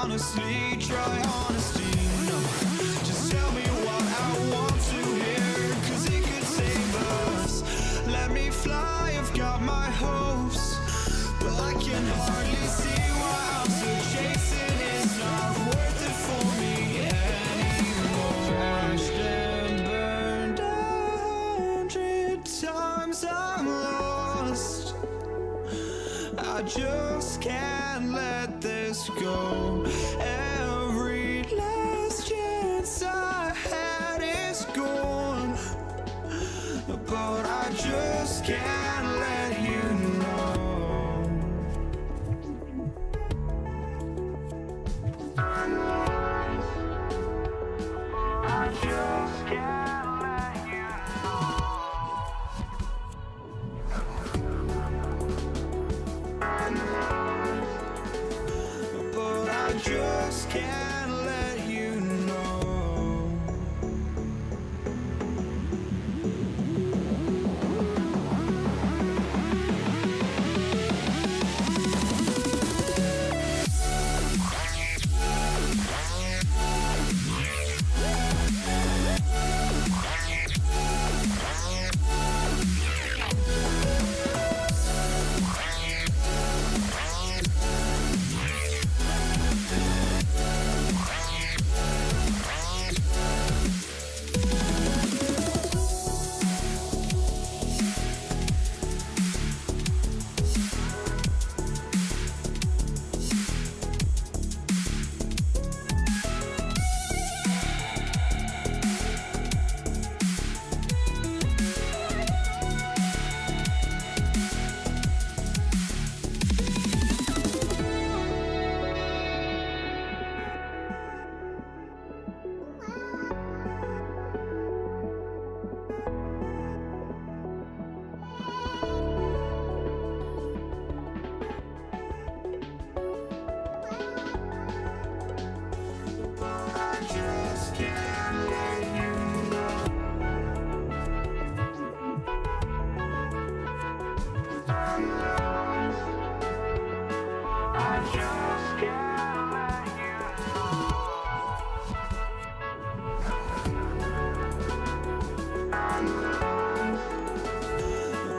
honestly, try honesty. No, just tell me what I want to hear, 'cause it could save us. Let me fly, I've got my hopes, but I can hardly see why I'm still chasing. It's not worth it for me anymore. Crashed and burned 100 times, I'm lost. I just can't let this go. Every last chance I had is gone, but I just can't let you know. I just can't let you know.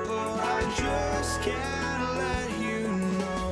But I just can't let you know.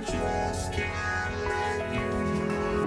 Just can't let you know.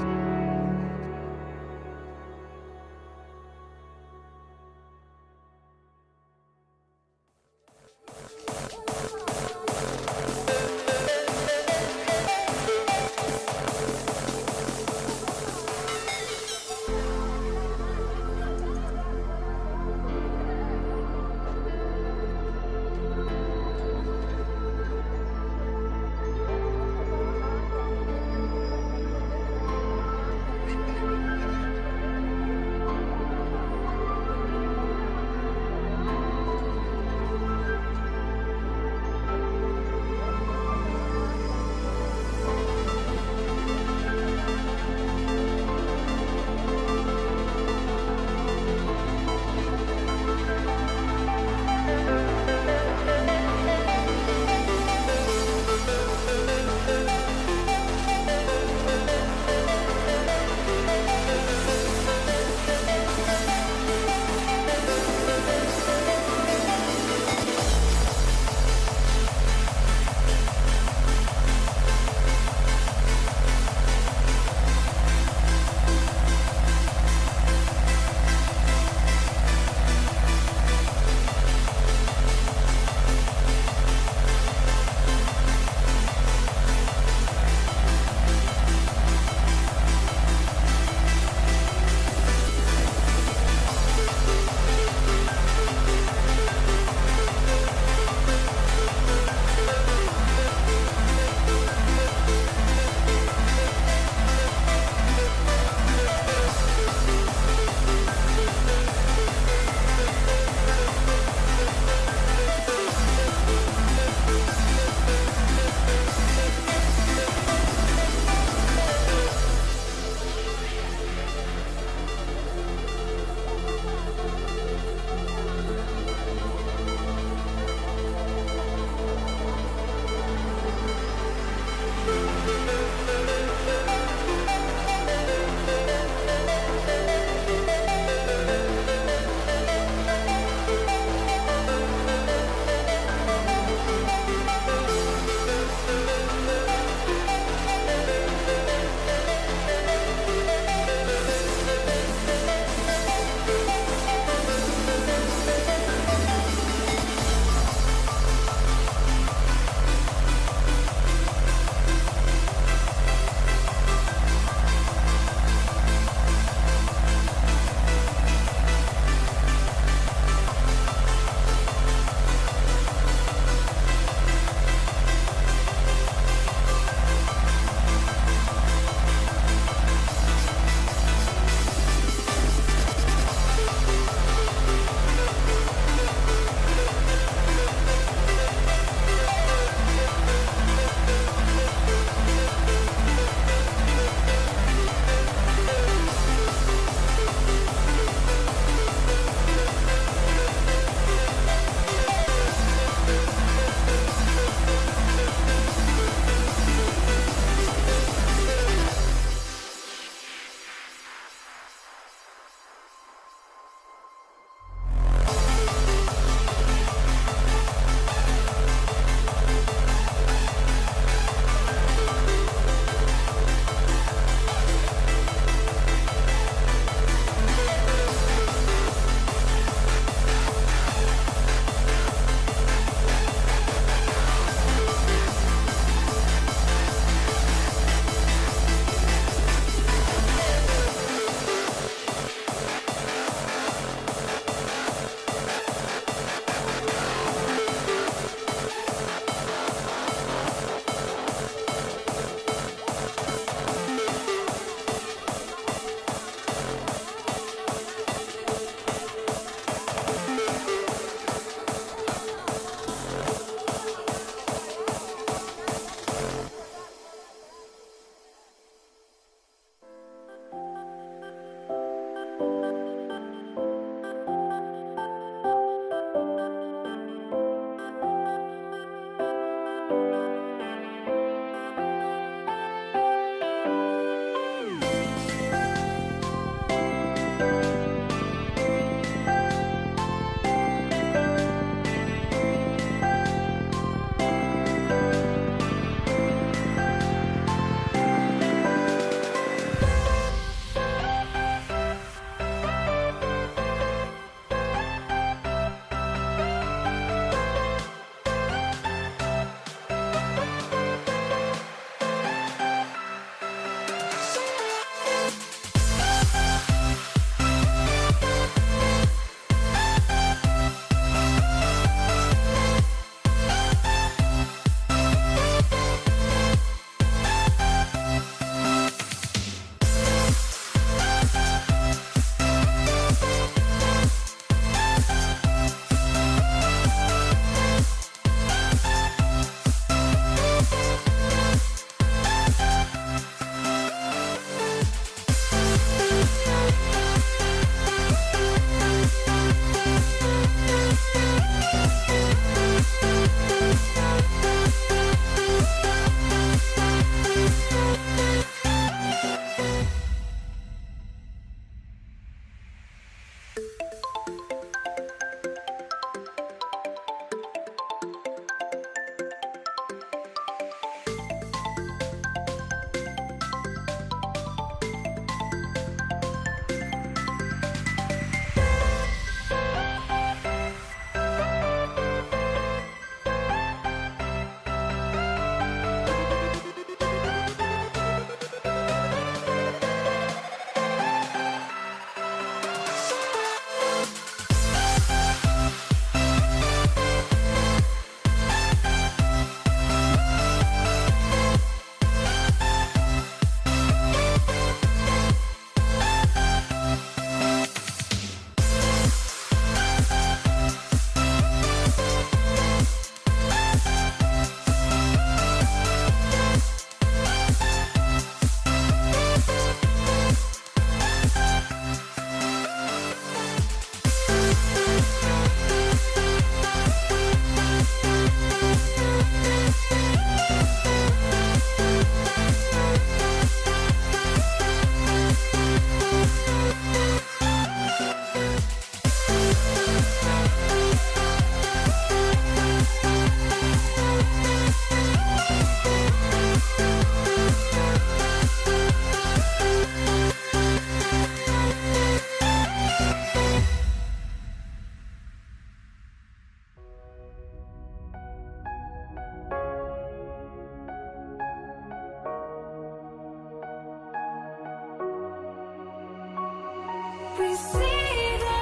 We see the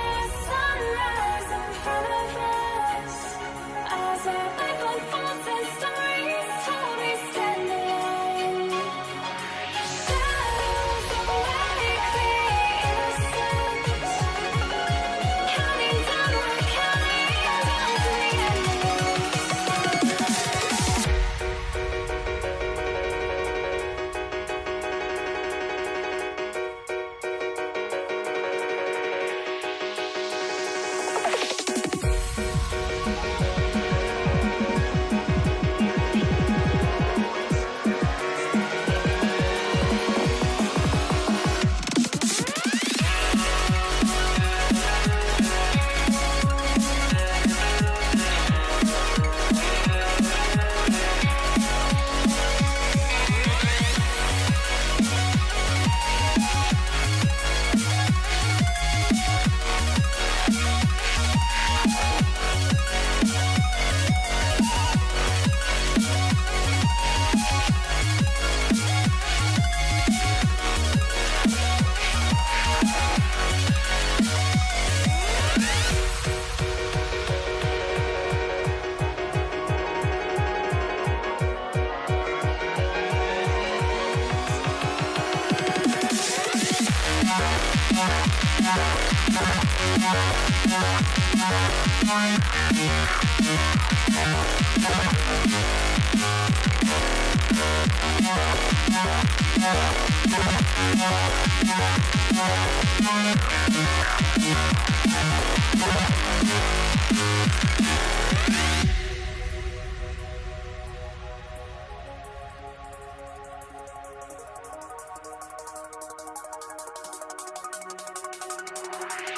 sunrise in front of us as our life unfolds and stories told. We stand alone. Shadows awake the innocent, counting down, we're counting down to the endless.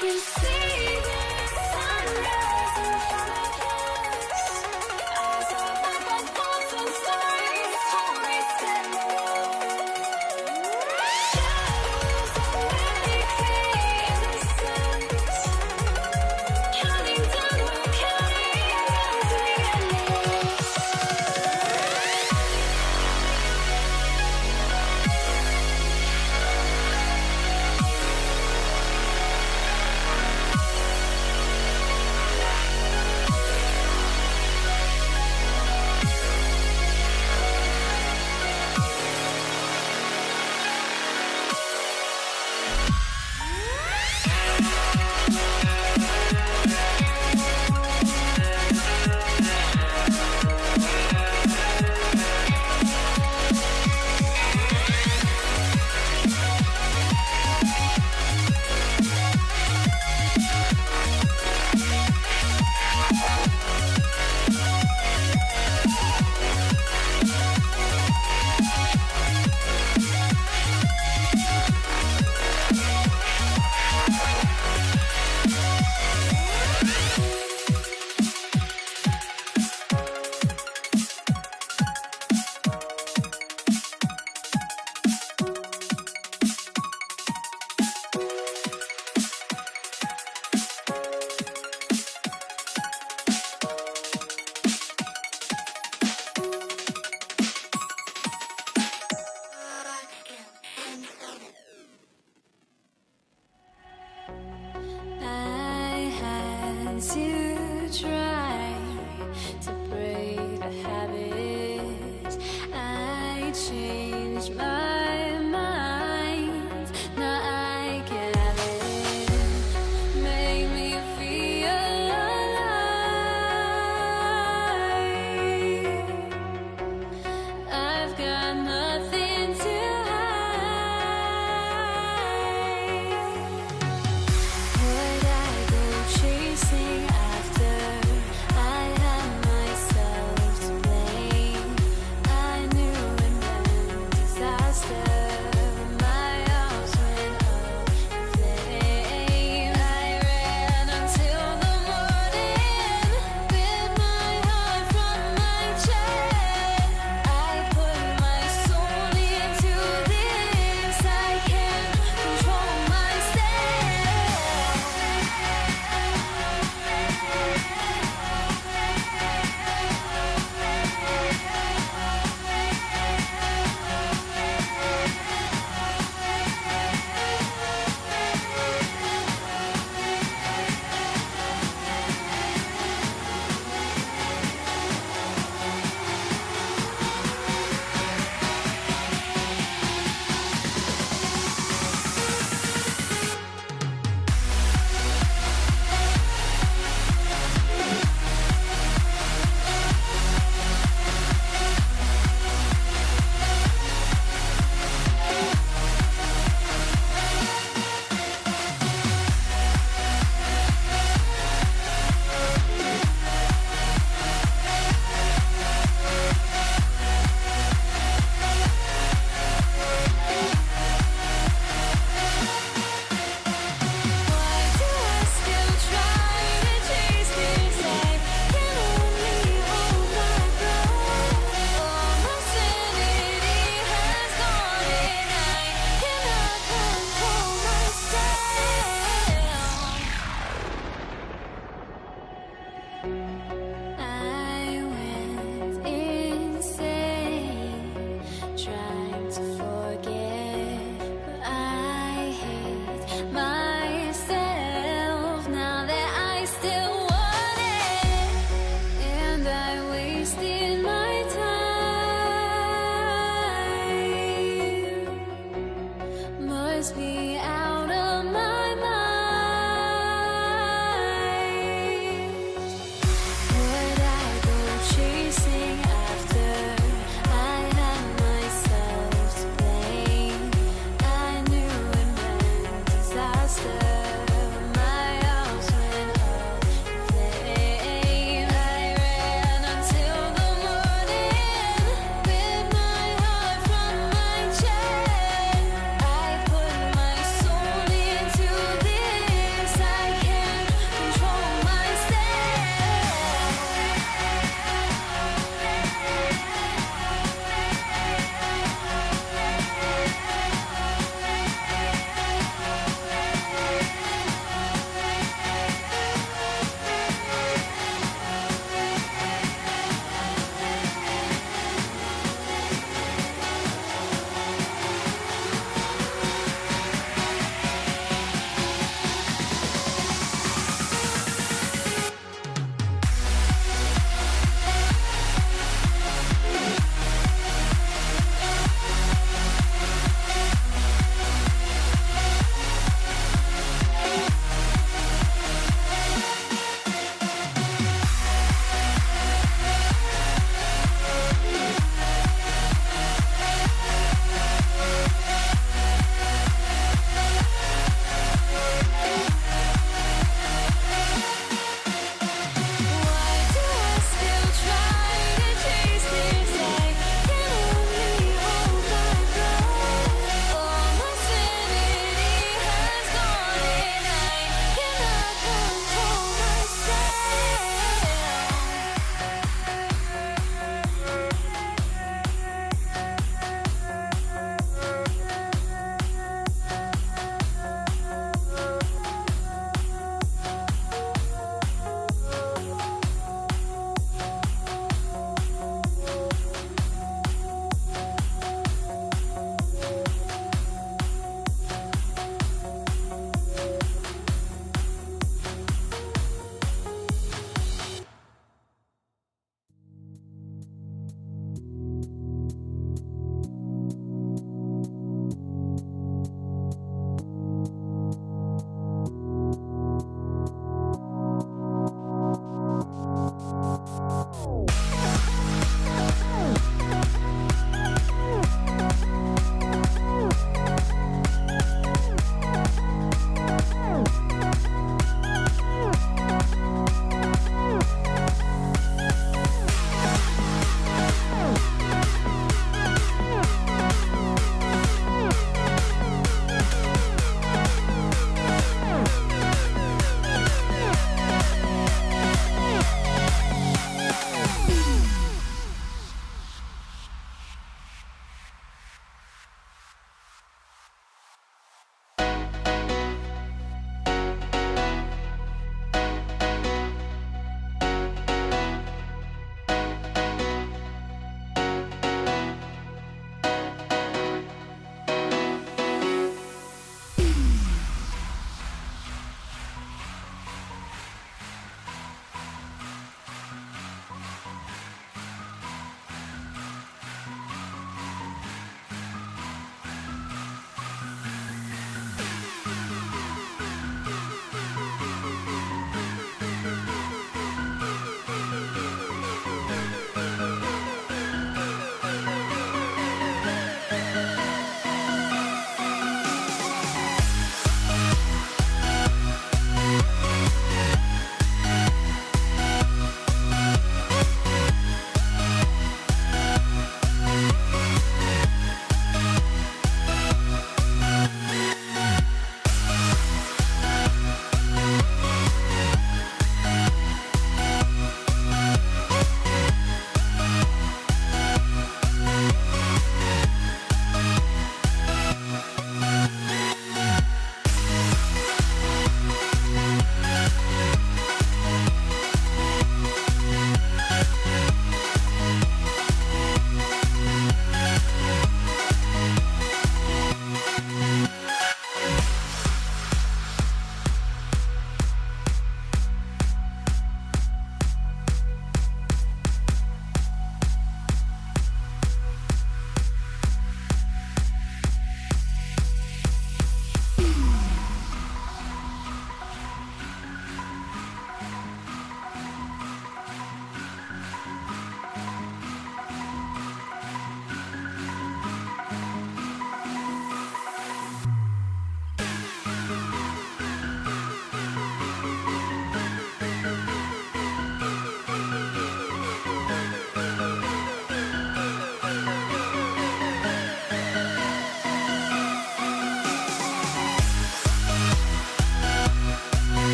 We see the sunrise in front of us as our life unfolds and stories told. We stand alone. Shadows awake the innocent, counting down, we're counting down to the endless.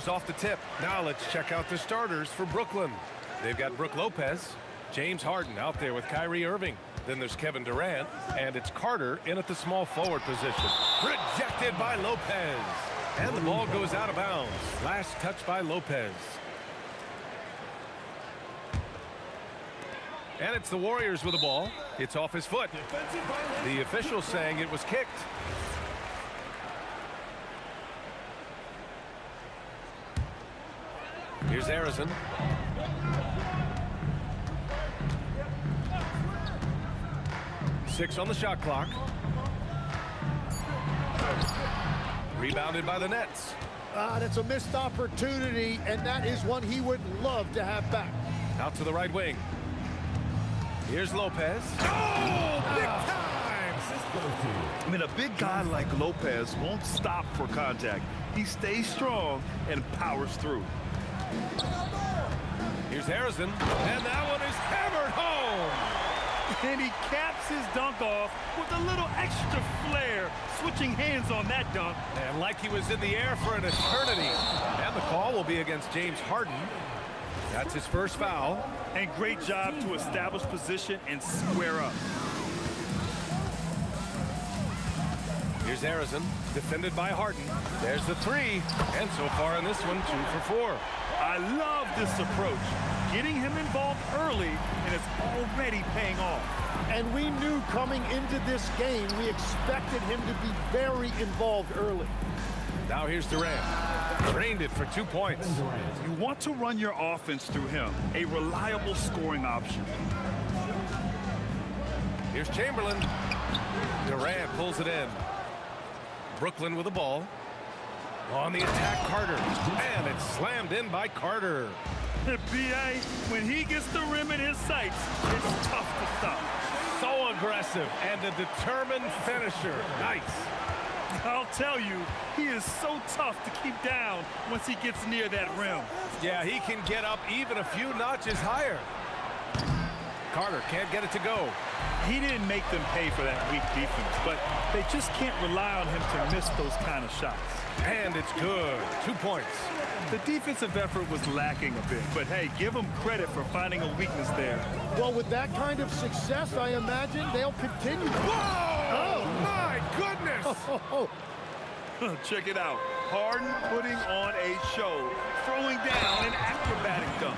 Lopez off the tip. Now let's check out the starters for Brooklyn. They've got Brook Lopez, James Harden out there with Kyrie Irving. Then there's Kevin Durant, and it's Carter in at the small forward position. Rejected by Lopez. And the ball goes out of bounds. Last touch by Lopez. And it's the Warriors with the ball. It's off his foot. The official saying it was kicked. Here's Harrison. Six on the shot clock. Rebounded by the Nets. That's a missed opportunity, and that is one he would love to have back. Out to the right wing. Here's Lopez. Oh, big time! I mean, a big guy like Lopez won't stop for contact. He stays strong and powers through. Here's Harrison, and that one is hammered home. And he caps his dunk off with a little extra flair, switching hands on that dunk. And like he was in the air for an eternity. And the call will be against James Harden. That's his first foul. And great job to establish position and square up. Here's Harrison, defended by Harden. There's the three. And so far in this one, 2 for 4. I love this approach. Getting him involved early, and it's already paying off. And we knew coming into this game, we expected him to be very involved early. Now here's Durant. Drained it for 2 points. You want to run your offense through him, a reliable scoring option. Here's Chamberlain. Durant pulls it in. Brooklyn with the ball. On the attack, Carter. And it's slammed in by Carter. B.A., when he gets the rim in his sights, it's tough to stop. So aggressive and a determined finisher. Nice. I'll tell you, he is so tough to keep down once he gets near that rim. Yeah, he can get up even a few notches higher. Carter can't get it to go. He didn't make them pay for that weak defense, but they just can't rely on him to miss those kind of shots. And it's good. 2 points. The defensive effort was lacking a bit, but hey, give them credit for finding a weakness there. Well, with that kind of success, I imagine they'll continue. Whoa! Oh, my goodness! Check it out. Harden putting on a show, throwing down an acrobatic dunk.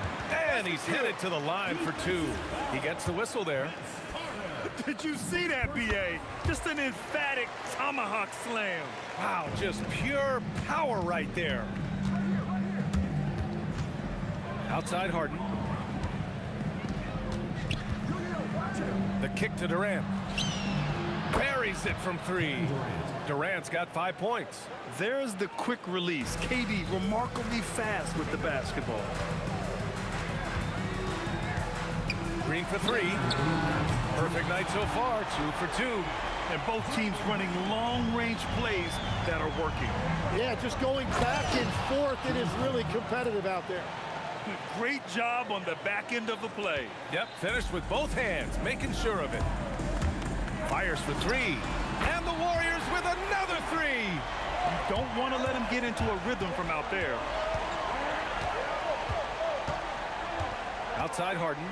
And he's headed to the line for 2. He gets the whistle there. Did you see that, B.A.? Just an emphatic tomahawk slam. Wow, just pure power right there. Outside Harden. The kick to Durant. Buries it from 3. Durant's got 5 points. There's the quick release. KD remarkably fast with the basketball. Green for 3. Perfect night so far, 2 for 2. And both teams running long-range plays that are working. Yeah, just going back and forth, it is really competitive out there. Great job on the back end of the play. Yep, finished with both hands, making sure of it. Fires for 3. And the Warriors with another 3. You don't want to let him get into a rhythm from out there. Outside Harden.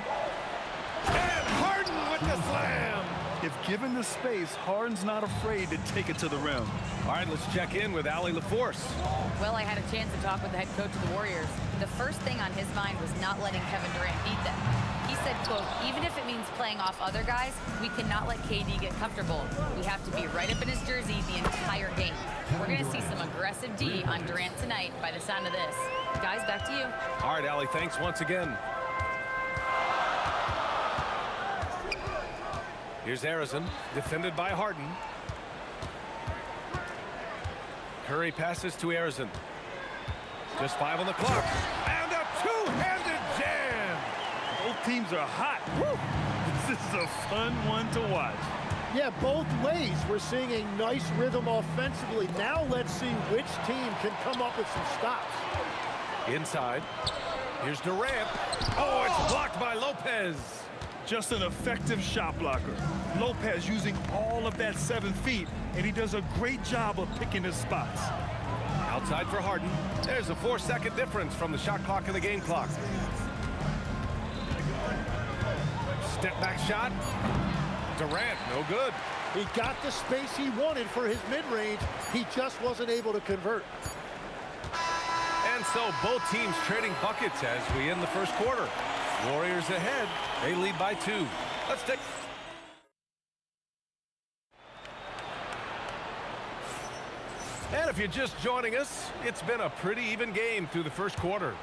And Harden with the slam. If given the space, Harden's not afraid to take it to the rim. All right, let's check in with Allie LaForce. Well, I had a chance to talk with the head coach of the Warriors. The first thing on his mind was not letting Kevin Durant beat them. He said, quote, even if it means playing off other guys, we cannot let KD get comfortable. We have to be right up in his jersey the entire game. We're going to see some aggressive D on Durant tonight by the sound of this. Guys, back to you. All right, Allie, thanks once again. Here's Harrison, defended by Harden. Curry passes to Harrison. Just 5 on the clock. And a two-handed jam! Both teams are hot. Woo! This is a fun one to watch. Yeah, both ways. We're seeing a nice rhythm offensively. Now let's see which team can come up with some stops. Inside. Here's Durant. Oh, it's blocked by Lopez. Just an effective shot blocker. Lopez using all of that 7 feet, and he does a great job of picking his spots. Outside for Harden. There's a 4-second difference from the shot clock and the game clock. Step back shot. Durant, no good. He got the space he wanted for his mid-range. He just wasn't able to convert. And so both teams trading buckets as we end the first quarter. Warriors ahead. They lead by 2. Let's take... And if you're just joining us, it's been a pretty even game through the first quarter.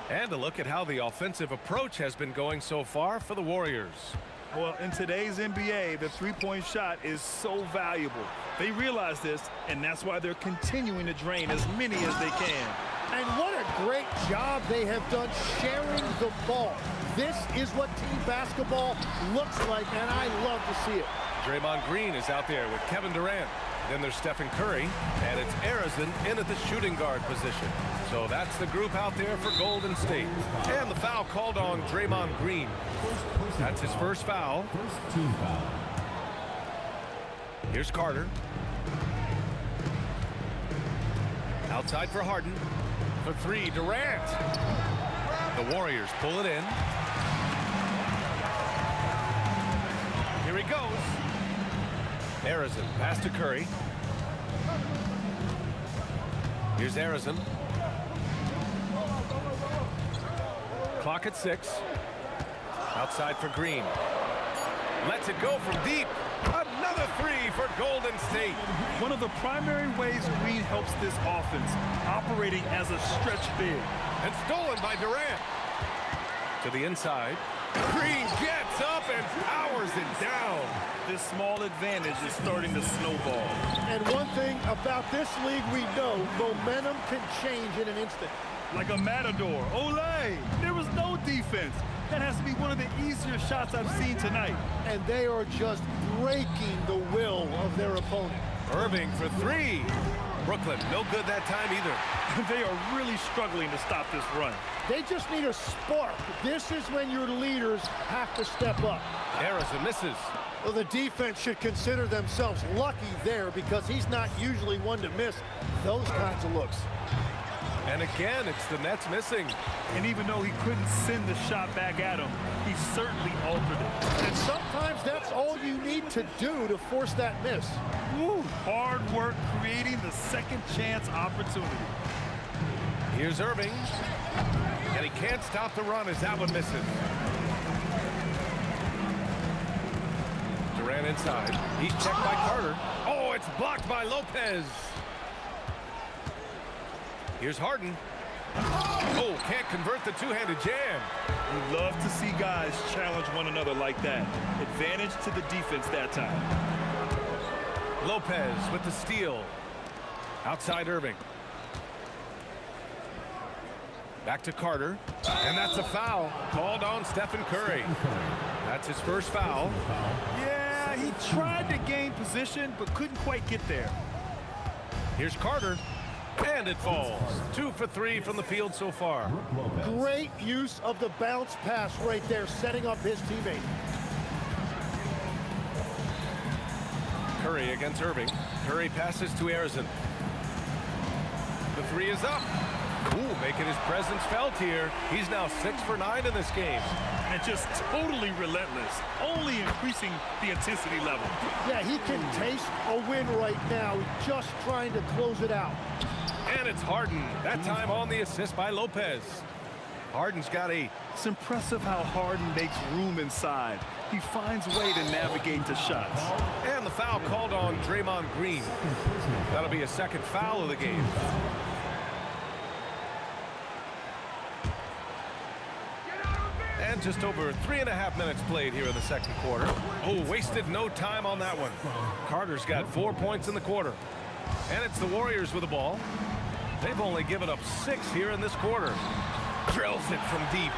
And a look at how the offensive approach has been going so far for the Warriors. Well, in today's NBA, the three-point shot is so valuable. They realize this, and that's why they're continuing to drain as many as they can. And what a great job they have done sharing the ball. This is what team basketball looks like, and I love to see it. Draymond Green is out there with Kevin Durant. Then there's Stephen Curry, and it's Arizon in at the shooting guard position. So that's the group out there for Golden State. And the foul called on Draymond Green. That's his first foul. First team foul. Here's Carter. Outside for Harden. For 3, Durant. The Warriors pull it in. Here he goes. Arizon, pass to Curry. Here's Arizon. Clock at 6. Outside for Green. Lets it go from deep. Another 3 for Golden State. One of the primary ways Green helps this offense, operating as a stretch big. And stolen by Durant. To the inside. Green gets up and powers it down. This small advantage is starting to snowball. And one thing about this league we know, momentum can change in an instant. Like a matador. Olay! There was no defense. That has to be one of the easier shots I've seen tonight. And they are just breaking the will of their opponent. Irving for 3. Brooklyn, no good that time either. They are really struggling to stop this run. They just need a spark. This is when your leaders have to step up. Arizon misses. Well, the defense should consider themselves lucky there because he's not usually one to miss those kinds of looks. And again, it's the Nets missing. And even though he couldn't send the shot back at him, he certainly altered it. And sometimes that's all you need to do to force that miss. Woo, hard work creating the second chance opportunity. Here's Irving. And he can't stop the run as that one misses. Durant inside. He's checked by Carter. Oh, it's blocked by Lopez. Here's Harden. Oh, can't convert the two-handed jam. We love to see guys challenge one another like that. Advantage to the defense that time. Lopez with the steal. Outside Irving. Back to Carter. And that's a foul called on Stephen Curry. That's his first foul. Yeah, he tried to gain position, but couldn't quite get there. Here's Carter. And it falls. 2 for 3 from the field so far. Great use of the bounce pass right there, setting up his teammate. Curry against Irving. Curry passes to Arizon. The 3 is up. Ooh, making his presence felt here. He's now 6 for 9 in this game. And just totally relentless, only increasing the intensity level. Yeah, he can taste a win right now, just trying to close it out. And it's Harden, that time on the assist by Lopez. Harden's got 8. It's impressive how Harden makes room inside. He finds a way to navigate the shots. And the foul called on Draymond Green. That'll be a second foul of the game. And just over 3.5 minutes played here in the second quarter. Oh, wasted no time on that one. Carter's got 4 points in the quarter. And it's the Warriors with the ball. They've only given up 6 here in this quarter. Drills it from deep.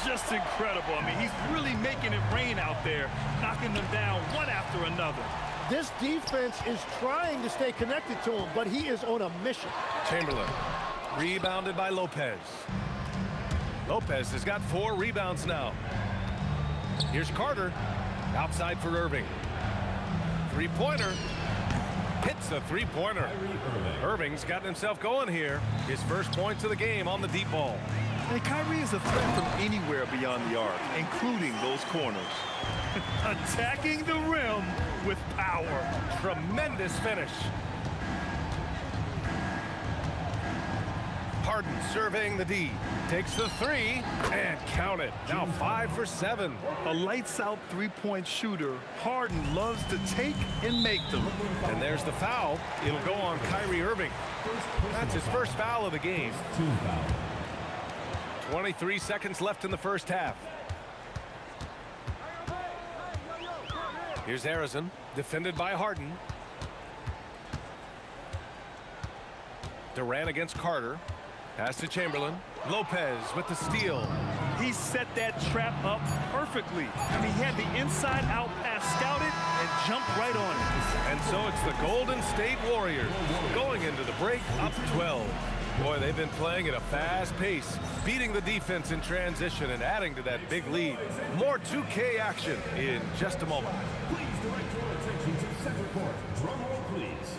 Just incredible. I mean, he's really making it rain out there, knocking them down one after another. This defense is trying to stay connected to him, but he is on a mission. Chamberlain, rebounded by Lopez. Lopez has got 4 rebounds now. Here's Carter, outside for Irving. 3-pointer. hits a three-pointer. Irving's gotten himself going here. His first points of the game on the deep ball. And Kyrie is a threat from anywhere beyond the arc, including those corners. Attacking the rim with power. Tremendous finish. Harden surveying the D. Takes the three and count it. Now 5 for 7. A lights-out three-point shooter, Harden loves to take and make them. And there's the foul. It'll go on Kyrie Irving. That's his first foul of the game. 23 seconds left in the first half. Here's Harrison, defended by Harden. Durant against Carter. Pass to Chamberlain. Lopez with the steal. He set that trap up perfectly. I mean, he had the inside-out pass scouted and jumped right on it. And so it's the Golden State Warriors going into the break up 12. Boy, they've been playing at a fast pace, beating the defense in transition and adding to that big lead. More 2K action in just a moment. Please direct your attention to center court. Drum roll, please.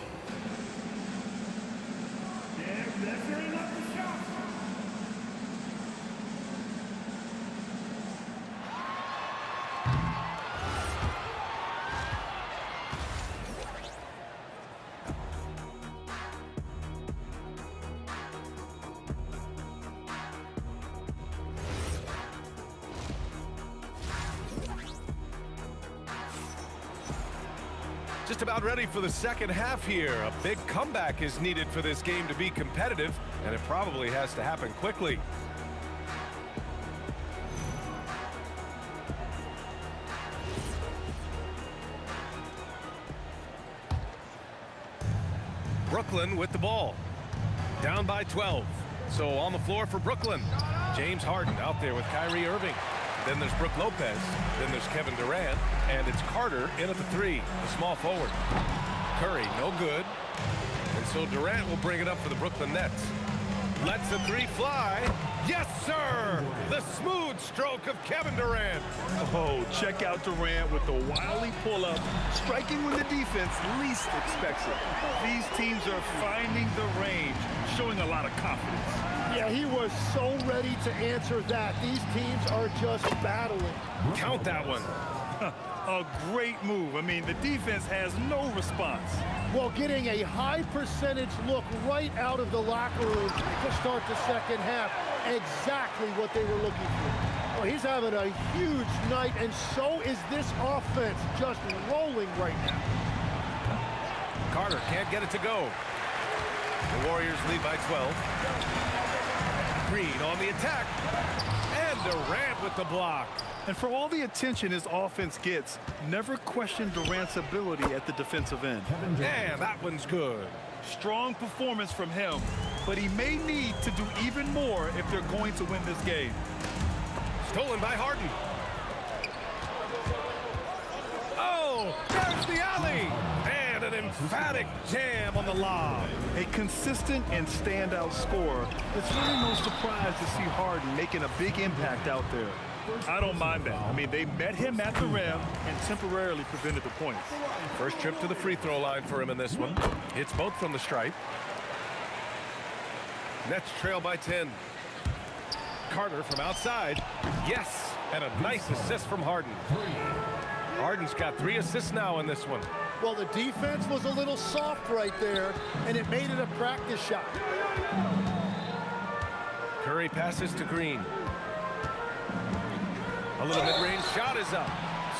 And measuring up the shot. Just about ready for the second half here. A big comeback is needed for this game to be competitive, and it probably has to happen quickly. Brooklyn with the ball. Down by 12. So on the floor for Brooklyn. James Harden out there with Kyrie Irving. Then there's Brook Lopez. Then there's Kevin Durant. And it's Carter in at the three, the small forward. Curry, no good. And so Durant will bring it up for the Brooklyn Nets. Lets the three fly. Yes, sir! The smooth stroke of Kevin Durant. Oh, check out Durant with the wily pull-up, striking when the defense least expects it. These teams are finding the range, showing a lot of confidence. Yeah, he was so ready to answer that. These teams are just battling. Count that one. A great move. I mean, the defense has no response. Well, getting a high percentage look right out of the locker room to start the second half. Exactly what they were looking for. Well, he's having a huge night, and so is this offense, just rolling right now. Carter can't get it to go. The Warriors lead by 12. Green on the attack. And Durant with the block. And for all the attention his offense gets, never question Durant's ability at the defensive end. And that one's good. Strong performance from him, but he may need to do even more if they're going to win this game. Stolen by Harden. Oh, there's the alley. And an emphatic jam on the lob. A consistent and standout scorer. It's really no surprise to see Harden making a big impact out there. I don't mind that. I mean, they met him at the rim and temporarily prevented the points. First trip to the free throw line for him in this one. Hits both from the stripe. Nets trail by 10. Carter from outside. Yes, and a nice assist from Harden. Harden's got 3 assists now in this one. Well, the defense was a little soft right there, and it made it a practice shot. Curry passes to Green. A little mid-range shot is up.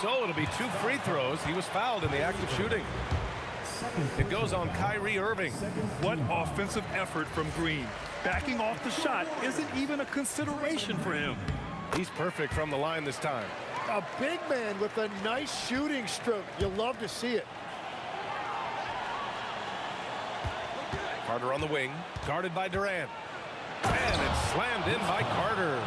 So it'll be 2 free throws. He was fouled in the act of shooting. It goes on Kyrie Irving. What offensive effort from Green. Backing off the shot isn't even a consideration for him. He's perfect from the line this time. A big man with a nice shooting stroke. You'll love to see it. Carter on the wing, guarded by Durant. And it's slammed in by Carter.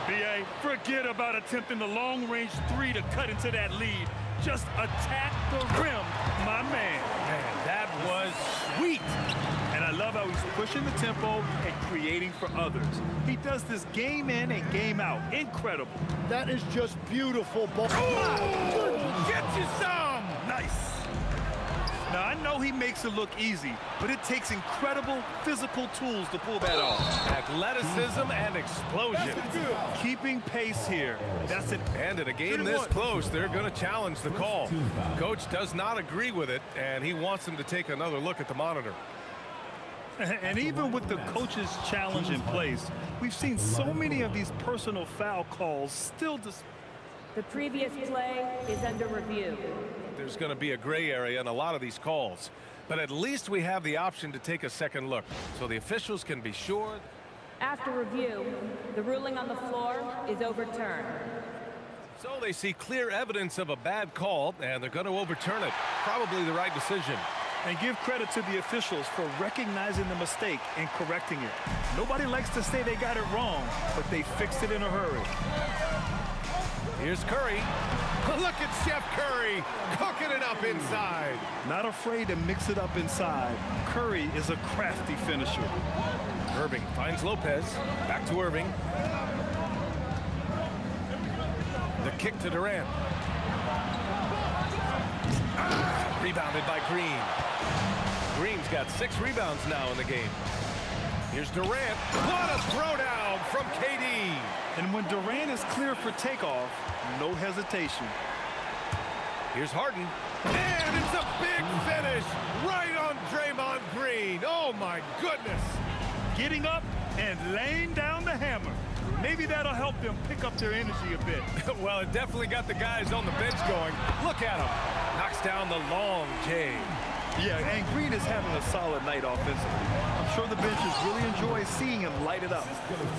B.A., forget about attempting the long-range 3 to cut into that lead. Just attack the rim, my man. Man, that was sweet. And I love how he's pushing the tempo and creating for others. He does this game in and game out. Incredible. That is just beautiful ball. Oh, get you some. Nice. Now, I know he makes it look easy, but it takes incredible physical tools to pull that off. Athleticism and explosion. Keeping pace here. That's it. And in a game this close, they're going to challenge the call. Coach does not agree with it, and he wants them to take another look at the monitor. And even with the coach's challenge in place, we've seen so many of these personal foul calls still The previous play is under review. There's going to be a gray area in a lot of these calls, but at least we have the option to take a second look, so the officials can be sure. After review, the ruling on the floor is overturned. So they see clear evidence of a bad call, and they're going to overturn it. Probably the right decision. And give credit to the officials for recognizing the mistake and correcting it. Nobody likes to say they got it wrong, but they fixed it in a hurry. Here's Curry. Look at Chef Curry cooking it up inside. Not afraid to mix it up inside. Curry is a crafty finisher. Irving finds Lopez. Back to Irving. The kick to Durant. Rebounded by Green. Green's got 6 rebounds now in the game. Here's Durant. What a throwdown from KD. And when Durant is clear for takeoff, no hesitation. Here's Harden. And it's a big finish right on Draymond Green. Oh, my goodness. Getting up and laying down the hammer. Maybe that'll help them pick up their energy a bit. Well, it definitely got the guys on the bench going. Look at him. Knocks down the long J. Yeah, and Green is having a solid night offensively. I'm sure the benches really enjoy seeing him light it up.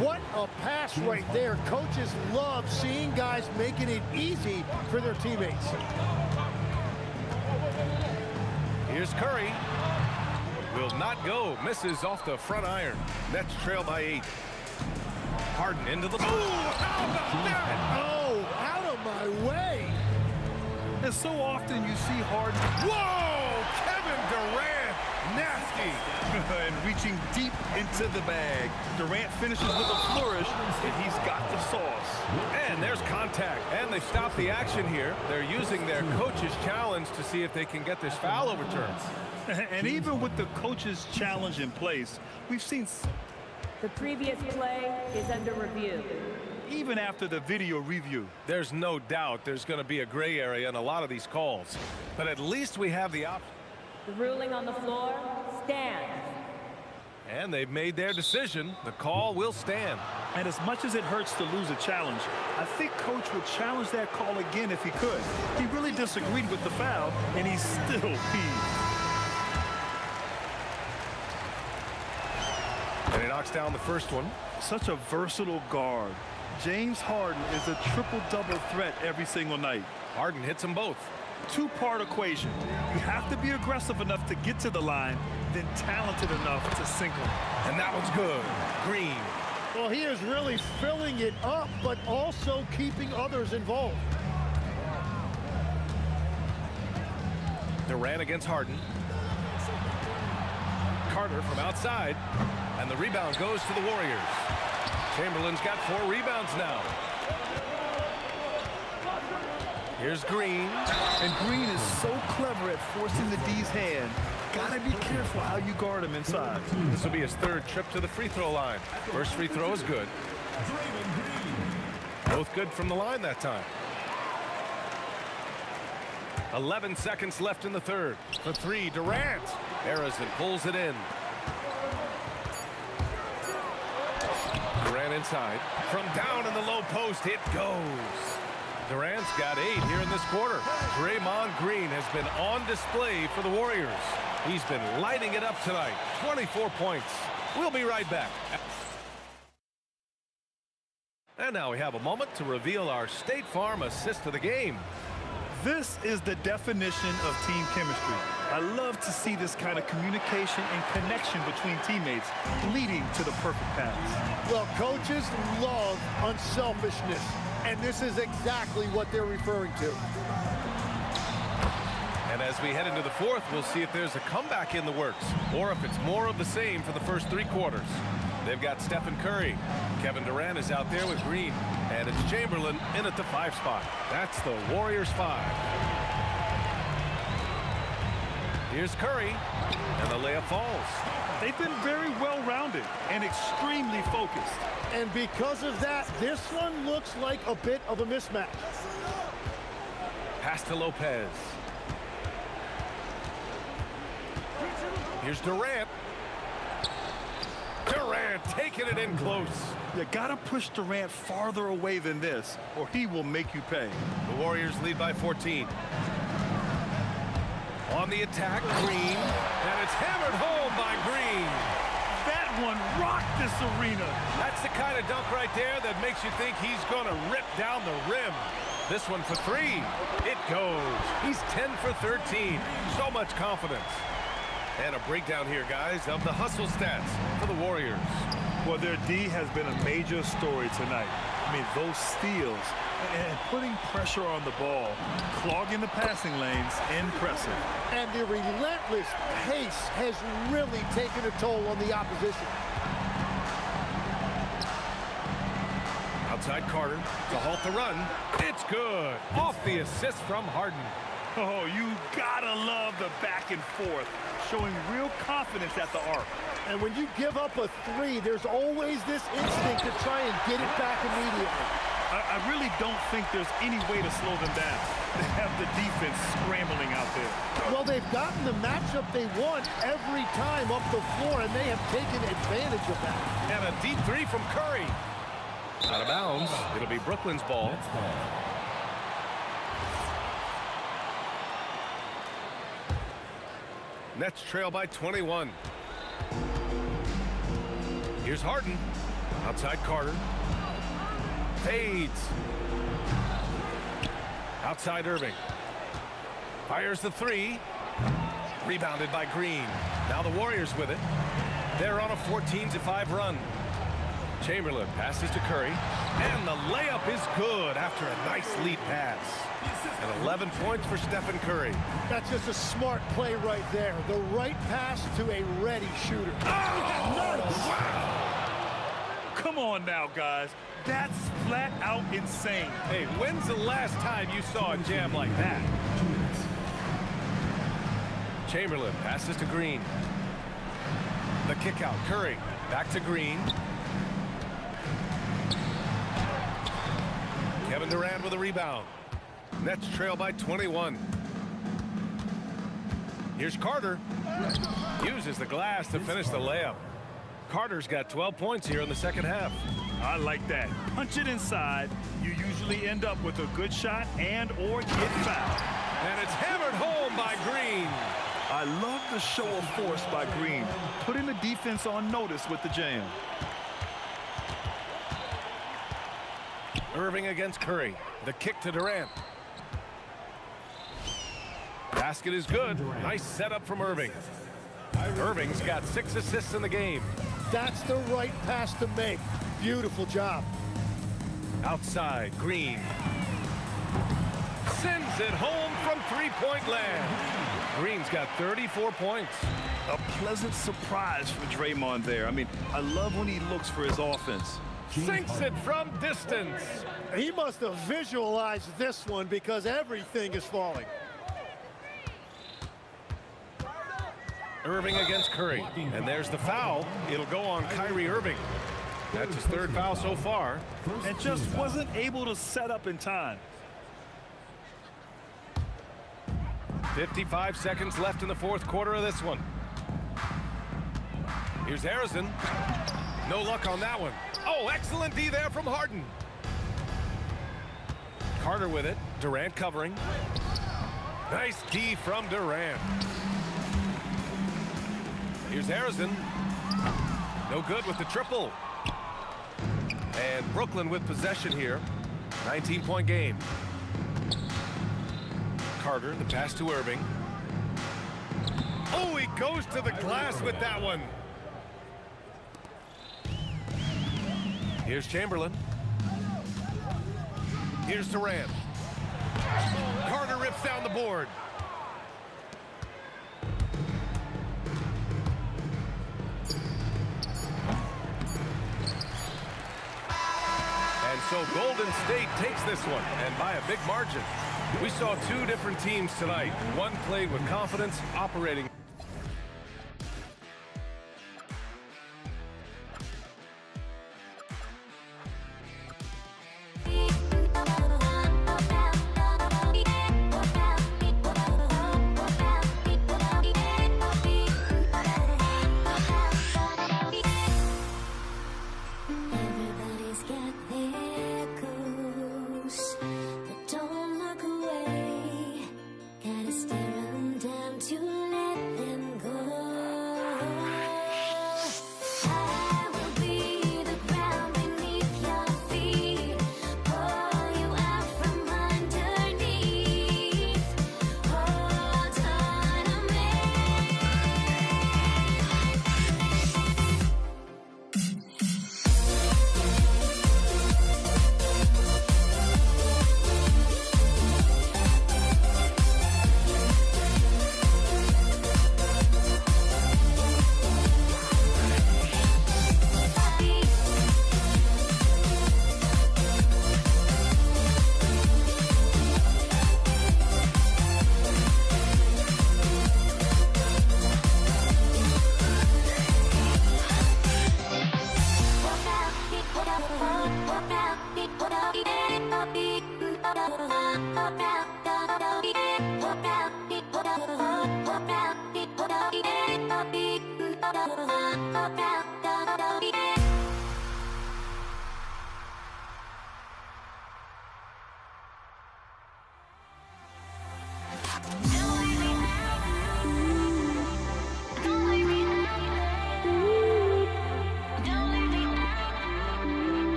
What a pass right there. Coaches love seeing guys making it easy for their teammates. Here's Curry. Will not go. Misses off the front iron. Nets trail by 8. Harden into the... Oh, how about that? Oh, out of my way. And so often you see Harden... Whoa! Kevin Durant. Nasty. and reaching deep into the bag. Durant finishes with a flourish, and he's got the sauce. And there's contact. And they stop the action here. They're using their coach's challenge to see if they can get this foul overturned. And even with the coach's challenge in place, we've seen... The previous play is under review. Even after the video review. There's no doubt there's going to be a gray area in a lot of these calls. But at least we have the option. The ruling on the floor stands. And they've made their decision. The call will stand. And as much as it hurts to lose a challenge, I think Coach would challenge that call again if he could. He really disagreed with the foul, and he's still peeved. And he knocks down the first one. Such a versatile guard. James Harden is a triple-double threat every single night. Harden hits them both. Two-part equation. You have to be aggressive enough to get to the line, then talented enough to sink them. And that one's good. Green. Well, he is really filling it up, but also keeping others involved. Durant against Harden. Carter from outside. And the rebound goes to the Warriors. Chamberlain's got 4 rebounds now. Here's Green. And Green is so clever at forcing the D's hand. Gotta be careful how you guard him inside. This will be his 3rd trip to the free throw line. First free throw is good. Both good from the line that time. 11 seconds left in the 3rd. For 3, Durant. Harrison pulls it in. Durant inside. From down in the low post, it goes. Durant's got 8 here in this quarter. Draymond Green has been on display for the Warriors. He's been lighting it up tonight. 24 points. We'll be right back. And now we have a moment to reveal our State Farm assist of the game. This is the definition of team chemistry. I love to see this kind of communication and connection between teammates leading to the perfect pass. Well, coaches love unselfishness, and this is exactly what they're referring to. And as we head into the 4th, we'll see if there's a comeback in the works or if it's more of the same for the first 3 quarters. They've got Stephen Curry. Kevin Durant is out there with Green. And it's Chamberlain in at the 5 spot. That's the Warriors 5. Here's Curry, and the layup falls. They've been very well-rounded and extremely focused. And because of that, this one looks like a bit of a mismatch. Pass to Lopez. Here's Durant. Durant taking it in close. You gotta push Durant farther away than this, or he will make you pay. The Warriors lead by 14. On the attack, Green, and it's hammered home by Green. That one rocked this arena. That's the kind of dunk right there that makes you think he's going to rip down the rim. This one for three. It goes. He's 10 for 13. So much confidence. And a breakdown here, guys, of the hustle stats for the Warriors. Well, their D has been a major story tonight. I mean, those steals and putting pressure on the ball, clogging the passing lanes, impressive. And the relentless pace has really taken a toll on the opposition. Outside Carter to halt the run. It's good. Off the assist from Harden. Oh, you gotta love the back and forth, showing real confidence at the arc. And when you give up a three, there's always this instinct to try and get it back immediately. I really don't think there's any way to slow them down. They have the defense scrambling out there. Well, they've gotten the matchup they want every time up the floor, and they have taken advantage of that. And a deep three from Curry. Out of bounds. It'll be Brooklyn's ball. Nets trail by 21. Here's Harden. Outside Carter. Fades. Outside Irving. Fires the three. Rebounded by Green. Now the Warriors with it. They're on a 14-5 run. Chamberlain passes to Curry. And the layup is good after a nice lead pass. And 11 points for Stephen Curry. That's just a smart play right there. The right pass to a ready shooter. Oh, wow. Come on now, guys. That's flat out insane. Hey, when's the last time you saw a jam like that? Chamberlain passes to Green. The kick out. Curry back to Green. Kevin Durant with a rebound. Nets trail by 21. Here's Carter. Uses the glass to finish the layup. Carter's got 12 points here in the second half. I like that. Punch it inside. You usually end up with a good shot and or get fouled. And it's hammered home by Green. I love the show of force by Green, putting the defense on notice with the jam. Irving against Curry. The kick to Durant. Basket is good. Nice setup from Irving. Irving's got 6 assists in the game. That's the right pass to make. Beautiful job. Outside, Green. Sends it home from three-point land. Green's got 34 points. A pleasant surprise for Draymond there. I mean, I love when he looks for his offense. Sinks it from distance. He must have visualized this one because everything is falling. Irving against Curry. And there's the foul. It'll go on Kyrie Irving. That's his 3rd foul so far. And just wasn't able to set up in time. 55 seconds left in the 4th quarter of this one. Here's Harrison. No luck on that one. Oh, excellent D there from Harden. Carter with it. Durant covering. Nice D from Durant. Here's Harrison. No good with the triple. And Brooklyn with possession here. 19-point game. Carter, the pass to Irving. Oh, he goes to the glass with that one. Here's Chamberlain. Here's Durant. Carter rips down the board. And so Golden State takes this one, and by a big margin. We saw two different teams tonight. One played with confidence, operating. Everybody's got their goals, but don't look away. Gotta stare 'em down to let them go. I will be the ground beneath your feet, pull you out from underneath. Hold on to me.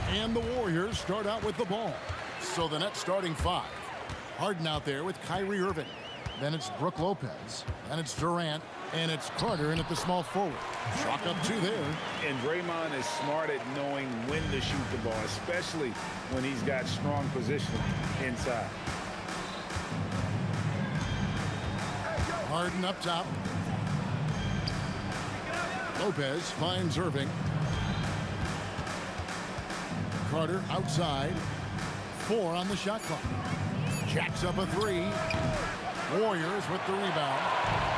And the Warriors start out with the ball. So the net starting five. Harden out there with Kyrie Irving. Then it's Brook Lopez. Then it's Durant. And it's Carter in at the small forward. Chalk up two there. And Draymond is smart at knowing when to shoot the ball, especially when he's got strong position inside. Harden up top. Lopez finds Irving. Carter outside. 4 on the shot clock. Jacks up a 3. Warriors with the rebound.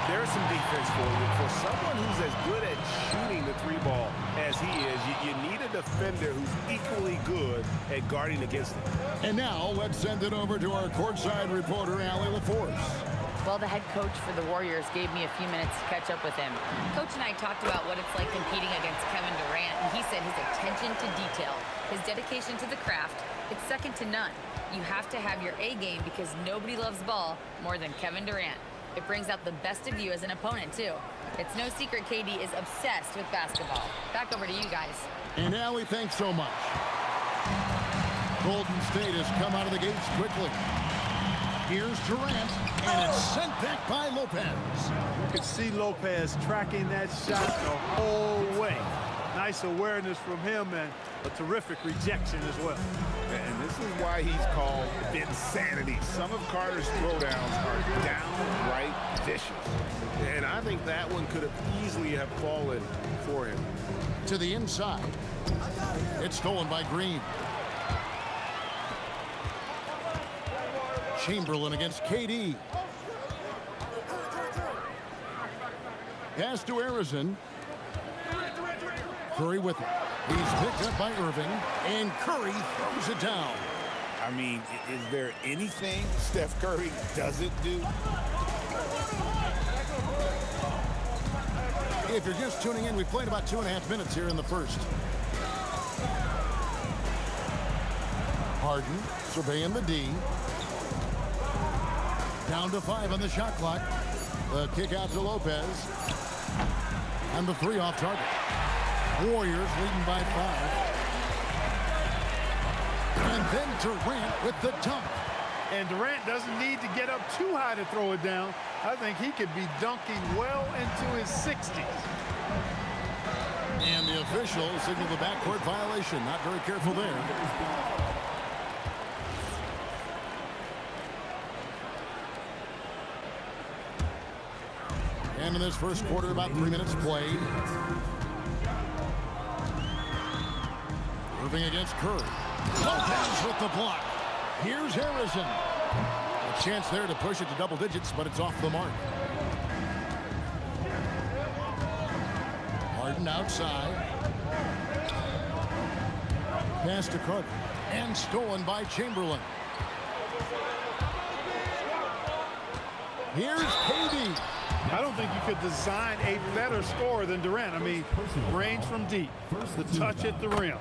There's some defense for you. For someone who's as good at shooting the three ball as he is, you need a defender who's equally good at guarding against him. And now let's send it over to our courtside reporter, Allie LaForce. Well, the head coach for the Warriors gave me a few minutes to catch up with him. Coach and I talked about what it's like competing against Kevin Durant, and he said his attention to detail, his dedication to the craft, it's second to none. You have to have your A game because nobody loves ball more than Kevin Durant. It brings out the best of you as an opponent, too. It's no secret KD is obsessed with basketball. Back over to you guys. And Allie, thanks so much. Golden State has come out of the gates quickly. Here's Durant, and it's sent back by Lopez. You can see Lopez tracking that shot the whole way. Nice awareness from him and a terrific rejection as well. And this is why he's called Vinsanity. Some of Carter's throwdowns are downright vicious. And I think that one could have easily have fallen for him. To the inside. It's stolen by Green. Chamberlain against KD. Pass to Arizon. Curry with it. He's picked up by Irving, and Curry throws it down. I mean, is there anything Steph Curry doesn't do? If you're just tuning in, we played about 2.5 minutes here in the first. Harden surveying the D. Down to 5 on the shot clock. The kick out to Lopez. And the 3 off target. Warriors leading by 5. And then Durant with the dunk. And Durant doesn't need to get up too high to throw it down. I think he could be dunking well into his 60s. And the official signaled the backcourt violation. Not very careful there. And in this first quarter, about 3 minutes played. Irving against Curry. Lopez with the block. Here's Harrison. A chance there to push it to double digits, but it's off the mark. Harden outside. Pass to Carter. And stolen by Chamberlain. Here's KD. I don't think you could design a better scorer than Durant. I mean, range from deep, the touch at the rim,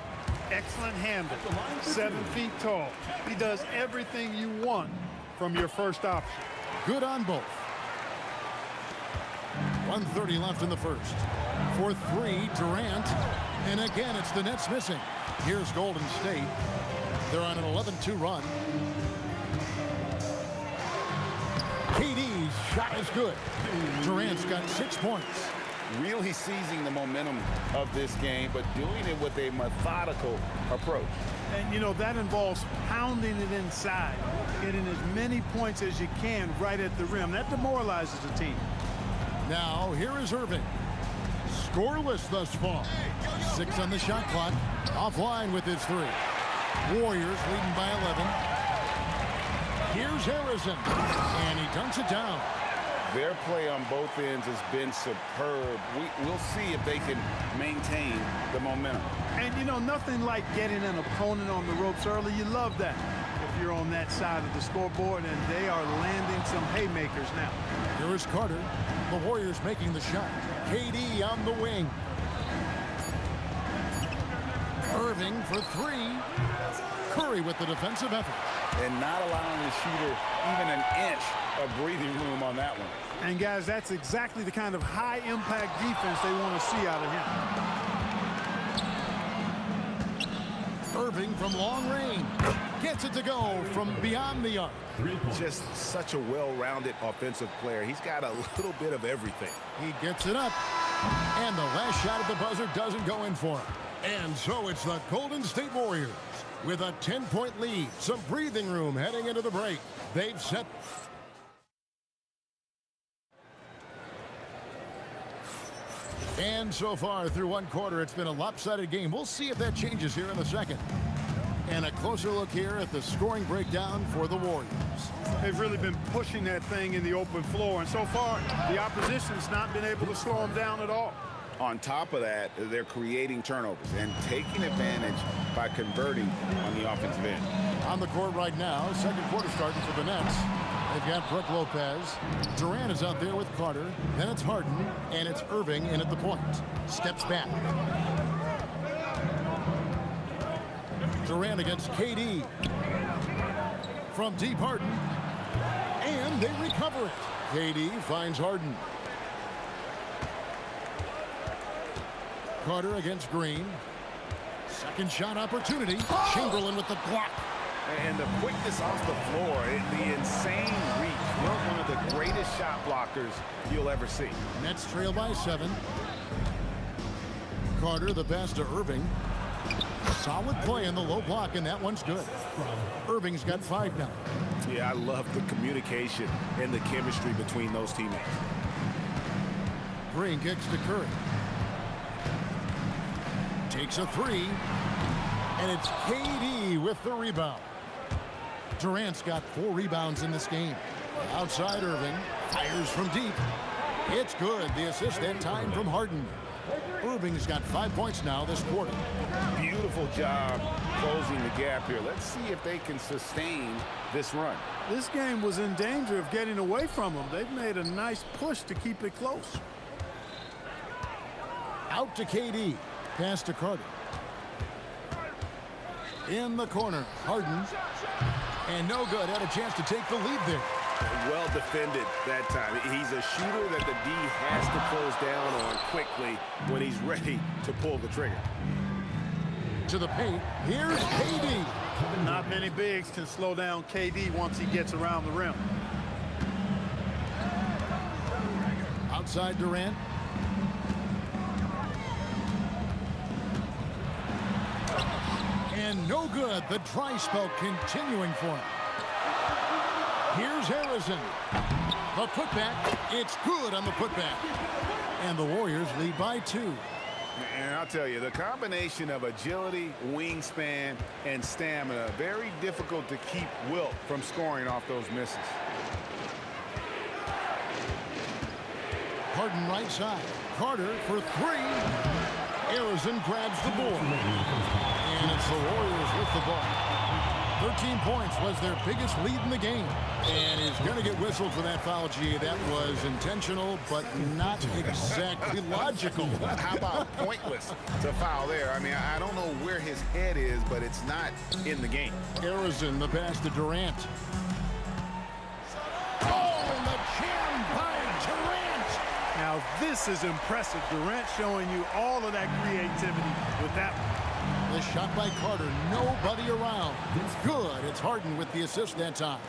excellent handle, 7 feet tall. He does everything you want from your first option. Good on both. 1:30 left in the first. For three, Durant. And again, it's the Nets missing. Here's Golden State. They're on an 11-2 run. KD's shot is good. Durant's got 6 points. Really seizing the momentum of this game, but doing it with a methodical approach. And, you know, that involves pounding it inside, getting as many points as you can right at the rim. That demoralizes the team. Now, here is Irving. Scoreless thus far. 6 on the shot clock. Offline with his 3. Warriors leading by 11. Here's Harrison. And he dunks it down. Their play on both ends has been superb. We'll see if they can maintain the momentum. And, you know, nothing like getting an opponent on the ropes early. You love that if you're on that side of the scoreboard, and they are landing some haymakers now. Here is Carter. The Warriors making the shot. KD on the wing. Irving for 3. Curry with the defensive effort. And not allowing the shooter even an inch of breathing room on that one. And, guys, that's exactly the kind of high-impact defense they want to see out of him. Irving from long range. Gets it to go from beyond the arc. Just such a well-rounded offensive player. He's got a little bit of everything. He gets it up. And the last shot at the buzzer doesn't go in for him. And so it's the Golden State Warriors with a 10-point lead. Some breathing room heading into the break. They've set... And so far through one quarter, it's been a lopsided game. We'll see if that changes here in the second. And a closer look here at the scoring breakdown for the Warriors. They've really been pushing that thing in the open floor, and so far the opposition's not been able to slow them down at all. On top of that, they're creating turnovers and taking advantage by converting on the offensive end. On the court right now, second quarter starting for the Nets. They've got Brook Lopez. Durant is out there with Carter. Then it's Harden, and it's Irving in at the point. Steps back. Durant against KD. From deep, Harden. And they recover it. KD finds Harden. Carter against Green. Second shot opportunity. Chamberlain with the block. And the quickness off the floor, the insane reach. One of the greatest shot blockers you'll ever see. Nets trail by 7. Carter, the pass to Irving. Solid play in the low block, and that one's good. Irving's got 5 now. Yeah, I love the communication and the chemistry between those teammates. Green kicks to Curry. Takes a 3. And it's KD with the rebound. Durant's got 4 rebounds in this game. Outside Irving. Fires from deep. It's good. The assist that time from Harden. Irving's got 5 points now this quarter. Beautiful job closing the gap here. Let's see if they can sustain this run. This game was in danger of getting away from them. They've made a nice push to keep it close. Out to KD. Pass to Carter. In the corner, Harden. And no good. Had a chance to take the lead there. Well defended that time. He's a shooter that the D has to close down on quickly when he's ready to pull the trigger. To the paint. Here's KD. Not many bigs can slow down KD once he gets around the rim. Outside Durant. And no good. The dry spell continuing for him. Here's Harrison. The putback. It's good on the putback. And the Warriors lead by 2. And I'll tell you, the combination of agility, wingspan, and stamina, very difficult to keep Wilt from scoring off those misses. Harden right side. Carter for 3. Harrison grabs the board. And it's the Warriors with the ball. 13 points was their biggest lead in the game. And he's going to get whistled for that foul, G. That was intentional, but not exactly logical. How about pointless to foul there? I mean, I don't know where his head is, but it's not in the game. Harrison, the pass to Durant. Oh, and the jam by Durant. Now, this is impressive. Durant showing you all of that creativity with that one. The shot by Carter, nobody around. It's good. It's Harden with the assist that time.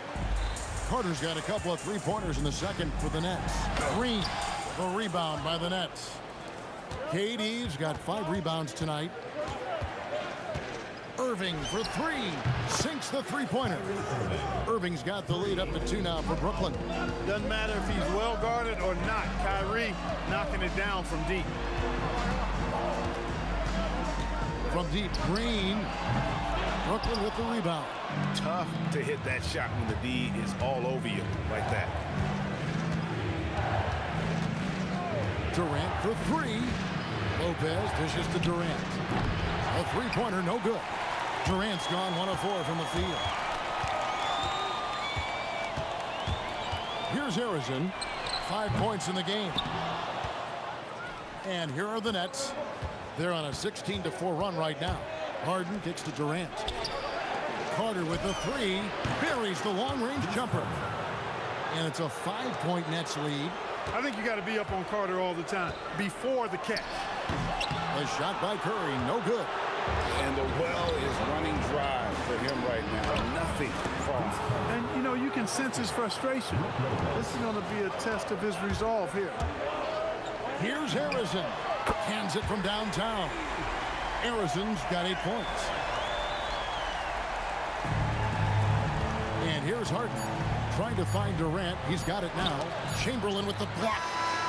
Carter's got a couple of three-pointers in the second for the Nets. Green, the rebound by the Nets. KD's got 5 rebounds tonight. Irving for 3, sinks the three-pointer. Irving's got the lead up to 2 now for Brooklyn. Doesn't matter if he's well guarded or not. Kyrie knocking it down from deep. From deep, Green. Brooklyn with the rebound. Tough to hit that shot when the D is all over you like that. Durant for 3. Lopez dishes to Durant. A three-pointer, no good. Durant's gone 1 of 4 from the field. Here's Harrison. 5 points in the game. And here are the Nets. They're on a 16-4 run right now. Harden kicks to Durant. Carter with the 3. Buries the long-range jumper. And it's a 5-point Nets lead. I think you got to be up on Carter all the time before the catch. A shot by Curry, no good. And the well is running dry for him right now. Nothing falls. And, you know, you can sense his frustration. This is going to be a test of his resolve here. Here's Harrison. Hands it from downtown. Harrison's got 8 points. And here's Harden. Trying to find Durant. He's got it now. Chamberlain with the block.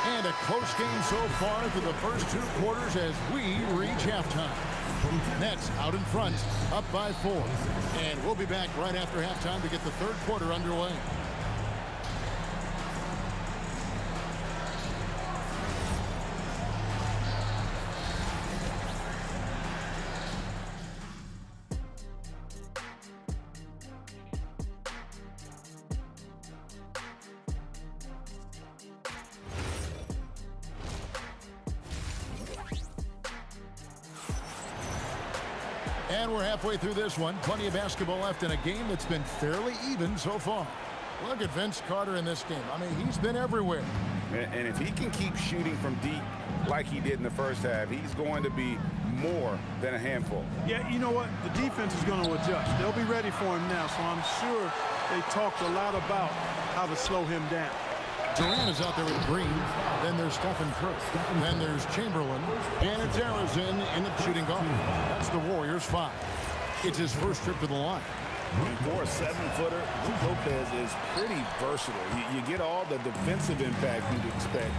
And a close game so far through the first 2 quarters as we reach halftime. Nets out in front, up by 4. And we'll be back right after halftime to get the third quarter underway. And we're halfway through this one. Plenty of basketball left in a game that's been fairly even so far. Look at Vince Carter in this game. I mean, he's been everywhere. And if he can keep shooting from deep like he did in the first half, he's going to be more than a handful. Yeah, you know what? The defense is going to adjust. They'll be ready for him now, so I'm sure they talked a lot about how to slow him down. Durant is out there with Green. Then there's Stephen Curry. Then there's Chamberlain. And it's Harrison in the shooting guard. That's the Warriors' 5. It's his first trip to the line. For a 7-footer, Lopez is pretty versatile. You get all the defensive impact you'd expect,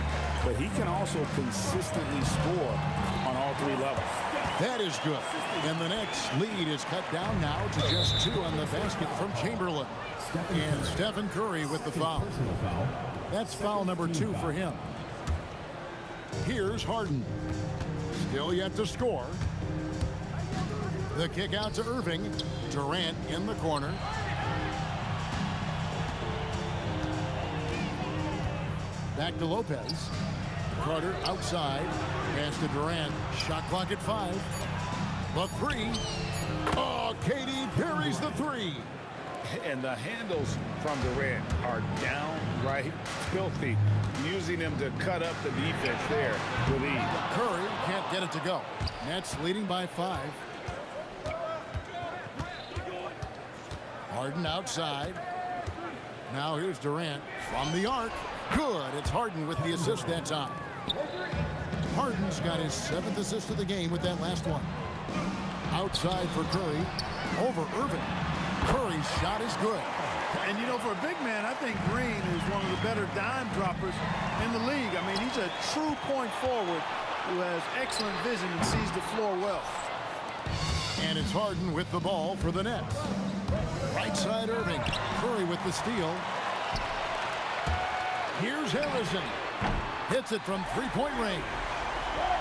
but he can also consistently score on all 3 levels. That is good. And the Nets lead is cut down now to just 2 on the basket from Chamberlain. And Stephen Curry with the foul. That's foul number 2 for him. Here's Harden. Still yet to score. The kick out to Irving. Durant in the corner. Back to Lopez. Carter outside. Pass to Durant. Shot clock at 5. The 3. Oh, KD buries the 3. And the handles from Durant are downright filthy, using him to cut up the defense there to lead. Curry can't get it to go. Nets leading by 5. Harden outside. Now here's Durant from the arc. Good. It's Harden with the assist that time. Harden's got his 7th assist of the game with that last one. Outside for Curry. Over Irving. Curry's shot is good. And, you know, for a big man, I think Green is one of the better dime droppers in the league. I mean, he's a true point forward who has excellent vision and sees the floor well. And it's Harden with the ball for the Nets. Right side Irving. Curry with the steal. Here's Harrison. Hits it from 3-point range.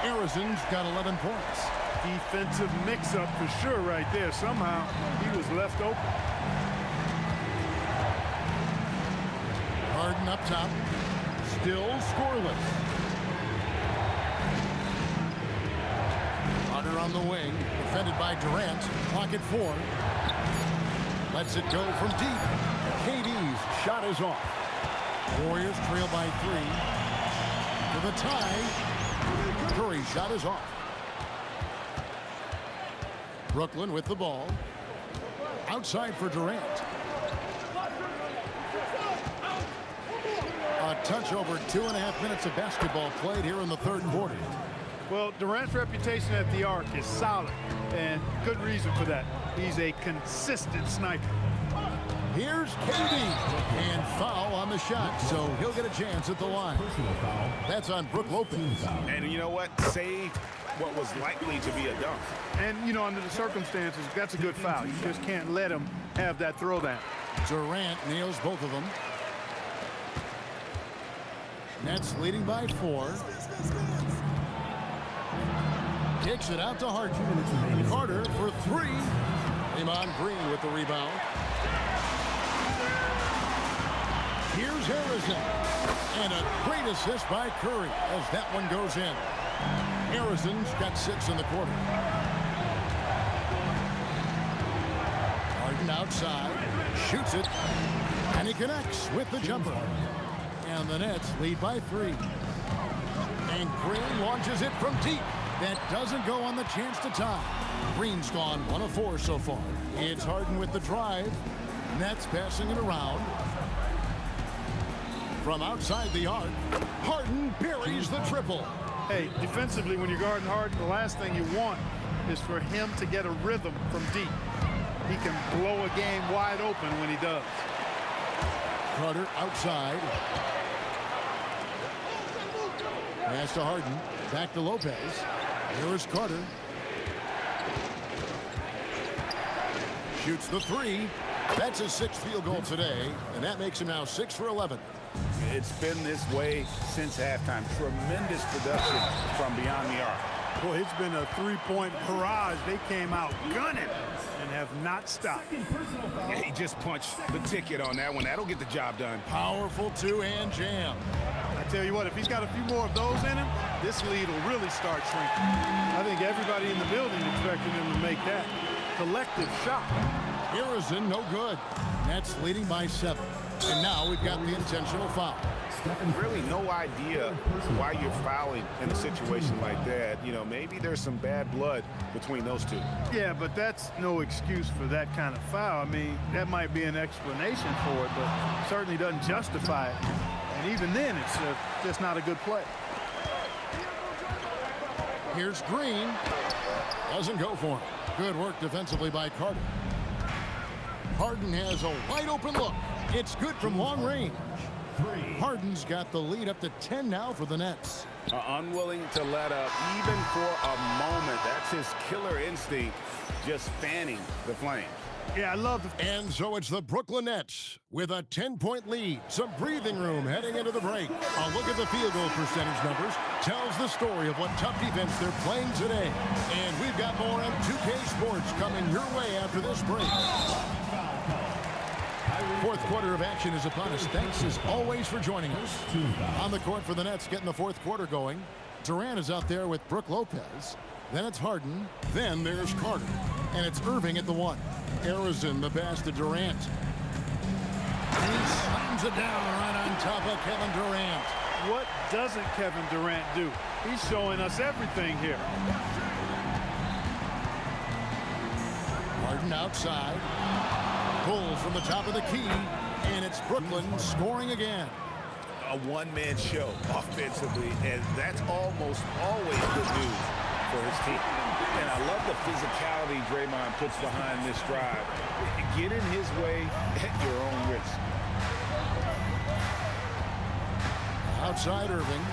Harrison's got 11 points. Defensive mix-up for sure right there. Somehow he was left open. Harden up top. Still scoreless. Carter on the wing. Defended by Durant. Clock at 4. Lets it go from deep. KD's shot is off. Warriors trail by 3. For the tie. Curry's shot is off. Brooklyn with the ball. Outside for Durant. A touch over 2.5 minutes of basketball played here in the third quarter. Well, Durant's reputation at the arc is solid, and good reason for that. He's a consistent sniper. Here's KD, and foul on the shot, so he'll get a chance at the line. That's on Brook Lopez. And you know what? Saved what was likely to be a dunk. And, you know, under the circumstances, that's a good foul. You just can't let him have that throwdown. Durant nails both of them. Nets leading by 4. Kicks it out to Harden. Carter for 3. Draymond Green with the rebound. Here's Harrison. And a great assist by Curry as that one goes in. Harrison's got 6 in the quarter. Harden outside. Shoots it. And he connects with the jumper. And the Nets lead by 3. And Green launches it from deep. That doesn't go on the chance to tie. Green's gone 1 of 4 so far. It's Harden with the drive. Nets passing it around. From outside the arc, Harden buries the triple. Hey, defensively, when you're guarding Harden, the last thing you want is for him to get a rhythm from deep. He can blow a game wide open when he does. Carter outside. Pass to Harden. Back to Lopez. Here is Carter. Shoots the 3. That's his 6th field goal today, and that makes him now 6 for 11. It's been this way since halftime. Tremendous production from beyond the arc. Boy, it's been a 3-point barrage. They came out gunning and have not stopped. Yeah, he just punched the ticket on that one. That'll get the job done. Powerful 2-hand jam. I tell you what, if he's got a few more of those in him, this lead will really start shrinking. I think everybody in the building expected him to make that collective shot. Harrison, no good. Nets leading by 7. And now we've got the intentional foul. Really no idea why you're fouling in a situation like that. You know, maybe there's some bad blood between those two. Yeah, but that's no excuse for that kind of foul. I mean, that might be an explanation for it, but certainly doesn't justify it. And even then, it's just not a good play. Here's Green. Doesn't go for him. Good work defensively by Carter. Harden has a wide open look. It's good from long range. Harden's got the lead up to 10 now for the Nets. Unwilling to let up even for a moment. That's his killer instinct, just fanning the flames. Yeah, I love the... And so it's the Brooklyn Nets with a 10-point lead. Some breathing room heading into the break. A look at the field goal percentage numbers tells the story of what tough defense they're playing today. And we've got more on 2K Sports coming your way after this break. Fourth quarter of action is upon us. Thanks as always for joining us. On the court for the Nets, getting the fourth quarter going. Durant is out there with Brook Lopez. Then it's Harden. Then there's Carter. And it's Irving at the 1. Harrison, the pass to Durant. And he slams it down right on top of Kevin Durant. What doesn't Kevin Durant do? He's showing us everything here. Harden outside. Pulls from the top of the key. And it's Brooklyn scoring again. A one-man show offensively, and that's almost always good news for his team. And I love the physicality Draymond puts behind this drive. Get in his way at your own risk. Outside Irving.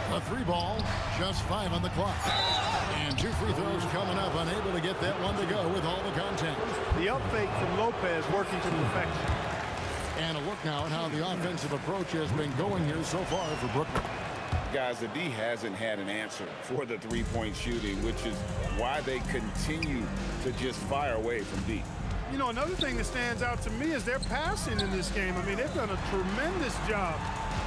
A 3-ball, just 5 on the clock. And 2 free throws coming up, unable to get that one to go with all the contact. The up fake from Lopez working to perfection. And a look now at how the offensive approach has been going here so far for Brooklyn. Guys, the D hasn't had an answer for the three-point shooting, which is why they continue to just fire away from deep. You know, another thing that stands out to me is their passing in this game. I mean, they've done a tremendous job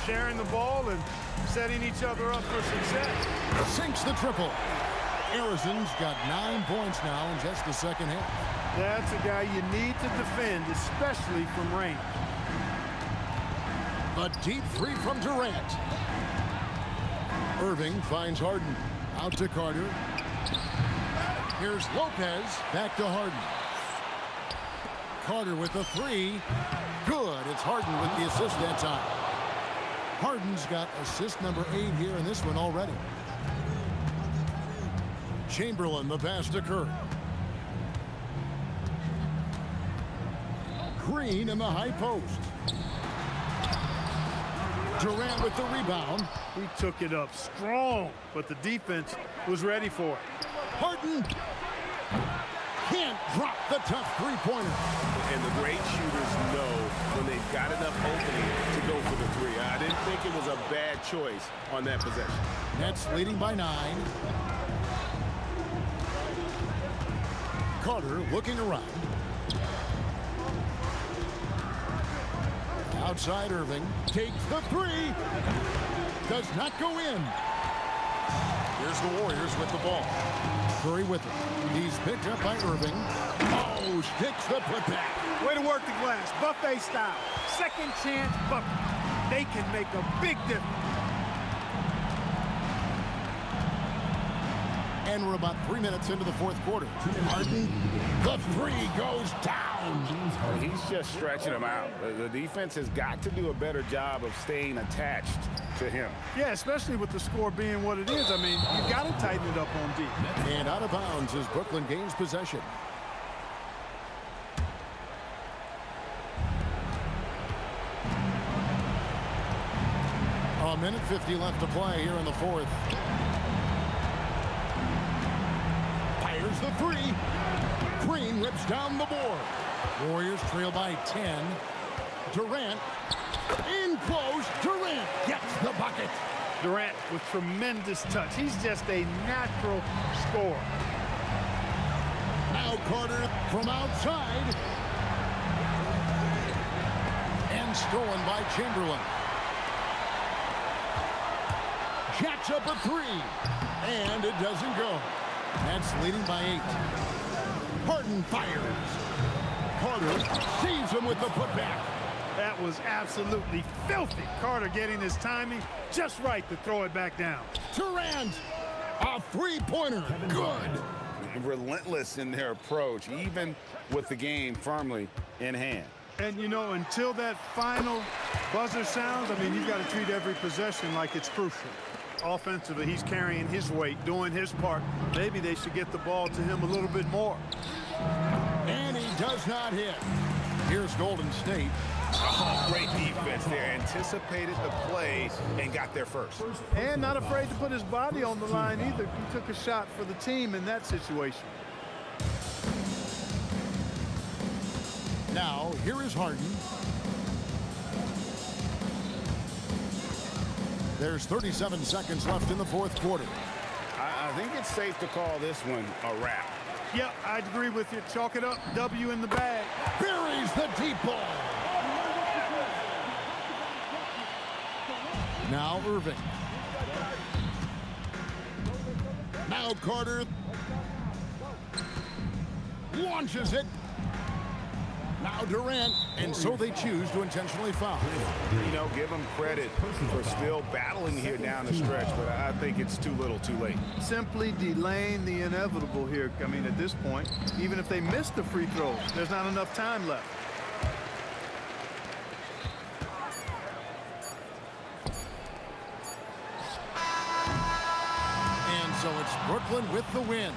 sharing the ball and setting each other up for success. Sinks the triple. Arizon's got 9 points now in just the second half. That's a guy you need to defend, especially from range. A deep three from Durant. Irving finds Harden. Out to Carter. Here's Lopez. Back to Harden. Carter with the three. Good. It's Harden with the assist that time. Harden's got assist number 8 here in this one already. Chamberlain, the pass to Curry. Green in the high post. Durant with the rebound. He took it up strong, but the defense was ready for it. Harden can't drop the tough three-pointer. And the great shooters know when they've got enough opening to go for the three. I didn't think it was a bad choice on that possession. Nets leading by 9. Carter looking around. Outside Irving. Takes the three. Does not go in. Here's the Warriors with the ball. Curry with it. He's picked up by Irving. Oh, sticks the putback. Way to work the glass, buffet style. Second chance bucket. They can make a big difference. And we're about 3 minutes into the fourth quarter. Harden, the three goes down. He's just stretching them out. The defense has got to do a better job of staying attached to him. Yeah, especially with the score being what it is. I mean, you got to tighten it up on D. And out of bounds as Brooklyn gains possession. A minute 50 left to play here in the fourth. Fires the three. Green rips down the board. Warriors trail by 10. Durant in close. Durant gets the bucket. Durant with tremendous touch. He's just a natural scorer. Now Carter from outside. And stolen by Chamberlain. Jacks up a three. And it doesn't go. Nets leading by 8. Harden fires. Carter saves him with the putback. That was absolutely filthy. Carter getting his timing just right to throw it back down. Durant, a three-pointer. Good. Relentless in their approach, even with the game firmly in hand. And, you know, until that final buzzer sounds, I mean, you've got to treat every possession like it's crucial. Offensively, he's carrying his weight, doing his part. Maybe they should get the ball to him a little bit more. And he does not hit. Here's Golden State. Oh, great defense there. Anticipated the play and got there first. And not afraid to put his body on the line either. He took a shot for the team in that situation. Now, here is Harden. There's 37 seconds left in the fourth quarter. I think it's safe to call this one a wrap. Yep, I'd agree with you. Chalk it up. W in the bag. Buries the deep ball. Now Irving. Now Carter. Launches it. Now Durant. And so they choose to intentionally foul. You know, give them credit for still battling here down the stretch, but I think it's too little too late. Simply delaying the inevitable here. I mean, at this point, even if they miss the free throw, there's not enough time left. And so it's Brooklyn with the win.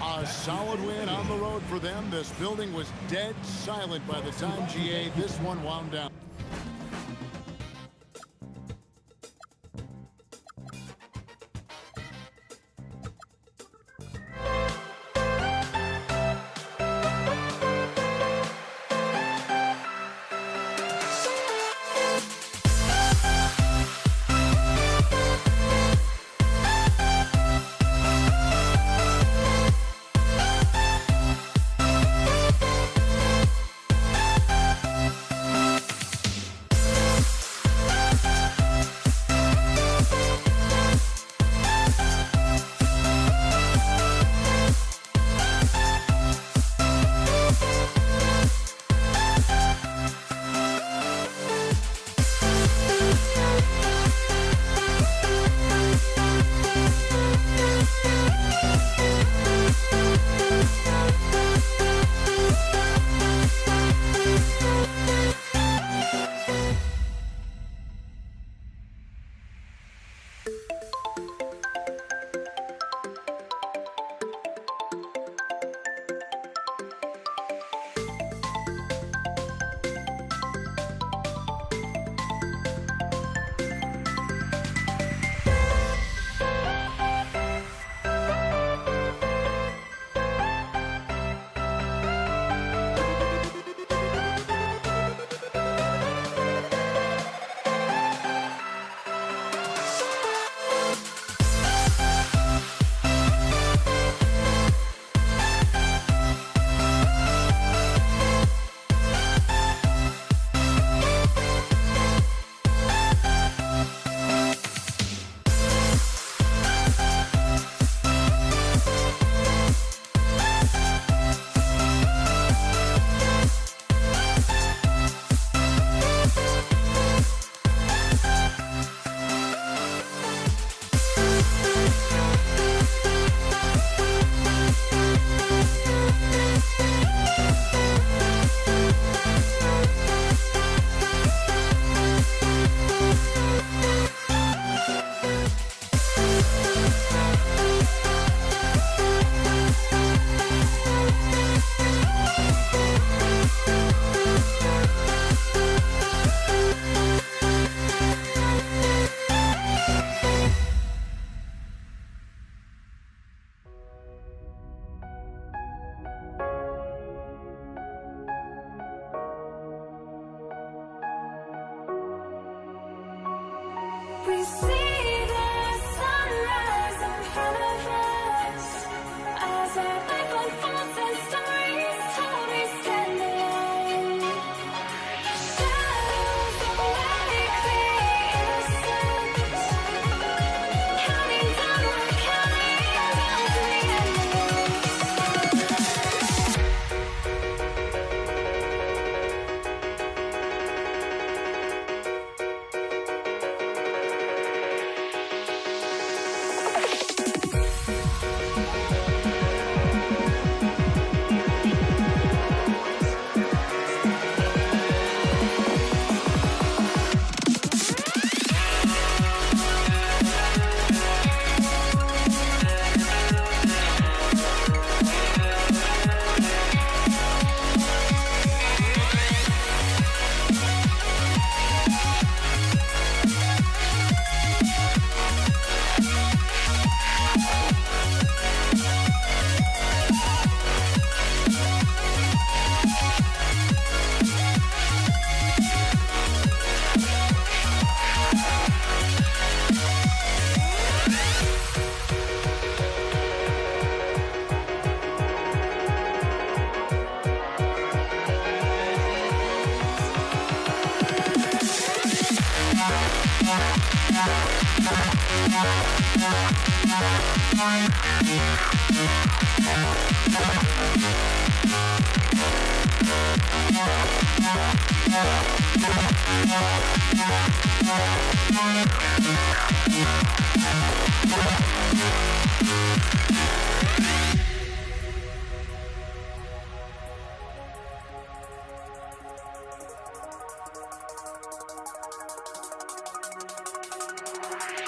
A solid win on the road for them. This building was dead silent by the time GA this one wound down.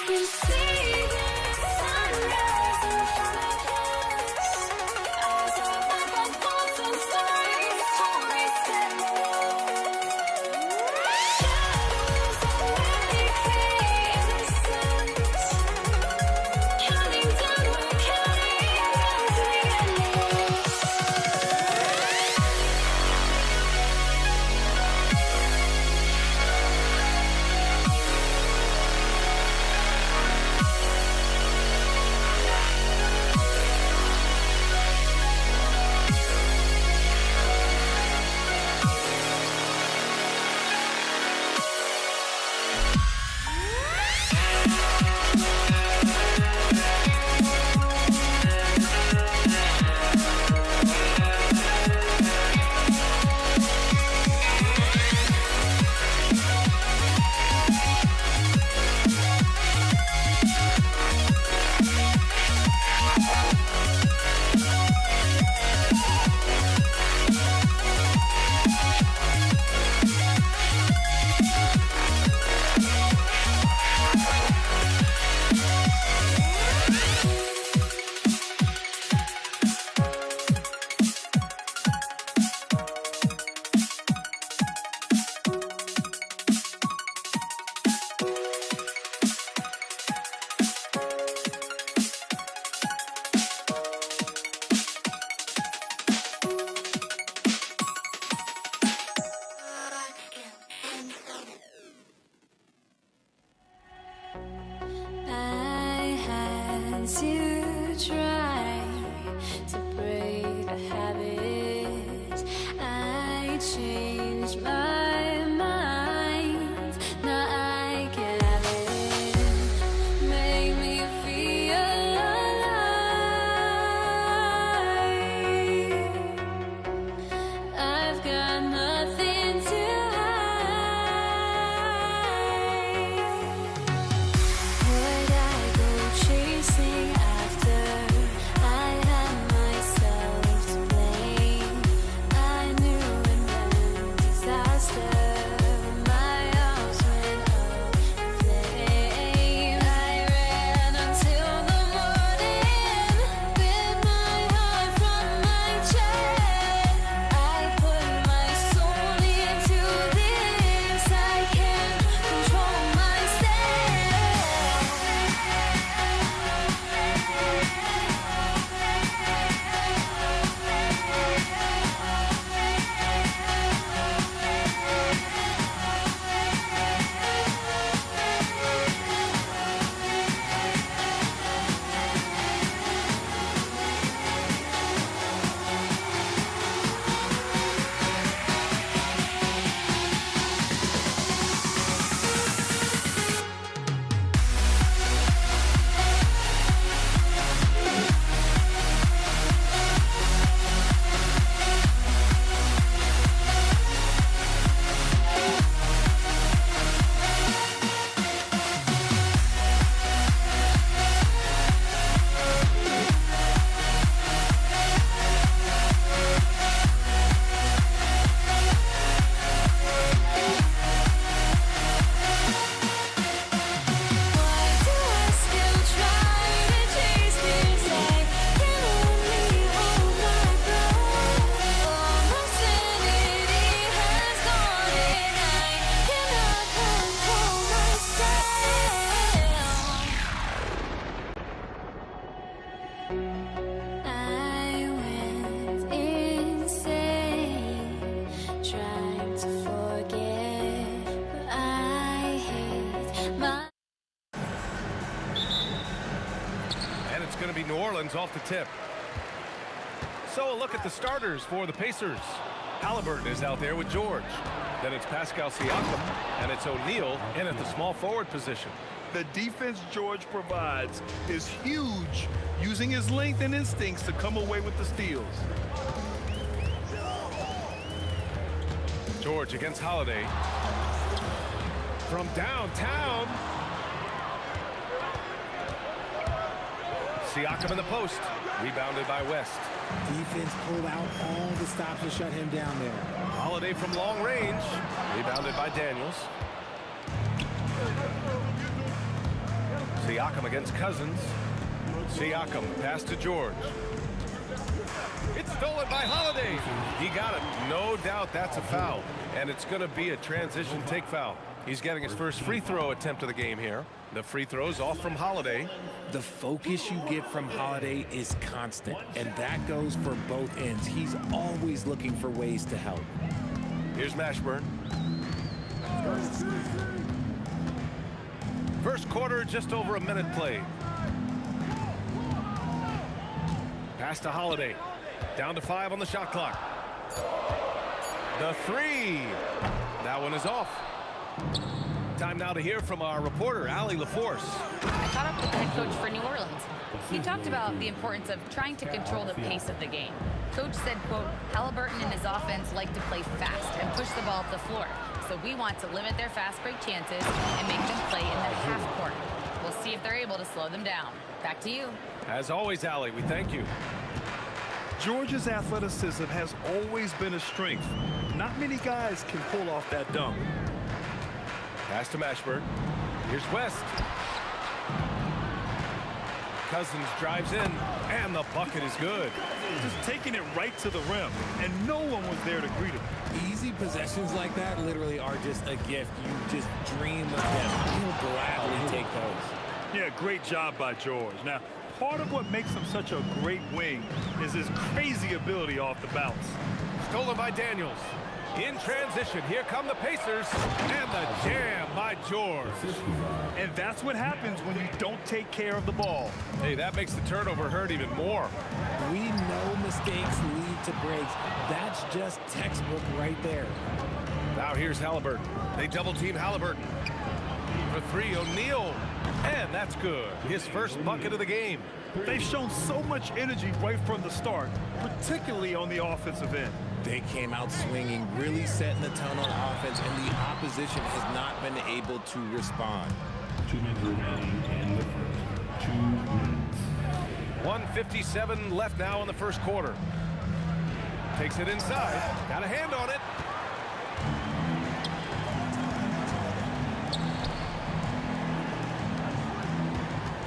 You see the sunrise in front of us. Eyes are like a thousand stories always shadows already in the sense. Counting down, we're counting down to the endless. I had to try to break a habit. I changed my mind. Now I can have it. Make me feel alive. I've got nothing to would I go chasing after? I had myself to blame. I knew it meant disaster. My arms went up in flames. I ran until the morning. Bit my heart from my chest. I put my soul into this. I can't control myself. Why do I still try to chase this? I can only hold my breath. All my sanity has gone, and I cannot control myself. I went insane, trying to forget, but I hate my. And it's going to be New Orleans off the tip. So a look at the starters for the Pacers. Halliburton is out there with George. Then it's Pascal Siakam, and it's O'Neal in at the small forward position. The defense George provides is huge, using his length and instincts to come away with the steals. George against Holiday. From downtown. Siakam in the post. Rebounded by West. Defense pulled out all the stops to shut him down there. Holiday from long range. Rebounded by Daniels. Siakam against Cousins. Siakam pass to George. It's stolen by Holiday. He got it. No doubt that's a foul. And it's going to be a transition take foul. He's getting his first free throw attempt of the game here. The free throw's off from Holiday. The focus you get from Holiday is constant, and that goes for both ends. He's always looking for ways to help. Here's Mashburn. First quarter, just over a minute played. Pass to Holiday. Down to 5 on the shot clock. The three. That one is off. Time now to hear from our reporter, Allie LaForce. I caught up with the head coach for New Orleans. He talked about the importance of trying to control the pace of the game. Coach said, quote, Halliburton and his offense like to play fast and push the ball up the floor. So we want to limit their fast break chances and make them play in the half court. We'll see if they're able to slow them down. Back to you. As always, Allie, we thank you. George's athleticism has always been a strength. Not many guys can pull off that dunk. Pass to Mashburn. Here's West. Cousins drives in, and the bucket is good. Just taking it right to the rim, and no one was there to greet him. Easy possessions like that literally are just a gift. You just dream of them. He'll gladly take those. Yeah, great job by George. Now, part of what makes him such a great wing is his crazy ability off the bounce. Stolen by Daniels. In transition, here come the Pacers, and the jam by George. And that's what happens when you don't take care of the ball. Hey, that makes the turnover hurt even more. We know mistakes lead to breaks. That's just textbook right there. Now here's Halliburton. They double-team Halliburton. For three, O'Neal. And that's good. His first bucket of the game. They've shown so much energy right from the start, particularly on the offensive end. They came out swinging, really setting the tone on offense, and the opposition has not been able to respond. 2 minutes remaining in the first. 2 minutes. 1:57 left now in the first quarter. Takes it inside. Got a hand on it.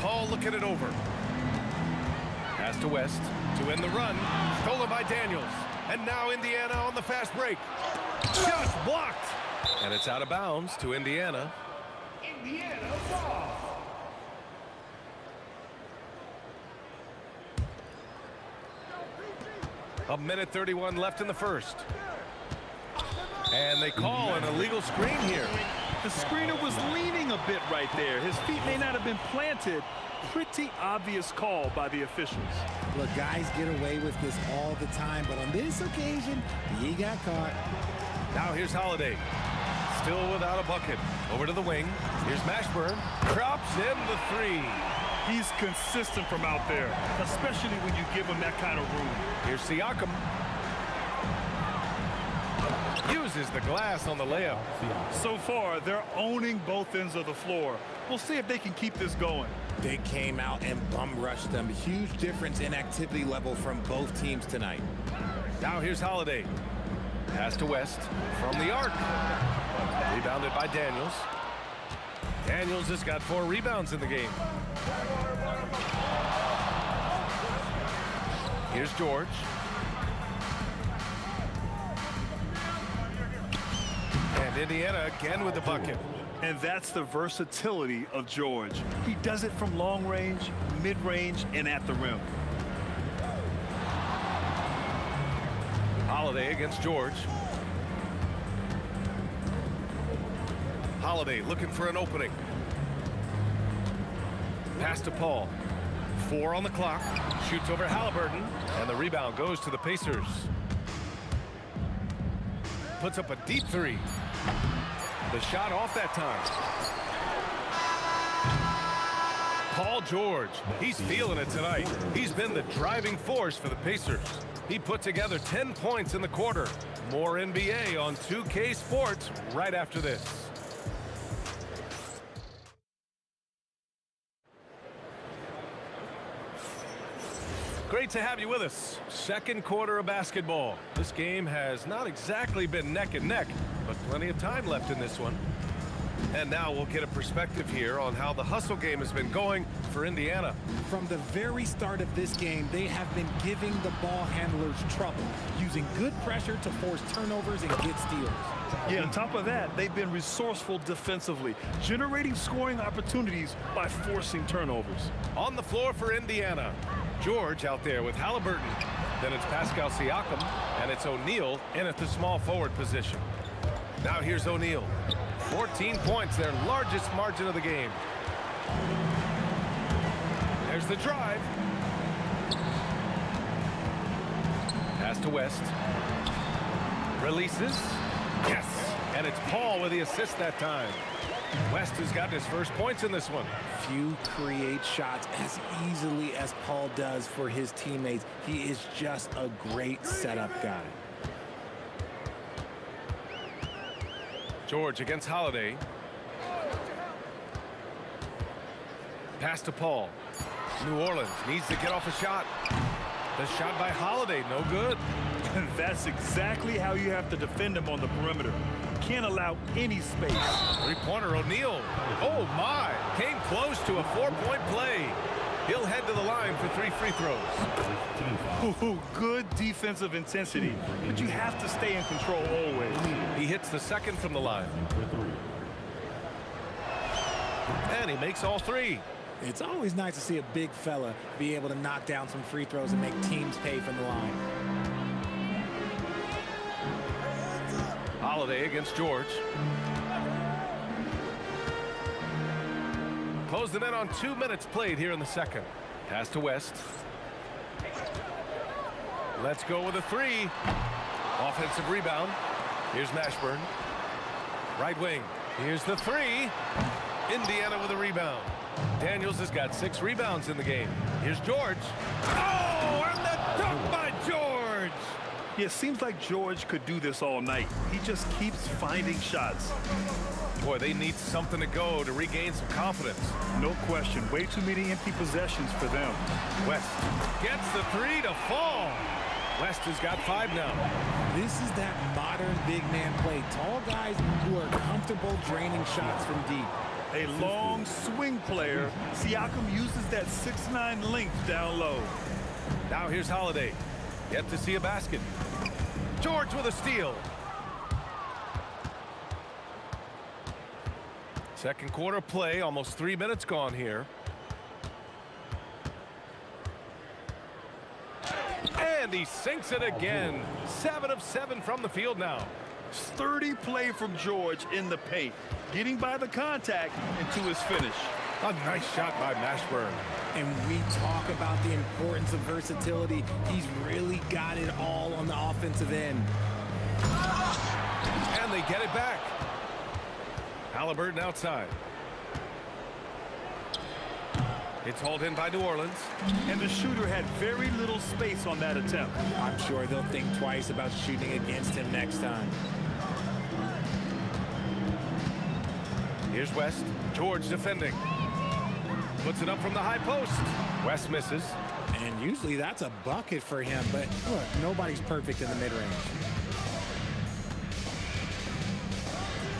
Paul looking it over. Pass to West to end the run. Stolen by Daniels. And now Indiana on the fast break. Shot blocked. And it's out of bounds to Indiana. Indiana ball. A minute 31 left in the first. And they call an illegal screen here. The screener was leaning a bit right there. His feet may not have been planted. Pretty obvious call by the officials. Look, guys get away with this all the time, but on this occasion, he got caught. Now here's Holiday. Still without a bucket. Over to the wing. Here's Mashburn. Drops in the three. He's consistent from out there, especially when you give him that kind of room. Here's Siakam. Uses the glass on the layup. So far, they're owning both ends of the floor. We'll see if they can keep this going. They came out and bum rushed them. Huge difference in activity level from both teams tonight. Now here's Holiday. Pass to West from the arc. Rebounded by Daniels. Daniels has got 4 rebounds in the game. Here's George. And Indiana again with the bucket. And that's the versatility of George. He does it from long range, mid-range, and at the rim. Holiday against George. Holiday looking for an opening. Pass to Paul. 4 on the clock. Shoots over Halliburton. And the rebound goes to the Pacers. Puts up a deep 3. The shot off that time. Paul George, he's feeling it tonight. He's been the driving force for the Pacers. He put together 10 points in the quarter. More NBA on 2K Sports right after this. Great to have you with us. Second quarter of basketball. This game has not exactly been neck and neck, but plenty of time left in this one. And now we'll get a perspective here on how the hustle game has been going for Indiana. From the very start of this game, they have been giving the ball handlers trouble, using good pressure to force turnovers and get steals. Yeah, on top of that, they've been resourceful defensively, generating scoring opportunities by forcing turnovers. On the floor for Indiana, George out there with Halliburton. Then it's Pascal Siakam, and it's O'Neal in at the small forward position. Now here's O'Neal. 14 points, their largest margin of the game. There's the drive. Pass to West. Releases. Yes! And it's Paul with the assist that time. West has gotten his first points in this one. Few create shots as easily as Paul does for his teammates. He is just a great setup guy. George against Holiday. Pass to Paul. New Orleans needs to get off a shot. The shot by Holiday, no good. And that's exactly how you have to defend him on the perimeter. Can't allow any space. Three-pointer O'Neal. Oh my, came close to a 4-point play. He'll head to the line for 3 free throws. Ooh, good defensive intensity, but you have to stay in control always. He hits the second from the line. And he makes all 3. It's always nice to see a big fella be able to knock down some free throws and make teams pay from the line. Holiday against George. Closing in on 2 minutes played here in the second. Pass to West. Let's go with a 3. Offensive rebound. Here's Mashburn. Right wing. Here's the 3. Indiana with a rebound. Daniels has got 6 rebounds in the game. Here's George. Oh, and the dunk by George. Yeah, it seems like George could do this all night. He just keeps finding shots. Boy, they need something to go to regain some confidence. No question. Way too many empty possessions for them. West gets the 3 to fall. West has got 5 now. This is that modern big man play. Tall guys who are comfortable draining shots from deep. A long swing player. Siakam uses that 6'9" length down low. Now here's Holiday. Yet to see a basket. George with a steal. Second quarter play, almost 3 minutes gone here. And he sinks it again. 7 of 7 from the field now. Sturdy play from George in the paint, getting by the contact and to his finish. A nice shot by Mashburn. And we talk about the importance of versatility. He's really got it all on the offensive end. And they get it back. Halliburton outside. It's hauled in by New Orleans. And the shooter had very little space on that attempt. I'm sure they'll think twice about shooting against him next time. Here's West. George defending. Puts it up from the high post. West misses. And usually that's a bucket for him, but look, nobody's perfect in the mid-range.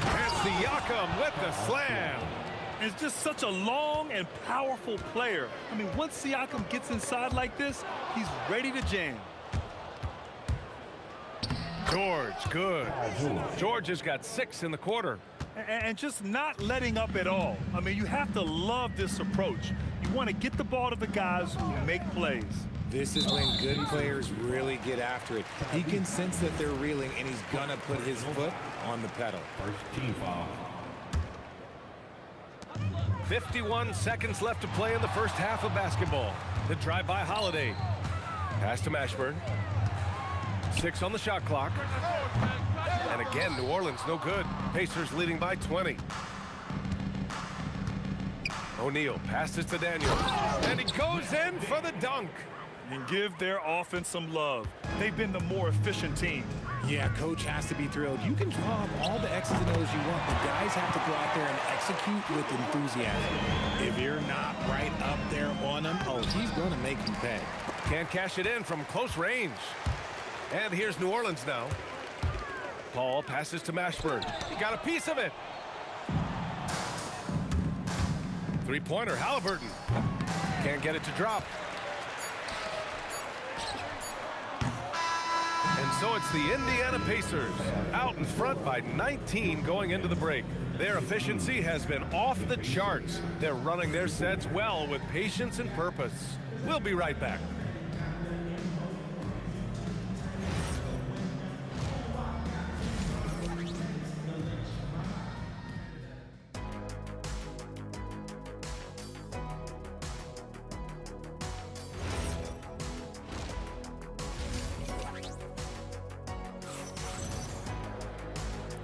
And Siakam with the slam. It's just such a long and powerful player. I mean, once Siakam gets inside like this, he's ready to jam. George, good. George has got 6 in the quarter. And just not letting up at all. I mean, you have to love this approach. You want to get the ball to the guys who make plays. This is when good players really get after it. He can sense that they're reeling, and he's going to put his foot on the pedal. First team foul. 51 seconds left to play in the first half of basketball. The drive by Holiday. Pass to Mashburn. 6 on the shot clock. And again, New Orleans no good. Pacers leading by 20. O'Neal passes to Daniels, and he goes in for the dunk. And give their offense some love. They've been the more efficient team. Yeah, coach has to be thrilled. You can draw up all the X's and O's you want, but guys have to go out there and execute with enthusiasm. If you're not right up there on him, oh, he's going to make you pay. Can't cash it in from close range. And here's New Orleans now. Paul passes to Mashburn. He got a piece of it. Three-pointer, Halliburton. Can't get it to drop. And so it's the Indiana Pacers out in front by 19 going into the break. Their efficiency has been off the charts. They're running their sets well with patience and purpose. We'll be right back.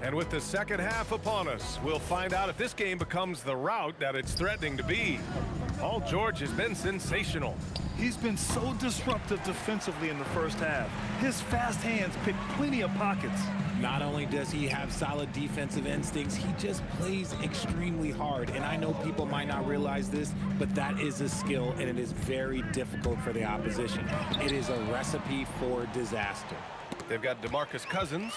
And with the second half upon us, we'll find out if this game becomes the rout that it's threatening to be. Paul George has been sensational. He's been so disruptive defensively in the first half. His fast hands pick plenty of pockets. Not only does he have solid defensive instincts, he just plays extremely hard. And I know people might not realize this, but that is a skill, and it is very difficult for the opposition. It is a recipe for disaster. They've got DeMarcus Cousins,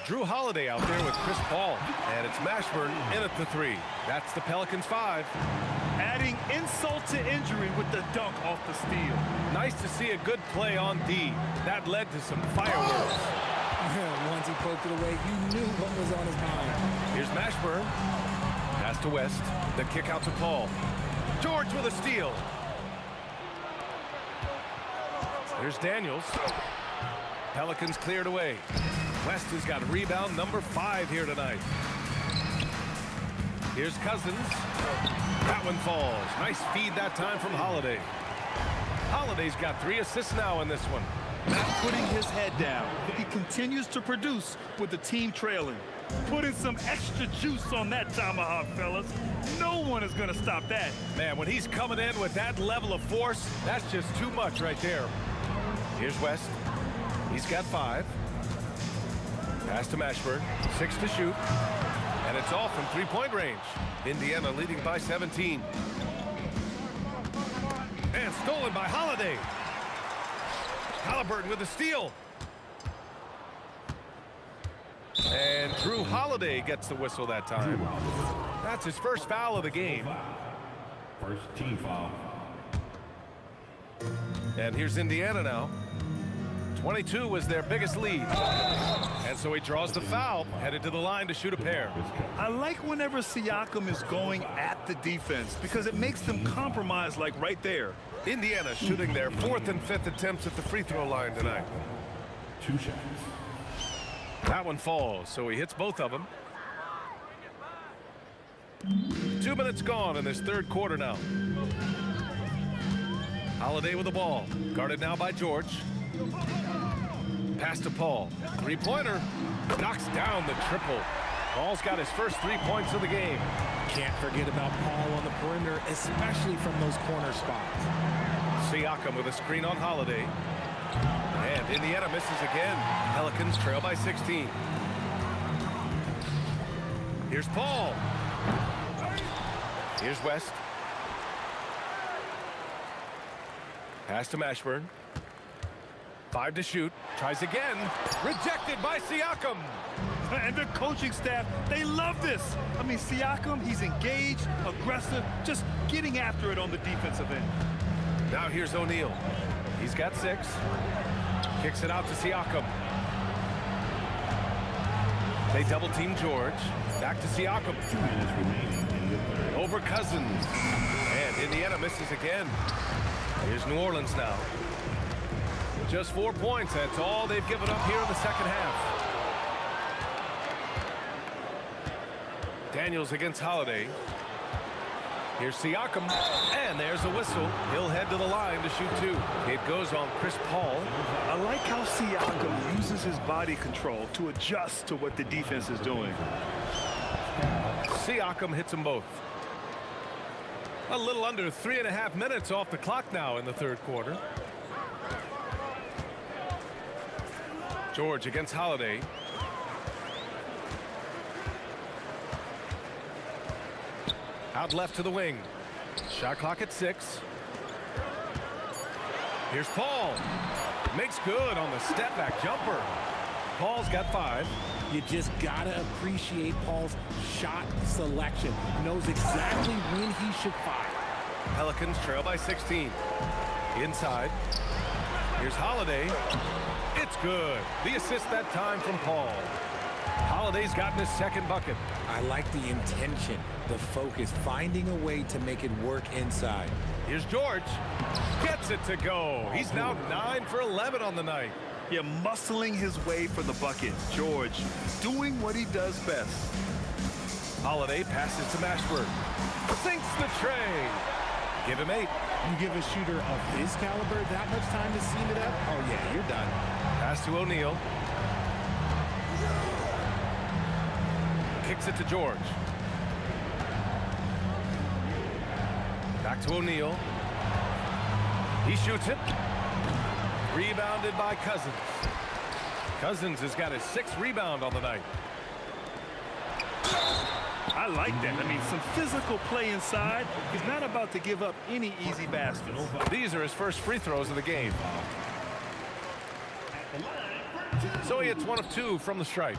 Drew Holiday out there with Chris Paul, and it's Mashburn in at the three. That's the Pelicans 5. Adding insult to injury with the dunk off the steal. Nice to see a good play on D. That led to some fireworks. Once he poked it away, you knew what was on his mind. Here's Mashburn. Pass to West. The kick out to Paul. George with a steal. Here's Daniels. Pelicans cleared away. West has got rebound number 5 here tonight. Here's Cousins. That one falls. Nice feed that time from Holiday. Holiday's got 3 assists now in this one. Not putting his head down. He continues to produce with the team trailing. Putting some extra juice on that tomahawk, fellas. No one is going to stop that. Man, when he's coming in with that level of force, that's just too much right there. Here's West. He's got 5. Pass to Mashburn. 6 to shoot. And it's off from three-point range. Indiana leading by 17. And stolen by Holiday. Halliburton with a steal. And Drew Holiday gets the whistle that time. That's his first foul of the game. First team foul. And here's Indiana now. 22 was their biggest lead. And so he draws the foul, headed to the line to shoot a pair. I like whenever Siakam is going at the defense because it makes them compromise like right there. Indiana shooting their 4th and 5th attempts at the free throw line tonight. 2 shots. That one falls, so he hits both of them. 2 minutes gone in this third quarter now. Holiday with the ball, guarded now by George. Pass to Paul. Three-pointer. Knocks down the triple. Paul's got his first 3 points of the game. Can't forget about Paul on the perimeter, especially from those corner spots. Siakam with a screen on Holiday. And Indiana misses again. Pelicans trail by 16. Here's Paul. Here's West. Pass to Mashburn. 5 to shoot. Tries again. Rejected by Siakam. And the coaching staff, they love this. I mean, Siakam, he's engaged, aggressive, just getting after it on the defensive end. Now here's O'Neal. He's got 6. Kicks it out to Siakam. They double team George. Back to Siakam. 2 minutes remaining in the third. Over Cousins. And Indiana misses again. Here's New Orleans now. Just 4 points. That's all they've given up here in the second half. Daniels against Holiday. Here's Siakam. And there's a whistle. He'll head to the line to shoot 2. It goes on Chris Paul. I like how Siakam uses his body control to adjust to what the defense is doing. Siakam hits them both. A little under 3.5 minutes off the clock now in the third quarter. George against Holiday. Out left to the wing. Shot clock at 6. Here's Paul. Makes good on the step back jumper. Paul's got 5. You just gotta appreciate Paul's shot selection. Knows exactly when he should fire. Pelicans trail by 16. Inside. Here's Holiday. It's good. The assist that time from Paul. Holiday's gotten his second bucket. I like the intention, the focus, finding a way to make it work inside. Here's George. Gets it to go. He's now 9 for 11 on the night. Yeah, muscling his way for the bucket. George doing what he does best. Holiday passes to Mashburn. Sinks the tray. Give him 8. You give a shooter of his caliber that much time to seam it up? Oh, yeah, you're done. Pass to O'Neal. Kicks it to George. Back to O'Neal. He shoots it. Rebounded by Cousins. Cousins has got his 6th rebound on the night. I like that. I mean, some physical play inside. He's not about to give up any easy baskets. These are his first free throws of the game. So he hits 1 of 2 from the stripe.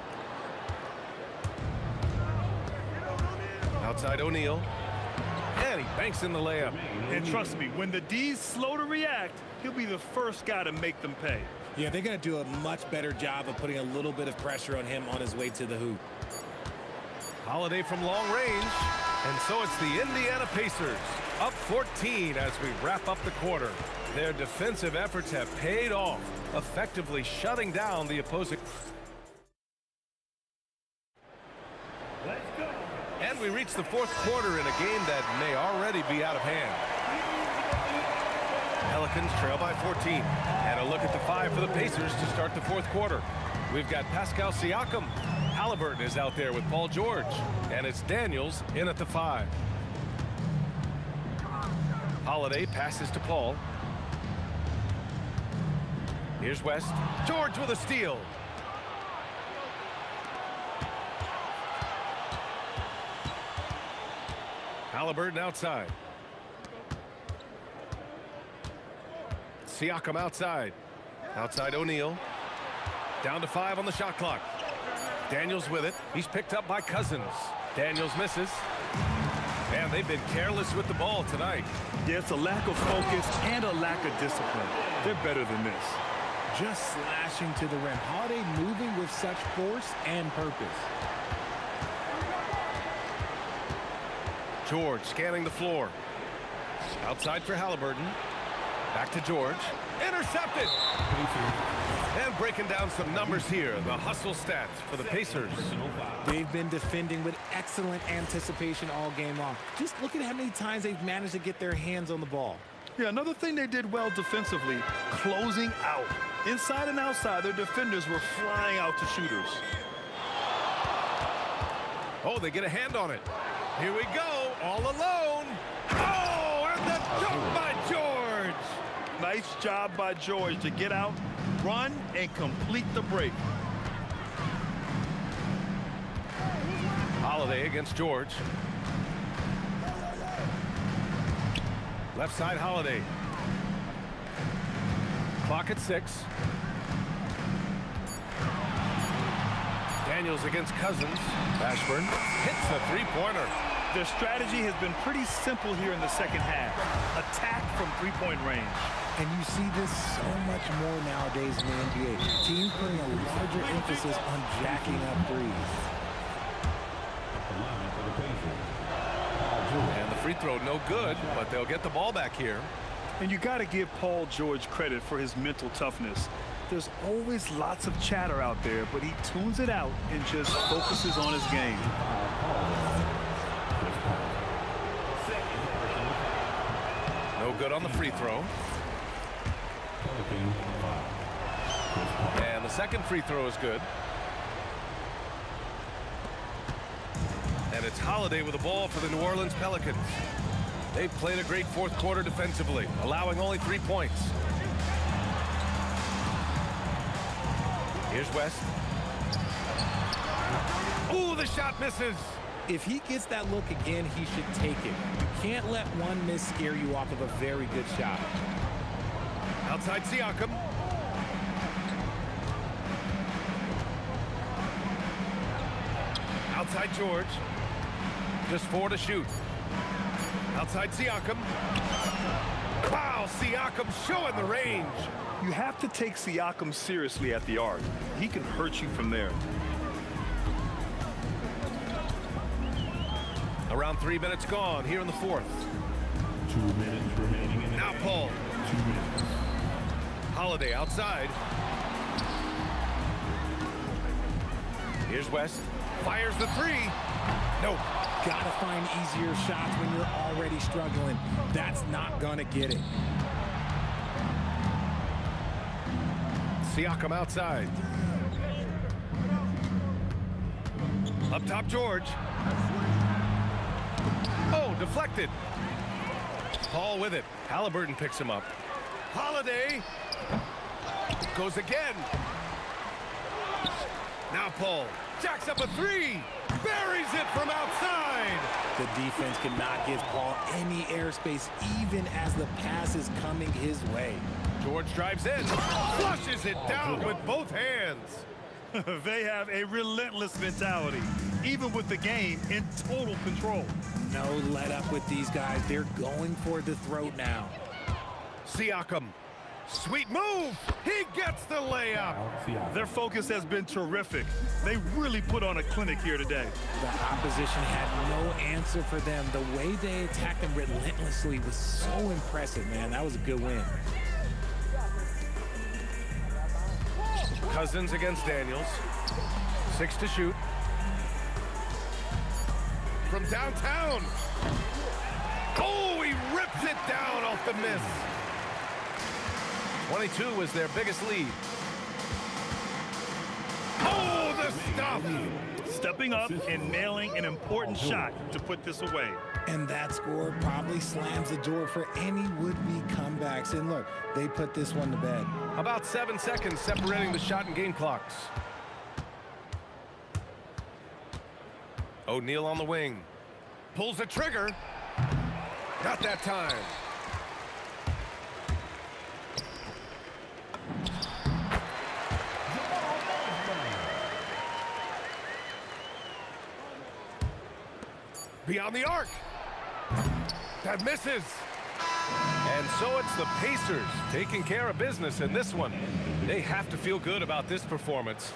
Outside O'Neal. And he banks in the layup. And trust me, when the D's slow to react, he'll be the first guy to make them pay. Yeah, they're going to do a much better job of putting a little bit of pressure on him on his way to the hoop. Holiday from long range. And so it's the Indiana Pacers up 14 as we wrap up the quarter. Their defensive efforts have paid off, effectively shutting down the opposing. And we reach the 4th quarter in a game that may already be out of hand. Pelicans trail by 14. And a look at the 5 for the Pacers to start the 4th quarter. We've got Pascal Siakam. Halliburton is out there with Paul George. And it's Daniels in at the 5. Holiday passes to Paul. Here's West. George with a steal. Halliburton outside. Siakam outside. Outside O'Neal. Down to 5 on the shot clock. Daniels with it. He's picked up by Cousins. Daniels misses. Man, they've been careless with the ball tonight. Yeah, it's a lack of focus and a lack of discipline. They're better than this. Just slashing to the rim. Holiday moving with such force and purpose. George scanning the floor. Outside for Halliburton. Back to George. Intercepted. And breaking down some numbers here. The hustle stats for the Pacers. They've been defending with excellent anticipation all game long. Just look at how many times they've managed to get their hands on the ball. Yeah, another thing they did well defensively, closing out. Inside and outside, their defenders were flying out to shooters. Oh, they get a hand on it. Here we go, all alone. Oh, and the jump by George. Nice job by George to get out, run, and complete the break. Holiday against George. Left side Holiday. Clock at 6. Daniels against Cousins. Mashburn hits a 3-pointer. Their strategy has been pretty simple here in the second half. Attack from 3-point range. And you see this so much more nowadays in the NBA. Teams putting a larger emphasis on jacking up threes. And the free throw no good, but they'll get the ball back here. And you got to give Paul George credit for his mental toughness. There's always lots of chatter out there, but he tunes it out and just focuses on his game. No good on the free throw. And the second free throw is good. And it's Holiday with the ball for the New Orleans Pelicans. They've played a great fourth quarter defensively, allowing only 3 points. Here's West. Ooh, the shot misses. If he gets that look again, he should take it. You can't let one miss scare you off of a very good shot. Outside Siakam. Outside George. Just 4 to shoot. Outside Siakam. Wow, Siakam showing the range. You have to take Siakam seriously at the arc. He can hurt you from there. Around 3 minutes gone here in the fourth. 2 minutes remaining in the Now game. Paul. 2 minutes. Holiday outside. Here's West. Fires the 3. Nope. Gotta find easier shots when you're already struggling. That's not gonna get it. Siakam outside. Up top, George. Oh, deflected. Paul with it. Halliburton picks him up. Holiday goes again. Now Paul jacks up a 3. Buries it from outside. The defense cannot give Paul any airspace, even as the pass is coming his way. George drives in, flushes it down with both hands. They have a relentless mentality, even with the game in total control. No let up with these guys. They're going for the throat now. Siakam, sweet move. He gets the layup. Their focus has been terrific. They really put on a clinic here today. The opposition had no answer for them. The way they attacked them relentlessly was so impressive, man. That was a good win. Cousins against Daniels. 6 to shoot. From downtown. Oh, he rips it down off the miss. 22 was their biggest lead. Oh, the stop. Stepping up and nailing an important shot to put this away. And that score probably slams the door for any would-be comebacks. And look, they put this one to bed. About 7 seconds separating the shot and game clocks. O'Neal on the wing. Pulls the trigger. Not that time. Beyond the arc. That misses. And so it's the Pacers taking care of business in this one. They have to feel good about this performance.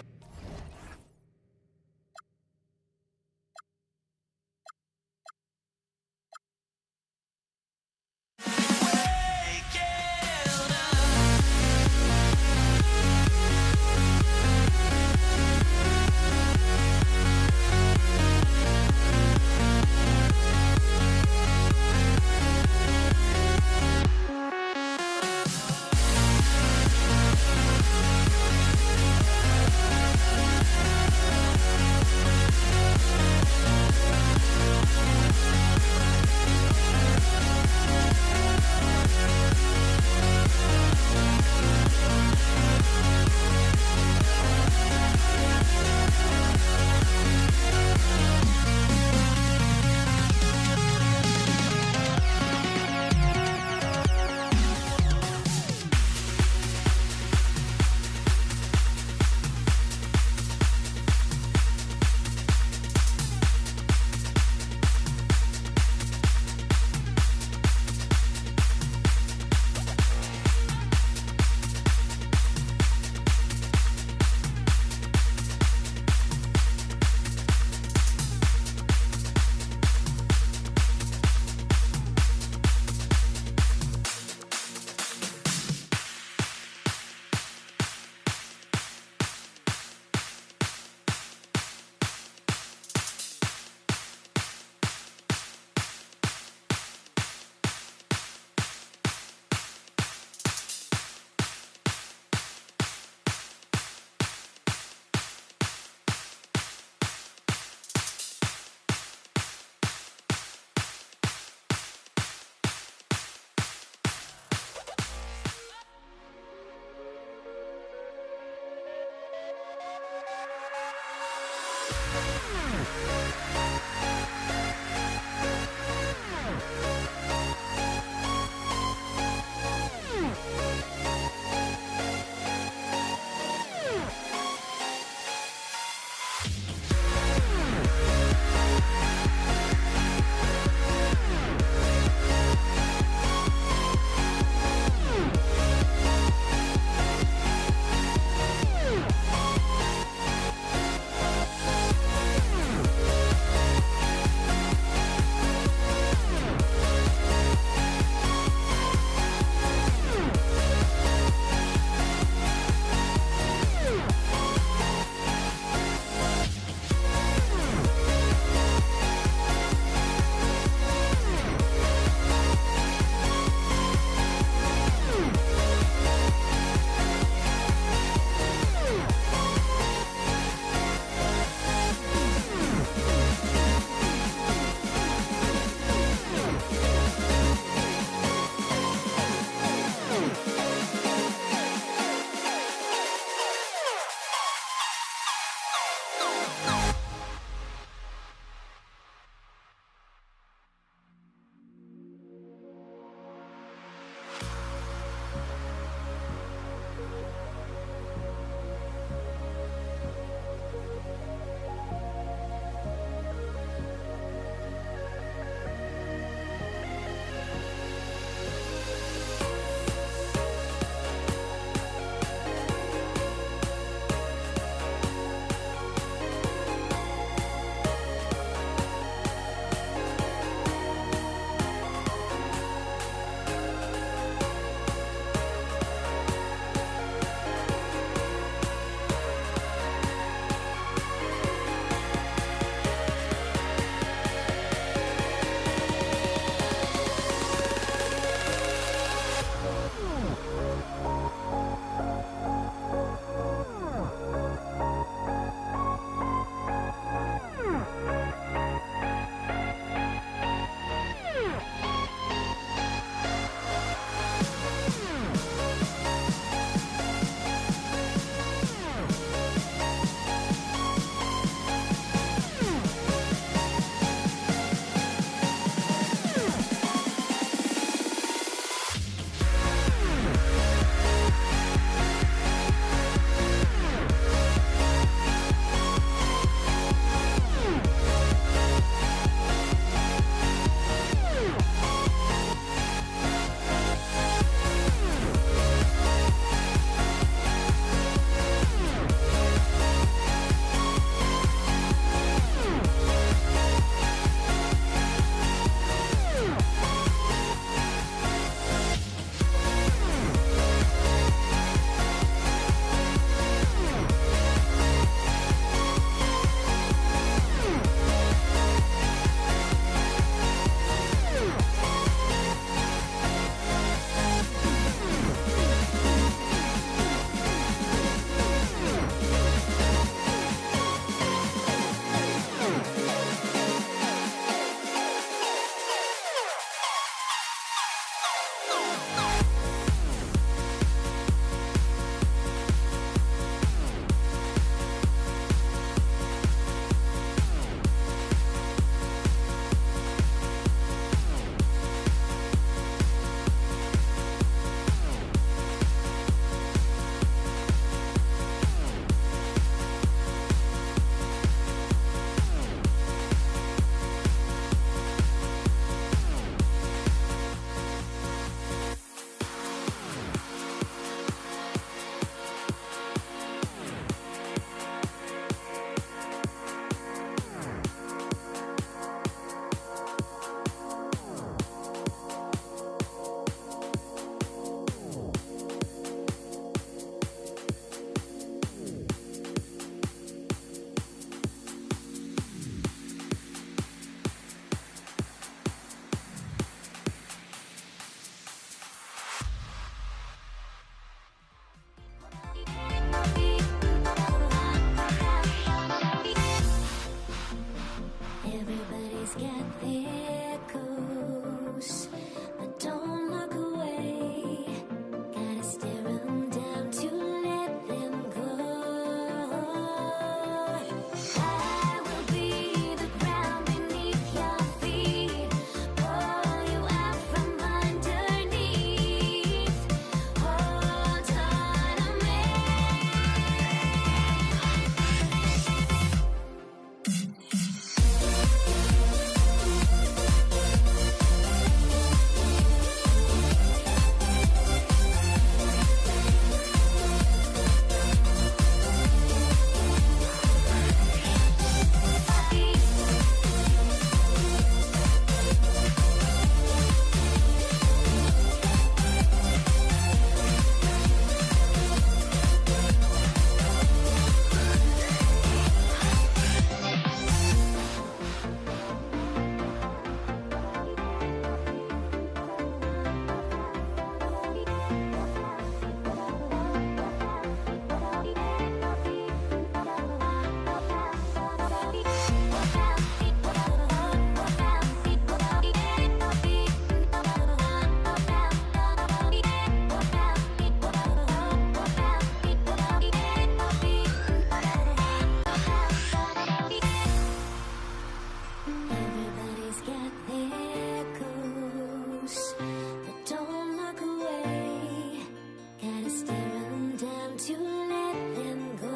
stare them down to let them go.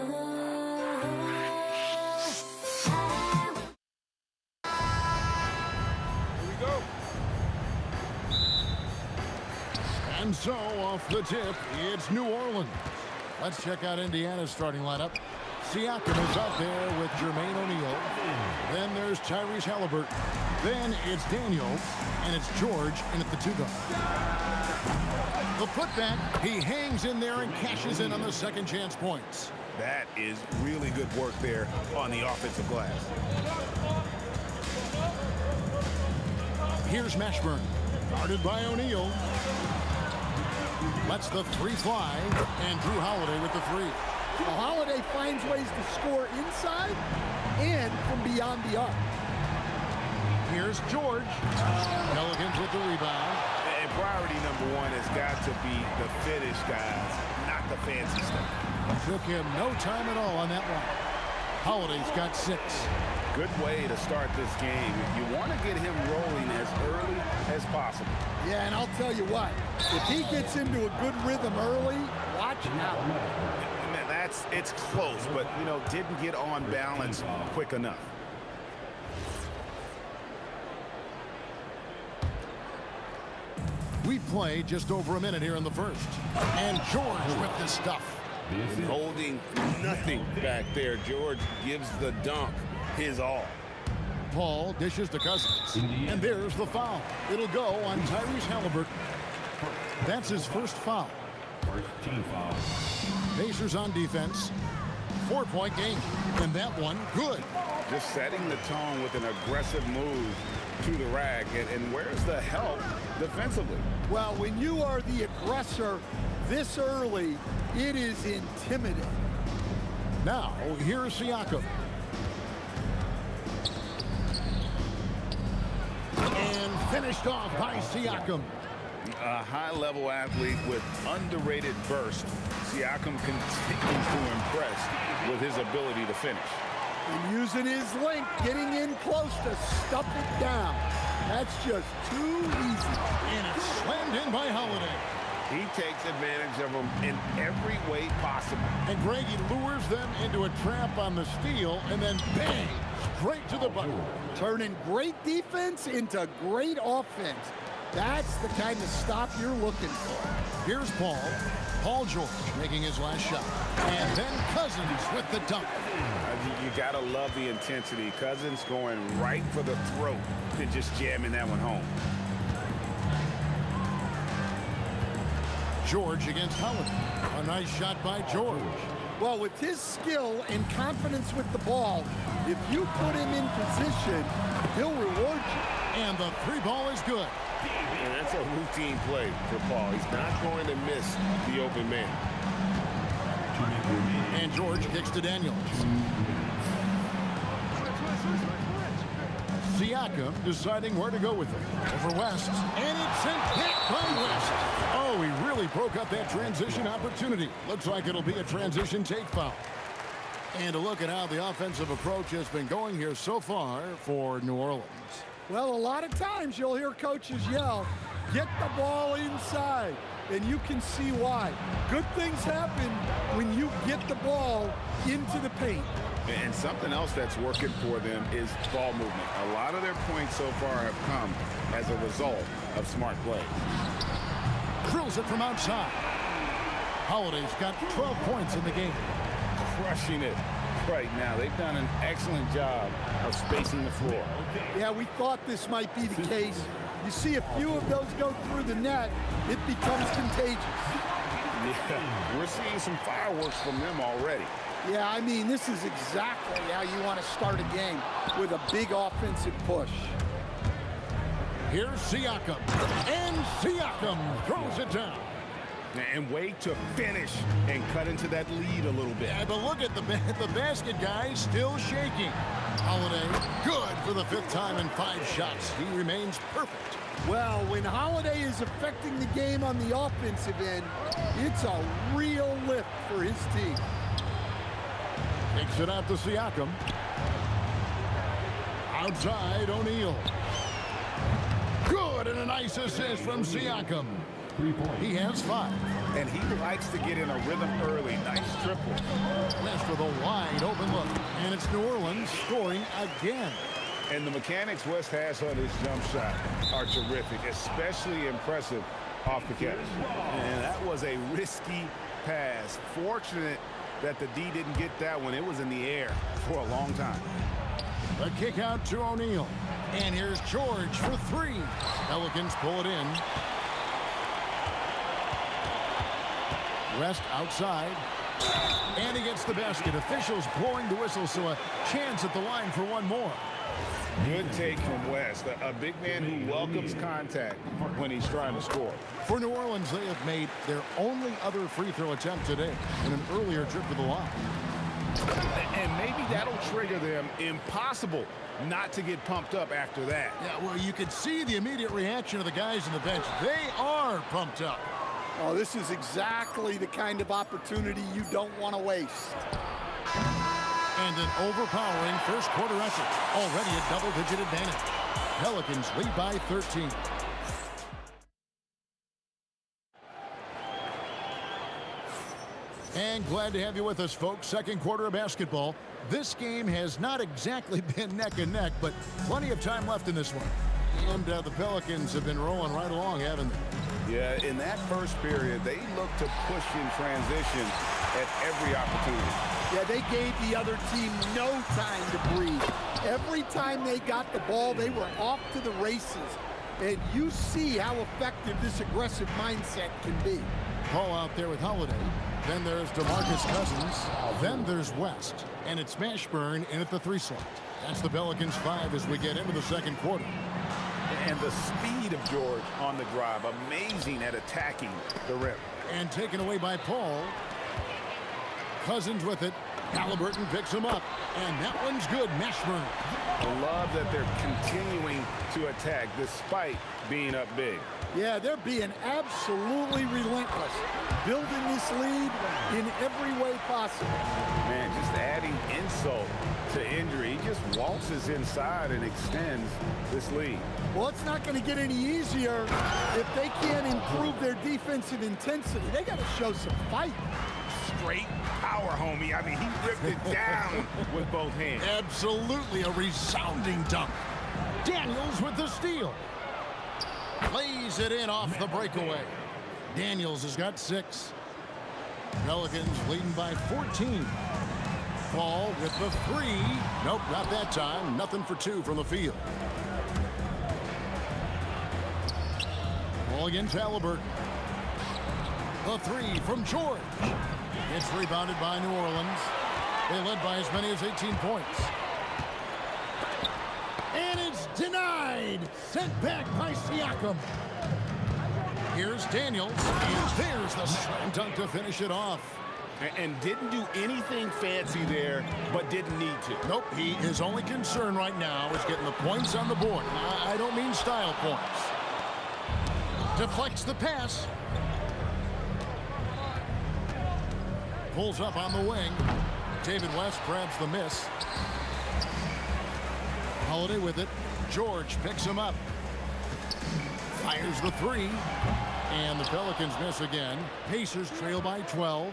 And so, off the tip, it's New Orleans. Let's check out Indiana's starting lineup. Siakam is out there with Jermaine O'Neal. Then there's Tyrese Halliburton. Then it's Daniels, and it's George in at the 2-guard. The putback, he hangs in there and cashes in on the second chance points. That is really good work there on the offensive glass. Here's Mashburn, guarded by O'Neal. Lets the 3 fly, and Drew Holiday with the 3. Well, Holiday finds ways to score inside and from beyond the arc. Here's George. Pelicans with the rebound. And priority number 1 has got to be the finish, guys, not the fancy stuff. Took him no time at all on that one. Holiday's got 6. Good way to start this game. You want to get him rolling as early as possible. Yeah, and I'll tell you what, if he gets into a good rhythm early, watch out. It's close, but, you know, didn't get on balance quick enough. We play just over a minute here in the first. And George with the stuff. Holding nothing back there. George gives the dunk his all. Paul dishes to Cousins. And there's the foul. It'll go on Tyrese Halliburton. That's his first foul. First team foul. Pacers on defense. 4-point game. And that one, good. Just setting the tone with an aggressive move to the rack. And where's the help defensively? Well, when you are the aggressor this early, it is intimidating. Now, here's Siakam. And finished off by Siakam. A high-level athlete with underrated burst. Siakam continues to impress with his ability to finish. And using his length, getting in close to stuff it down. That's just too easy. And it's slammed in by Holiday. He takes advantage of them in every way possible. And Greg, he lures them into a trap on the steal, and then bang, straight to the bucket. Turning great defense into great offense. That's the kind of stop you're looking for. Here's Paul George making his last shot. And then Cousins with the dunk. You gotta love the intensity. Cousins going right for the throat and just jamming that one home. George against Holiday. A nice shot by George. Well, with his skill and confidence with the ball, if you put him in position, he'll reward you. And the 3 ball is good. And that's a routine play for Paul. He's not going to miss the open man. And George kicks to Daniels. Siakam deciding where to go with it. Over West. And it's sent back by West. Oh, he really broke up that transition opportunity. Looks like it'll be a transition take foul. And a look at how the offensive approach has been going here so far for New Orleans. Well, a lot of times you'll hear coaches yell, get the ball inside, and you can see why. Good things happen when you get the ball into the paint. And something else that's working for them is ball movement. A lot of their points so far have come as a result of smart play. Drills it from outside. Holiday's got 12 points in the game. Crushing it right now. They've done an excellent job of spacing the floor. Yeah, we thought this might be the case. You see a few of those go through the net, it becomes contagious. Yeah, we're seeing some fireworks from them already. Yeah, I mean, this is exactly how you want to start a game, with a big offensive push. Here's Siakam. And Siakam throws it down. And wait to finish and cut into that lead a little bit. Yeah, but look at the basket guy still shaking. Holiday, good for the 5th time in 5 shots. He remains perfect. Well, when Holiday is affecting the game on the offensive end, it's a real lift for his team. Takes it out to Siakam. Outside, O'Neal. Good, and a nice assist from Siakam. He has 5. and he likes to get in a rhythm early. Nice triple. West with a wide open look, and it's New Orleans scoring again. And the mechanics West has on his jump shot are terrific, especially impressive off the catch. And that was a risky pass. Fortunate that the D didn't get that one. It was in the air for a long time. The kick out to O'Neal. And here's George for three. Pelicans pull it in. West outside. And he gets the basket. Officials blowing the whistle, so a chance at the line for one more. Good take from West. A big man who welcomes contact when he's trying to score. For New Orleans, they have made their only other free throw attempt today in an earlier trip to the line. And maybe that'll trigger them. Impossible not to get pumped up after that. Yeah, well, you could see the immediate reaction of the guys on the bench. They are pumped up. Oh, this is exactly the kind of opportunity you don't want to waste. And an overpowering first quarter effort. Already a double-digit advantage. Pelicans lead by 13. And glad to have you with us, folks. Second quarter of basketball. This game has not exactly been neck and neck, but plenty of time left in this one. And the Pelicans have been rolling right along, haven't they? Yeah, in that first period, they looked to push in transition at every opportunity. Yeah, they gave the other team no time to breathe. Every time they got the ball, they were off to the races. And you see how effective this aggressive mindset can be. Paul out there with Holiday. Then there's DeMarcus Cousins. Then there's West. And it's Mashburn in at the 3 slot. That's the Pelicans 5 as we get into the second quarter. And the speed of George on the drive, amazing at attacking the rim. And taken away by Paul. Cousins with it. Halliburton picks him up. And that one's good. Mashburn. I love that they're continuing to attack despite being up big. Yeah, they're being absolutely relentless, building this lead in every way possible. Man, just adding insult to injury. He just waltzes inside and extends this lead. Well, it's not going to get any easier if they can't improve their defensive intensity. They got to show some fight. Straight power, homie. I mean, he ripped it down with both hands. Absolutely a resounding dunk. Daniels with the steal. Plays it in off the breakaway. Daniels has got 6. Pelicans leading by 14. Paul with the 3. Nope, not that time. Nothing for 2 from the field. Ball against Halliburton. The 3 from George. It's rebounded by New Orleans. They led by as many as 18 points. And it's denied. Sent back by Siakam. Here's Daniels. And there's the slam dunk to finish it off. And didn't do anything fancy there, but didn't need to. Nope, his only concern right now is getting the points on the board. I don't mean style points. Deflects the pass. Pulls up on the wing. David West grabs the miss. Holiday with it. George picks him up. Fires the 3. And the Pelicans miss again. Pacers trail by 12.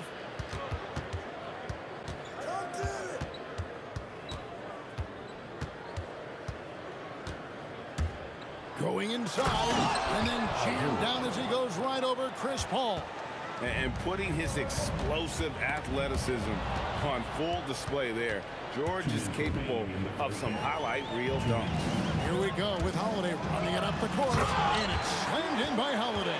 Going inside, and then jammed down as he goes right over Chris Paul. And putting his explosive athleticism on full display there. George is capable of some highlight reel dunks. Here we go with Holiday running it up the court, and it's slammed in by Holiday.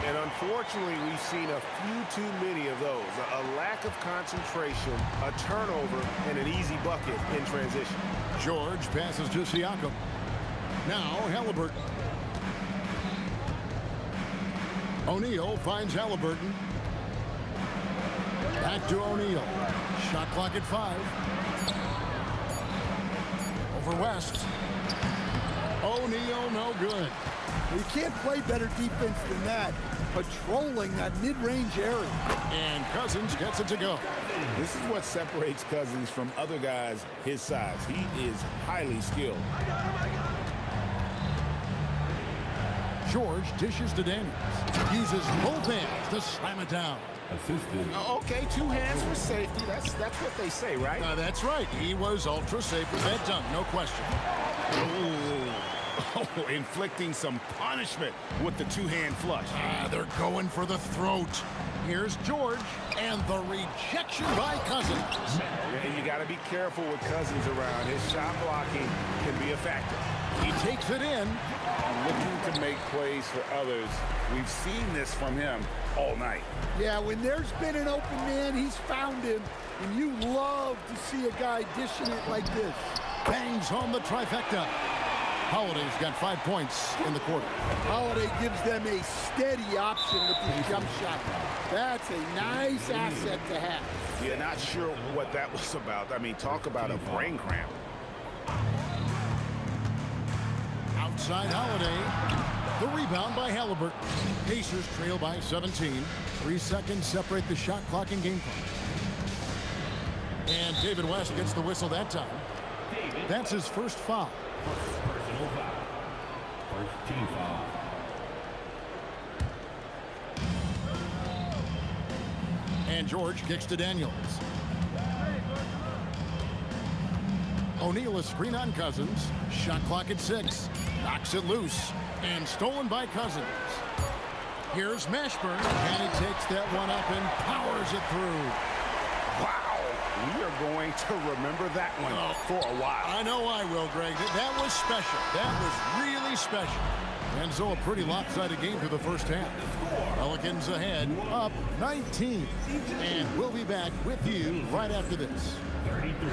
And unfortunately, we've seen a few too many of those. A lack of concentration, a turnover, and an easy bucket in transition. George passes to Siakam. Now Halliburton. O'Neal finds Halliburton. Back to O'Neal. Shot clock at 5. Over West. O'Neal no good. You can't play better defense than that, patrolling that mid-range area. And Cousins gets it to go. This is what separates Cousins from other guys his size. He is highly skilled. George dishes to Daniels. Uses both hands to slam it down. Okay, 2 hands for safety. That's what they say, right? That's right. He was ultra safe with that dunk, no question. Oh, inflicting some punishment with the 2-hand flush. They're going for the throat. Here's George, and the rejection by Cousins. And you got to be careful with Cousins around. His shot blocking can be a factor. He takes it in. Looking to make plays for others. We've seen this from him all night. Yeah, when there's been an open man, he's found him. And you love to see a guy dishing it like this. Bangs home the trifecta. Holiday's got 5 points in the quarter. Holiday gives them a steady option with his jump shot. That's a nice asset to have. Yeah, not sure what that was about. I mean, talk about a brain cramp. Outside Holiday. The rebound by Halliburton. Pacers trail by 17. 3 seconds separate the shot clock and game clock. And David West gets the whistle that time. That's his first foul. Personal foul. First team foul. And George kicks to Daniels. O'Neal is screen on Cousins. Shot clock at 6. Knocks it loose. And stolen by Cousins. Here's Mashburn. And he takes that one up and powers it through. Wow. We are going to remember that one for a while. I know I will, Greg. That was special. That was really special. And so a pretty lopsided game through the first half. Pelicans ahead, up 19. And we'll be back with you right after this. 33.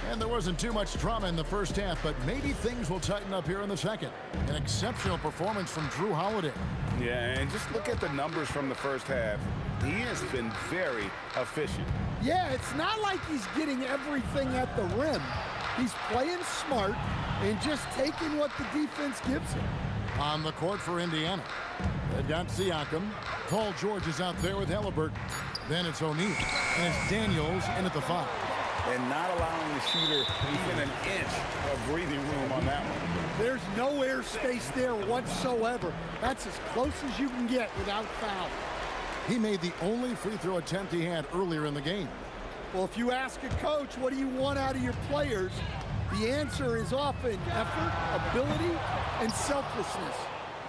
And there wasn't too much drama in the first half, but maybe things will tighten up here in the second. An exceptional performance from Drew Holiday. Yeah, and just look at the numbers from the first half. He has been very efficient. Yeah, it's not like he's getting everything at the rim. He's playing smart and just taking what the defense gives him. On the court for Indiana. They've got Siakam. Paul George is out there with Halliburton. Then it's O'Neal. And it's Daniels in at the 5. And not allowing the shooter even an inch of breathing room on that one. There's no airspace there whatsoever. That's as close as you can get without foul. He made the only free throw attempt he had earlier in the game. Well, if you ask a coach, what do you want out of your players? The answer is often effort, ability, and selflessness.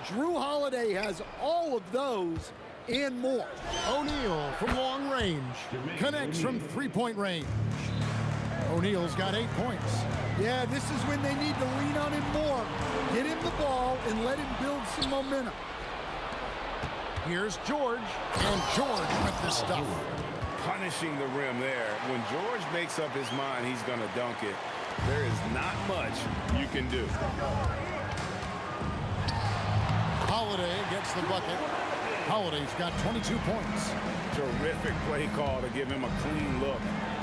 Drew Holiday has all of those and more. O'Neal from long range. Connects from three-point range. O'Neal's got 8 points. Yeah, this is when they need to lean on him more. Get him the ball and let him build some momentum. Here's George, and George with the stuff. Punishing the rim there. When George makes up his mind he's going to dunk it, there is not much you can do. Holiday gets the bucket. Holiday's got 22 points. Terrific play call to give him a clean look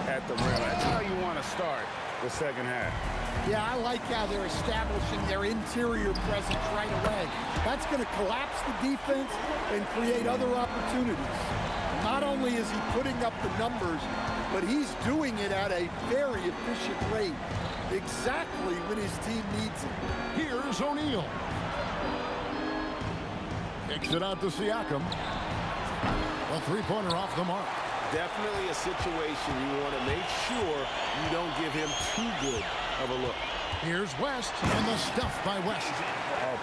at the rim. That's how you want to start the second half. Yeah, I like how they're establishing their interior presence right away. That's going to collapse the defense and create other opportunities. Not only is he putting up the numbers, but he's doing it at a very efficient rate, exactly when his team needs it. Here's O'Neal. Kicks it out to Siakam. A three-pointer off the mark. Definitely a situation you want to make sure you don't give him too good of a look. Here's West, and the stuff by West.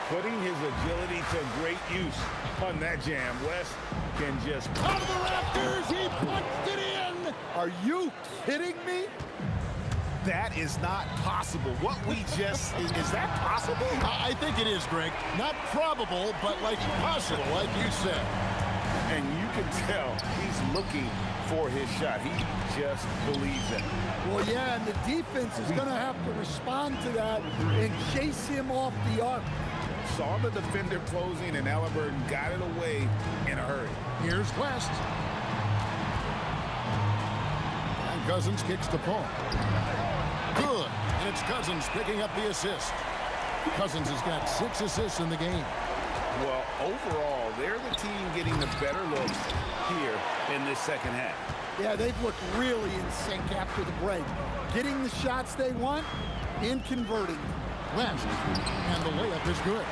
Putting his agility to great use on that jam. West can just... Out of the rafters, he punched it in! Are you kidding me? That is not possible. What we just... is that possible? I think it is, Greg. Not probable, but like possible, like you said. And you can tell he's looking for his shot. He just believes it. Well, yeah, and the defense is going to have to respond to that and chase him off the arc. Saw the defender closing, and Halliburton got it away in a hurry. Here's West. And Cousins kicks to Paul. Good. And it's Cousins picking up the assist. Cousins has got 6 assists in the game. Well, overall, they're the team getting the better looks here in this second half. Yeah, they've looked really in sync after the break. Getting the shots they want and converting. West. And the layup is good.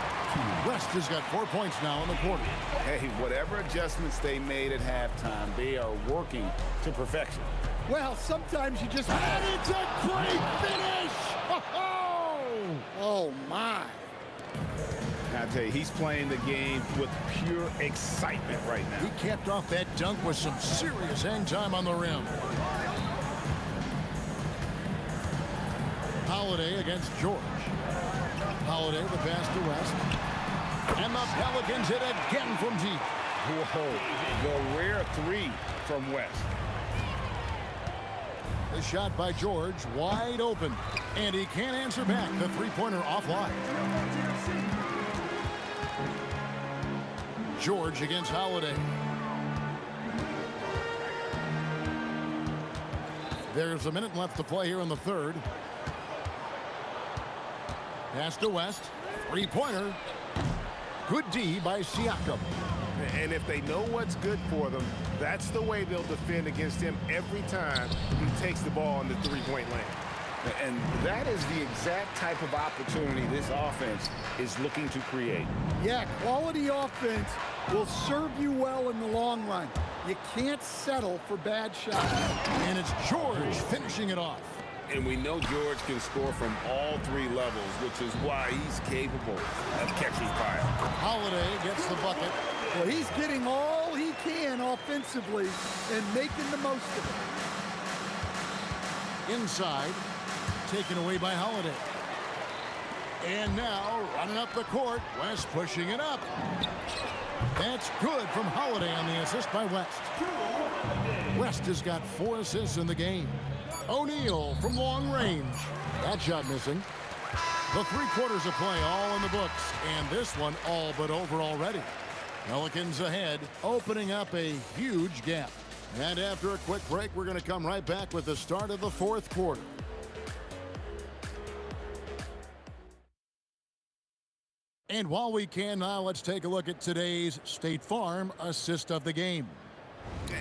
West has got 4 points now in the quarter. Hey, whatever adjustments they made at halftime, they are working to perfection. Well, sometimes you just... And it's a great finish! Oh, my. I tell you, he's playing the game with pure excitement right now. He capped off that dunk with some serious hang time on the rim. Holiday against George. Holiday the pass to West. And the Pelicans hit again from deep. Whoa, the rare 3 from West. The shot by George, wide open. And he can't answer back. The three-pointer offline. George against Holiday. There's a minute left to play here in the third. Pass to West. Three-pointer. Good D by Siakam. And if they know what's good for them, that's the way they'll defend against him every time he takes the ball in the three-point lane. And that is the exact type of opportunity this offense is looking to create. Yeah, quality offense will serve you well in the long run. You can't settle for bad shots. And it's George finishing it off. And we know George can score from all 3 levels, which is why he's capable of catching fire. Holiday gets the bucket. Well, he's getting all he can offensively and making the most of it. Inside, taken away by Holiday. And now, running up the court, West pushing it up. That's good from Holiday on the assist by West. West has got 4 assists in the game. O'Neal from long range. That shot missing. The 3 quarters of play all in the books, and this one all but over already. Pelicans ahead, opening up a huge gap. And after a quick break, we're going to come right back with the start of the 4th quarter. And while we can now, let's take a look at today's State Farm assist of the game.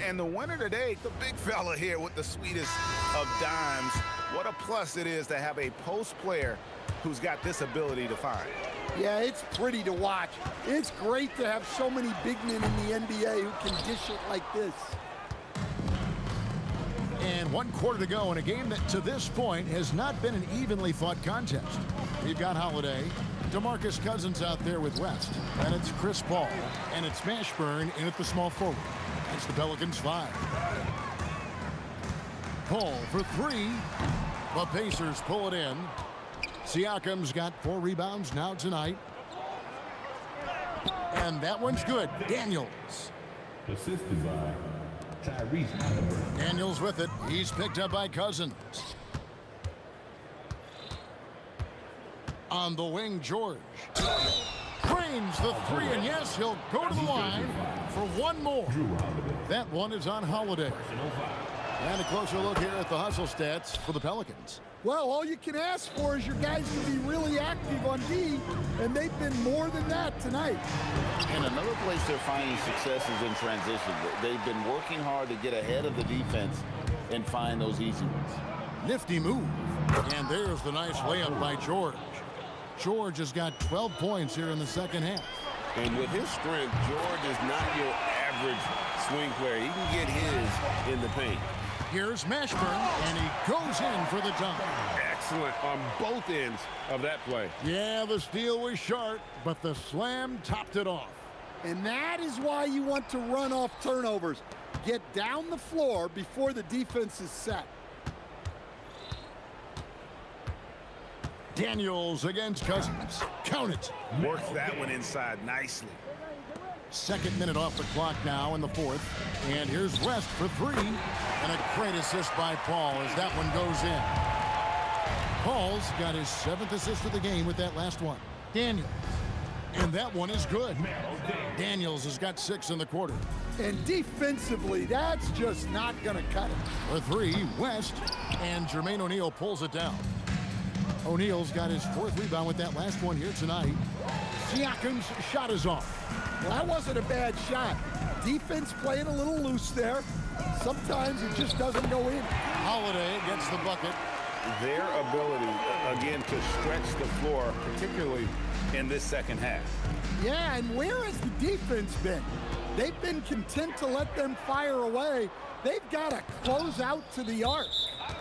And the winner today, the big fella here with the sweetest of dimes. What a plus it is to have a post player who's got this ability to find. Yeah, it's pretty to watch. It's great to have so many big men in the NBA who can dish it like this. And 1 quarter to go in a game that to this point has not been an evenly fought contest. We've got Holiday, DeMarcus Cousins out there with West, and it's Chris Paul, and it's Mashburn in at the small forward. It's the Pelicans 5. Paul for 3. The Pacers pull it in. Siakam's got 4 rebounds now tonight. And that one's good. Daniels. Assisted by Tyrese Halliburton. Daniels with it. He's picked up by Cousins. On the wing, George. Drains the 3, and yes, he'll go to the line for 1 more. That one is on Holiday. And a closer look here at the hustle stats for the Pelicans. Well, all you can ask for is your guys to be really active on D, and they've been more than that tonight. And another place they're finding success is in transition. They've been working hard to get ahead of the defense and find those easy ones. Nifty move. And there's the nice layup by George. George has got 12 points here in the second half. And with his strength, George is not your average swing player. He can get his in the paint. Here's Mashburn, and he goes in for the dunk. Excellent on both ends of that play. Yeah, the steal was short, but the slam topped it off. And that is why you want to run off turnovers. Get down the floor before the defense is set. Daniels against Cousins. Count it. Works that one inside nicely. Second minute off the clock now in the 4th. And here's West for 3. And a great assist by Paul as that one goes in. Paul's got his 7th assist of the game with that last one. Daniels. And that one is good. Daniels has got 6 in the quarter. And defensively, that's just not going to cut it. For 3, West, and Jermaine O'Neal pulls it down. O'Neal's got his 4th rebound with that last one here tonight. Siakam's shot is off. Well, that wasn't a bad shot. Defense playing a little loose there. Sometimes it just doesn't go in. Holiday gets the bucket. Their ability, again, to stretch the floor, particularly in this second half. Yeah, and where has the defense been? They've been content to let them fire away. They've got to close out to the arc.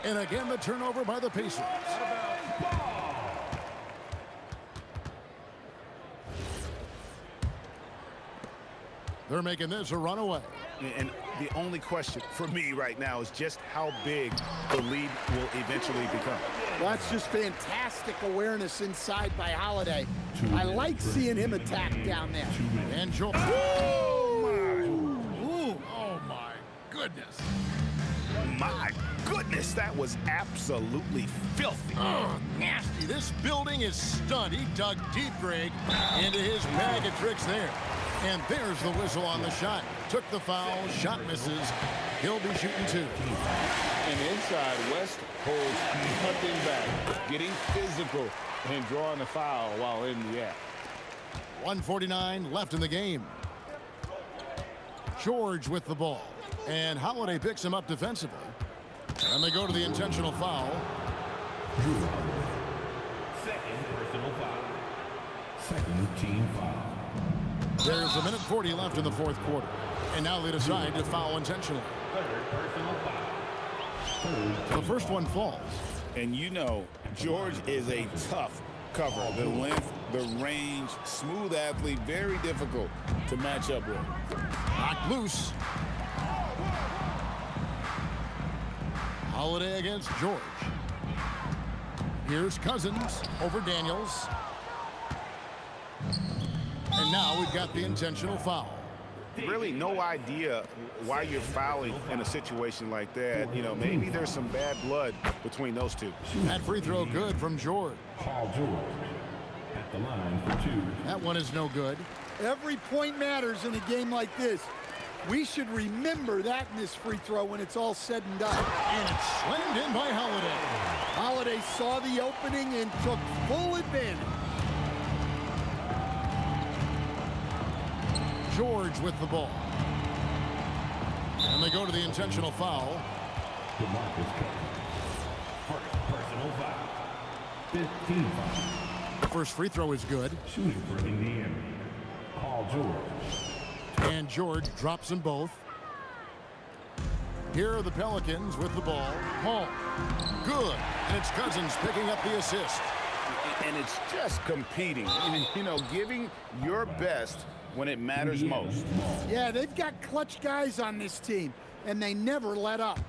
And again, the turnover by the Pacers. They're making this a runaway. And the only question for me right now is just how big the lead will eventually become. Well, that's just fantastic awareness inside by Holiday. I like seeing him attack down there. And George. Oh, my goodness. My goodness, that was absolutely filthy. Oh, nasty. This building is stunned. He dug deep, Greg, into his bag of tricks there. And there's the whistle on the shot. Took the foul, shot misses. He'll be shooting 2. And inside, West holds nothing back, getting physical and drawing the foul while in the act. 1:49 left in the game. George with the ball. And Holiday picks him up defensively. And they go to the intentional foul. Second personal foul. Second team foul. There's 1:40 left in the 4th quarter. And now they decide to foul intentionally. Third personal foul. The first one falls. And you know, George is a tough cover. The length, the range, smooth athlete, very difficult to match up with. Knocked loose. Holiday against George. Here's Cousins over Daniels. And now we've got the intentional foul. Really no idea why you're fouling in a situation like that. You know, maybe there's some bad blood between those two. That free throw good from George. Paul George at the line for 2. That one is no good. Every point matters in a game like this. We should remember that in this free throw when it's all said and done. And it's slammed in by Holiday. Holiday saw the opening and took full advantage. George with the ball. And they go to the intentional foul. DeMarcus Cousins. First personal foul. 15 foul. First free throw is good. Shooting for Indiana. Paul George. And George drops them both. Here are the Pelicans with the ball. Paul. Good. And it's Cousins picking up the assist. And it's just competing. You know, giving your best when it matters most. Yeah, they've got clutch guys on this team, and they never let up.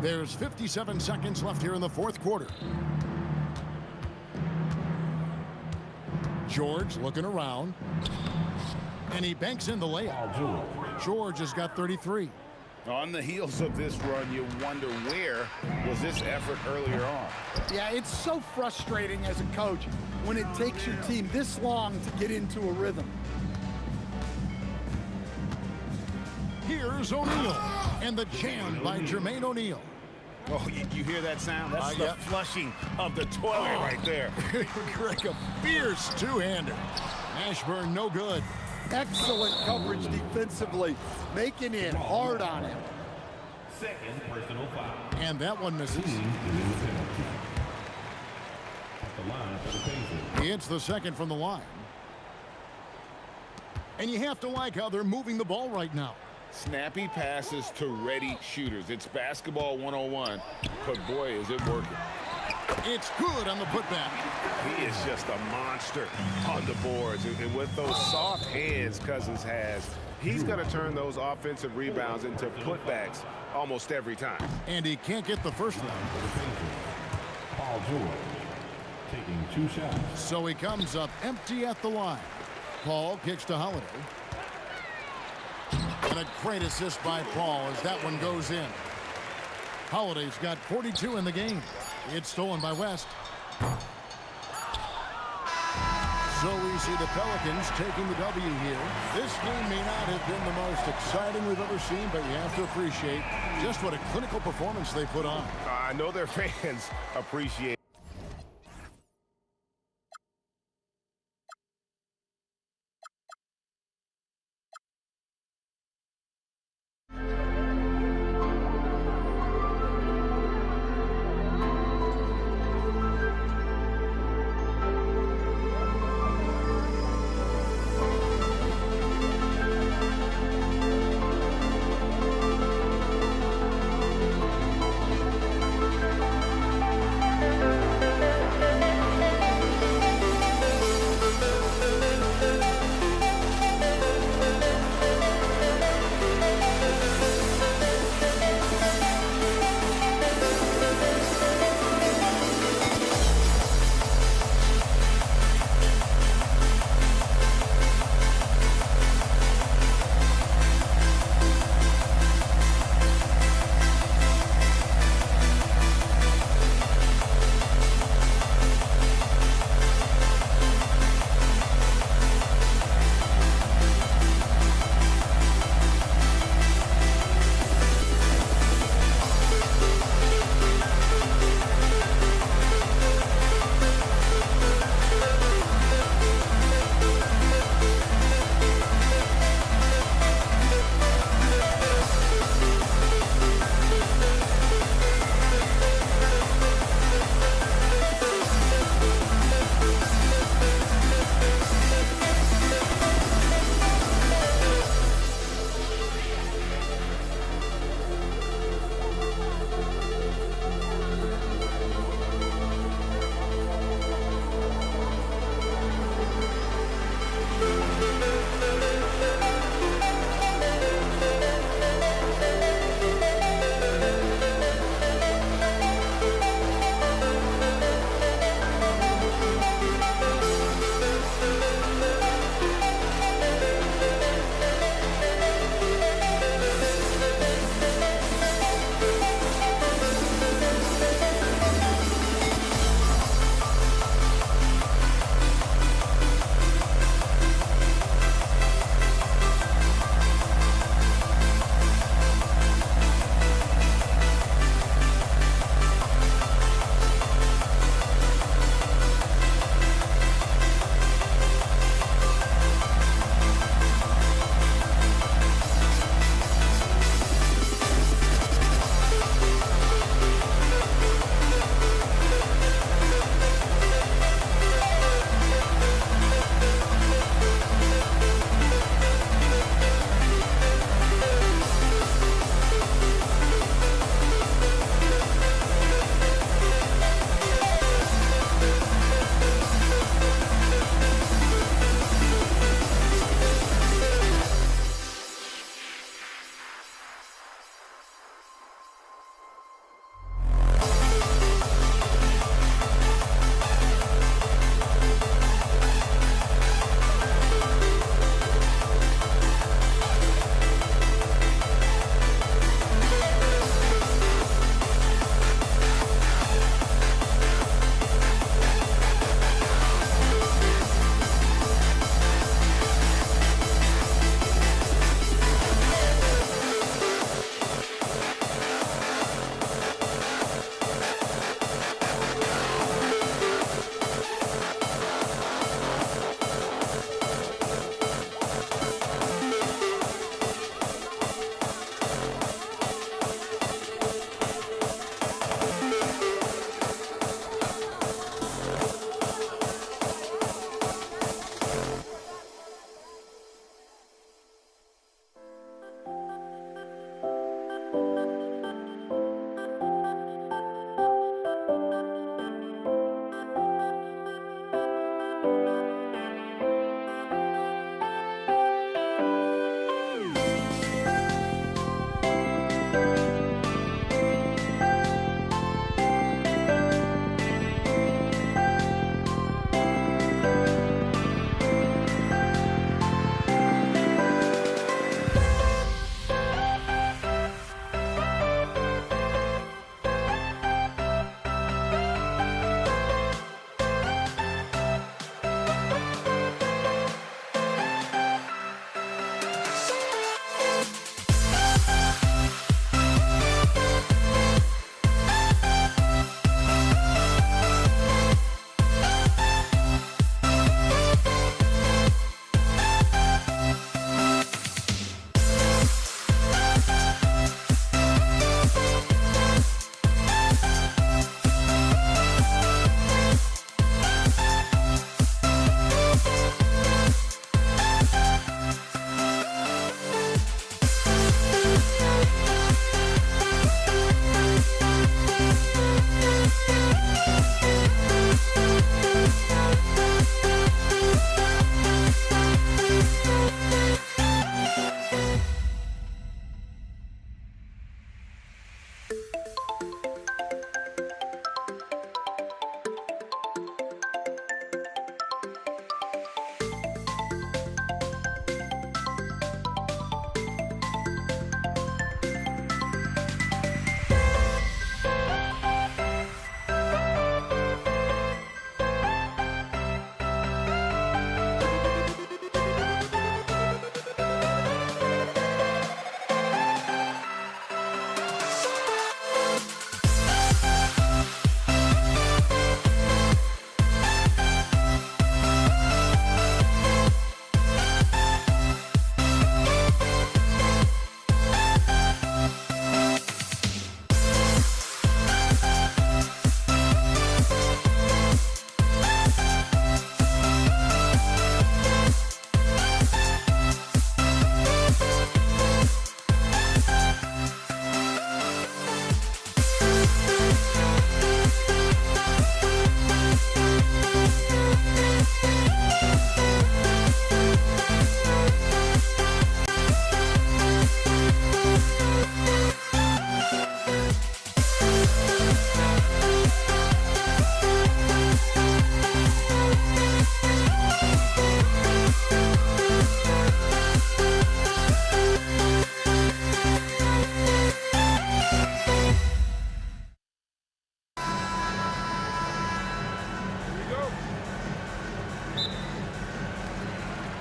There's 57 seconds left here in the 4th quarter. George looking around. And he banks in the layup. George has got 33. On the heels of this run, you wonder where was this effort earlier on. Yeah, it's so frustrating as a coach when it takes your team this long to get into a rhythm. Here's O'Neal. And the jam by Jermaine O'Neal. Oh, you hear that sound? That's the flushing of the toilet right there. Greg, a fierce two-hander. Ashburn, no good. Excellent coverage defensively, making it hard on him. Second personal foul. And that one misses. At the line for the Pacers. He hits the second from the line. And you have to like how they're moving the ball right now. Snappy passes to ready shooters. It's basketball 101, but boy, is it working. It's good on the putback. He is just a monster on the boards. And with those soft hands Cousins has, he's going to turn those offensive rebounds into putbacks almost every time. And he can't get the first one. Paul George taking 2 shots. So he comes up empty at the line. Paul kicks to Holiday. And a great assist by Paul as that one goes in. Holiday's got 42 in the game. It's stolen by West. So we see the Pelicans taking the W here. This game may not have been the most exciting we've ever seen, but you have to appreciate just what a clinical performance they put on. I know their fans appreciate it.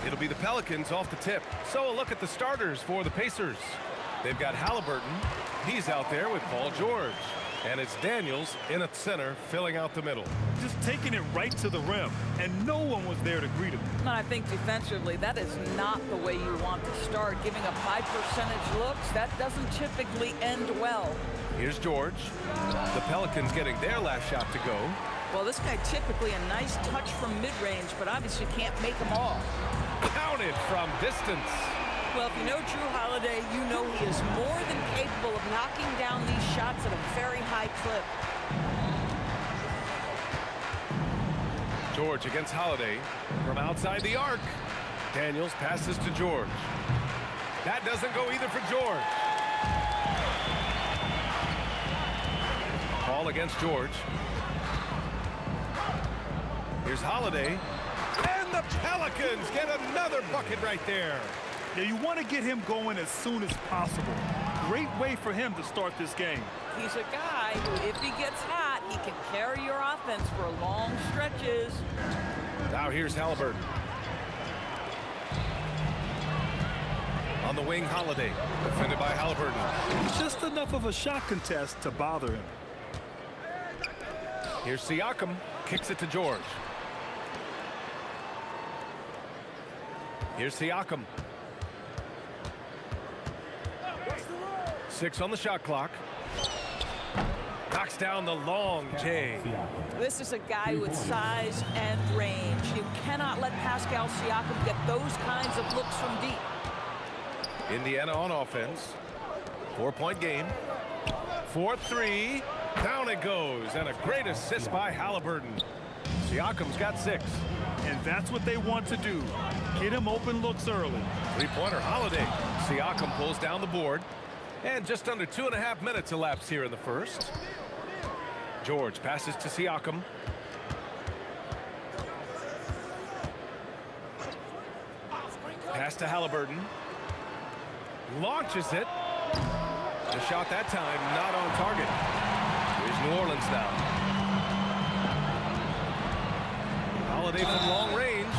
It'll be the Pelicans off the tip. So a look at the starters for the Pacers. They've got Halliburton. He's out there with Paul George. And it's Daniels in at center, filling out the middle. Just taking it right to the rim, and no one was there to greet him. And I think defensively, that is not the way you want to start. Giving up high percentage looks, that doesn't typically end well. Here's George. The Pelicans getting their last shot to go. Well, this guy typically a nice touch from mid-range, but obviously can't make them all. Counted from distance. Well, if you know Drew Holiday, you know he is more than capable of knocking down these shots at a very high clip. George against Holiday from outside the arc. Daniels passes to George. That doesn't go either for George. Ball against George. Here's Holiday. And the Pelicans get another bucket right there. Yeah, you want to get him going as soon as possible. Great way for him to start this game. He's a guy who, if he gets hot, he can carry your offense for long stretches. Now here's Halliburton. On the wing, Holiday. Defended by Halliburton. Just enough of a shot contest to bother him. Here's Siakam. Kicks it to George. Here's Siakam. 6 on the shot clock. Knocks down the long J. This is a guy with size and range. You cannot let Pascal Siakam get those kinds of looks from deep. Indiana on offense. 4-point game. 4-3. Down it goes. And a great assist by Halliburton. Siakam's got 6. And that's what they want to do. Get him open looks early. Three-pointer Holiday. Siakam pulls down the board. And just under 2.5 minutes elapsed here in the first. George passes to Siakam. Pass to Halliburton. Launches it. The shot that time not on target. Here's New Orleans now. Holiday from long range.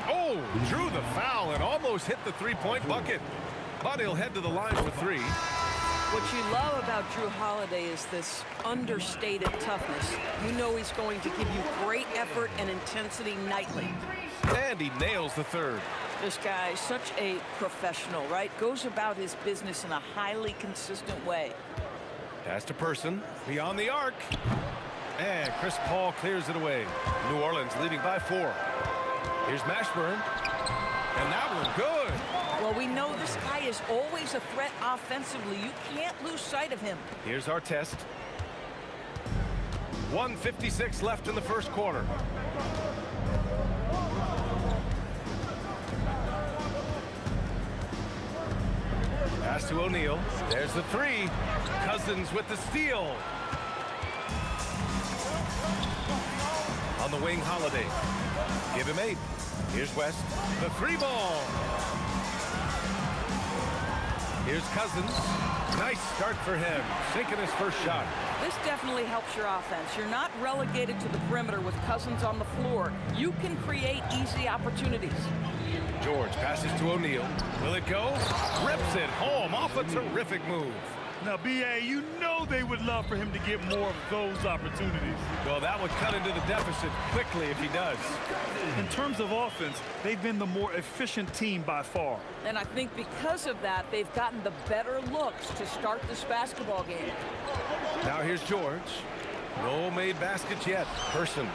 Oh, drew the foul and almost hit the three-point bucket. But he'll head to the line for 3. What you love about Drew Holiday is this understated toughness. You know he's going to give you great effort and intensity nightly. And he nails the third. This guy, such a professional, right? Goes about his business in a highly consistent way. Pass to Person, beyond the arc. And Chris Paul clears it away. New Orleans leading by 4. Here's Mashburn. And that one good. Well, we know this guy is always a threat offensively. You can't lose sight of him. Here's our test. 1:56 left in the first quarter. Pass to O'Neal. There's the 3. Cousins with the steal. On the wing, Holiday. Give him 8. Here's West. The 3 ball. Here's Cousins. Nice start for him. Sinking his first shot. This definitely helps your offense. You're not relegated to the perimeter with Cousins on the floor. You can create easy opportunities. George passes to O'Neal. Will it go? Rips it home off a terrific move. Now, B.A., you know they would love for him to get more of those opportunities. Well, that would cut into the deficit quickly if he does. In terms of offense, they've been the more efficient team by far. And I think because of that, they've gotten the better looks to start this basketball game. Now here's George. No made baskets yet. Person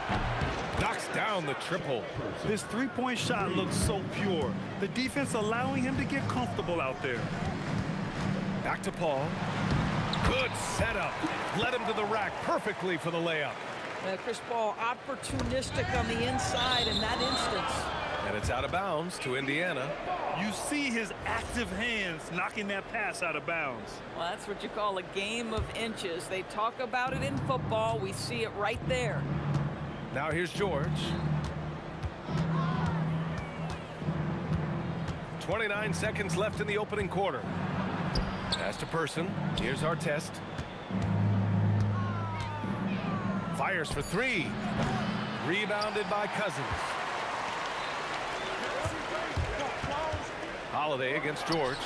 knocks down the triple. This three-point shot looks so pure. The defense allowing him to get comfortable out there. Back to Paul. Good setup. Led him to the rack perfectly for the layup. Chris Paul opportunistic on the inside in that instance. And it's out of bounds to Indiana. You see his active hands knocking that pass out of bounds. Well, that's what you call a game of inches. They talk about it in football. We see it right there. Now here's George. 29 seconds left in the opening quarter. Pass to Person. Here's our test. Fires for 3. Rebounded by Cousins. Holiday against George.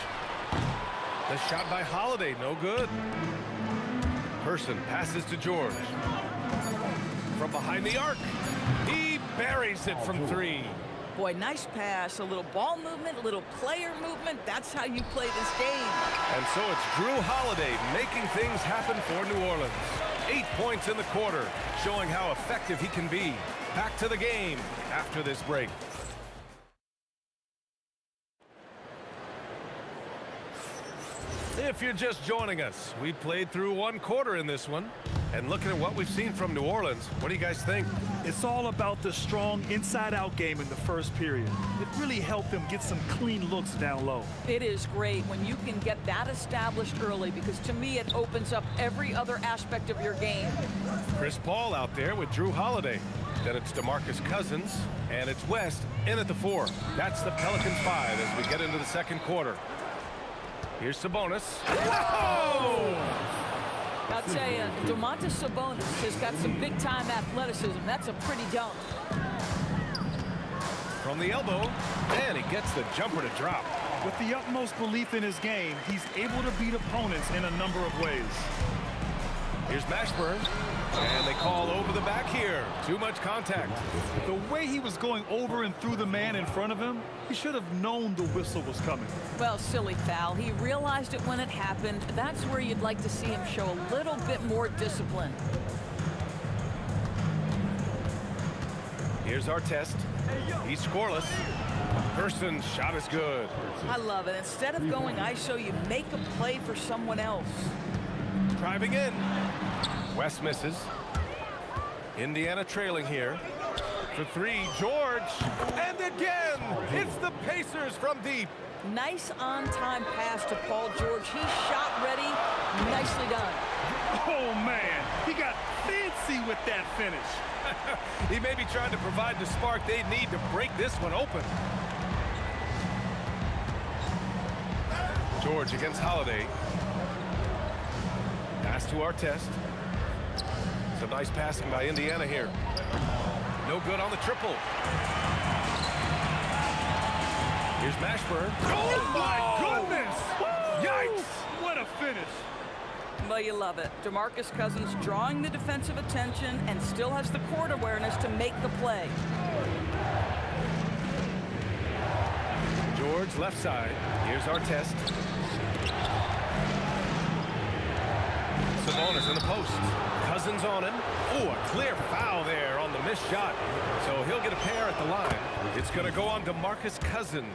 The shot by Holiday, no good. Person passes to George. From behind the arc, he buries it from 3. Boy, nice pass, a little ball movement, a little player movement. That's how you play this game. And so it's Drew Holiday making things happen for New Orleans. 8 points in the quarter, showing how effective he can be. Back to the game after this break. If you're just joining us, we played through 1 quarter in this one. And looking at what we've seen from New Orleans, what do you guys think? It's all about the strong inside-out game in the first period. It really helped them get some clean looks down low. It is great when you can get that established early, because to me it opens up every other aspect of your game. Chris Paul out there with Drew Holiday. Then it's DeMarcus Cousins, and it's West in at the 4. That's the Pelicans 5 as we get into the second quarter. Here's Sabonis. Whoa! I'll tell you, Domantas Sabonis has got some big-time athleticism. That's a pretty dunk. From the elbow, and he gets the jumper to drop. With the utmost belief in his game, he's able to beat opponents in a number of ways. Here's Mashburn, and they call over the back here. Too much contact. The way he was going over and through the man in front of him, he should have known the whistle was coming. Well, silly foul. He realized it when it happened. That's where you'd like to see him show a little bit more discipline. Here's our test. He's scoreless. Person's shot is good. I love it. Instead of going ISO, you make a play for someone else. Driving in. West misses. Indiana trailing here. For 3, George. And again, it's the Pacers from deep. Nice on-time pass to Paul George. He's shot ready. Nicely done. Oh, man. He got fancy with that finish. He may be trying to provide the spark they need to break this one open. George against Holiday. Pass to Artest. Some nice passing by Indiana here. No good on the triple. Here's Mashburn. Oh, my goodness! Yikes! What a finish. Well, you love it. DeMarcus Cousins drawing the defensive attention and still has the court awareness to make the play. George left side. Here's Artest. Sabonis in the post. Cousins on him. Oh, a clear foul there on the missed shot. So he'll get a pair at the line. It's going to go on DeMarcus Cousins.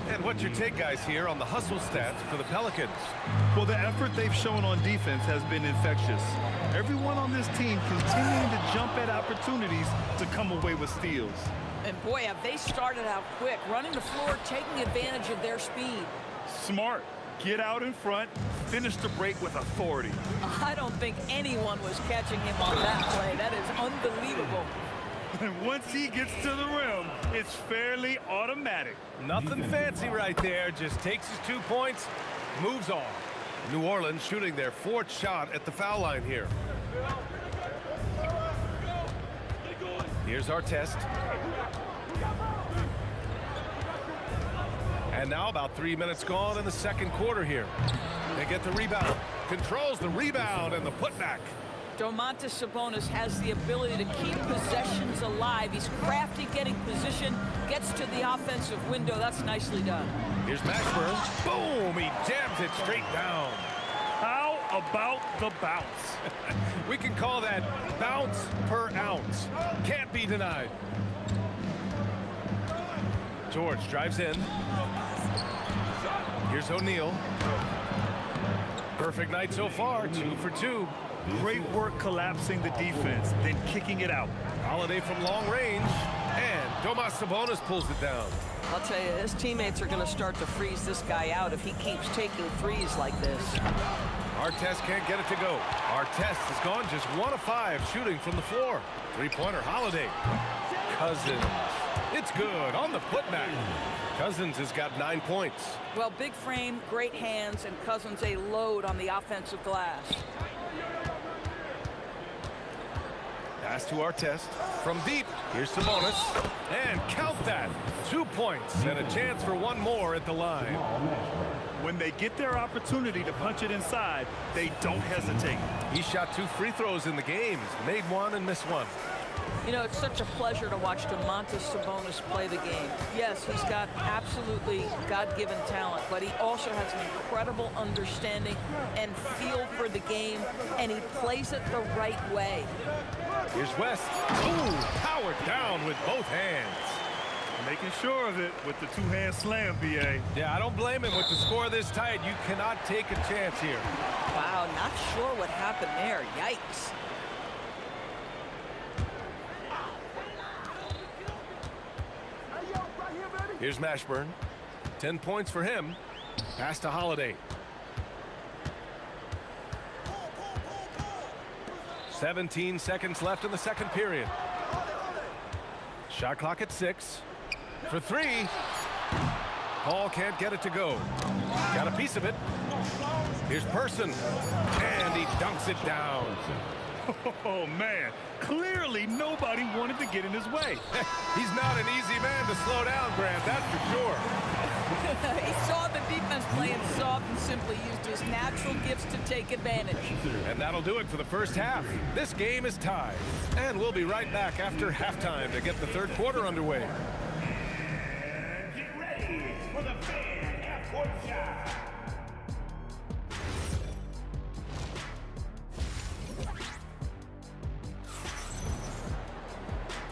And what's your take, guys, here on the hustle stats for the Pelicans? Well, the effort they've shown on defense has been infectious. Everyone on this team continuing to jump at opportunities to come away with steals. And boy, have they started out quick, running the floor, taking advantage of their speed. Smart. Get out in front, finish the break with authority. I don't think anyone was catching him on that play. That is unbelievable. And once he gets to the rim, it's fairly automatic. Nothing fancy right there. Just takes his 2 points, moves on. New Orleans shooting their 4th shot at the foul line here. Here's our test. And now about 3 minutes gone in the second quarter here. They get the rebound. Controls the rebound and the putback. Domantas Sabonis has the ability to keep possessions alive. He's crafty getting position, gets to the offensive window. That's nicely done. Here's Mashburn. Boom! He jams it straight down. How about the bounce? We can call that bounce per ounce. Can't be denied. George drives in. Here's O'Neal. Perfect night so far, 2 for 2. Great work collapsing the defense, then kicking it out. Holiday from long range, and Domas Sabonis pulls it down. I'll tell you, his teammates are going to start to freeze this guy out if he keeps taking threes like this. Artest can't get it to go. Artest has gone just 1 of 5 shooting from the floor. 3-pointer Holiday. Cousins. It's good on the putback. Cousins has got 9 points. Well, big frame, great hands, and Cousins a load on the offensive glass. Pass to Artest from deep. Here's Sabonis. And count that. 2 points and a chance for one more at the line. When they get their opportunity to punch it inside, they don't hesitate. He shot 2 free throws in the game. He's made one and missed one. You know, it's such a pleasure to watch Domantas Sabonis play the game. Yes, he's got absolutely God-given talent, but he also has an incredible understanding and feel for the game, and he plays it the right way. Here's West. Ooh, powered down with both hands. Making sure of it with the two-hand slam, B.A. Yeah, I don't blame him. With the score this tight, you cannot take a chance here. Wow, not sure what happened there. Yikes. Here's Mashburn. 10 points for him. Pass to Holiday. 17 seconds left in the second period. Shot clock at 6. For 3. Paul can't get it to go. Got a piece of it. Here's Person. And he dunks it down. Oh, man. Clearly, nobody wanted to get in his way. He's not an easy man to slow down, Grant, that's for sure. He saw the defense playing soft and simply used his natural gifts to take advantage. And that'll do it for the first half. This game is tied. And we'll be right back after halftime to get the third quarter underway. Get ready for the fan half-court shot.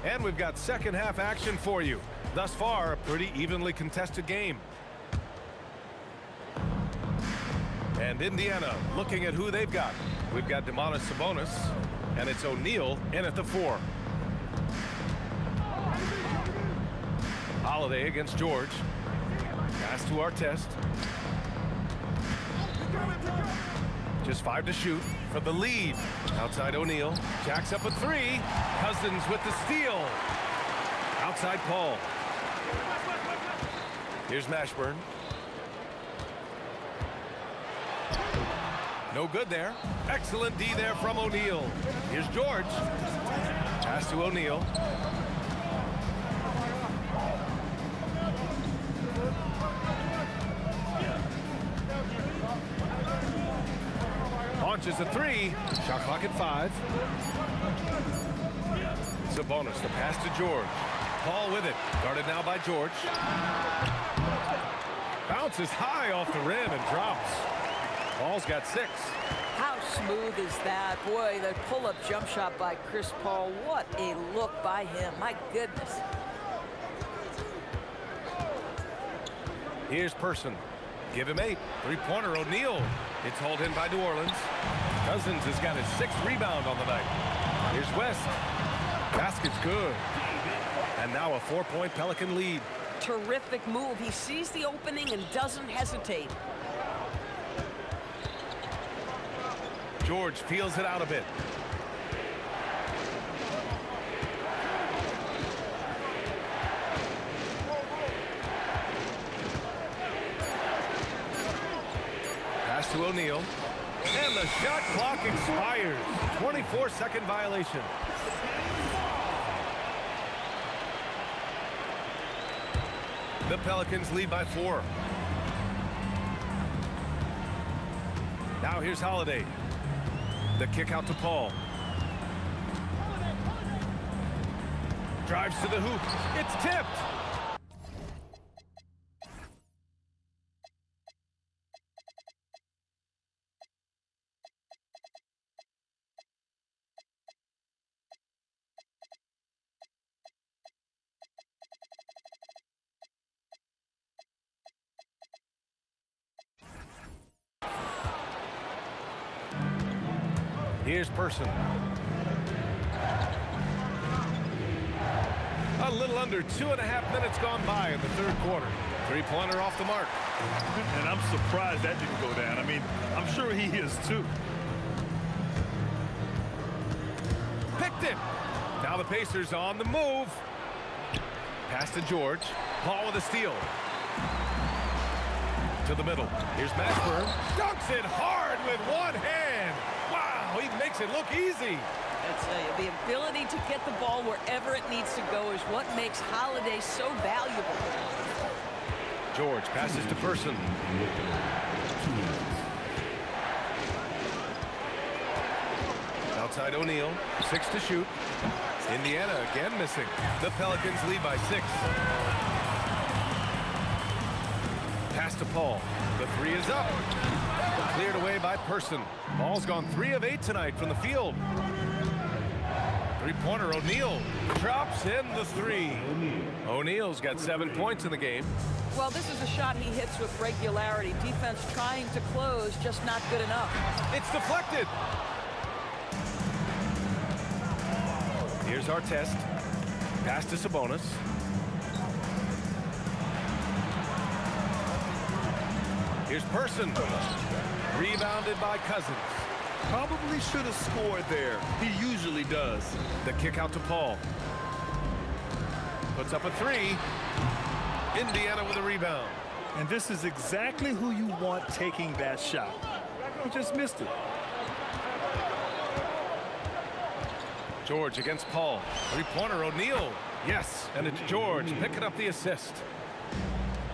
And we've got second half action for you. Thus far, a pretty evenly contested game. And Indiana looking at who they've got. We've got Domantas Sabonis, and it's O'Neal in at the 4. Holiday against George. Pass to Artest. Just 5 to shoot for the lead. Outside O'Neal. Jacks up a 3. Cousins with the steal. Outside Paul. Here's Mashburn. No good there. Excellent D there from O'Neal. Here's George. Pass to O'Neal. Launches a 3. Shot clock at 5. Sabonis, the pass to George. Paul with it. Guarded now by George. Bounces high off the rim and drops. Paul's got 6. How smooth is that? Boy, the pull-up jump shot by Chris Paul. What a look by him. My goodness. Here's Person. Give him 8. Three-pointer O'Neal. It's hauled in by New Orleans. Cousins has got his 6th rebound on the night. Here's West. Basket's good. And now a 4-point Pelican lead. Terrific move. He sees the opening and doesn't hesitate. George feels it out a bit. Pass to O'Neal. And the shot clock expires. 24-second violation. The Pelicans lead by 4. Now here's Holiday. The kick out to Paul. Drives to the hoop. It's tipped. Here's Person. A little under 2.5 minutes gone by in the third quarter. Three-pointer off the mark. And I'm surprised that didn't go down. I mean, I'm sure he is too. Picked it. Now the Pacers on the move. Pass to George. Paul with a steal. To the middle. Here's Mashburn. Dunks it hard with one hand. Wow, he makes it look easy. I tell you, the ability to get the ball wherever it needs to go is what makes Holiday so valuable. George passes to Person. Outside O'Neal, 6 to shoot. Indiana again missing. The Pelicans lead by 6. Pass to Paul. The 3 is up. Cleared away by Person. Paul's gone 3 of 8 tonight from the field. Three-pointer O'Neal drops in the 3. O'Neal's got 7 points in the game. Well, this is a shot he hits with regularity. Defense trying to close, just not good enough. It's deflected. Here's our test. Pass to Sabonis. Here's Person. Rebounded by Cousins. Probably should have scored there. He usually does. The kick out to Paul. Puts up a 3. Indiana with a rebound. And this is exactly who you want taking that shot. He just missed it. George against Paul. Three-pointer O'Neal. Yes, and it's George picking up the assist.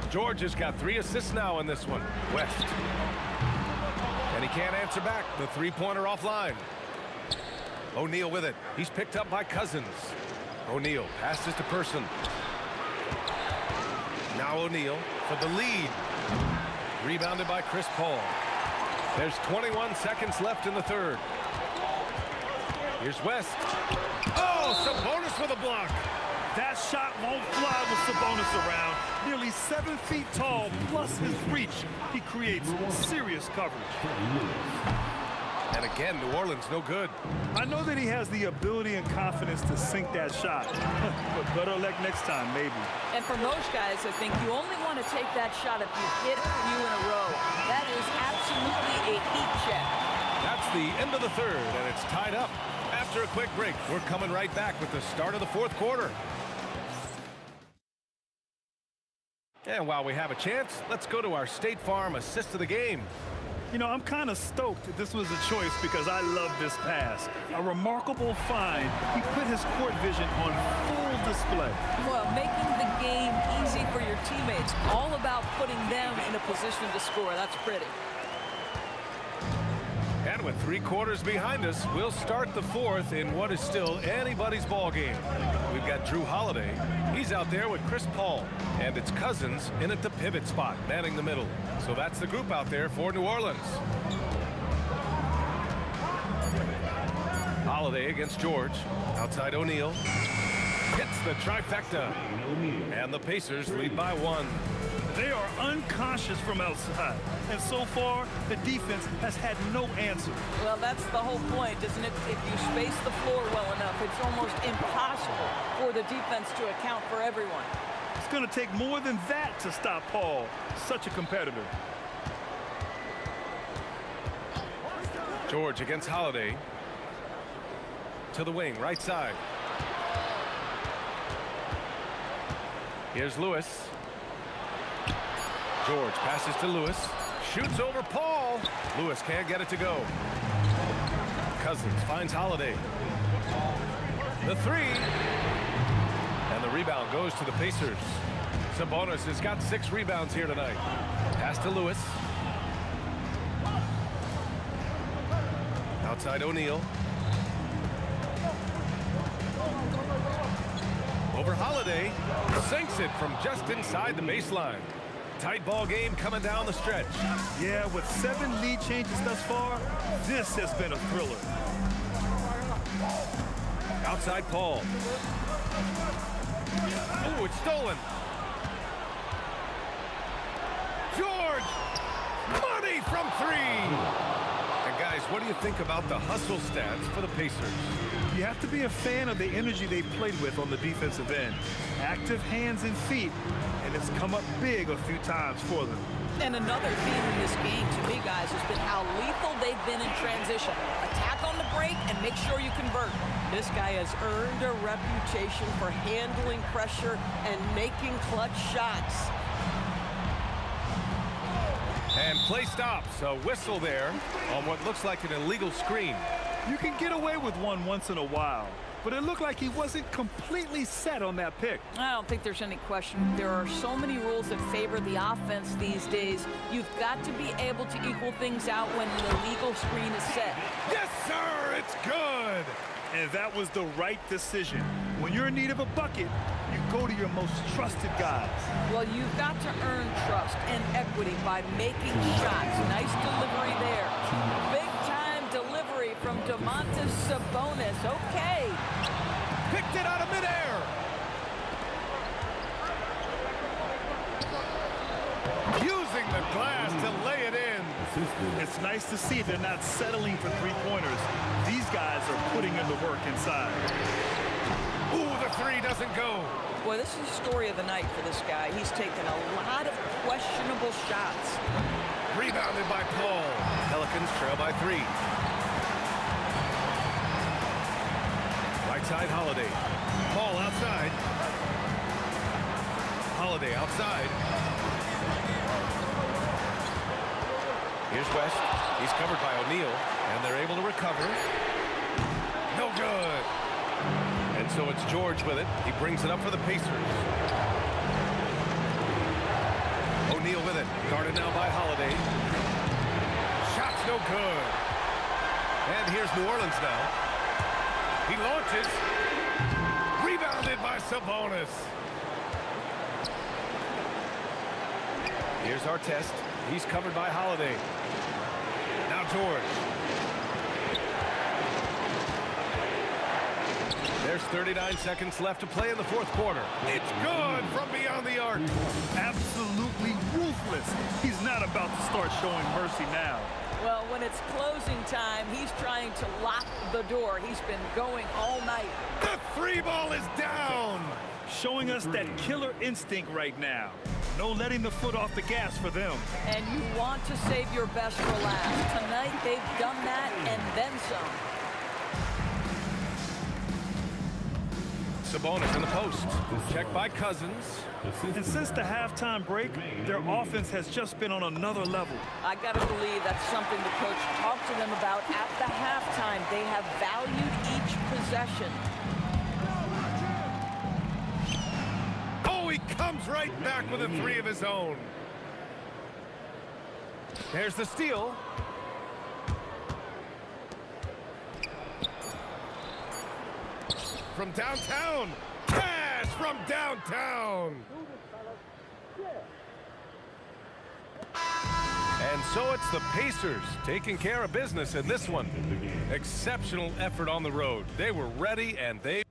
George has got 3 assists now in this one. West. And he can't answer back. The three-pointer offline. O'Neal with it. He's picked up by Cousins. O'Neal passes to Person. Now O'Neal for the lead. Rebounded by Chris Paul. There's 21 seconds left in the third. Here's West. Oh, Sabonis with a block. That shot won't fly with Sabonis around. Nearly 7 feet tall, plus his reach. He creates serious coverage. And again, New Orleans no good. I know that he has the ability and confidence to sink that shot. But better luck next time, maybe. And for most guys, I think you only want to take that shot if you hit a few in a row. That is absolutely a heat check. That's the end of the third, and it's tied up. After a quick break, we're coming right back with the start of the fourth quarter. And while we have a chance, let's go to our State Farm assist of the game. You know, I'm kind of stoked that this was a choice because I love this pass. A remarkable find. He put his court vision on full display. Well, making the game easy for your teammates. All about putting them in a position to score. That's pretty. And with 3 quarters behind us, we'll start the fourth in what is still anybody's ball game. We've got Drew Holiday. He's out there with Chris Paul. And it's Cousins in at the pivot spot, manning the middle. So that's the group out there for New Orleans. Holiday against George. Outside O'Neal. Hits the trifecta. And the Pacers lead by 1. They are unconscious from outside. And so far, the defense has had no answer. Well, that's the whole point, isn't it? If you space the floor well enough, it's almost impossible for the defense to account for everyone. It's going to take more than that to stop Paul. Such a competitor. George against Holiday. To the wing, right side. Here's Lewis. George passes to Lewis. Shoots over Paul. Lewis can't get it to go. Cousins finds Holiday. The 3. And the rebound goes to the Pacers. Sabonis has got 6 rebounds here tonight. Pass to Lewis. Outside O'Neal. Over Holiday. Sinks it from just inside the baseline. Tight ball game coming down the stretch. Yeah, with 7 lead changes thus far, this has been a thriller. Outside Paul. Oh, it's stolen. George! Money from 3! And guys, what do you think about the hustle stats for the Pacers? You have to be a fan of the energy they played with on the defensive end. Active hands and feet, and it's come up big a few times for them. And another theme in this game to me, guys, has been how lethal they've been in transition. Attack on the break and make sure you convert. This guy has earned a reputation for handling pressure and making clutch shots. And play stops. A whistle there on what looks like an illegal screen. You can get away with one once in a while, but it looked like he wasn't completely set on that pick. I don't think there's any question. There are so many rules that favor the offense these days. You've got to be able to equal things out when the legal screen is set. Yes, sir, it's good. And that was the right decision. When you're in need of a bucket, you go to your most trusted guys. Well, you've got to earn trust and equity by making shots. Nice delivery there. Big-time delivery from Domantas Sabonis. Okay. Picked it out of midair. Using the glass to lay it in. It's nice to see they're not settling for three-pointers. These guys are putting in the work inside. Ooh, the three doesn't go. Boy, this is the story of the night for this guy. He's taken a lot of questionable shots. Rebounded by Paul. Pelicans trail by 3. Right side, Holiday. Paul outside. Holiday outside. Here's West. He's covered by O'Neal, and they're able to recover. No good. And so it's George with it. He brings it up for the Pacers. O'Neal with it. Guarded now by Holiday. Shot's no good. And here's New Orleans now. He launches. Rebounded by Sabonis. Here's Artest. He's covered by Holiday. Now George. There's 39 seconds left to play in the fourth quarter. It's good from beyond the arc. Absolutely ruthless. He's not about to start showing mercy now. Well, when it's closing time, he's trying to lock the door. He's been going all night. The three ball is down. Showing us that killer instinct right now. No letting the foot off the gas for them. And you want to save your best for last. Tonight, they've done that and then some. Sabonis in the post. Checked by Cousins. And since the halftime break, their offense has just been on another level. I got to believe that's something the coach talked to them about at the halftime. They have valued each possession. Oh, he comes right back with a three of his own. There's the steal. From downtown. Cash from downtown. And so it's the Pacers taking care of business in this one. Exceptional effort on the road. They were ready and they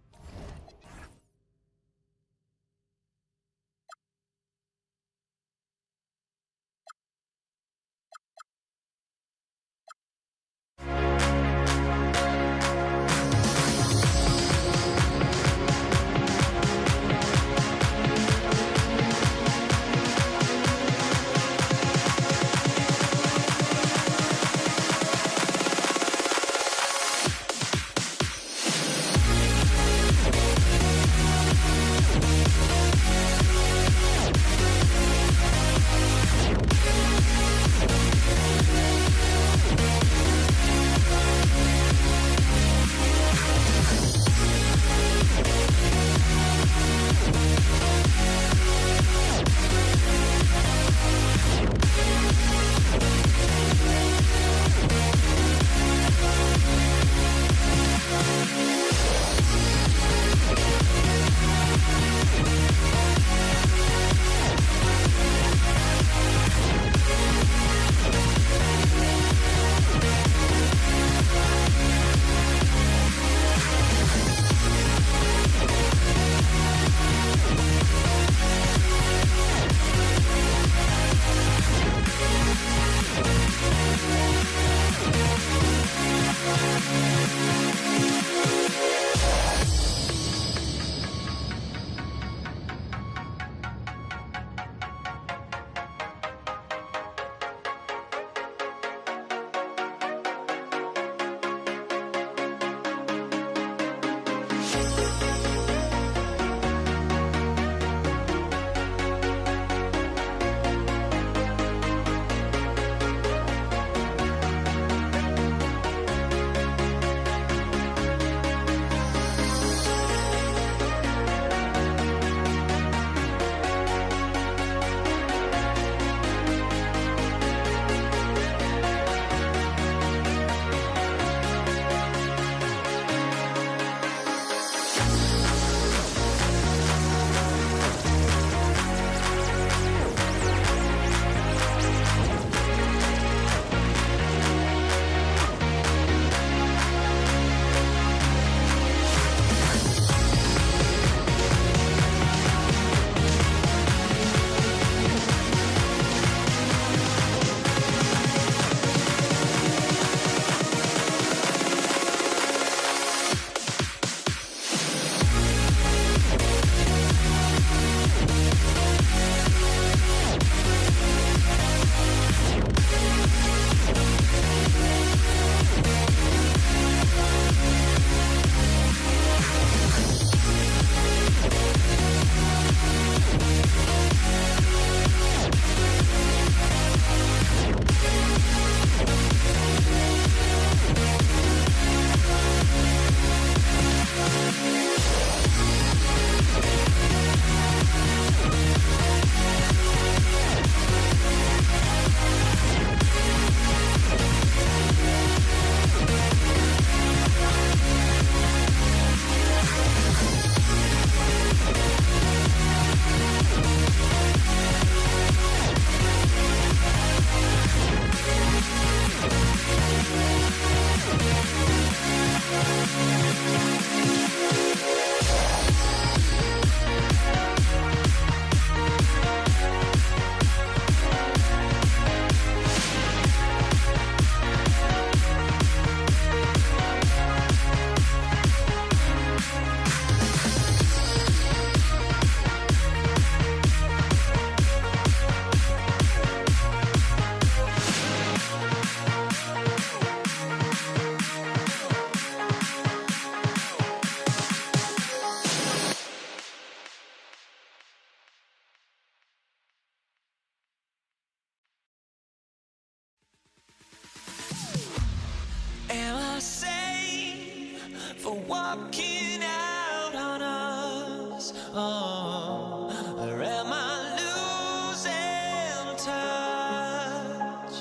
walking out on us. Oh, or am I losing touch?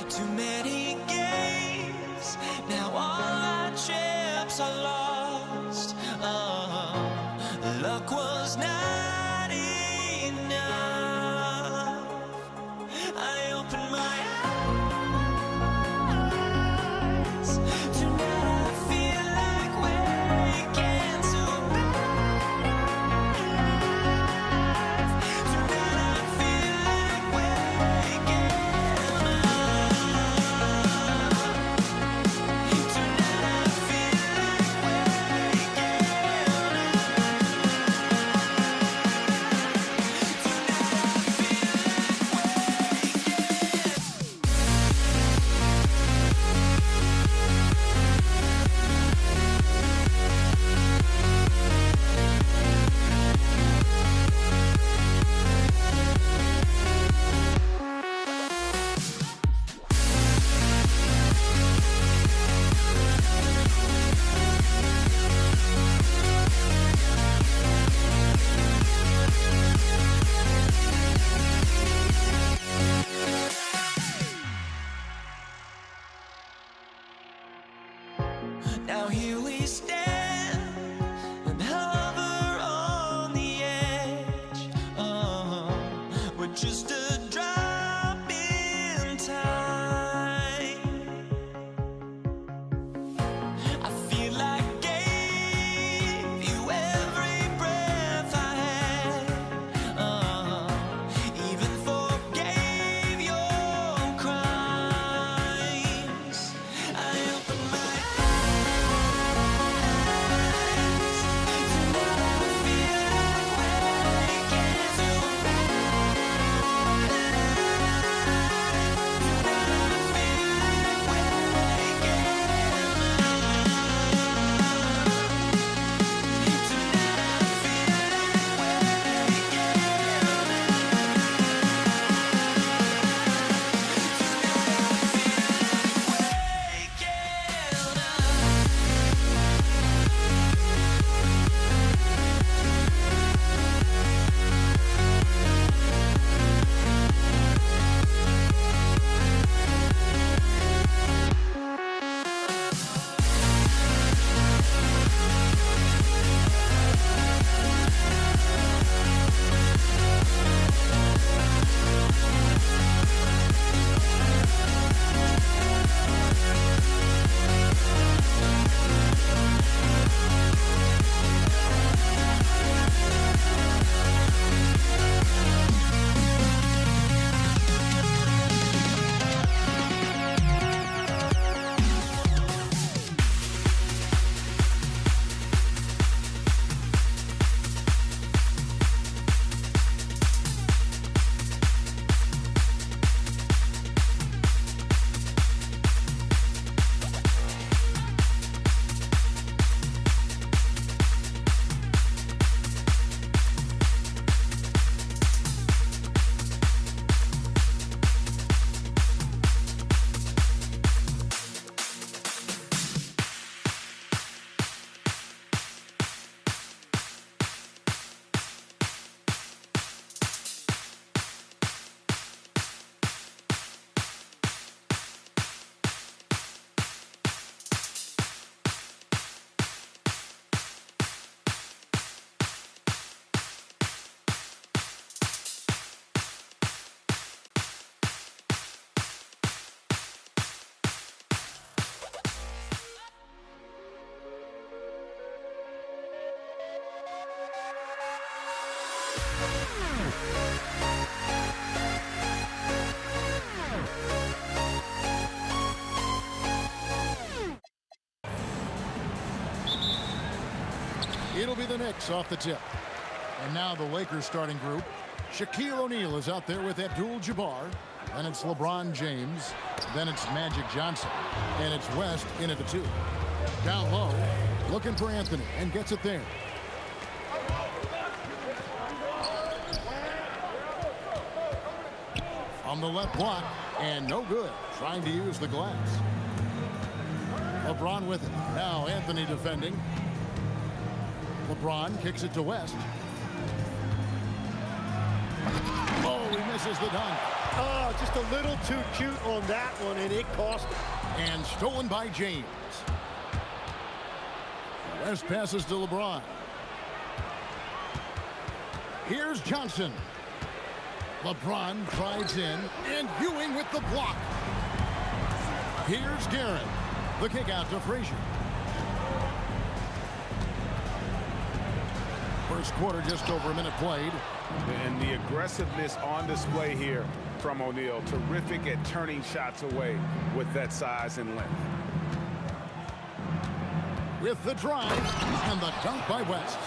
Too many games, now all our chips are lost. Oh, luck was not enough. I opened my eyes. Tonight I feel like waking to life. Tonight I feel like waking up. Tonight I feel like now here we stand and hover on the edge. Oh, we're just a drop in time. I feel like I gave you every breath I had. Oh, even forgave your crimes. I opened my It'll be the Knicks off the tip. And now the Lakers starting group. Shaquille O'Neal is out there with Abdul-Jabbar. Then it's LeBron James. Then it's Magic Johnson. And it's West in at the 2. Down low, looking for Anthony, and gets it there. On the left block, and no good. Trying to use the glass. LeBron with it. Now Anthony defending. LeBron kicks it to West. Oh, he misses the dunk. Oh, just a little too cute on that one, and it cost him. And stolen by James. West passes to LeBron. Here's Johnson. LeBron drives in, and Ewing with the block. Here's Garrett. The kick out to Frazier. First quarter, just over a minute played. And the aggressiveness on display here from O'Neal. Terrific at turning shots away with that size and length. With the drive and the dunk by West.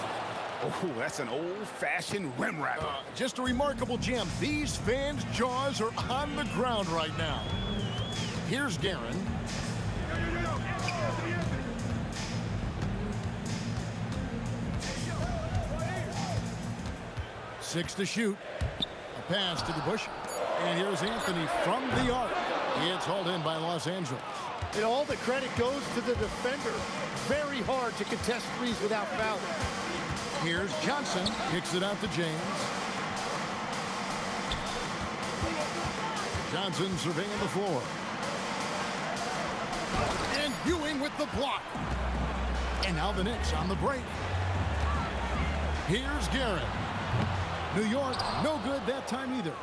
Oh, that's an old-fashioned rim wrapper. Just a remarkable jam. These fans' jaws are on the ground right now. Here's Guerin. Six to shoot. A pass to the Bush. And here's Anthony from the arc. It's hauled in by Los Angeles. And all the credit goes to the defender. Very hard to contest threes without fouling. Here's Johnson. Kicks it out to James. Johnson surveying the floor. And Ewing with the block. And now the Knicks on the break. Here's Garrett. New York, no good that time either.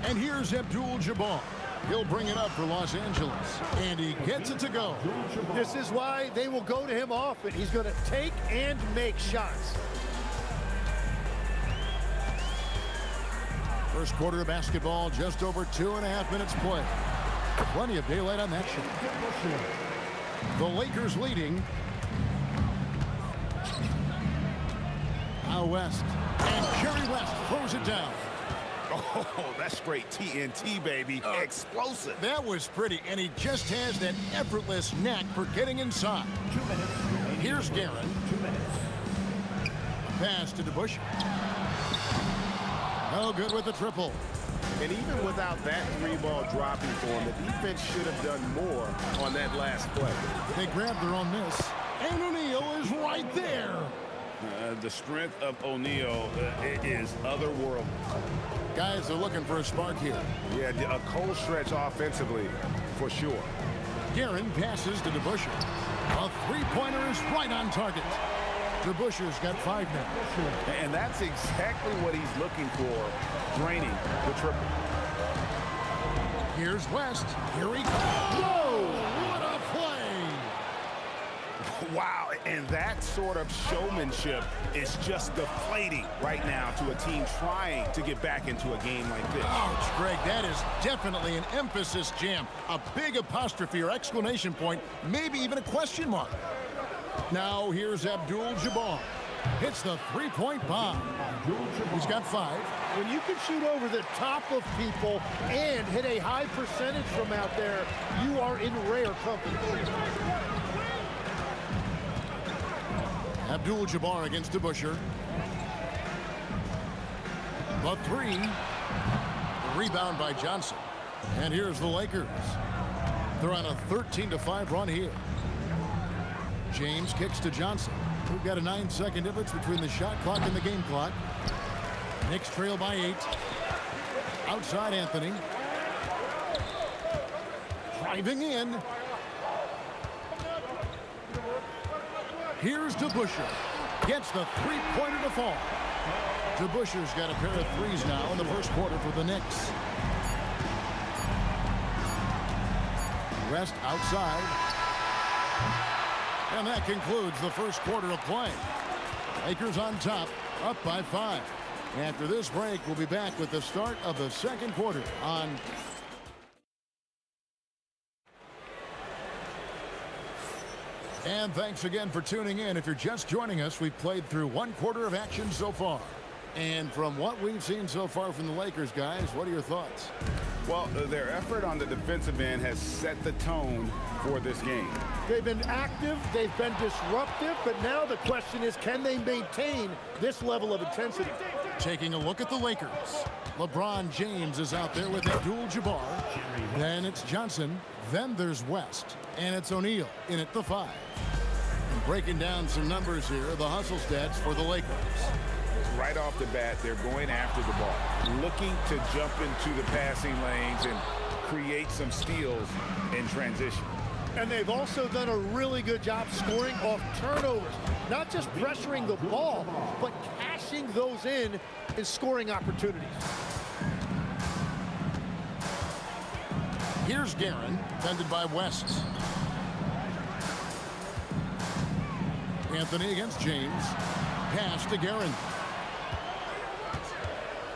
And here's Abdul-Jabbar. He'll bring it up for Los Angeles. And he gets it to go. This is why they will go to him often. He's going to take and make shots. First quarter of basketball, just over 2.5 minutes play. Plenty of daylight on that shot. The Lakers leading. Now West. And Jerry West throws it down. Oh, that's straight TNT, baby. Explosive. That was pretty, and he just has that effortless knack for getting inside. 2 minutes. Here's Guerin. 2 minutes. Pass to DeBush. No good with the triple. And even without that three-ball dropping for him, the defense should have done more on that last play. They grabbed their own miss. And O'Neal is right there. The strength of O'Neal is otherworldly. Guys are looking for a spark here. Yeah, a cold stretch offensively, for sure. Guerin passes to DeBuscher. A three-pointer is right on target. DeBuscher's got 5 now. And that's exactly what he's looking for, draining the triple. Here's West. Here he goes. Whoa! What a play! Wow, and that sort of showmanship is just deflating right now to a team trying to get back into a game like this. Ouch, Greg, that is definitely an emphasis jam. A big apostrophe or exclamation point, maybe even a question mark. Now here's Abdul-Jabbar. Hits the three-point bomb. He's got 5. When you can shoot over the top of people and hit a high percentage from out there, you are in rare company. Abdul-Jabbar against DeBuscher. The 3. Rebound by Johnson. And here's the Lakers. They're on a 13-5 run here. James kicks to Johnson. We've got a 9-second difference between the shot clock and the game clock. Knicks trail by 8. Outside Anthony. Driving in. Here's DeBuscher. Gets the three-pointer to fall. DeBuscher's got a pair of threes now in the first quarter for the Knicks. West outside. And that concludes the first quarter of play. Lakers on top, up by 5. After this break, we'll be back with the start of the second quarter on... And thanks again for tuning in. If you're just joining us, we've played through 1 quarter of action so far. And from what we've seen so far from the Lakers, guys, what are your thoughts? Well, their effort on the defensive end has set the tone for this game. They've been active, they've been disruptive, but now the question is, can they maintain this level of intensity? Taking a look at the Lakers. LeBron James is out there with Abdul-Jabbar. Then it's Johnson. Then there's West, and it's O'Neal in at the 5. And breaking down some numbers here, the hustle stats for the Lakers. Right off the bat, they're going after the ball, looking to jump into the passing lanes and create some steals in transition. And they've also done a really good job scoring off turnovers. Not just pressuring the ball, but cashing those in scoring opportunities. Here's Guerin, defended by West. Anthony against James. Pass to Guerin.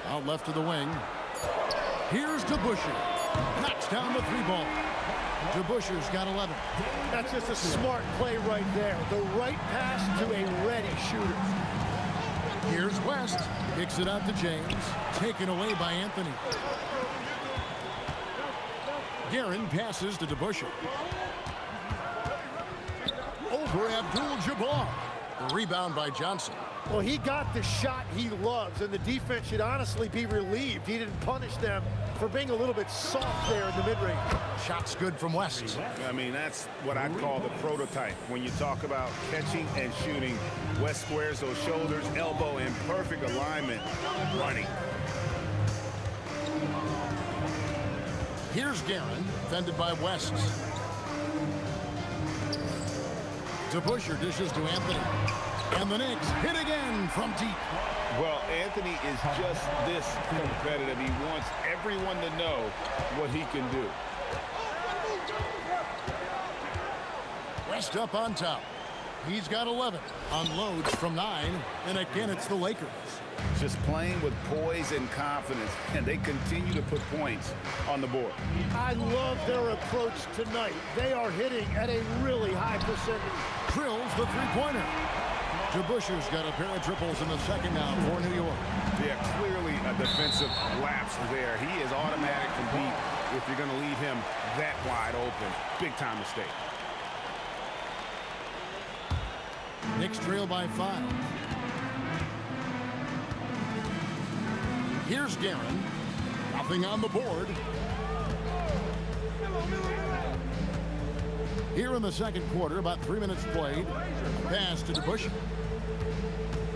Out left to the wing. Here's DeBusschere. Knocks down the 3 ball. DeBusschere's got 11. That's just a smart play right there. The right pass to a ready shooter. Here's West. Kicks it out to James. Taken away by Anthony. Guerin passes to DeBusschere. Over Abdul-Jabbar. The rebound by Johnson. Well, he got the shot he loves, and the defense should honestly be relieved he didn't punish them for being a little bit soft there in the mid-range. Shot's good from West. I mean, that's what I'd call the prototype. When you talk about catching and shooting, West squares those shoulders, elbow in perfect alignment, running. Here's Guerin, defended by West. DeBusschere dishes to Anthony. And the Knicks hit again from deep. Well, Anthony is just this competitive. He wants everyone to know what he can do. West up on top. He's got 11. Unloads from 9. And again, it's the Lakers. Just playing with poise and confidence, and they continue to put points on the board. I love their approach tonight. They are hitting at a really high percentage. Drills the 3-pointer. DeBusschere's got a pair of triples in the second now for New York. Yeah, clearly a defensive lapse there. He is automatic from deep if you're going to leave him that wide open. Big time mistake. Knicks trail by 5. Here's Guerin. Nothing on the board. Here in the second quarter, about 3 minutes played. A pass to DeBusschere.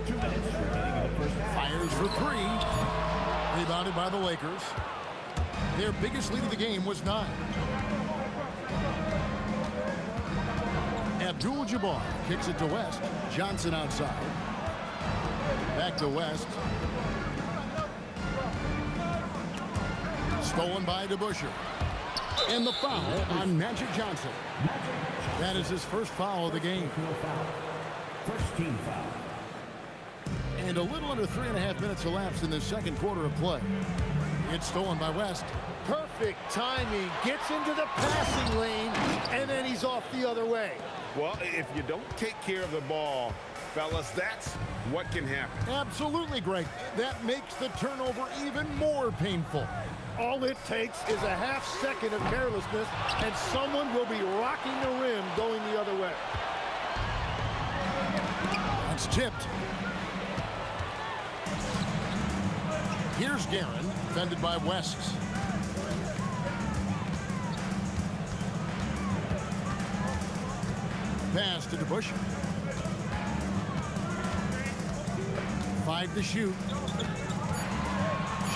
2 minutes remaining in the first half. Fires for 3. Rebounded by the Lakers. Their biggest lead of the game was 9. Abdul-Jabbar kicks it to West. Johnson outside. Back to West. Stolen by DeBusschere. And the foul on Magic Johnson. That is his first foul of the game. First team foul. And a little under 3.5 minutes elapsed in the second quarter of play. It's stolen by West. Perfect timing. Gets into the passing lane, and then he's off the other way. Well, if you don't take care of the ball, fellas, that's what can happen. Absolutely, Greg. That makes the turnover even more painful. All it takes is a half second of carelessness, and someone will be rocking the rim going the other way. That's tipped. Here's Guerin, defended by West. Pass to DeBusschere. 5 to shoot.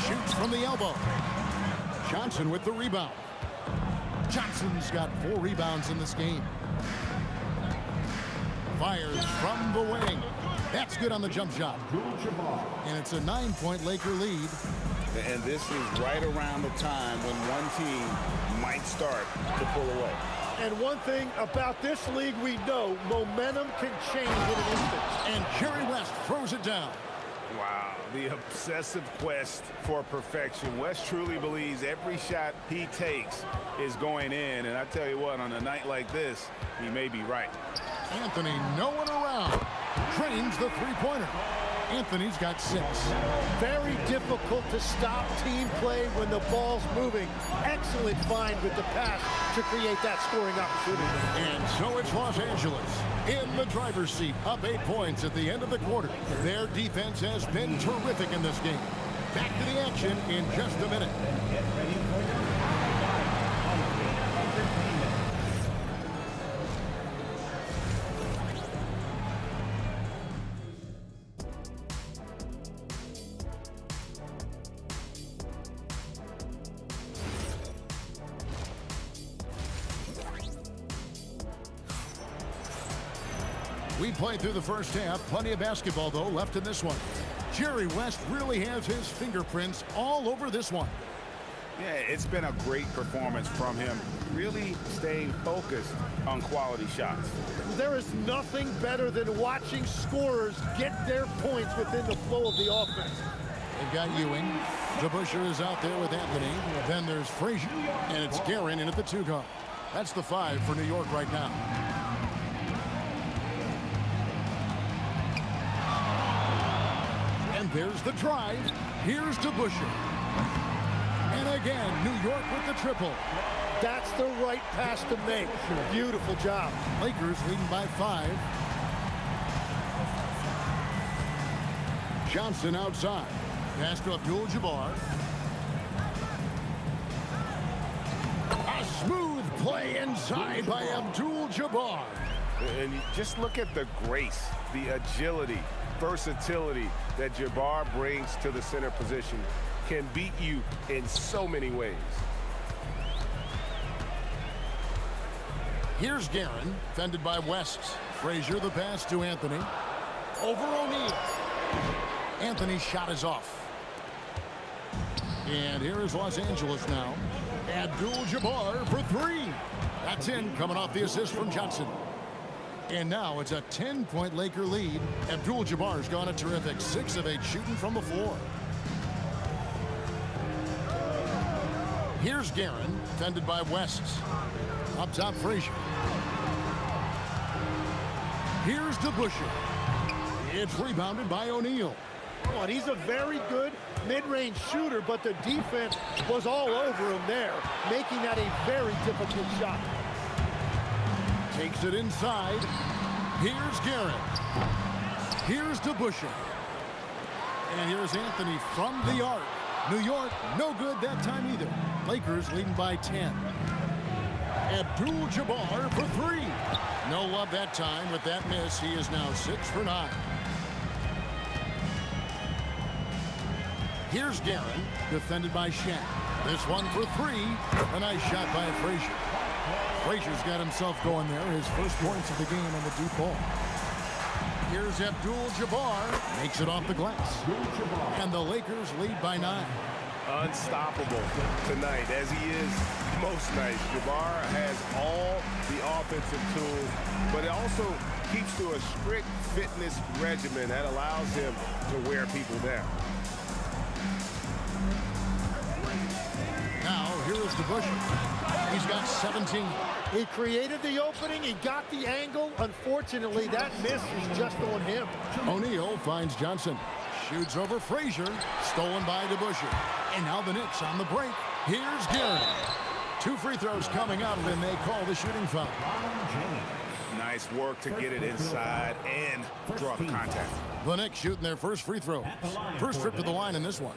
Shoots from the elbow. Johnson with the rebound. Johnson's got 4 rebounds in this game. Fires from the wing. That's good on the jump shot. And it's a 9-point Laker lead. And this is right around the time when one team might start to pull away. And one thing about this league we know, momentum can change in an instant. And Jerry West throws it down. Wow, the obsessive quest for perfection. West truly believes every shot he takes is going in. And I tell you what, on a night like this, he may be right. Anthony, no one around. Trains the 3-pointer. Anthony's got 6. Very difficult to stop team play when the ball's moving. Excellent find with the pass to create that scoring opportunity. And so it's Los Angeles in the driver's seat, up 8 points at the end of the quarter. Their defense has been terrific in this game. Back to the action in just a minute. Get ready for your We played through the first half. Plenty of basketball, though, left in this one. Jerry West really has his fingerprints all over this one. Yeah, it's been a great performance from him, really staying focused on quality shots. There is nothing better than watching scorers get their points within the flow of the offense. They've got Ewing. DeBusschere is out there with Anthony. Then there's Frazier. And it's Guerin in at the 2 guard. That's the 5 for New York right now. And there's the drive. Here's DeBusschere. And again, New York with the triple. That's the right pass to make. Beautiful job. Lakers leading by 5. Johnson outside. Pass to Abdul-Jabbar. A smooth play inside by Abdul-Jabbar. And you just look at the grace, the agility, versatility that Jabbar brings to the center position. Can beat you in so many ways. Here's Guerin, fended by West. Frazier, the pass to Anthony. Over O'Neal. Anthony's shot is off. And here is Los Angeles now. Abdul-Jabbar for 3. That's in, coming off the assist from Johnson. And now it's a 10-point Laker lead. Abdul-Jabbar's gone a terrific 6 of 8 shooting from the floor. Here's Guerin, fended by West. Up top, Frazier. Here's DeBusschere. It's rebounded by O'Neal. Oh, and he's a very good mid-range shooter, but the defense was all over him there, making that a very difficult shot. Takes it inside. Here's Guerin. Here's DeBusschere. And here's Anthony from the arc. New York, no good that time either. Lakers leading by 10. Abdul-Jabbar for 3. No love that time with that miss. He is now 6 for 9. Here's Guerin, defended by Shaq. This one for 3. A nice shot by Frazier. Frazier's got himself going there. His first points of the game on the deep ball. Here's Abdul-Jabbar. Makes it off the glass. And the Lakers lead by 9. Unstoppable tonight, as he is most nights. Jabbar has all the offensive tools, but it also keeps to a strict fitness regimen that allows him to wear people down. Now, here is DeBusschere. He's got 17. He created the opening. He got the angle. Unfortunately, that miss is just on him. O'Neal finds Johnson. Shoots over Frazier. Stolen by DeBusschere. And now the Knicks on the break. Here's Guerin. 2 free throws coming out, and they call the shooting foul. Nice work to get it inside and draw the contact. The Knicks shooting their first free throw. First trip to the line in this one.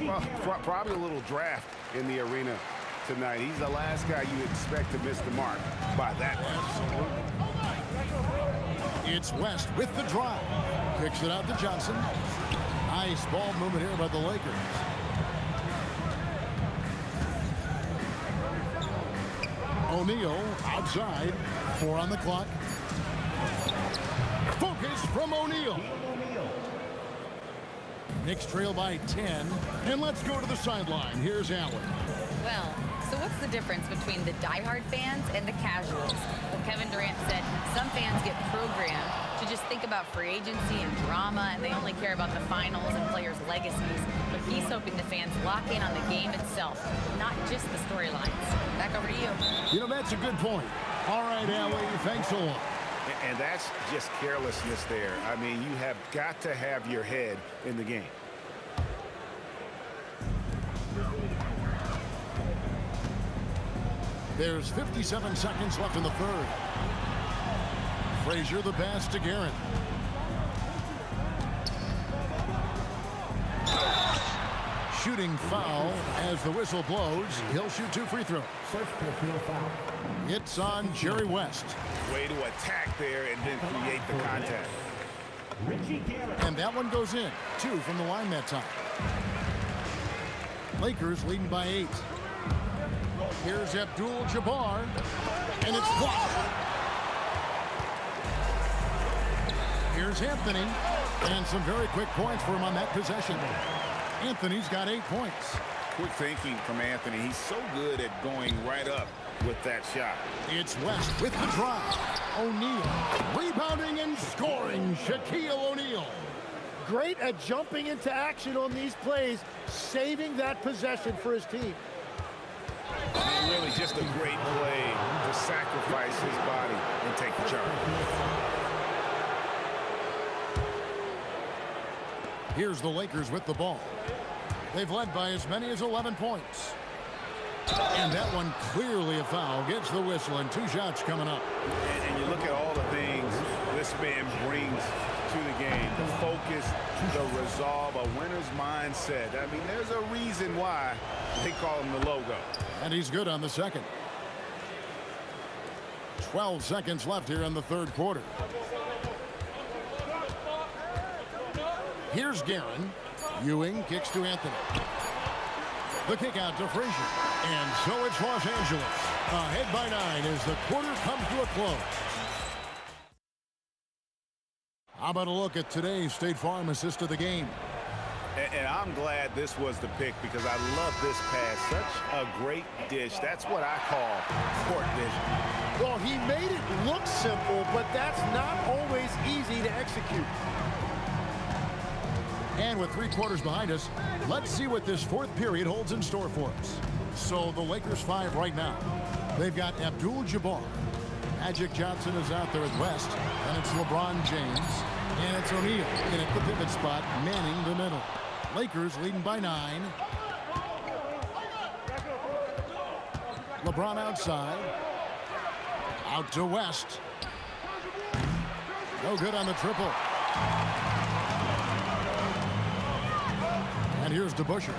Well, probably a little draft in the arena tonight. He's the last guy you expect to miss the mark by that much. It's West with the drive. Kicks it out to Johnson. Nice ball movement here by the Lakers. O'Neal outside. 4 on the clock. Focus from O'Neal. Knicks trail by 10. And let's go to the sideline. Here's Allen. Well, so what's the difference between the diehard fans and the casuals? Well, Kevin Durant said some fans get programmed to just think about free agency and drama, and they only care about the finals and players' legacies. But he's hoping the fans lock in on the game itself, not just the storylines. Back over to you. You know, that's a good point. All right, Allie, thanks a lot. And that's just carelessness there. I mean, you have got to have your head in the game. There's 57 seconds left in the third. Frazier the pass to Guerin. Shooting foul as the whistle blows. He'll shoot 2 free throws. It's on Jerry West. Way to attack there and then create the contact. And that one goes in. 2 from the line that time. Lakers leading by 8. Here's Abdul-Jabbar. And it's blocked. Here's Anthony. And some very quick points for him on that possession. Anthony's got 8 points. Quick thinking from Anthony. He's so good at going right up with that shot. It's West with the drive. O'Neal rebounding and scoring. Shaquille O'Neal. Great at jumping into action on these plays, saving that possession for his team. I mean, really just a great play to sacrifice his body and take the charge. Here's the Lakers with the ball. They've led by as many as 11 points. And that one clearly a foul. Gets the whistle and 2 shots coming up. And you look at all the things this man brings to the game. The focus, the resolve, a winner's mindset. I mean, there's a reason why they call him the logo. And he's good on the second. 12 seconds left here in the third quarter. Here's Guerin. Ewing kicks to Anthony. The kick out to Frazier. And so it's Los Angeles. Ahead by 9 as the quarter comes to a close. How about a look at today's State Farm assist of the game? And I'm glad this was the pick because I love this pass. Such a great dish. That's what I call court vision. Well, he made it look simple, but that's not always easy to execute. And with 3 quarters behind us, let's see what this fourth period holds in store for us. So the Lakers 5 right now. They've got Abdul-Jabbar. Magic Johnson is out there at West. And it's LeBron James. And it's O'Neal in at the pivot spot, manning the middle. Lakers leading by 9. LeBron outside. Out to West. No good on the triple. And here's DeBusschere.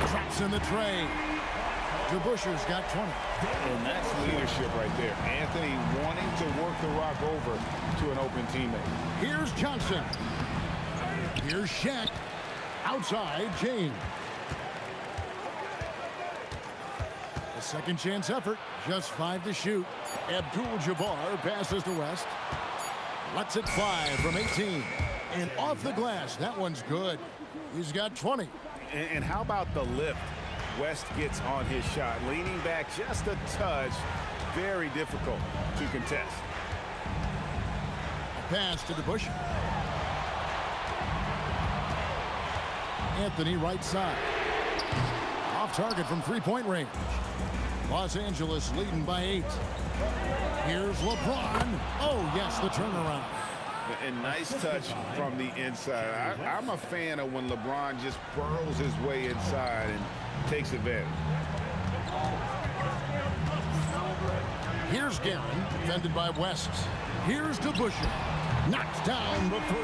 Traps in the tray. DeBusschere's got 20. And that's leadership right there. Anthony wanting to work the rock over to an open teammate. Here's Johnson. Here's Shaq. Outside, James. A second chance effort. Just 5 to shoot. Abdul-Jabbar passes to West. Lets it fly from 18. And off the glass. That one's good. He's got 20. And how about the lift West gets on his shot? Leaning back just a touch. Very difficult to contest. Pass to DeBusschere. Anthony right side. Off target from 3-point range. Los Angeles leading by 8. Here's LeBron. Oh, yes, the turnaround. And nice touch from the inside. I'm a fan of when LeBron just burrows his way inside and takes advantage. Here's Guerin, defended by West. Here's DeBusschere. Knocks down the 3.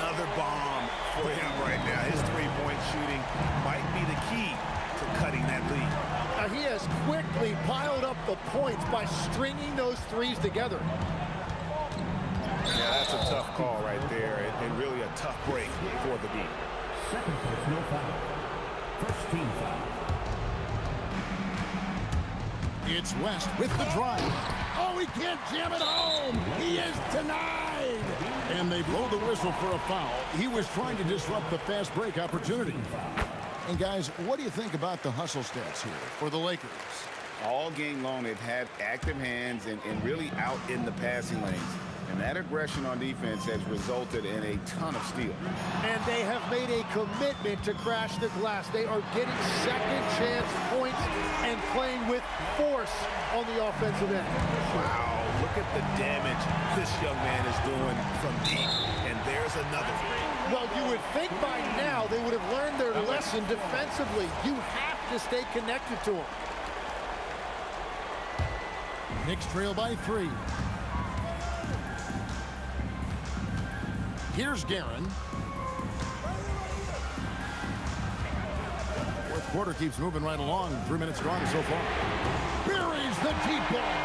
Another bomb for him right now. His 3-point shooting might be the key to cutting that lead. He has quickly piled up the points by stringing those threes together. Yeah, that's a tough call right there, and really a tough break for the D. Second personal foul. First team foul. It's West with the drive. Oh, he can't jam it home. He is denied. And they blow the whistle for a foul. He was trying to disrupt the fast break opportunity. And guys, what do you think about the hustle stats here for the Lakers? All game long, they've had active hands and really out in the passing lanes. And that aggression on defense has resulted in a ton of steals. And they have made a commitment to crash the glass. They are getting second chance points and playing with force on the offensive end. Wow, look at the damage this young man is doing from deep. And there's another. Well, you would think by now they would have learned their lesson defensively. You have to stay connected to them. Knicks trail by 3. Here's Guerin. Fourth quarter keeps moving right along. 3 minutes gone so far. Buries the deep ball.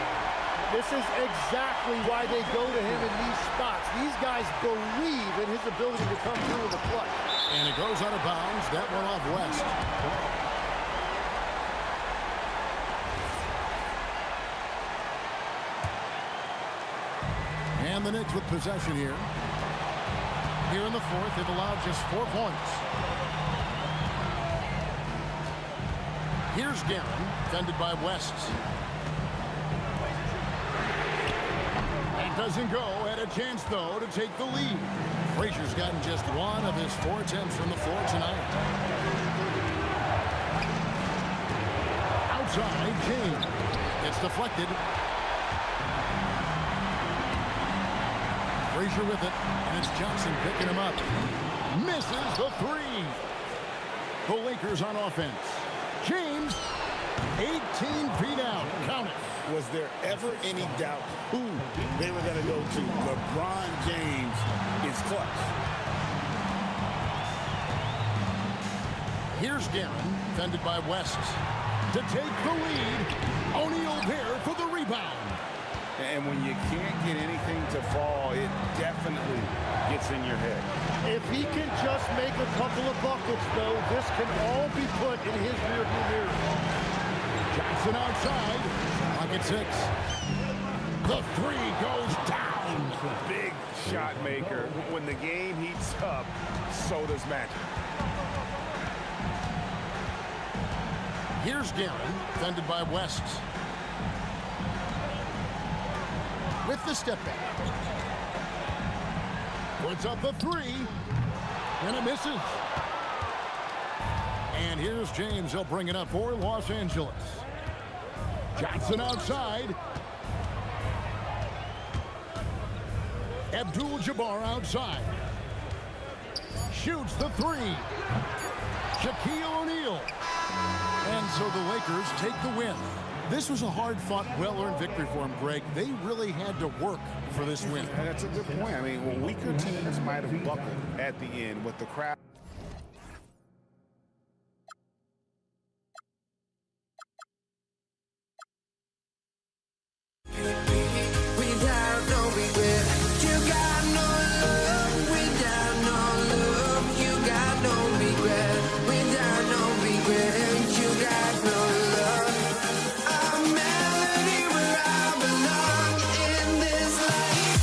This is exactly why they go to him in these spots. These guys believe in his ability to come through in the clutch. And it goes out of bounds. That one off West. And And the Knicks with possession here. Here in the fourth, they've allowed just 4 points. Here's Guerin, defended by West. It doesn't go. Had a chance, though, to take the lead. Frazier's gotten just 1 of his 4 attempts from the floor tonight. Outside, James. It's deflected. Frazier with it, and it's Johnson picking him up. Misses the 3. The Lakers on offense. James, 18 feet out. Count it. Was there ever any doubt who they were going to go to? LeBron James is clutch. Here's Guerin, defended by West. To take the lead, O'Neal there for the rebound. And when you can't get anything to fall, it definitely gets in your head. If he can just make a couple of buckets, though, this can all be put in his rearview mirror. Johnson outside. Lock at 6. The 3 goes down. Big shot maker. When the game heats up, so does Magic. Here's Guerin, defended by West. With the step back. Puts up the 3. And it misses. And here's James. He'll bring it up for Los Angeles. Johnson outside. Abdul-Jabbar outside. Shoots the 3. Shaquille O'Neal. And so the Lakers take the win. This was a hard-fought, well-earned victory for them, Greg. They really had to work for this win. That's a good point. I mean, weaker teams might have buckled at the end with the crowd. Without no regret, you got no love. Without no love, you got no regret. Without no regret, you got no love. A melody where I belong in this life.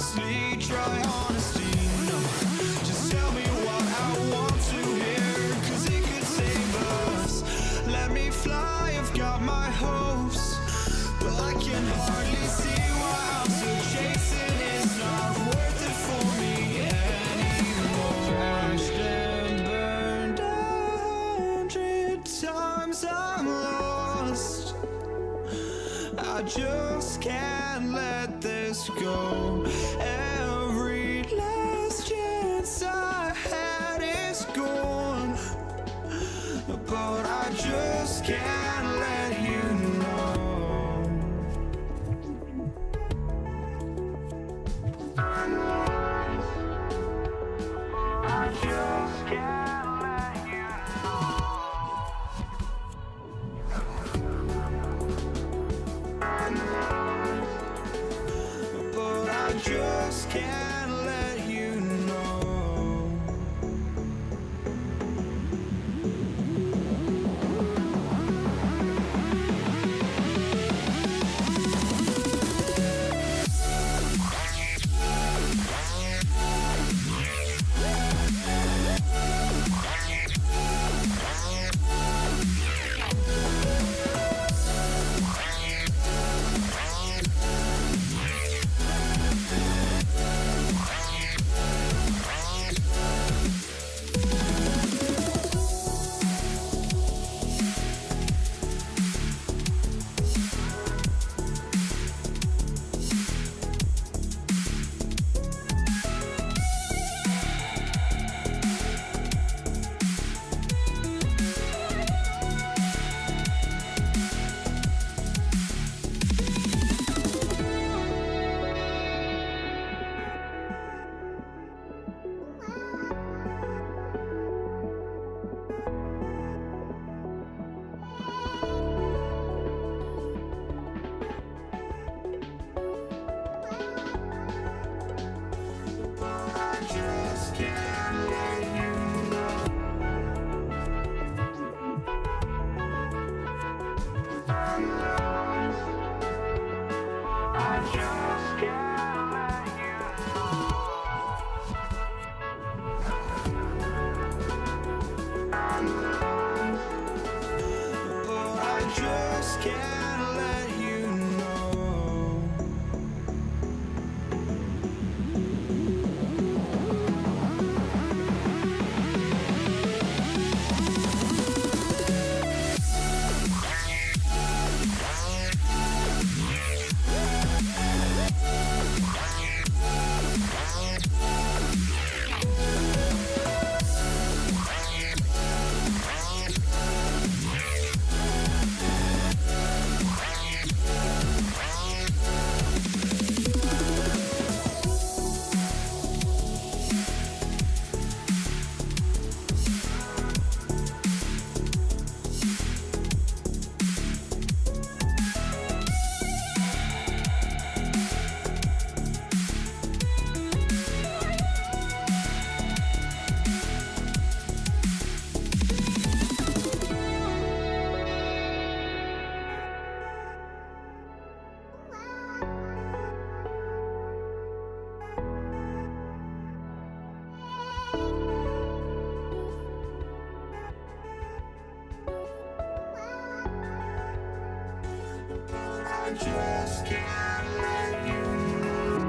honestly, try honesty. No, just tell me what I want to hear, 'cause it could save us. Let me fly, I've got my hopes, but I can hardly see why I'm still chasing. It's not worth it for me anymore. Crashed and burned 100 times, I'm lost. I just can't let this go. Every last chance I had is gone, but I just can't let you know. I just can't let you know. But I just can't let you know. just can't let you know.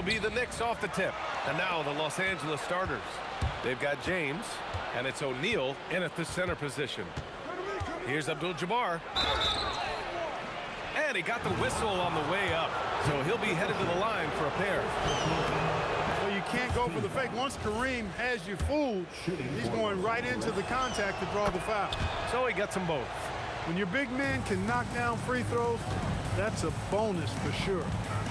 be the Knicks off the tip. And now the Los Angeles starters. They've got James, and it's O'Neal in at the center position. Here's Abdul-Jabbar. And he got the whistle on the way up. So he'll be headed to the line for a pair. Well, you can't go for the fake. Once Kareem has you fooled, he's going right into the contact to draw the foul. So he gets them both. When your big man can knock down free throws, that's a bonus for sure.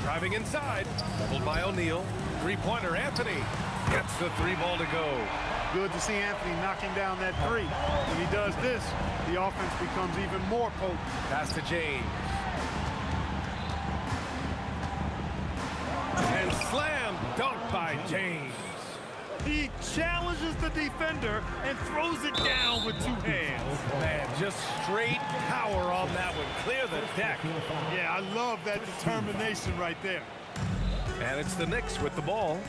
Driving inside, doubled by O'Neal. Three-pointer, Anthony gets the three ball to go. Good to see Anthony knocking down that three. When he does this, the offense becomes even more potent. Pass to James. And slam dunk by James. He challenges the defender and throws it down with two hands. Man, just straight power on that one. Clear the deck. Yeah, I love that determination right there. And it's the Knicks with the ball.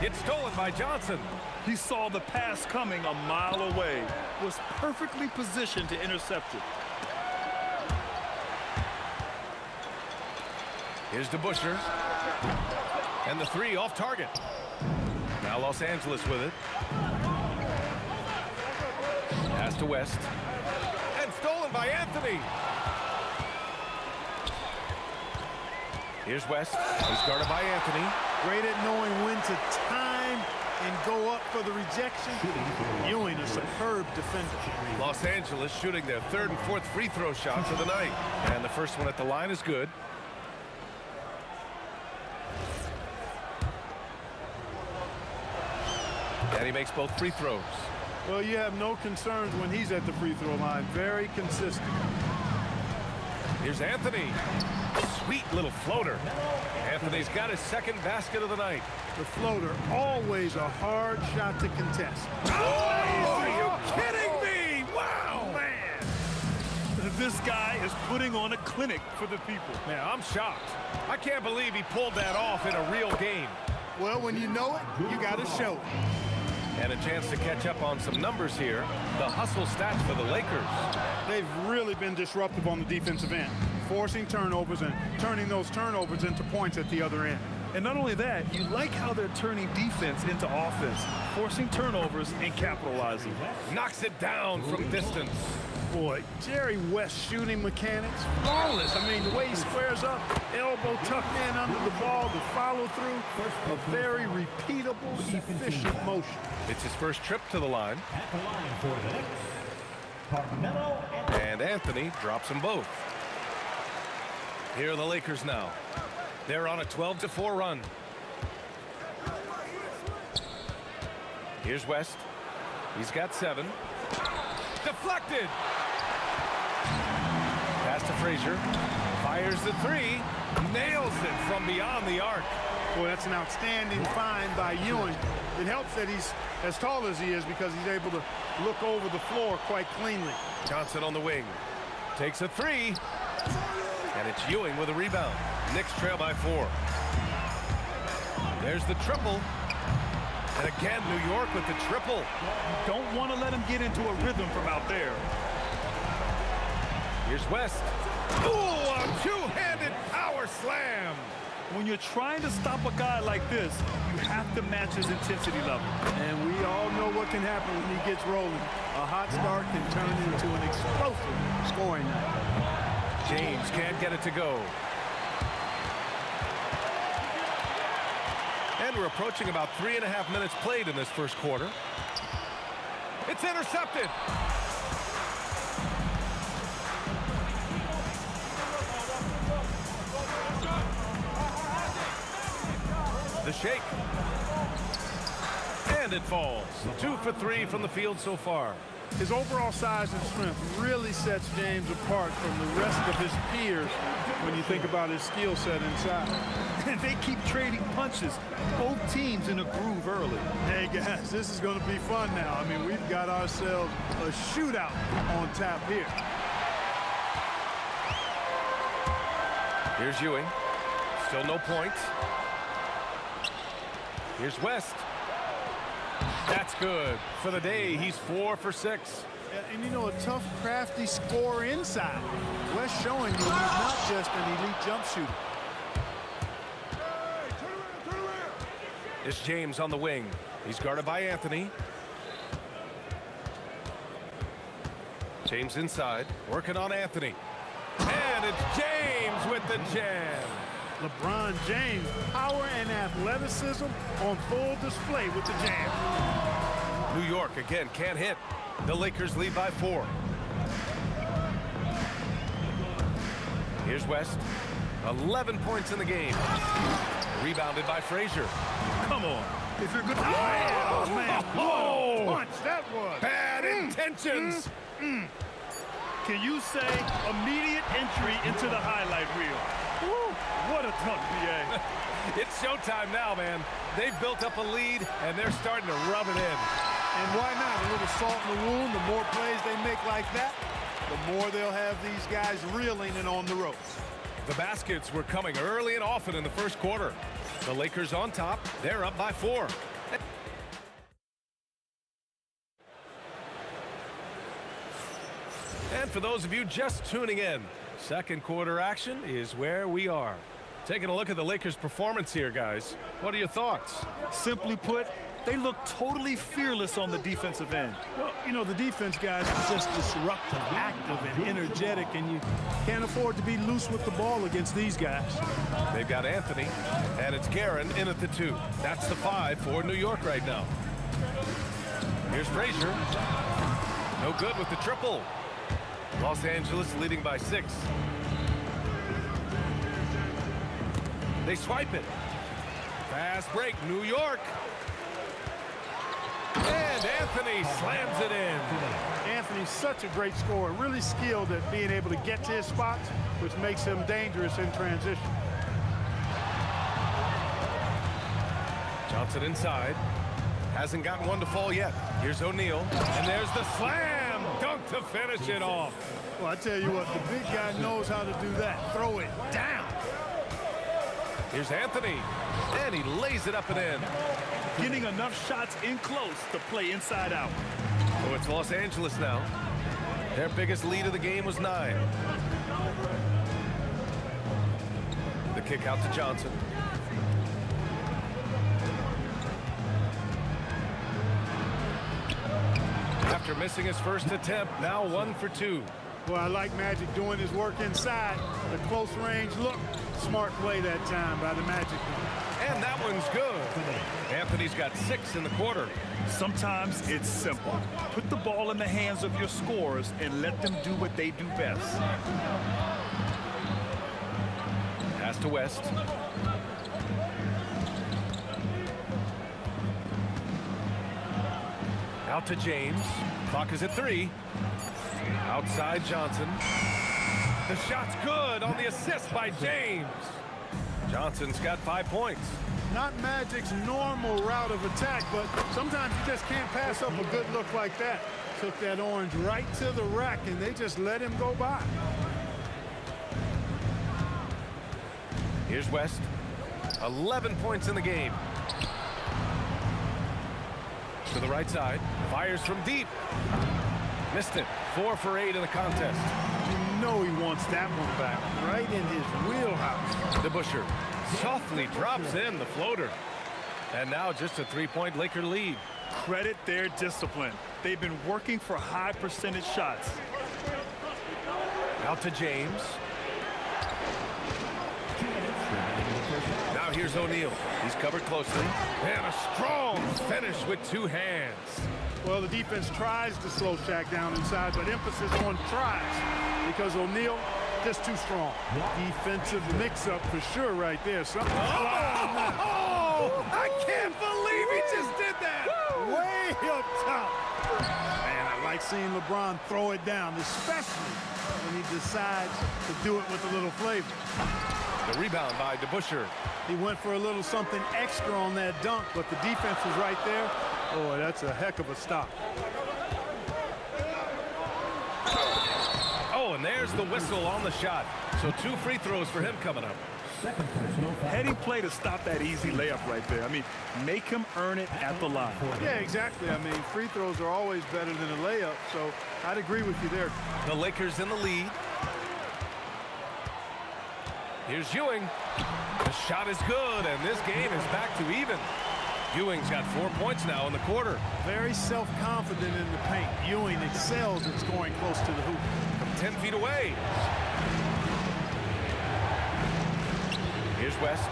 It's stolen by Johnson. He saw the pass coming a mile away. Was perfectly positioned to intercept it. Here's DeBusschere. And the three off target. Now Los Angeles with it. Pass to West. And stolen by Anthony. Here's West. He's guarded by Anthony. Great at knowing when to time and go up for the rejection. Ewing, a superb defender. Los Angeles shooting their third and fourth free throw shots of the night. And the first one at the line is good. And he makes both free throws. Well, you have no concerns when he's at the free throw line. Very consistent. Here's Anthony. Sweet little floater. Anthony's got his second basket of the night. The floater, always a hard shot to contest. Oh, are you kidding me? Wow, man. This guy is putting on a clinic for the people. Man, I'm shocked. I can't believe he pulled that off in a real game. Well, when you know it, you got to show it. And a chance to catch up on some numbers here. The hustle stats for the Lakers. They've really been disruptive on the defensive end, forcing turnovers and turning those turnovers into points at the other end. And not only that, you like how they're turning defense into offense, forcing turnovers and capitalizing. Knocks it down from distance. Boy, Jerry West's shooting mechanics, flawless. I mean, the way he squares up, elbow tucked in under the ball, the follow through, a very repeatable, efficient motion. It's his first trip to the line. And Anthony drops them both. Here are the Lakers now. They're on a 12-4 run. Here's West. He's got 7. Deflected. Pass to Frazier. Fires the 3. Nails it from beyond the arc. Boy, that's an outstanding find by Ewing. It helps that he's as tall as he is because he's able to look over the floor quite cleanly. Johnson on the wing. Takes a 3. And it's Ewing with a rebound. Knicks trail by 4. There's the triple. And again, New York with the triple. Don't want to let him get into a rhythm from out there. Here's West. Ooh, a two-handed power slam. When you're trying to stop a guy like this, you have to match his intensity level. And we all know what can happen when he gets rolling. A hot start can turn into an explosive scoring night. James can't get it to go. And we're approaching about 3.5 minutes played in this first quarter. It's intercepted. The shake. And it falls. 2 for 3 from the field so far. His overall size and strength really sets James apart from the rest of his peers when you think about his skill set inside. And they keep trading punches. Both teams in a groove early. Hey, guys, this is going to be fun now. I mean, we've got ourselves a shootout on tap here. Here's Ewing. Still no points. Here's West. That's good. For the day, he's 4 for 6. And you know, a tough, crafty scorer inside. West showing you he's not just an elite jump shooter. It's James on the wing. He's guarded by Anthony. James inside, working on Anthony. And it's James with the jam. LeBron James, power and athleticism on full display with the jam. New York again can't hit. The Lakers lead by 4. Here's West. 11 points in the game. Rebounded by Frazier. Come on. If you're good. Oh, man. Oh! Punch that was. Bad intentions. Can you say immediate entry into the highlight reel? Woo, what a dunk, BA. It's showtime now, man. They've built up a lead, and they're starting to rub it in. And why not? A little salt in the wound. The more plays they make like that, the more they'll have these guys reeling and on the ropes. The baskets were coming early and often in the first quarter. The Lakers on top. They're up by 4. And for those of you just tuning in, second quarter action is where we are. Taking a look at the Lakers' performance here, guys. What are your thoughts? Simply put, they look totally fearless on the defensive end. Well, you know, the defense guys are just disruptive, active, and energetic, and you can't afford to be loose with the ball against these guys. They've got Anthony, and it's Guerin in at the 2. That's the 5 for New York right now. Here's Frazier. No good with the triple. Los Angeles leading by 6. They swipe it. Fast break, New York. And Anthony slams it in. Anthony's such a great scorer, really skilled at being able to get to his spots, which makes him dangerous in transition. Johnson inside. Hasn't gotten one to fall yet. Here's O'Neal. And there's the slam dunk to finish it off. Well, I tell you what, the big guy knows how to do that. Throw it down. Here's Anthony. And he lays it up and in. Getting enough shots in close to play inside out. Oh, it's Los Angeles now. Their biggest lead of the game was 9. The kick out to Johnson. After missing his first attempt, now 1 for 2. Well, I like Magic doing his work inside. The close range look. Smart play that time by the Magic. And that one's good. Anthony's got 6 in the quarter. Sometimes it's simple. Put the ball in the hands of your scorers and let them do what they do best. Pass to West. Out to James. Clock is at 3. Outside Johnson. The shot's good on the assist by James. Johnson's got 5 points. Not Magic's normal route of attack, but sometimes you just can't pass up a good look like that. Took that orange right to the rack, and they just let him go by. Here's West. 11 points in the game. To the right side. Fires from deep. Missed it. 4 for 8 in the contest. You know he wants that one back. Right in his wheelhouse. DeBusschere softly drops in the floater. And now just a 3-point Laker lead. Credit their discipline. They've been working for high percentage shots. Out to James. Now here's O'Neal. He's covered closely. And a strong finish with 2 hands. Well, the defense tries to slow Shaq down inside, but emphasis on tries because O'Neal just too strong. Defensive mix-up for sure right there. Something. Oh, I can't believe he just did that. Way up top. Man, I like seeing LeBron throw it down, especially when he decides to do it with a little flavor. The rebound by DeBusschere. He went for a little something extra on that dunk, but the defense was right there. Boy, that's a heck of a stop. Oh, and there's the whistle on the shot. So 2 free throws for him coming up. Heading play to stop that easy layup right there. I mean, make him earn it at the line. Yeah, exactly. I mean, free throws are always better than a layup, so I'd agree with you there. The Lakers in the lead. Here's Ewing. The shot is good, and this game is back to even. Ewing's got 4 points now in the quarter. Very self-confident in the paint. Ewing excels at scoring close to the hoop. From 10 feet away. Here's West.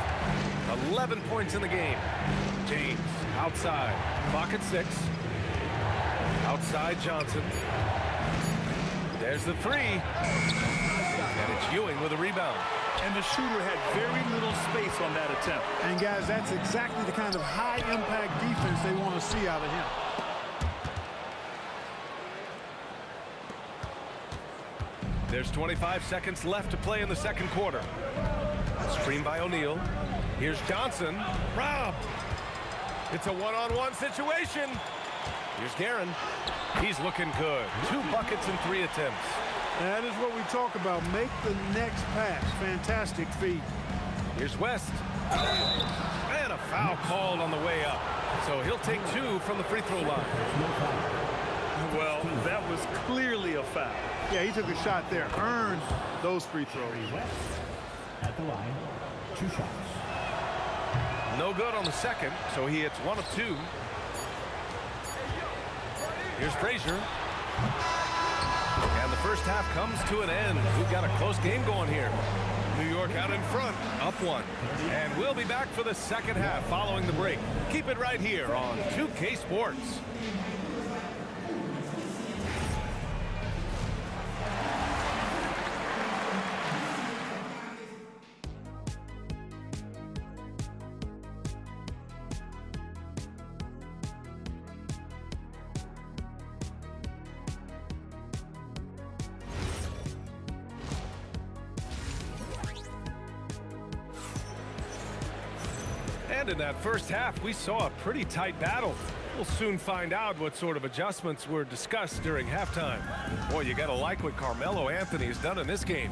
11 points in the game. James outside. Clock at 6. Outside Johnson. There's the three. And it's Ewing with a rebound. And the shooter had very little space on that attempt. And guys, that's exactly the kind of high-impact defense they want to see out of him. There's 25 seconds left to play in the second quarter. Screen by O'Neal. Here's Johnson. Robbed. It's a one-on-one situation. Here's Guerin. He's looking good. 2 buckets in 3 attempts. That is what we talk about. Make the next pass. Fantastic feed. Here's West. And a foul called on the way up. So he'll take 2 from the free throw line. Well, that was clearly a foul. Yeah, he took a shot there. Earned those free throws. At the line, 2 shots. No good on the second, so he hits 1 of 2. Here's Frazier. And the first half comes to an end. We've got a close game going here. New York out in front, up 1. And we'll be back for the second half following the break. Keep it right here on 2K Sports. And in that first half, we saw a pretty tight battle. We'll soon find out what sort of adjustments were discussed during halftime. Boy, you got to like what Carmelo Anthony has done in this game.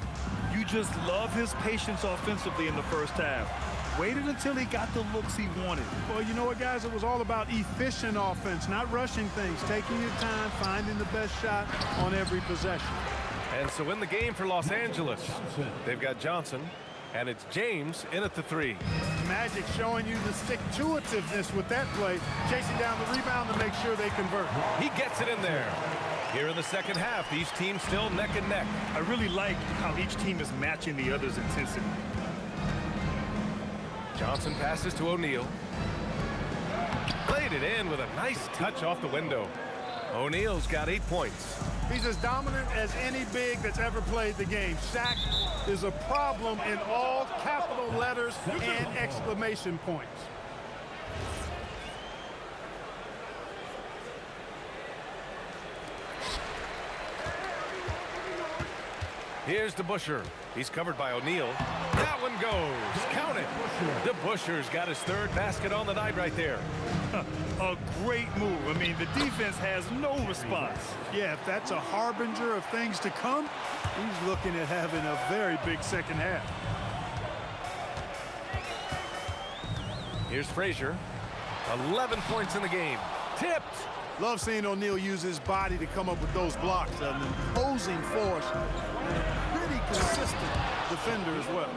You just love his patience offensively in the first half. Waited until he got the looks he wanted. Well, you know what, guys? It was all about efficient offense, not rushing things, taking your time, finding the best shot on every possession. And so in the game for Los Angeles, they've got Johnson, and it's James in at the 3. Magic showing you the stick-to-itiveness with that play, chasing down the rebound to make sure they convert. He gets it in there. Here in the second half, these teams still neck and neck. I really like how each team is matching the other's intensity. Johnson passes to O'Neal. Played it in with a nice touch off the window. O'Neal's got 8 points. He's as dominant as any big that's ever played the game. Shaq is a problem in all capital letters and exclamation points. Here's DeBuscher. He's covered by O'Neal. That one goes. Count it. DeBuscher's got his 3rd basket on the night right there. A great move. I mean, the defense has no response. Yeah, if that's a harbinger of things to come, he's looking at having a very big second half. Here's Frazier. 11 points in the game. Tipped. Love seeing O'Neal use his body to come up with those blocks. An imposing force and a pretty consistent defender as well.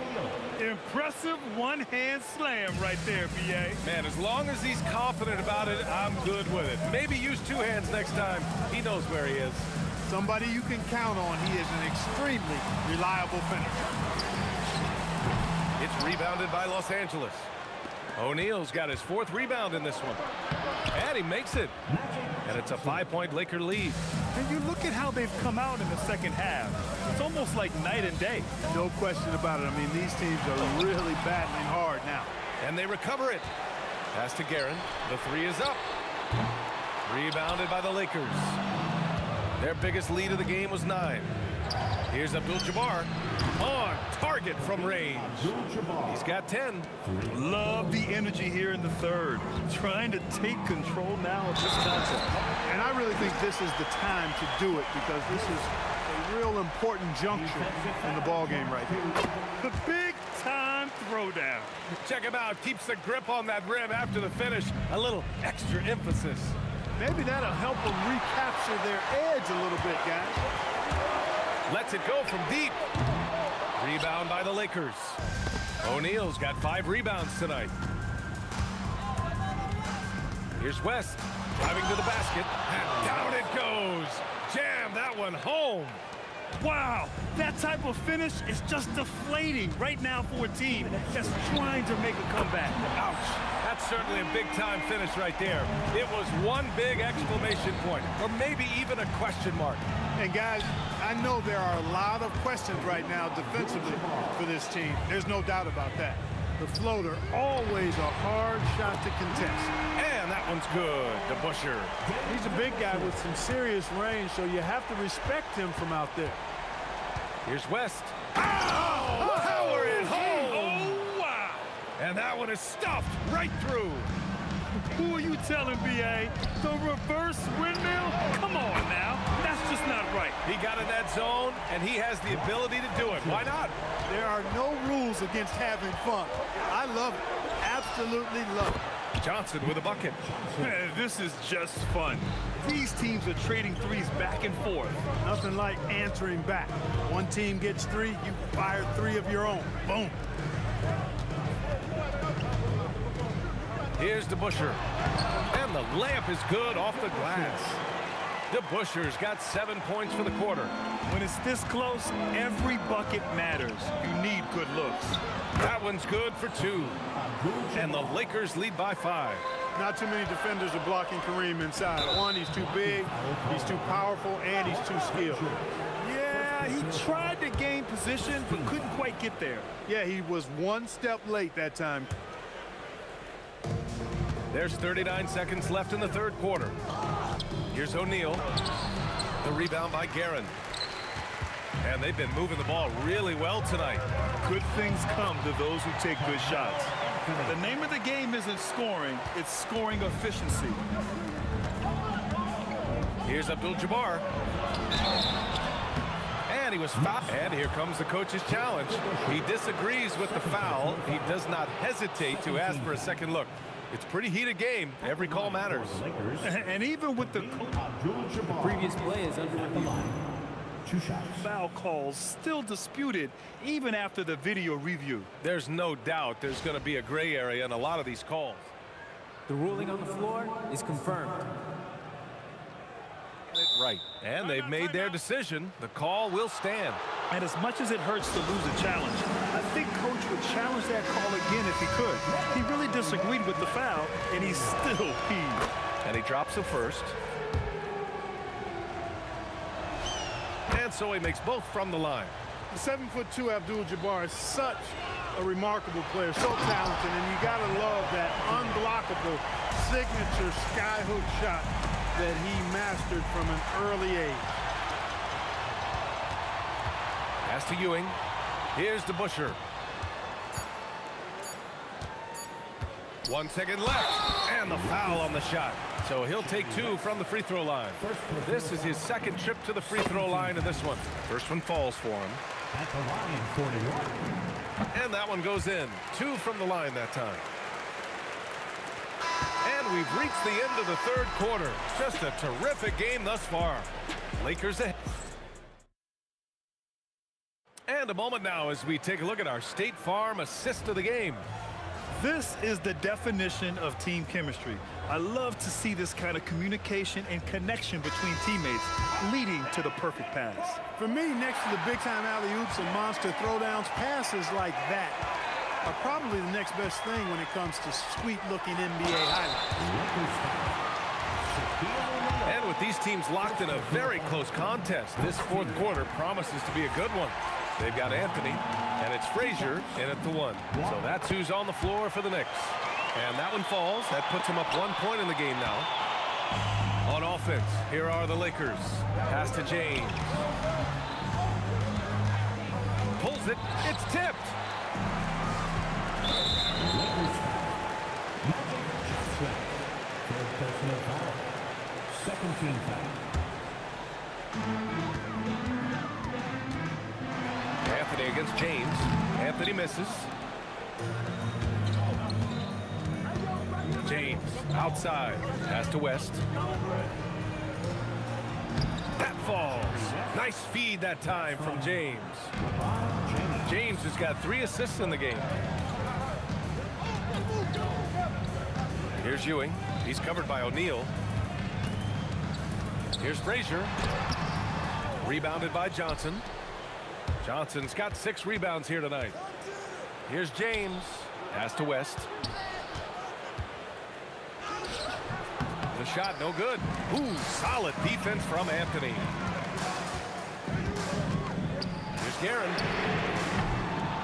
Impressive one-hand slam right there, B.A. Man, as long as he's confident about it, I'm good with it. Maybe use 2 hands next time. He knows where he is. Somebody you can count on. He is an extremely reliable finisher. It's rebounded by Los Angeles. O'Neal's got his 4th rebound in this one. And he makes it. And it's a 5-point Laker lead. And you look at how they've come out in the second half. It's almost like night and day. No question about it. I mean, these teams are really battling hard now. And they recover it. Pass to Guerin. The 3 is up. Rebounded by the Lakers. Their biggest lead of the game was 9. Here's Abdul-Jabbar on target from range. He's got 10. Love the energy here in the 3rd. Trying to take control now of this contest. And I really think this is the time to do it because this is a real important juncture in the ball game right here. The big-time throw throwdown. Check him out. Keeps the grip on that rim after the finish. A little extra emphasis. Maybe that'll help them recapture their edge a little bit, guys. Lets it go from deep. Rebound by the Lakers. O'Neal's got 5 rebounds tonight. Here's West. Driving to the basket. And down it goes. Jam that one home. Wow, that type of finish is just deflating right now for a team that's trying to make a comeback. Ouch. That's certainly a big-time finish right there. It was one big exclamation point, or maybe even a question mark. And guys, I know there are a lot of questions right now defensively for this team. There's no doubt about that. The floater, always a hard shot to contest. And that one's good to Busher. He's a big guy with some serious range, so you have to respect him from out there. Here's West. Oh, power it home. Oh, wow. And that one is stuffed right through. Who are you telling, B.A.? The reverse windmill? Come on now. That's just not right. He got in that zone, and he has the ability to do it. Why not? There are no rules against having fun. I love it. Absolutely love it. Johnson with a bucket. This is just fun. These teams are trading threes back and forth. Nothing like answering back. One team gets 3, you fire 3 of your own. Boom. Here's DeBuscher. And the layup is good off the glass. DeBuscher's got 7 points for the quarter. When it's this close, every bucket matters. You need good looks. That one's good for 2. And the Lakers lead by 5. Not too many defenders are blocking Kareem inside. One, he's too big, he's too powerful, and he's too skilled. Yeah, he tried to gain position, but couldn't quite get there. Yeah, he was one step late that time. There's 39 seconds left in the third quarter. Here's O'Neal. The rebound by Guerin. And they've been moving the ball really well tonight. Good things come to those who take good shots. The name of the game isn't scoring, it's scoring efficiency. Here's Abdul-Jabbar. And he was fouled. And here comes the coach's challenge. He disagrees with the foul. He does not hesitate to ask for a second look. It's a pretty heated game. Every call matters. And even with the previous play is under review. 2 shots. Foul calls still disputed even after the video review. There's no doubt there's going to be a gray area in a lot of these calls. The ruling on the floor is confirmed. Right. And they've made their decision. The call will stand. And as much as it hurts to lose a challenge, I think Coach would challenge that call again if he could. He really disagreed with the foul, and he's still peeved. And he drops the first. And so he makes both from the line. The 7'2" Abdul-Jabbar is such a remarkable player, so talented, and you gotta love that unblockable signature skyhook shot that he mastered from an early age. Pass to Ewing. Here's DeBuscher. 1 second left. And the foul on the shot. So he'll take 2 from the free throw line. This is his second trip to the free throw line in this one. First one falls for him. At the line for New York. And that one goes in. 2 from the line that time. And we've reached the end of the third quarter. Just a terrific game thus far. Lakers ahead. And a moment now as we take a look at our State Farm assist of the game. This is the definition of team chemistry. I love to see this kind of communication and connection between teammates leading to the perfect pass. For me, next to the big-time alley-oops and monster throwdowns, passes like that are probably the next best thing when it comes to sweet-looking NBA highlights. And with these teams locked in a very close contest, this fourth quarter promises to be a good one. They've got Anthony, and it's Frazier in at the 1. So that's who's on the floor for the Knicks. And that one falls. That puts them up 1 point in the game now. On offense, here are the Lakers. Pass to James. Pulls it. It's tipped. Second team foul. Anthony against James. Anthony misses. James outside. Pass to West. That falls. Nice feed that time from James. James has got 3 assists in the game. Here's Ewing. He's covered by O'Neal. Here's Frazier. Rebounded by Johnson. Johnson's got 6 rebounds here tonight. Here's James. Pass to West. The shot no good. Ooh, solid defense from Anthony. Here's Guerin.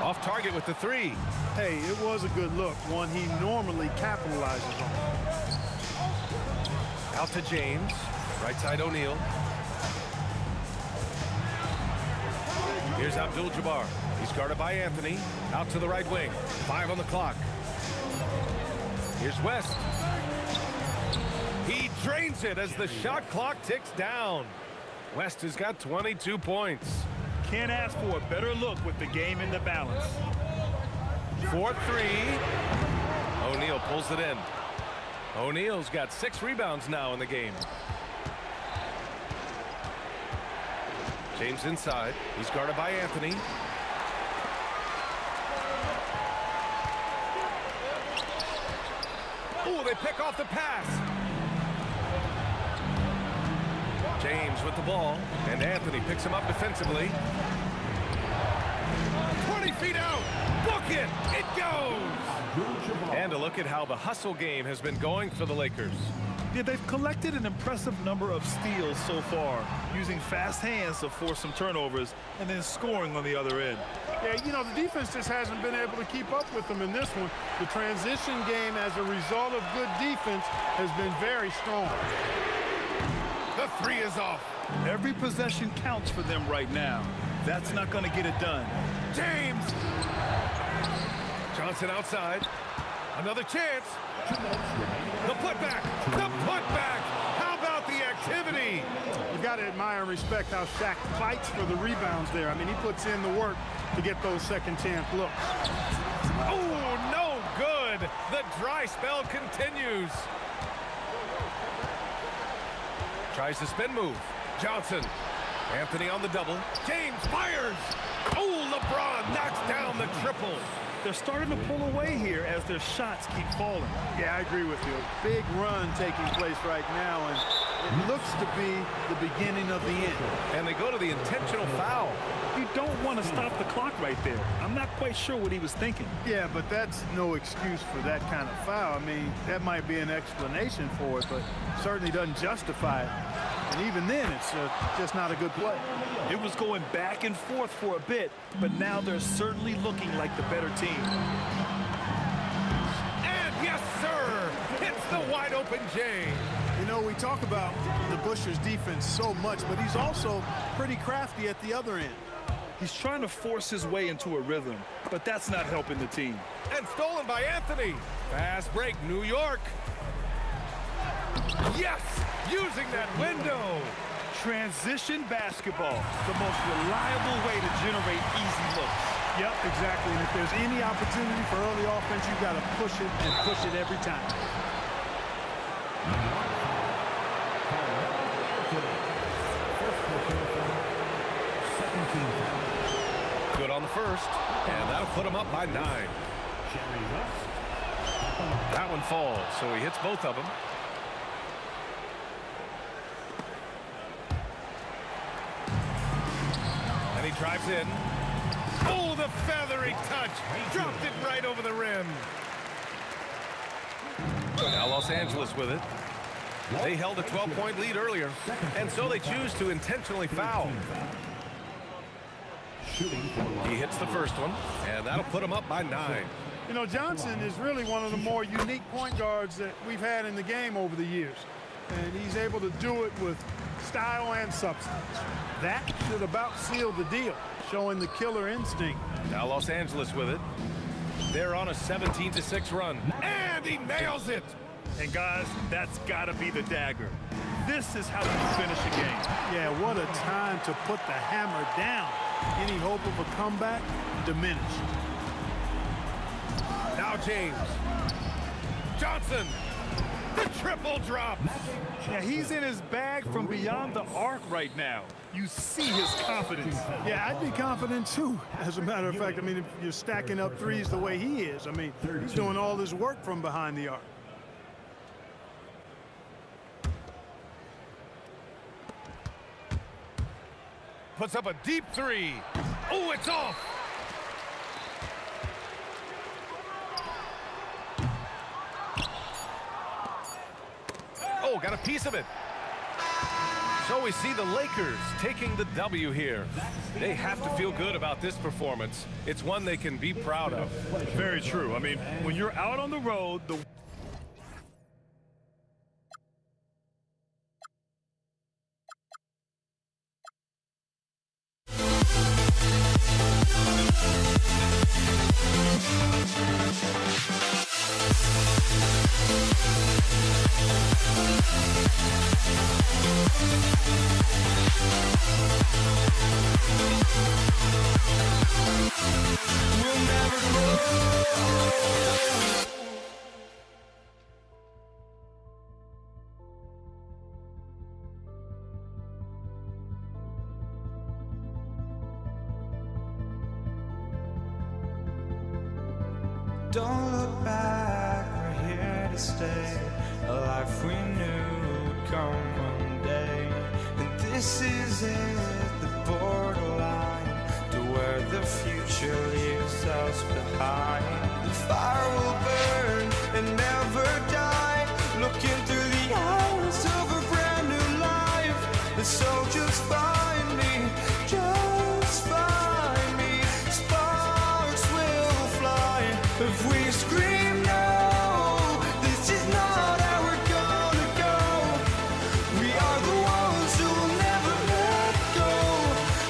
Off target with the 3. Hey, it was a good look, one he normally capitalizes on. Out to James. Right side O'Neal. Here's Abdul-Jabbar. He's guarded by Anthony. Out to the right wing. 5 on the clock. Here's West. He drains it as the shot clock ticks down. West has got 22 points. Can't ask for a better look with the game in the balance. 4-3. O'Neal pulls it in. O'Neal's got 6 rebounds now in the game. James inside. He's guarded by Anthony. Ooh, they pick off the pass. James with the ball, and Anthony picks him up defensively. 20 feet out. Book it. It goes. And a look at how the hustle game has been going for the Lakers. Yeah, they've collected an impressive number of steals so far, using fast hands to force some turnovers and then scoring on the other end. Yeah, you know, the defense just hasn't been able to keep up with them in this one. The transition game, as a result of good defense, has been very strong. The 3 is off. Every possession counts for them right now. That's not going to get it done. James. Johnson outside. Another chance. The putback. The putback. How about the activity? You got to admire and respect how Shaq fights for the rebounds there. I mean, he puts in the work to get those second chance looks. Oh, no good. The dry spell continues. Tries the spin move. Johnson. Anthony on the double. James fires. Oh, LeBron knocks down the triple. They're starting to pull away here as their shots keep falling. Yeah, I agree with you. Big run taking place right now, and it looks to be the beginning of the end. And they go to the intentional foul. You don't want to stop the clock right there. I'm not quite sure what he was thinking. Yeah, but that's no excuse for that kind of foul. I mean, that might be an explanation for it, but certainly doesn't justify it. And even then, it's just not a good play. It was going back and forth for a bit, but now they're certainly looking like the better team. And yes, sir, it's the wide open James. You know, we talk about the Bushers defense so much, but he's also pretty crafty at the other end. He's trying to force his way into a rhythm, but that's not helping the team. And stolen by Anthony. Fast break, New York. Yes, using that window. Transition basketball, the most reliable way to generate easy looks. Yep, exactly. And if there's any opportunity for early offense, you've got to push it and push it every time. Good on the first, and that'll put him up by 9. That one falls, so he hits both of them. And he drives in. Oh, the feathery touch. Dropped it right over the rim. Now Los Angeles with it. They held a 12-point lead earlier, and so they choose to intentionally foul. He hits the first one, and that'll put him up by 9. You know, Johnson is really one of the more unique point guards that we've had in the game over the years. And he's able to do it with style and substance. That should about seal the deal, showing the killer instinct. Now Los Angeles with it. They're on a 17-6 run. And he nails it! And guys, that's got to be the dagger. This is how you finish a game. Yeah, what a time to put the hammer down. Any hope of a comeback diminished. Now James. Johnson The triple drop. Yeah, he's in his bag from beyond the arc right now. You see his confidence. Yeah, I'd be confident too. As a matter of fact, I mean, if you're stacking up threes the way he is, I mean, he's doing all his work from behind the arc. Puts up a deep three. Oh, it's off. Oh, got a piece of it. So we see the Lakers taking the W here. They have to feel good about this performance. It's one they can be proud of. Very true. I mean, when you're out on the road, the We'll never grow. Don't look back, we're here to stay. A life we knew would come one day. And this is it, the borderline to where the future leaves us behind. The fire will burn and never die, looking through the eyes of a brand new life. And so just find me, just find me. Sparks will fly if we scream no. This is not how we're gonna go. We are the ones who will never let go.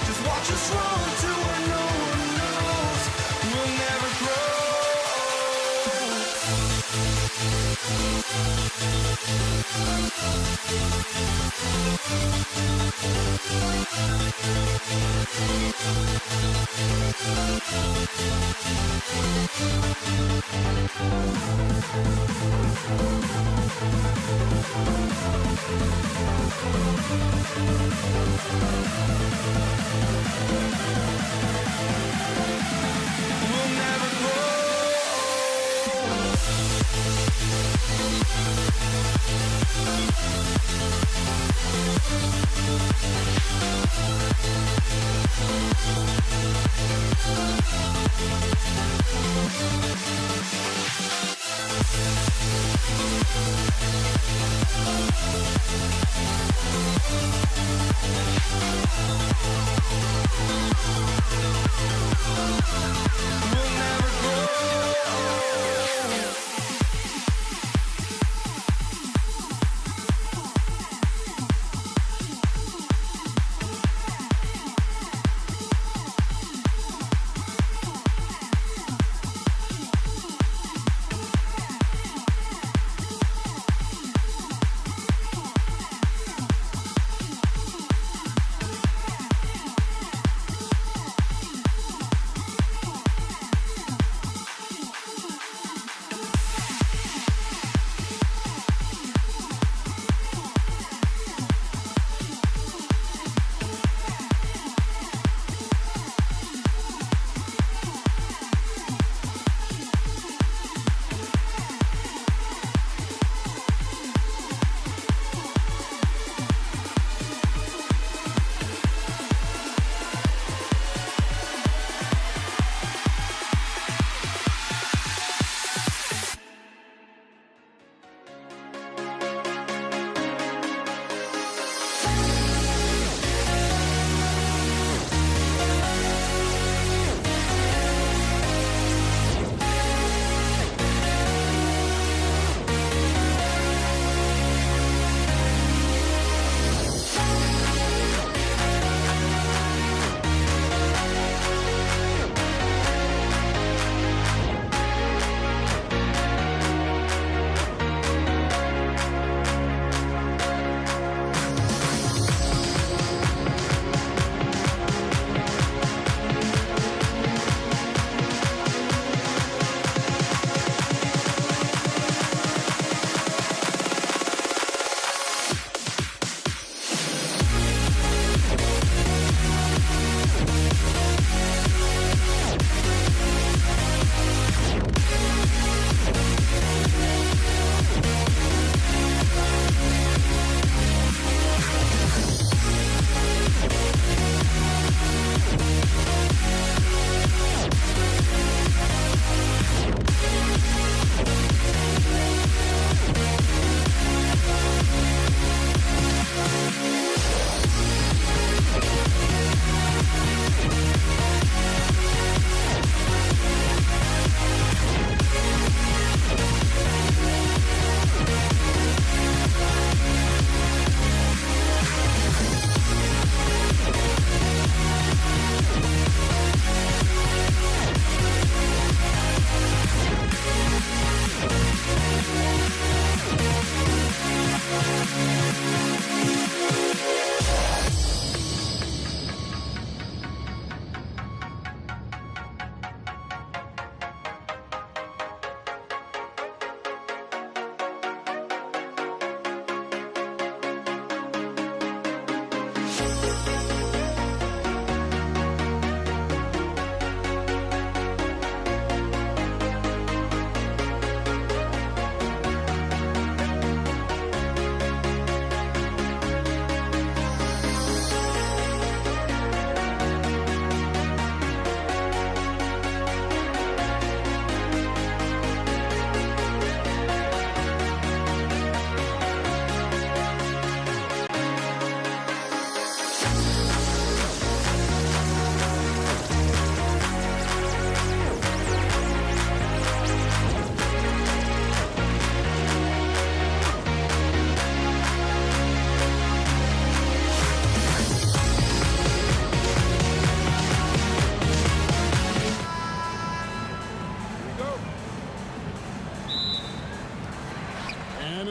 Just watch us run to where no one knows. We'll never We'll never grow. We'll never grow.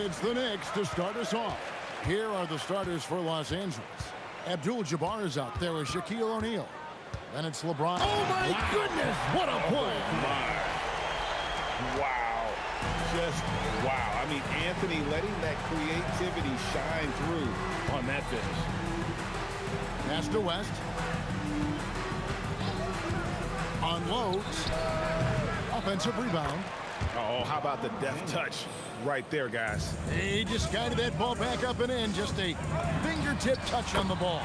It's the Knicks to start us off. Here are the starters for Los Angeles. Abdul-Jabbar is out there with Shaquille O'Neal. Then it's LeBron. Oh, my goodness, what a play. Wow. Just wow. I mean, Anthony letting that creativity shine through on that finish. Pass to West. Unloads. Offensive rebound. Oh, how about the deft touch right there, guys? He just guided that ball back up and in. Just a fingertip touch on the ball.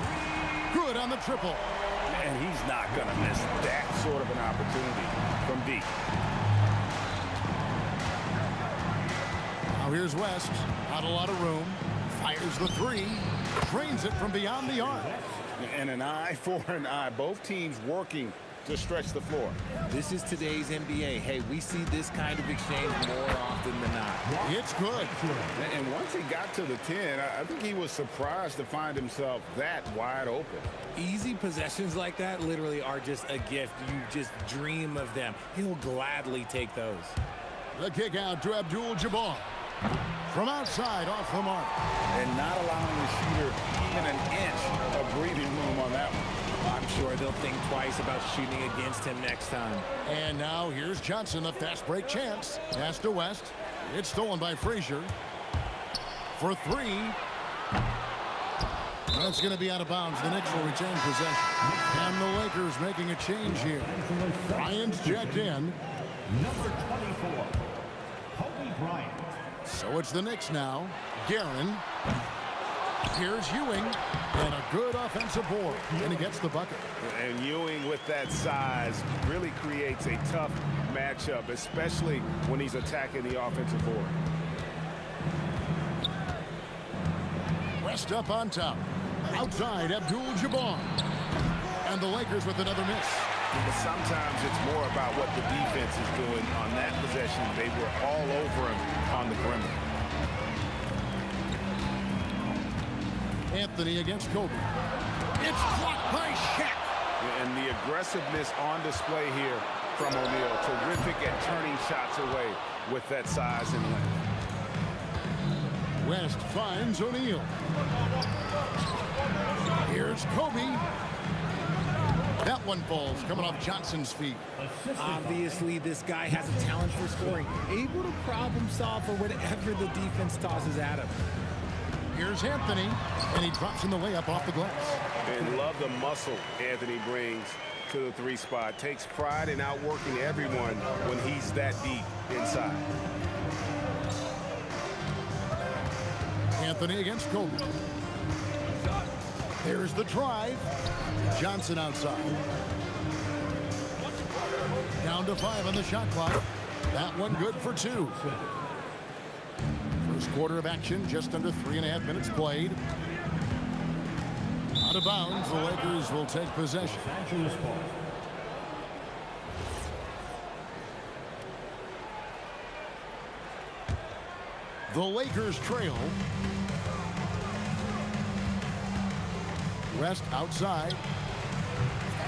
Good on the triple. And he's not going to miss that sort of an opportunity from deep. Now here's West. Not a lot of room. Fires the three. Drains it from beyond the arc. And an eye for an eye. Both teams working to stretch the floor. This is today's NBA. Hey, we see this kind of exchange more often than not. It's good. And once he got to the 10, I think he was surprised to find himself that wide open. Easy possessions like that literally are just a gift. You just dream of them. He'll gladly take those. The kick out to Abdul-Jabbar. From outside, off the mark. And not allowing the shooter even an inch of breathing room on that one. I'm sure they'll think twice about shooting against him next time. And now here's Johnson, a fast break chance. Pass to West. It's stolen by Frazier. For three. That's going to be out of bounds. The Knicks will retain possession. And the Lakers making a change here. Bryant's checked in. Number 24, Kobe Bryant. So it's the Knicks now. Guerin. Here's Ewing. And a good offensive board. And he gets the bucket. And Ewing with that size really creates a tough matchup, especially when he's attacking the offensive board. West up on top. Outside, Abdul-Jabbar. And the Lakers with another miss. But sometimes it's more about what the defense is doing on that possession. They were all over him on the perimeter. Anthony against Kobe. It's blocked by Shaq. And the aggressiveness on display here from O'Neal. Terrific at turning shots away with that size and length. West finds O'Neal. Here's Kobe. That one falls, coming off Johnson's feet. Obviously, this guy has a talent for scoring. Able to problem solve for whatever the defense tosses at him. Here's Anthony, and he drops in the layup off the glass. And love the muscle Anthony brings to the three spot. Takes pride in outworking everyone when he's that deep inside. Anthony against Kobe. There's the drive. Johnson outside. Down to 5 on the shot clock. That one good for 2. First quarter of action, just under 3.5 minutes played. Out of bounds, the Lakers will take possession. The Lakers trail. West outside.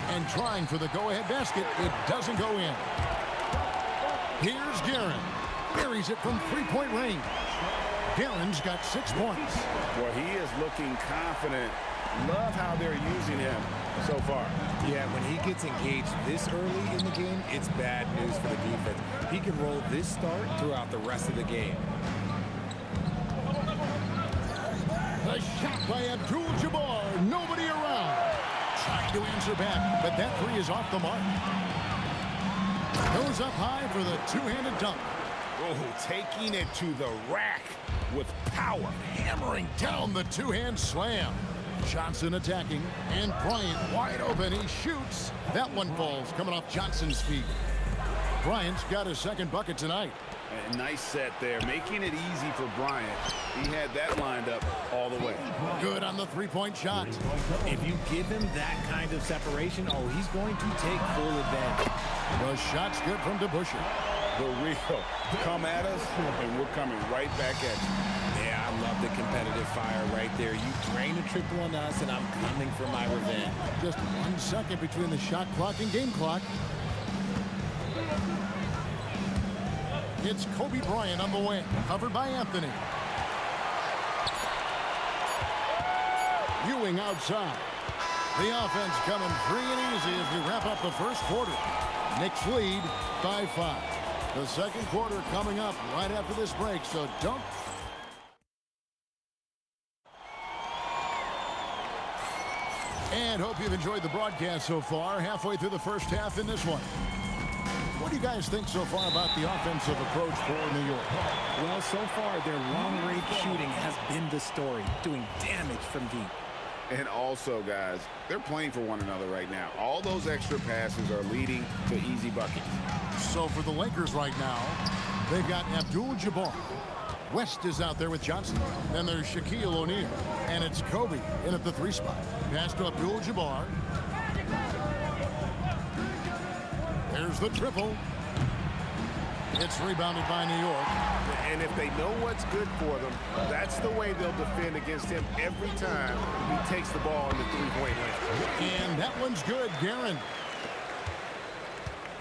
And trying for the go-ahead basket. It doesn't go in. Here's Guerin. Buries it from three-point range. Guerin's got 6 points. Well, he is looking confident. Love how they're using him so far. Yeah, when he gets engaged this early in the game, it's bad news for the defense. He can roll this start throughout the rest of the game. The shot by Abdul-Jabbar. Nobody around. Trying to answer back, but that three is off the mark. Goes up high for the two-handed dunk. Oh, taking it to the rack with power. Hammering down the two-hand slam. Johnson attacking, and Bryant wide open. He shoots. That one falls, coming off Johnson's feet. Bryant's got his second bucket tonight. A nice set there, making it easy for Bryant. He had that lined up all the way. Good on the three-point shot. If you give him that kind of separation, oh, he's going to take full advantage. The shot's good from DeBusschere. The real come at us, and we're coming right back at you. Yeah, I love the competitive fire right there. You drain a triple on us, and I'm coming for my revenge. Just 1 second between the shot clock and game clock. It's Kobe Bryant on the wing, covered by Anthony. Ewing outside. The offense coming free and easy as we wrap up the first quarter. Knicks lead by 5. The second quarter coming up right after this break, so don't. And hope you've enjoyed the broadcast so far. Halfway through the first half in this one. What do you guys think so far about the offensive approach for New York? Well, so far, their long-range shooting has been the story, doing damage from deep. And also, guys, they're playing for one another right now. All those extra passes are leading to easy buckets. So for the Lakers right now, they've got Abdul-Jabbar. West is out there with Johnson. Then there's Shaquille O'Neal. And it's Kobe in at the 3 spot. Pass to Abdul-Jabbar. There's the triple. It's rebounded by New York. And if they know what's good for them, that's the way they'll defend against him every time he takes the ball in the three-point line. And that one's good, Guerin.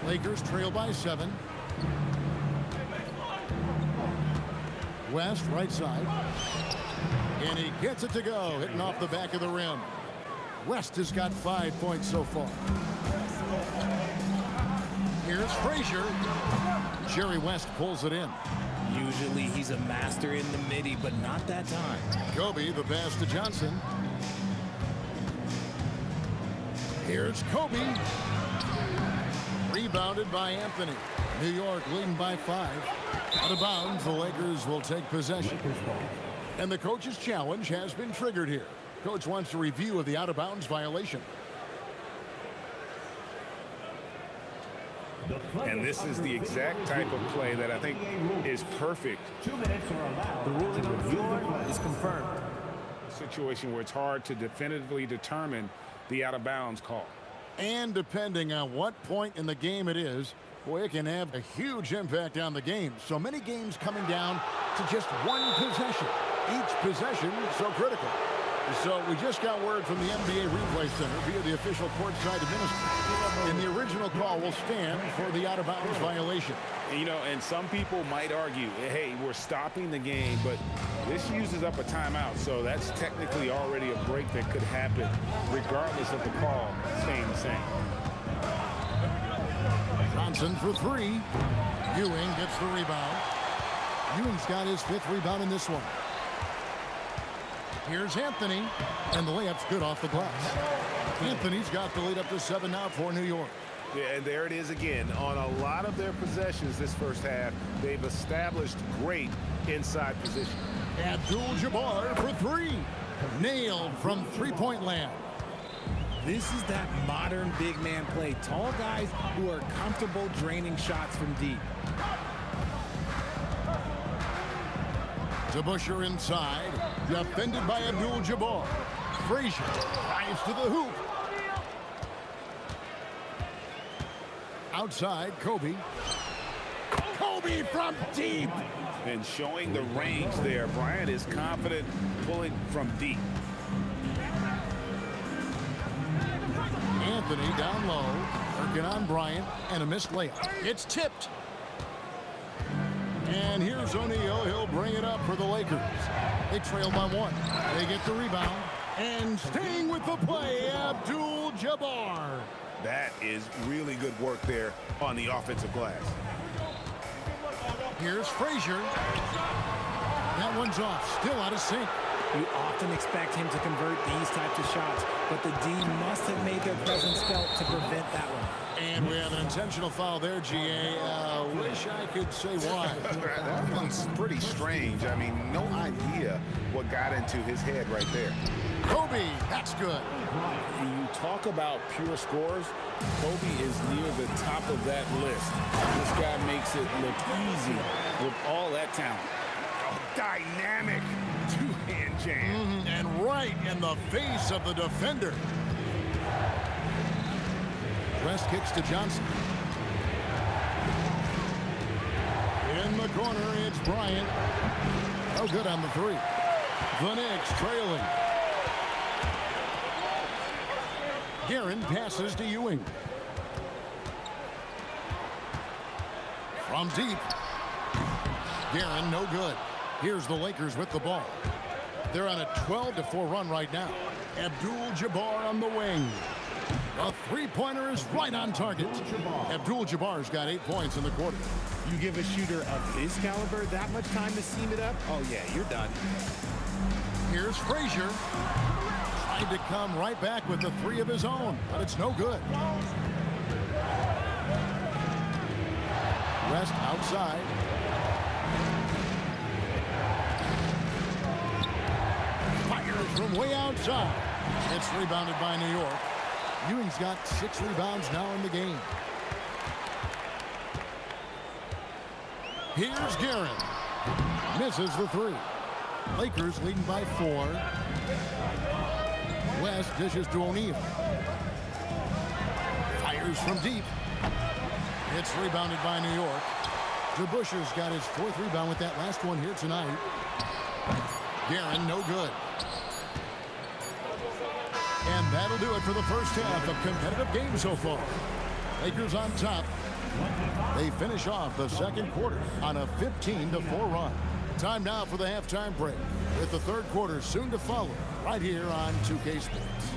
Lakers trail by 7. West, right side. And he gets it to go, hitting off the back of the rim. West has got 5 points so far. Here's Frazier. Jerry West pulls it in. Usually he's a master in the midi, but not that time. Kobe, the pass to Johnson. Here's Kobe. Rebounded by Anthony. New York leading by 5. Out of bounds, the Lakers will take possession. And the coach's challenge has been triggered here. Coach wants a review of the out-of-bounds violation. And this is the exact type of play that I think is perfect. 2 minutes are allowed. The ruling on the floor is confirmed. A situation where it's hard to definitively determine the out-of-bounds call. And depending on what point in the game it is, boy, it can have a huge impact on the game. So many games coming down to just one possession. Each possession so critical. So we just got word from the NBA Replay Center via the official courtside administrator. And the original call will stand for the out-of-bounds violation. You know, and some people might argue, hey, we're stopping the game, but this uses up a timeout, so that's technically already a break that could happen regardless of the call staying the same. Johnson for 3. Ewing gets the rebound. Ewing's got his 5th rebound in this one. Here's Anthony, and the layup's good off the glass. Anthony's got the lead up to 7 now for New York. Yeah, and there it is again. On a lot of their possessions this first half, they've established great inside position. Abdul-Jabbar for 3. Nailed from three-point land. This is that modern big man play. Tall guys who are comfortable draining shots from deep. DeBusschere inside. Defended by Abdul-Jabbar. Frazier drives to the hoop. Outside, Kobe. Kobe from deep. And showing the range there, Bryant is confident pulling from deep. Anthony down low. Working on Bryant, and a missed layup. It's tipped. And here's O'Neal. He'll bring it up for the Lakers. They trail by 1. They get the rebound. And staying with the play, Abdul-Jabbar. That is really good work there on the offensive glass. Here's Frazier. That one's off. Still out of sync. You often expect him to convert these types of shots, but the D must have made their presence felt to prevent that one. And we have an intentional foul there, GA. Wish I could say why. That one's pretty strange. I mean, no idea what got into his head right there. Kobe, that's good. You talk about pure scorers, Kobe is near the top of that list. This guy makes it look easy with all that talent. Oh, dynamic two-hand jam. And right in the face of the defender. West kicks to Johnson. In the corner, it's Bryant. Oh, good on the three. The Knicks trailing. Guerin passes to Ewing. From deep. Guerin, no good. Here's the Lakers with the ball. They're on a 12-4 run right now. Abdul-Jabbar on the wing. A three-pointer is right on target. Abdul-Jabbar's got 8 points in the quarter. You give a shooter of his caliber that much time to seam it up? Oh, yeah, you're done. Here's Frazier. Tried to come right back with the three of his own, but it's no good. West outside. Fires from way outside. It's rebounded by New York. Ewing's got 6 rebounds now in the game. Here's Guerin. Misses the three. Lakers leading by 4. West dishes to O'Neal. Fires from deep. It's rebounded by New York. DeBuscher's got his 4th rebound with that last one here tonight. Guerin, no good. And that'll do it for the first half of competitive game so far. Lakers on top. They finish off the second quarter on a 15-4 run. Time now for the halftime break, with the third quarter soon to follow, right here on 2K Sports.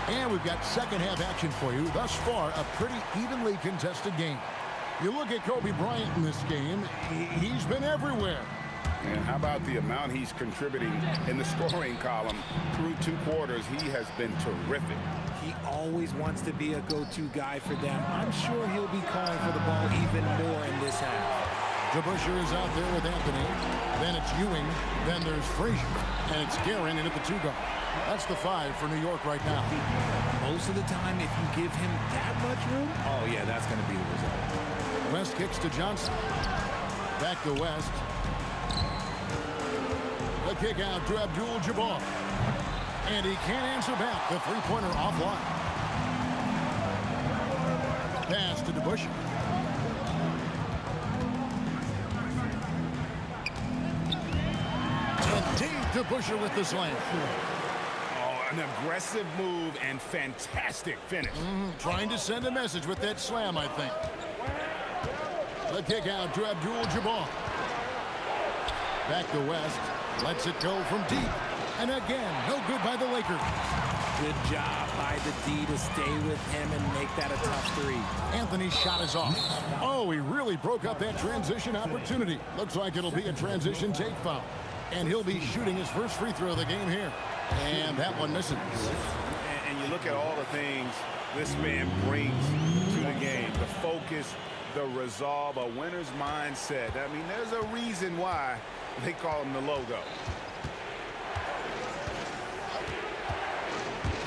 And we've got second half action for you. Thus far, a pretty evenly contested game. You look at Kobe Bryant in this game, he's been everywhere. And how about the amount he's contributing in the scoring column through 2 quarters? He has been terrific. He always wants to be a go-to guy for them. I'm sure he'll be calling for the ball even more in this half. DeBuscher is out there with Anthony. Then it's Ewing. Then there's Frazier. And it's Guerin in at the 2-guard. That's the 5 for New York right now. Most of the time, if you give him that much room, oh, yeah, that's going to be the result. West kicks to Johnson. Back to West. The kick out to Abdul-Jabbar. And he can't answer back. The three-pointer offline. Pass to DeBuscher. And Dave DeBuscher with the slam. Oh, an aggressive move and fantastic finish. Trying to send a message with that slam, I think. The kick out to Abdul-Jabbar. Back to West. Lets it go from deep. And again, no good by the Lakers. Good job by the D to stay with him and make that a tough three. Anthony's shot is off. Oh, he really broke up that transition opportunity. Looks like it'll be a transition take foul. And he'll be shooting his first free throw of the game here. And that one misses. And you look at all the things this man brings to the game. The focus, the resolve, a winner's mindset. I mean, there's a reason why they call him the logo.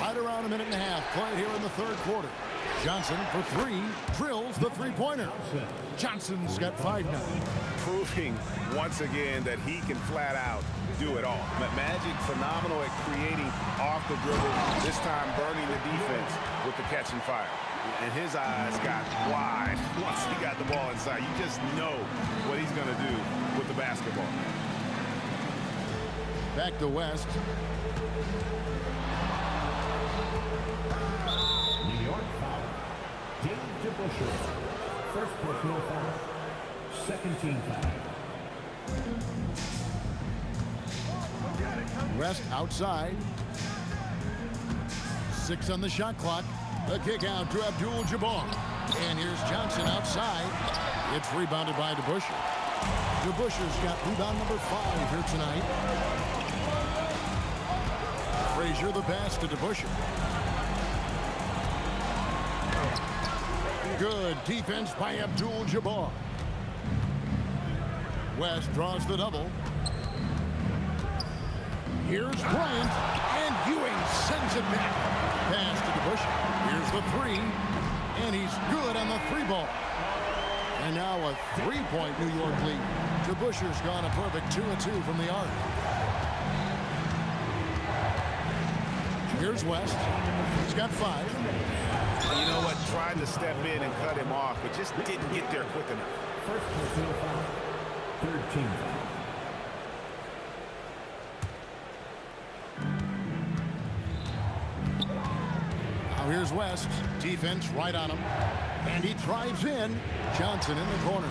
Right around a minute and a half played here in the third quarter. Johnson for 3, drills the three-pointer. Johnson's got 5 now. Proving once again that he can flat out do it all. Magic phenomenal at creating off the dribble, this time burning the defense with the catch and fire. And his eyes got wide once he got the ball inside. You just know what he's going to do with the basketball. Back to West. New York foul. Dave DeBuscher. First personal foul. Second team foul. West outside. 6 on the shot clock. The kick out to Abdul-Jabbar. And here's Johnson outside. It's rebounded by DeBusschere. DeBusschere's got rebound number 5 here tonight. Frazier the pass to DeBusschere. Good defense by Abdul-Jabbar. West draws the double. Here's Bryant, and Ewing sends it back. Pass to DeBusschere. Here's the 3, and he's good on the 3-ball. And now a 3-point New York lead. DeBusschere's gone a perfect 2 of 2 from the arc. Here's West. He's got 5. You know what? Tried to step in and cut him off, but just didn't get there quick enough. First personal foul. Third team foul. Now here's West. Defense right on him. And he drives in. Johnson in the corner.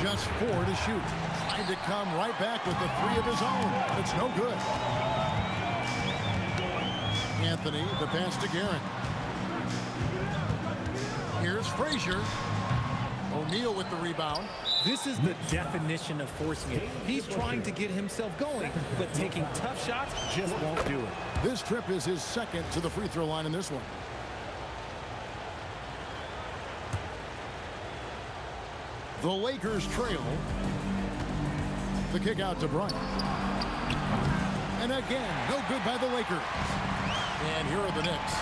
Just 4 to shoot. Trying to come right back with the 3 of his own. But it's no good. Anthony, the pass to Garrett. Here's Frazier. O'Neal with the rebound. This is the definition of forcing it. He's trying to get himself going, but taking tough shots just won't do it. This trip is his 2nd to the free throw line in this one. The Lakers trail. The kick out to Bryant. And again, no good by the Lakers. And here are the Knicks.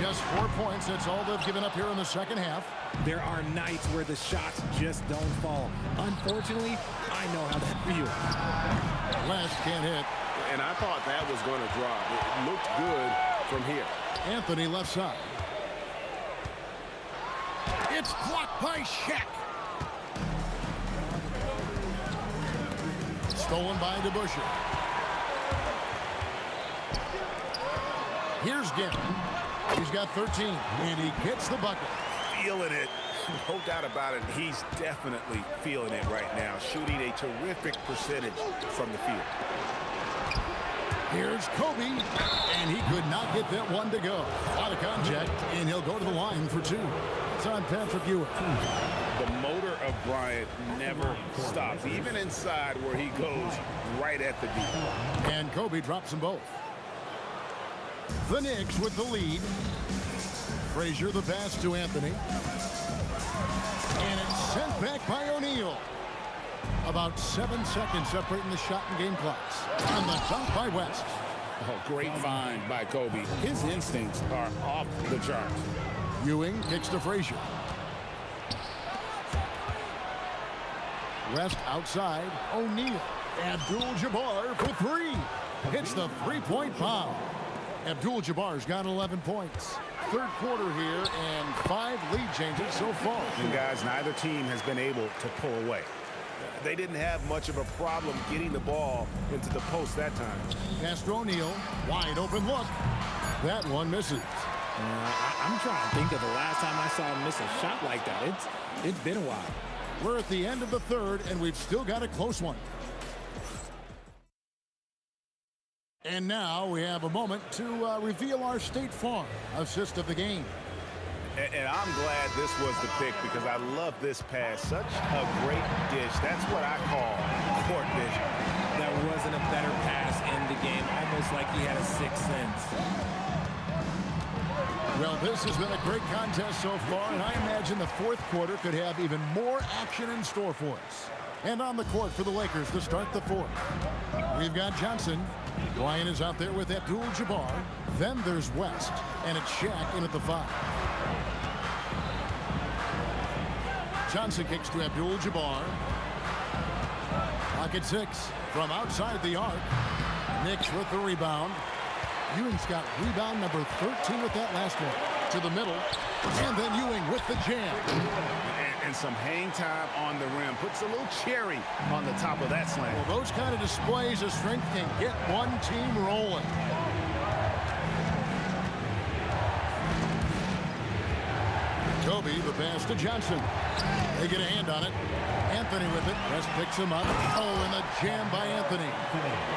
Just 4 points. That's all they've given up here in the second half. There are nights where the shots just don't fall. Unfortunately, I know how that feels. West can't hit. And I thought that was going to drop. It looked good from here. Anthony left side. It's blocked by Shaq. Stolen by DeBusschere. Here's Ginn. He's got 13, and he gets the bucket. Feeling it. No doubt about it. He's definitely feeling it right now. Shooting a terrific percentage from the field. Here's Kobe, and he could not get that one to go. Out of contact, and he'll go to the line for 2. It's on Patrick Ewing. The motor of Bryant never stops, even inside where he goes right at the D. And Kobe drops them both. The Knicks with the lead. Frazier the pass to Anthony. And it's sent back by O'Neal. About 7 seconds separating the shot and game clocks. And the dunk by West. Oh, great find by Kobe. His instincts are off the charts. Ewing kicks to Frazier. West outside. O'Neal. Abdul-Jabbar for 3. Hits the 3-point bomb. Abdul-Jabbar's got 11 points. Third quarter here and 5 lead changes so far. And guys, neither team has been able to pull away. They didn't have much of a problem getting the ball into the post that time. Pass to O'Neal. Wide open look. That one misses. I'm trying to think of the last time I saw him miss a shot like that. It's been a while. We're at the end of the third, and we've still got a close one. And now we have a moment to reveal our State Farm assist of the game. And I'm glad this was the pick because I love this pass. Such a great dish. That's what I call court vision. There wasn't a better pass in the game, almost like he had a sixth sense. Well, this has been a great contest so far, and I imagine the fourth quarter could have even more action in store for us. And on the court for the Lakers to start the fourth. We've got Johnson. Bryant is out there with Abdul-Jabbar. Then there's West, and it's Shaq in at the 5. Johnson kicks to Abdul-Jabbar. Pocket 6 from outside the arc. Knicks with the rebound. Ewing's got rebound number 13 with that last one. To the middle. And then Ewing with the jam. And some hang time on the rim. Puts a little cherry on the top of that slam. Well, those kind of displays of strength can get one team rolling. Kobe, the pass to Johnson. They get a hand on it. Anthony with it. West picks him up. Oh, and the jam by Anthony.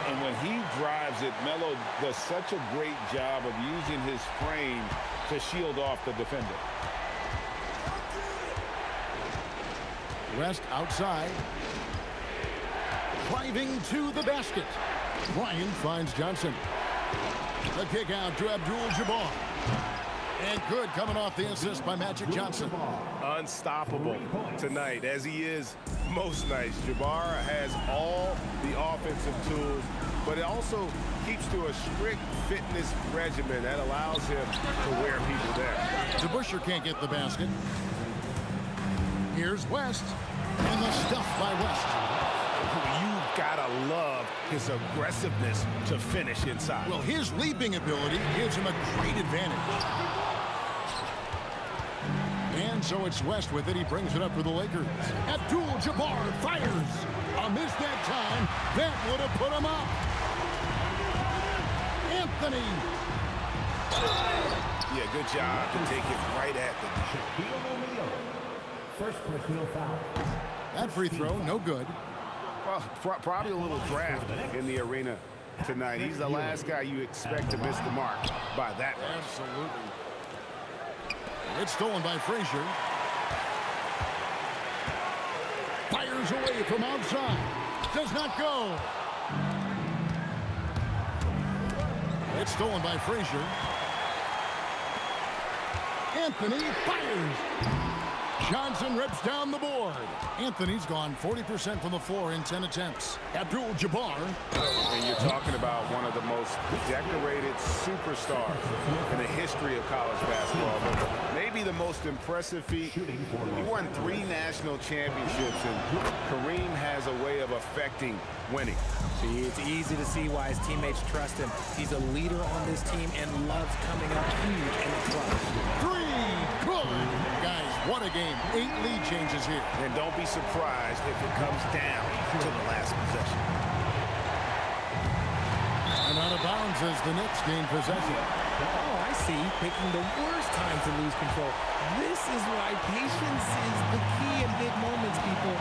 And when he drives it. Melo does such a great job of using his frame to shield off the defender. West outside. Driving to the basket. Bryant finds Johnson. The kick out to Abdul-Jabbar. And good coming off the assist by Magic Johnson. Unstoppable tonight, as he is most nights. Jabbar has all the offensive tools, but it also keeps to a strict fitness regimen that allows him to wear people down. DeBusschere can't get the basket. Here's West. And the stuff by West. You've got to love his aggressiveness to finish inside. Well, his leaping ability gives him a great advantage. And so it's West with it. He brings it up for the Lakers. Abdul-Jabbar fires. A miss that time. That would have put him up. Anthony. Yeah, good job to take it right at the First personal foul. That free throw, no good. Well, probably a little draft in the arena tonight. He's the last guy you expect to miss the mark by that much. Absolutely. It's stolen by Frazier. Fires away from outside. Does not go. It's stolen by Frazier. Anthony fires. Johnson rips down the board. Anthony's gone 40% from the floor in 10 attempts. Abdul-Jabbar. And you're talking about one of the most decorated superstars in the history of college basketball. But maybe the most impressive feat. He won 3 national championships, and Kareem has a way of affecting winning. See, it's easy to see why his teammates trust him. He's a leader on this team and loves coming up huge in the clutch. 3, good. Guys, what a game. 8 lead changes here. And don't be surprised if it comes down to the last possession. And out of bounds as the Knicks gain possession. Oh, I see. Picking the worst time to lose control. This is why patience is the key in big moments, people.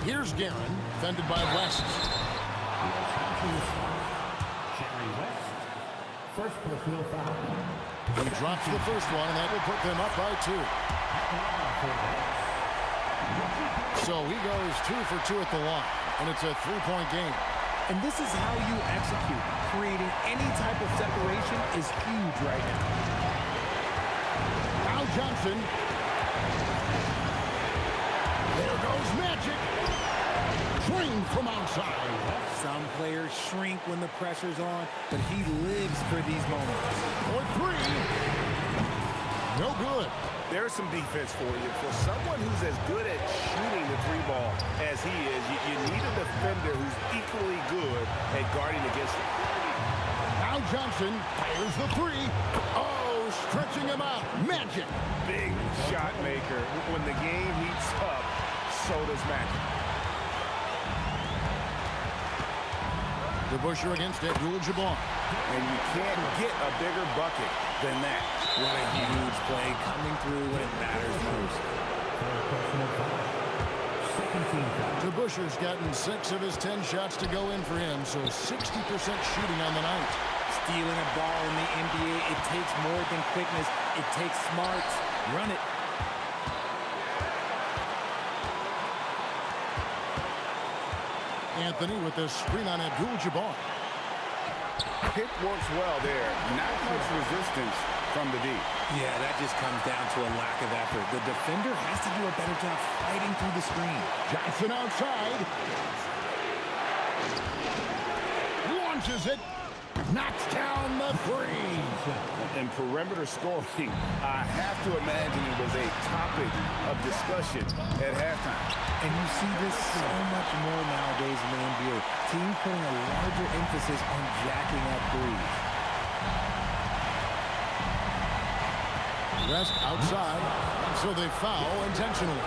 Here's Guerin, defended by West. First personal foul. He drops the first one, and that will put them up by 2. So he goes 2 for 2 at the line, and it's a 3-point game. And this is how you execute. Creating any type of separation is huge right now. Now Johnson. There goes Magic. Drained from outside. Some players shrink when the pressure's on, but he lives for these moments. For 3. No good. There's some defense for you. For someone who's as good at shooting the 3-ball as he is, you need a defender who's equally good at guarding against it. Now Johnson fires the 3. Oh, stretching him out. Magic. Big shot maker. When the game heats up, so does Magic. DeBusschere against Abdul-Jabbar. And you can't get a bigger bucket than that. What a huge play coming through when it matters most. DeBusschere's gotten 6 of his 10 shots to go in for him, so 60% shooting on the night. Stealing a ball in the NBA, it takes more than quickness. It takes smarts. Run it. Anthony with the screen on Abdul-Jabbar. Pick works well there. Not much resistance from the D. Yeah, that just comes down to a lack of effort. The defender has to do a better job fighting through the screen. Johnson outside. Launches it. Knocks down the 3. And perimeter scoring, I have to imagine it was a topic of discussion at halftime. And you see this so much more nowadays in the NBA. Teams putting a larger emphasis on jacking up threes. West outside, so they foul intentionally.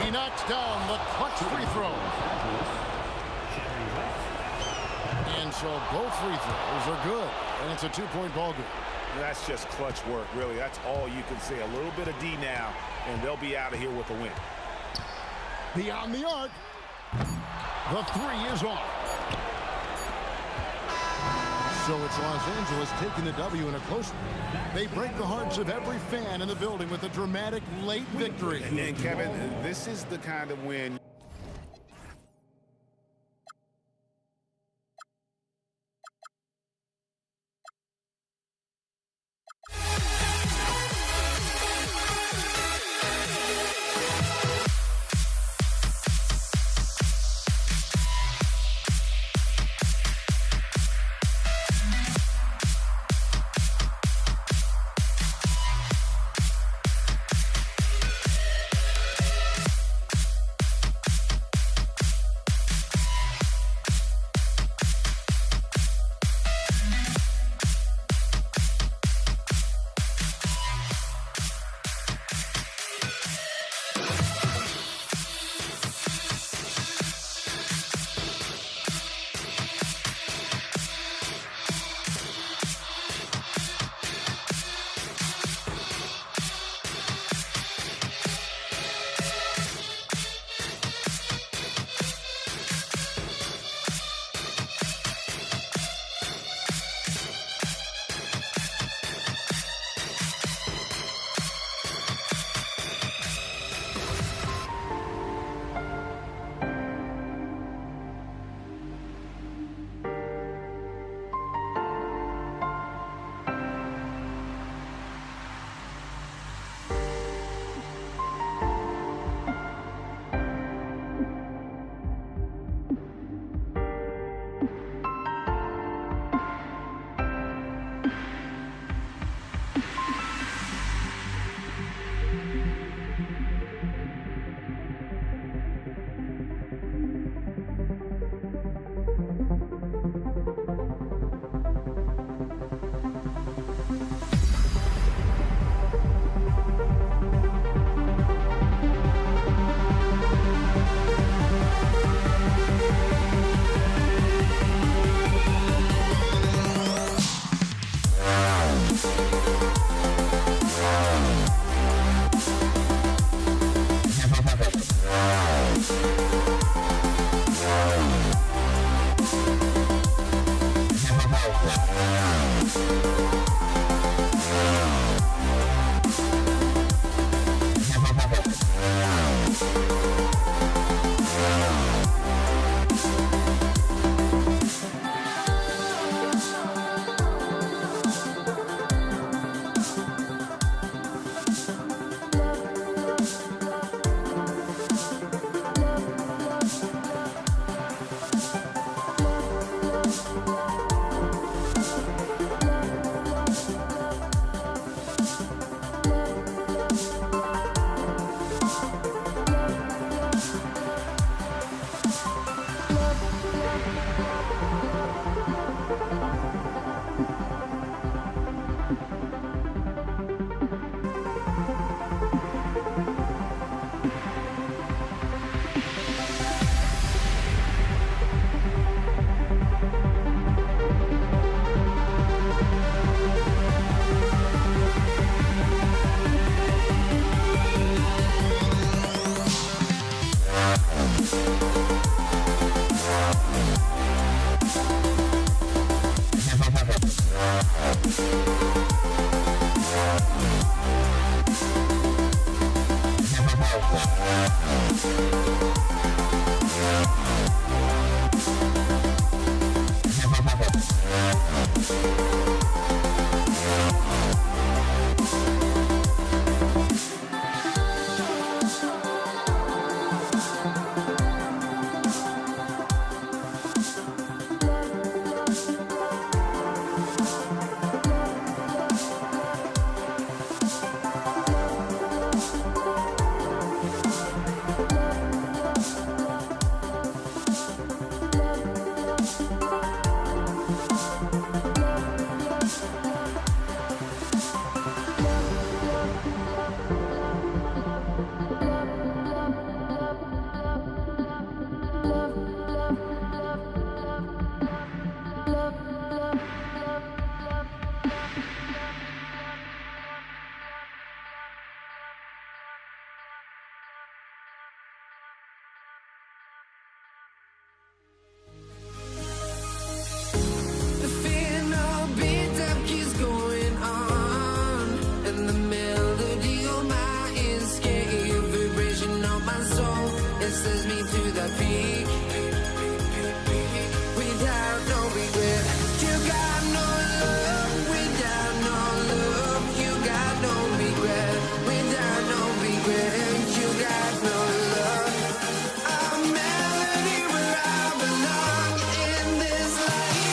He knocks down the clutch free throw. And so both free throws are good, and it's a 2-point ball game. That's just clutch work, really. That's all you can say. A little bit of D now, and they'll be out of here with a win. Beyond the arc. The three is off. So it's Los Angeles taking the W in a close one. They break the hearts of every fan in the building with a dramatic late victory. And Kevin, this is the kind of win. sends me to the peak. Without no regret, you got no love. Without no love, you got no regret. Without no regret, you got no love. A melody where I belong in this life.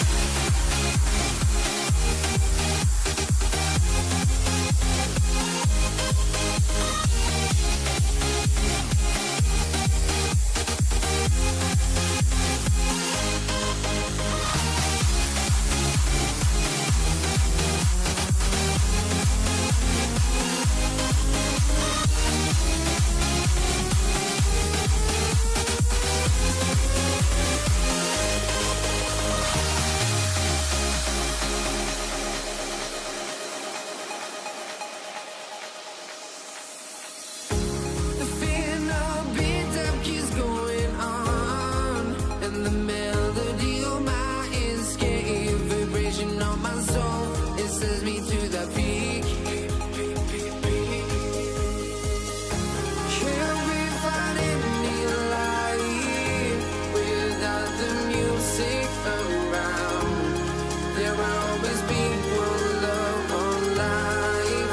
The final beat up keeps going on, and the melody of my escape, vibration on my soul, it sends me to the peak. Can't we find any light without the music around? There will always be one love on life.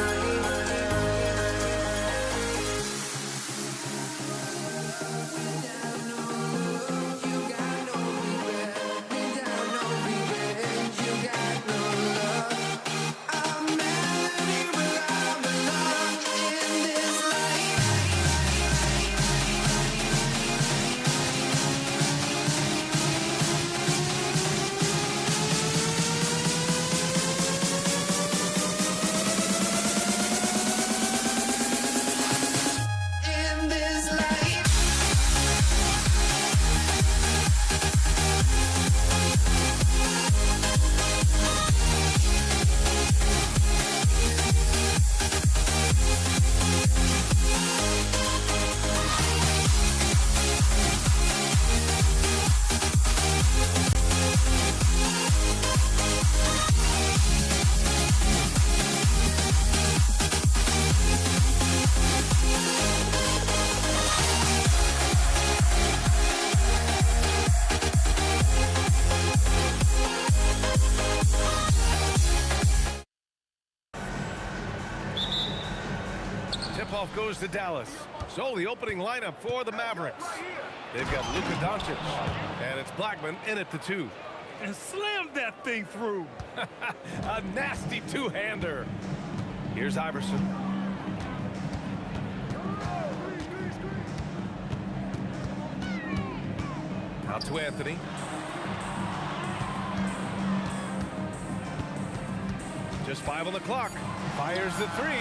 In this life. Tip-off goes to Dallas. So the opening lineup for the Mavericks. They've got Luka Doncic, and it's Blackman in at the 2. And slammed that thing through. A nasty two-hander. Here's Iverson. Out to Anthony. Just 5 on the clock. Fires the 3,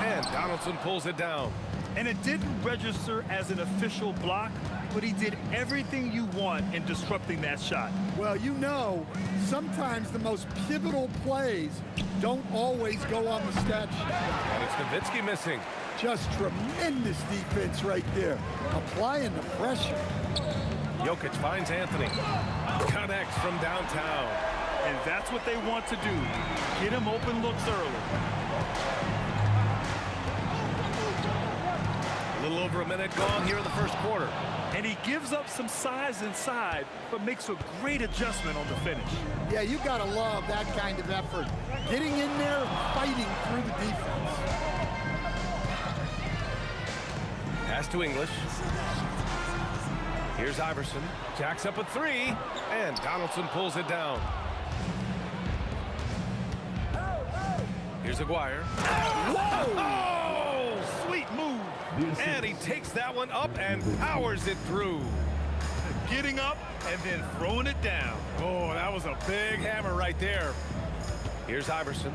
and Donaldson pulls it down. And it didn't register as an official block, but he did everything you want in disrupting that shot. Well, you know, sometimes the most pivotal plays don't always go on the stat sheet. And it's Nowitzki missing. Just tremendous defense right there, applying the pressure. Jokic finds Anthony. Connects from downtown. And that's what they want to do. Get him open looks early. A little over a minute gone here in the first quarter. And he gives up some size inside, but makes a great adjustment on the finish. Yeah, you gotta love that kind of effort. Getting in there and fighting through the defense. Pass to English. Here's Iverson. Jacks up a 3, and Donaldson pulls it down. Here's Aguirre. Whoa! Oh, sweet move. And he takes that one up and powers it through. Getting up and then throwing it down. Oh, that was a big hammer right there. Here's Iverson.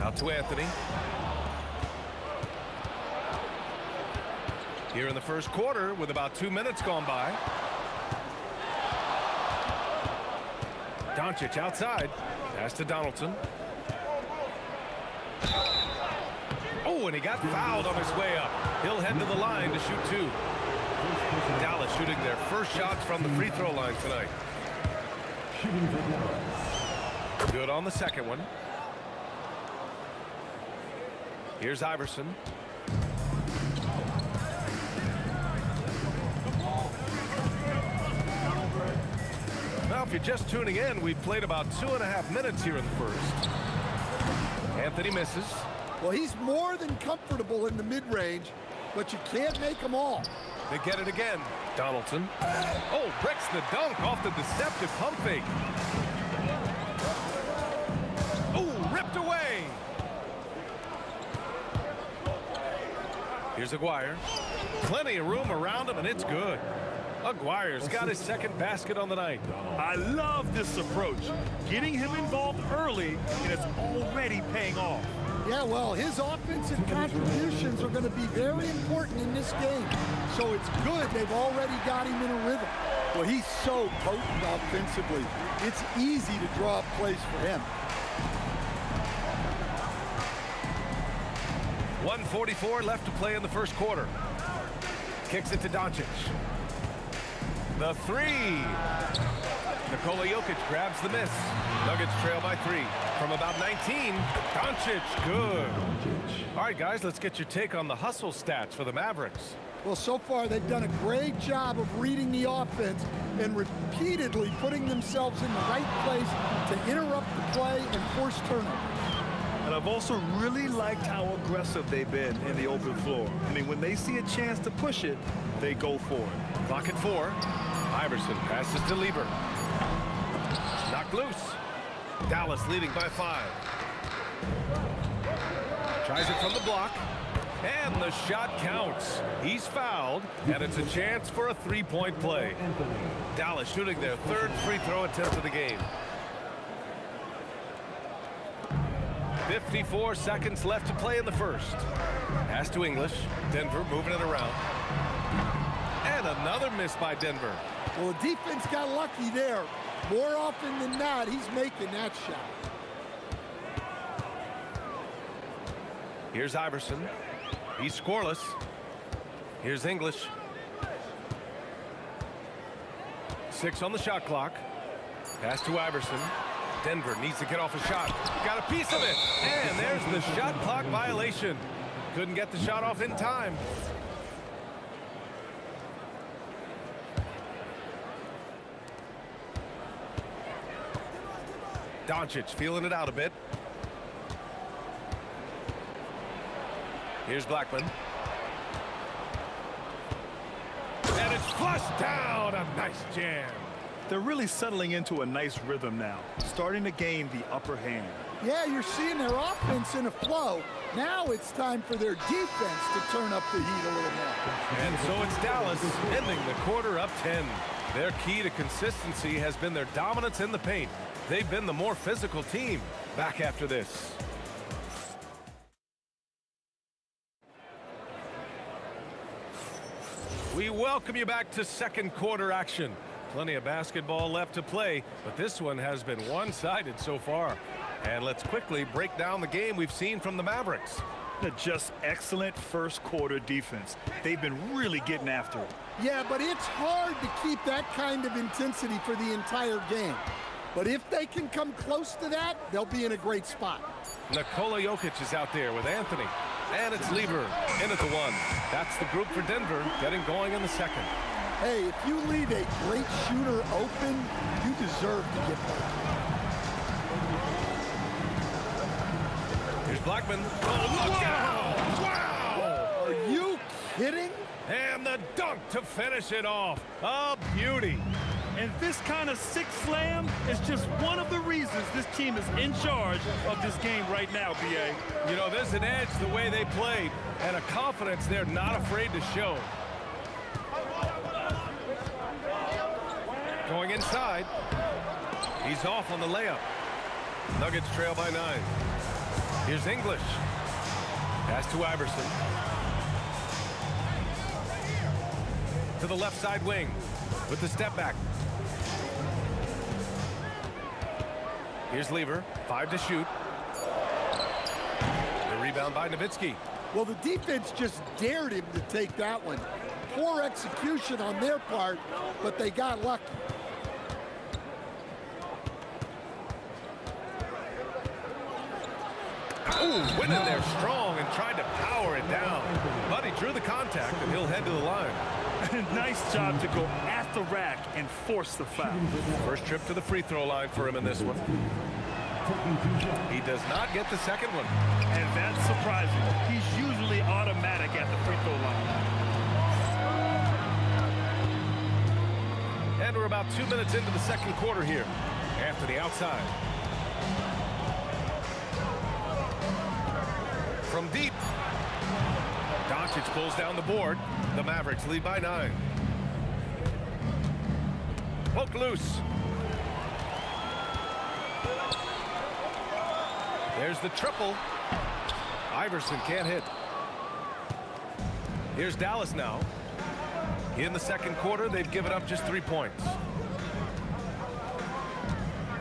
Out to Anthony. Here in the first quarter with about 2 minutes gone by. Doncic outside. Pass to Donaldson. Oh, and he got fouled on his way up. He'll head to the line to shoot 2. Dallas shooting their first shots from the free throw line tonight. Good on the second one. Here's Iverson. you're just tuning in, we've played about 2.5 minutes here in the first. Anthony misses. Well, he's more than comfortable in the mid-range, but you can't make them all. They get it again. Donaldson. Oh, breaks the dunk off the deceptive pump fake. Oh, ripped away. Here's Aguirre. Plenty of room around him, and it's good. Aguirre's got his second basket on the night. I love this approach. Getting him involved early, and it's already paying off. Yeah, well, his offensive contributions are going to be very important in this game. So it's good they've already got him in a rhythm. Well, he's so potent offensively. It's easy to draw up plays for him. 1:44 left to play in the first quarter. Kicks it to Doncic. The three. Nikola Jokic grabs the miss. Nuggets trail by 3. From about 19, Doncic, good. All right, guys, let's get your take on the hustle stats for the Mavericks. Well, so far they've done a great job of reading the offense and repeatedly putting themselves in the right place to interrupt the play and force turnovers. And I've also really liked how aggressive they've been in the open floor. I mean, when they see a chance to push it, they go for it. Clock at 4. Iverson passes to Lieber. Knocked loose. Dallas leading by 5. Tries it from the block. And the shot counts. He's fouled, and it's a chance for a three-point play. Dallas shooting their third free throw attempt of the game. 54 seconds left to play in the first. Pass to English. Denver moving it around. And another miss by Denver. Well, the defense got lucky there. More often than not, he's making that shot. Here's Iverson. He's scoreless. Here's English. 6 on the shot clock. Pass to Iverson. Denver needs to get off a shot. Got a piece of it. And there's the shot clock violation. Couldn't get the shot off in time. Doncic feeling it out a bit. Here's Blackman. And it's flushed down. A nice jam. They're really settling into a nice rhythm now, starting to gain the upper hand. Yeah, you're seeing their offense in a flow. Now it's time for their defense to turn up the heat a little more. And so it's Dallas ending the quarter up 10. Their key to consistency has been their dominance in the paint. They've been the more physical team. Back after this. We welcome you back to second quarter action. Plenty of basketball left to play, but this one has been one-sided so far. And let's quickly break down the game we've seen from the Mavericks. Just excellent first quarter defense. They've been really getting after it. Yeah, but it's hard to keep that kind of intensity for the entire game. But if they can come close to that, they'll be in a great spot. Nikola Jokic is out there with Anthony. And it's Lieber in at the 1. That's the group for Denver getting going in the second. Hey, if you leave a great shooter open, you deserve to get that. Here's Blackman. Oh, look out! Wow! Are you kidding? And the dunk to finish it off. A beauty. And this kind of sick slam is just one of the reasons this team is in charge of this game right now, B.A. You know, there's an edge the way they played and a confidence they're not afraid to show. Going inside. He's off on the layup. Nuggets trail by 9. Here's English. Pass to Iverson. To the left side wing with the step back. Here's Lieber. 5 to shoot. The rebound by Nowitzki. Well, the defense just dared him to take that one. Poor execution on their part, but they got lucky. Ooh, went in there strong and tried to power it down. But he drew the contact, and he'll head to the line. Nice job to go at the rack and force the foul. First trip to the free throw line for him in this one. He does not get the second one. And that's surprising. He's usually automatic at the free throw line. And we're about 2 minutes into the second quarter here. After the outside. From deep. Doncic pulls down the board. The Mavericks lead by 9. Poke loose. There's the triple. Iverson can't hit. Here's Dallas now. In the second quarter, they've given up just 3 points.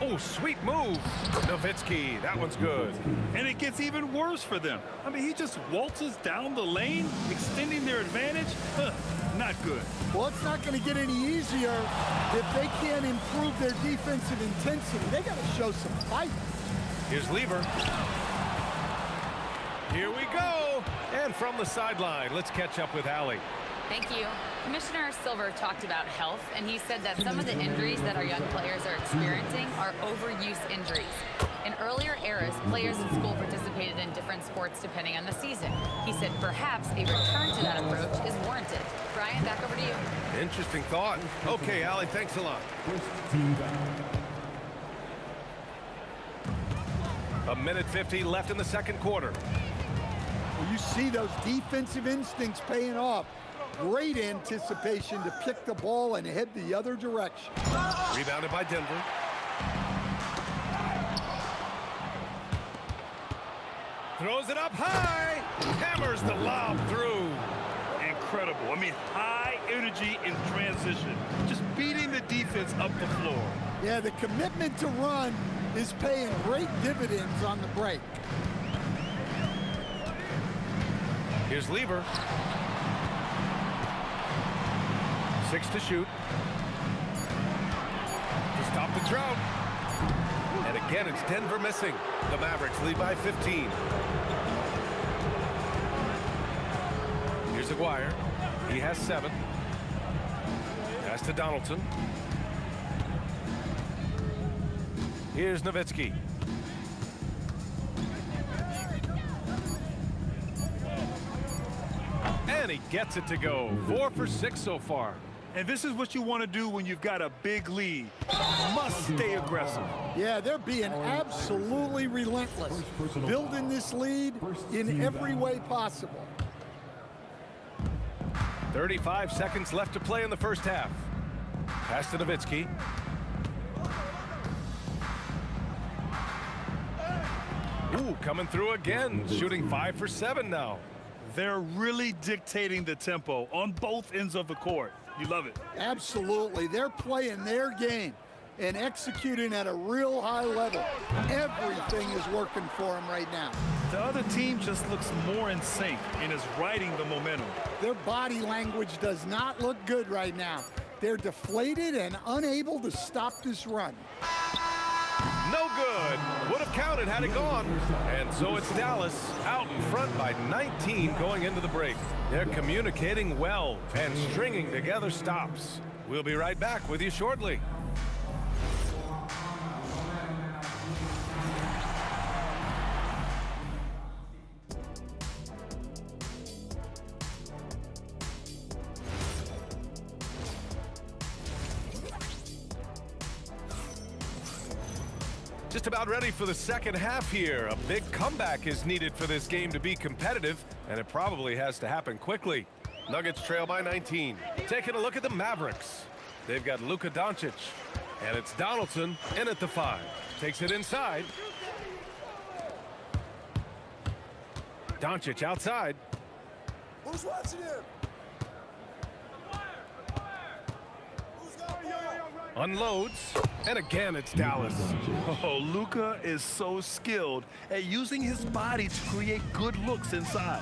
Oh, sweet move. Nowitzki, that one's good. And it gets even worse for them. I mean, he just waltzes down the lane, extending their advantage. Not good. Well, it's not going to get any easier if they can't improve their defensive intensity. They got to show some fight. Here's Lever. Here we go. And from the sideline, let's catch up with Allie. Thank you. Commissioner Silver talked about health, and he said that some of the injuries that our young players are experiencing are overuse injuries. In earlier eras, players in school participated in different sports depending on the season. He said perhaps a return to that approach is warranted. Brian, back over to you. Interesting thought. Okay, Allie, thanks a lot. A minute 50 left in the second quarter. Well, you see those defensive instincts paying off. Great anticipation to pick the ball and head the other direction. Rebounded by Denver. Throws it up high. Hammers the lob through. Incredible. I mean, high energy in transition. Just beating the defense up the floor. Yeah, the commitment to run is paying great dividends on the break. Here's Lever. 6 to shoot. To stop the drought. And again, it's Denver missing. The Mavericks lead by 15. Here's Aguirre. He has 7. Pass to Donaldson. Here's Nowitzki. And he gets it to go. 4 for 6 so far. And this is what you want to do when you've got a big lead. Must stay aggressive. Yeah, they're being absolutely relentless, building this lead in every way possible. 35 seconds left to play in the first half. Pass to Nowitzki. Ooh, coming through again, shooting 5 for 7 now. They're really dictating the tempo on both ends of the court. You love it. Absolutely. They're playing their game and executing at a real high level. Everything is working for them right now. The other team just looks more in sync and is riding the momentum. Their body language does not look good right now. They're deflated and unable to stop this run. No good. Would have counted had it gone. And so it's Dallas out in front by 19 going into the break. They're communicating well and stringing together stops. We'll be right back with you shortly. Just about ready for the second half here. A big comeback is needed for this game to be competitive, and it probably has to happen quickly. Nuggets trail by 19. Taking a look at the Mavericks. They've got Luka Doncic, and it's Donaldson in at the 5. Takes it inside. Doncic outside. Who's watching him? Unloads, and again it's Dallas. Oh, Luka is so skilled at using his body to create good looks inside.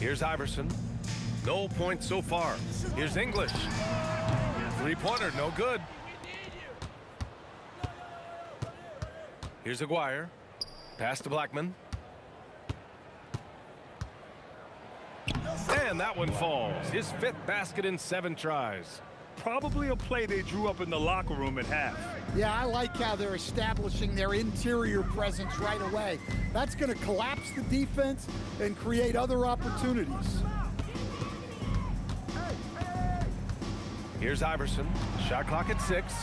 Here's Iverson. No points so far. Here's English. Three-pointer, no good. Here's Aguirre. Pass to Blackman. And that one falls. His 5th basket in 7 tries. Probably a play they drew up in the locker room at half. Yeah, I like how they're establishing their interior presence right away. That's going to collapse the defense and create other opportunities. Here's Iverson. Shot clock at 6.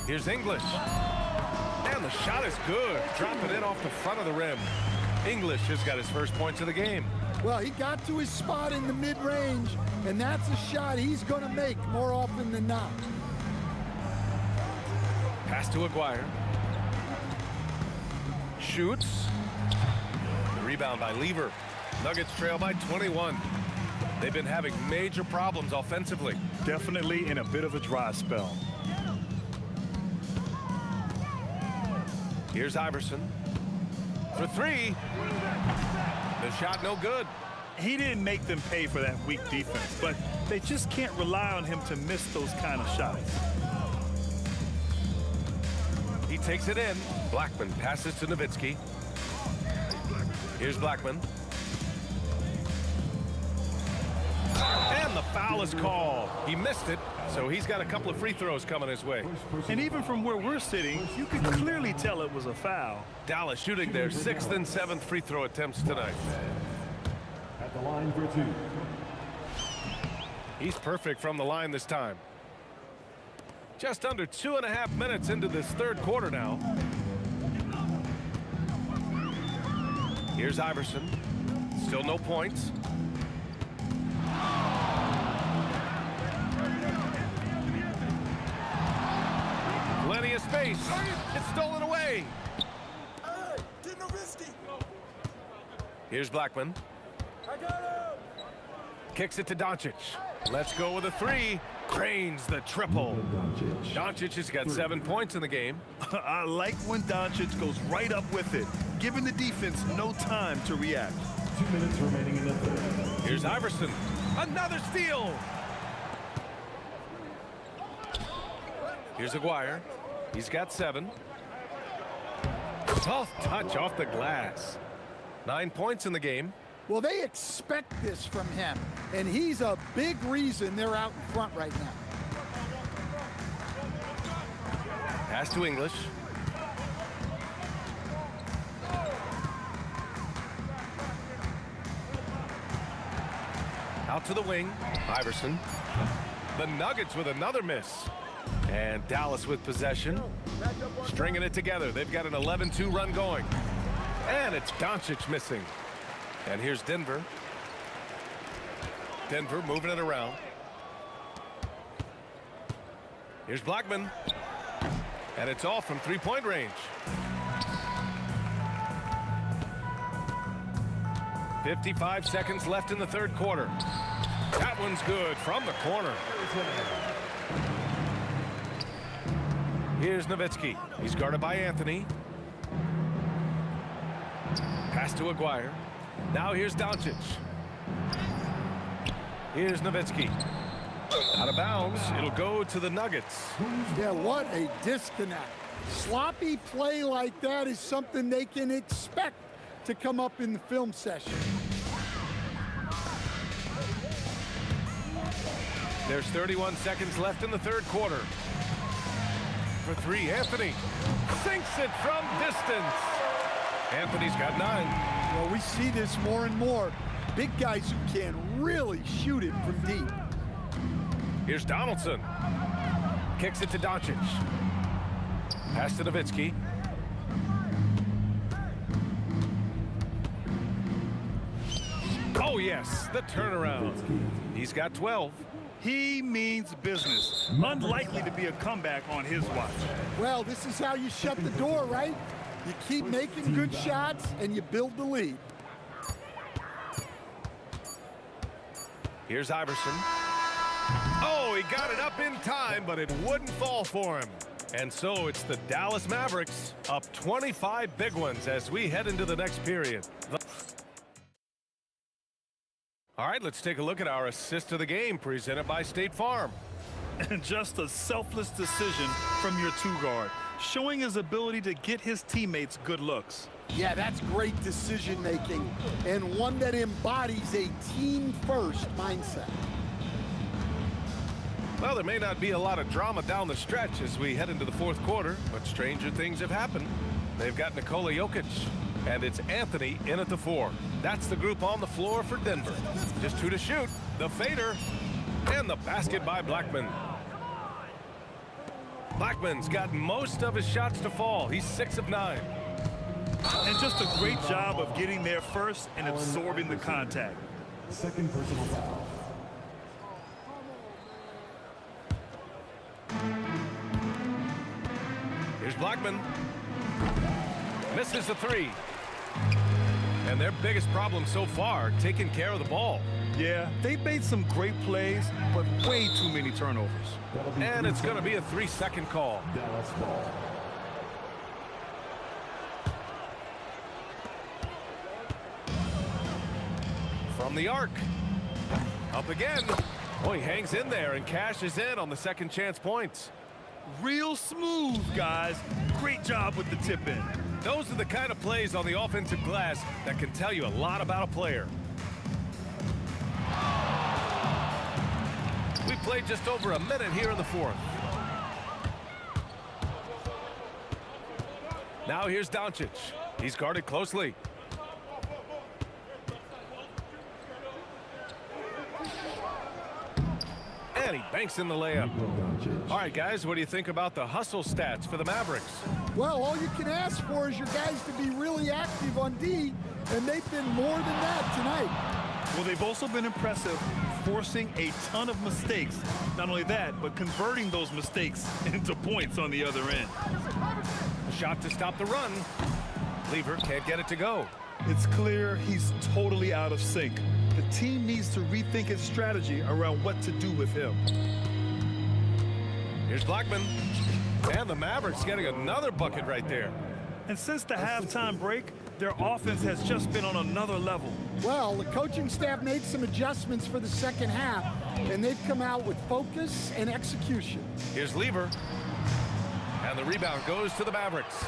Here's English. And the shot is good. Dropping it off the front of the rim. English has got his first points of the game. Well, he got to his spot in the mid-range, and that's a shot he's going to make more often than not. Pass to Aguirre. Shoots. Rebound by Lever. Nuggets trail by 21. They've been having major problems offensively. Definitely in a bit of a dry spell. Here's Iverson. For 3. The shot no good. He didn't make them pay for that weak defense, but they just can't rely on him to miss those kind of shots. He takes it in. Blackman passes to Nowitzki. Here's Blackman. And the foul is called. He missed it, so he's got a couple of free throws coming his way. And even from where we're sitting, you can clearly tell it was a foul. Dallas shooting their 6th and 7th free throw attempts tonight. At the line for 2. He's perfect from the line this time. Just under 2.5 minutes into this 3rd quarter now. Here's Iverson. Still no points. Plenty of space. It's stolen away. Hey, get Nowitzki. Here's Blackman. I got him. Kicks it to Doncic. Let's go with a 3. Cranes the triple. Doncic has got 7 points in the game. I like when Doncic goes right up with it, giving the defense no time to react. 2 minutes remaining in the 3rd. Here's Iverson. Another steal. Here's Aguirre. He's got 7. Tough touch off the glass. 9 points in the game. Well, they expect this from him, and he's a big reason they're out in front right now. Pass to English. Out to the wing. Iverson. The Nuggets with another miss. And Dallas with possession. Stringing it together. They've got an 11-2 run going. And it's Doncic missing. And here's Denver. Denver moving it around. Here's Blackman. And it's off from 3-point range. 55 seconds left in the 3rd quarter. That one's good from the corner. Here's Nowitzki. He's guarded by Anthony. Pass to Aguirre. Now here's Doncic. Here's Nowitzki. Out of bounds. It'll go to the Nuggets. Yeah, what a disconnect. Sloppy play like that is something they can expect to come up in the film session. There's 31 seconds left in the 3rd quarter. For 3, Anthony sinks it from distance. Anthony's got 9. Well, we see this more and more. Big guys who can really shoot it from deep. Here's Donaldson. Kicks it to Doncic. Pass to Nowitzki. Oh, yes, the turnaround. He's got 12. He means business. Unlikely to be a comeback on his watch. Well, this is how you shut the door, right? You keep making good shots and you build the lead. Here's Iverson. Oh, he got it up in time, but it wouldn't fall for him. And so it's the Dallas Mavericks up 25 big ones as we head into the next period. All right, let's take a look at our assist of the game presented by State Farm. And just a selfless decision from your 2 guard. showing his ability to get his teammates good looks. Yeah, that's great decision making and one that embodies a team-first mindset. Well, there may not be a lot of drama down the stretch as we head into the fourth quarter, but stranger things have happened. They've got Nikola Jokic, and it's Anthony in at the 4. That's the group on the floor for Denver. Just 2 to shoot. The fader and the basket by Blackman. Blackman's got most of his shots to fall. He's 6 of 9. And just a great job of getting there first and absorbing the contact. Second personal foul. Here's Blackman. Misses the 3. And their biggest problem so far, taking care of the ball. Yeah, they've made some great plays, but way too many turnovers. And it's going to be a 3-second call. Dallas ball. From the arc. Up again. Oh, he hangs in there and cashes in on the second chance points. Real smooth, guys. Great job with the tip in. Those are the kind of plays on the offensive glass that can tell you a lot about a player. We played just over a minute here in the fourth. Now here's Doncic. He's guarded closely. And he banks in the layup. All right, guys, what do you think about the hustle stats for the Mavericks? Well, all you can ask for is your guys to be really active on D, and they've been more than that tonight. Well, they've also been impressive, forcing a ton of mistakes. Not only that, but converting those mistakes into points on the other end. A shot to stop the run. Lever can't get it to go. It's clear he's totally out of sync. The team needs to rethink its strategy around what to do with him. Here's Blackman. And the Mavericks getting another bucket right there. And since the halftime break, their offense has just been on another level. Well, the coaching staff made some adjustments for the second half, and they've come out with focus and execution. Here's Lever. And the rebound goes to the Mavericks.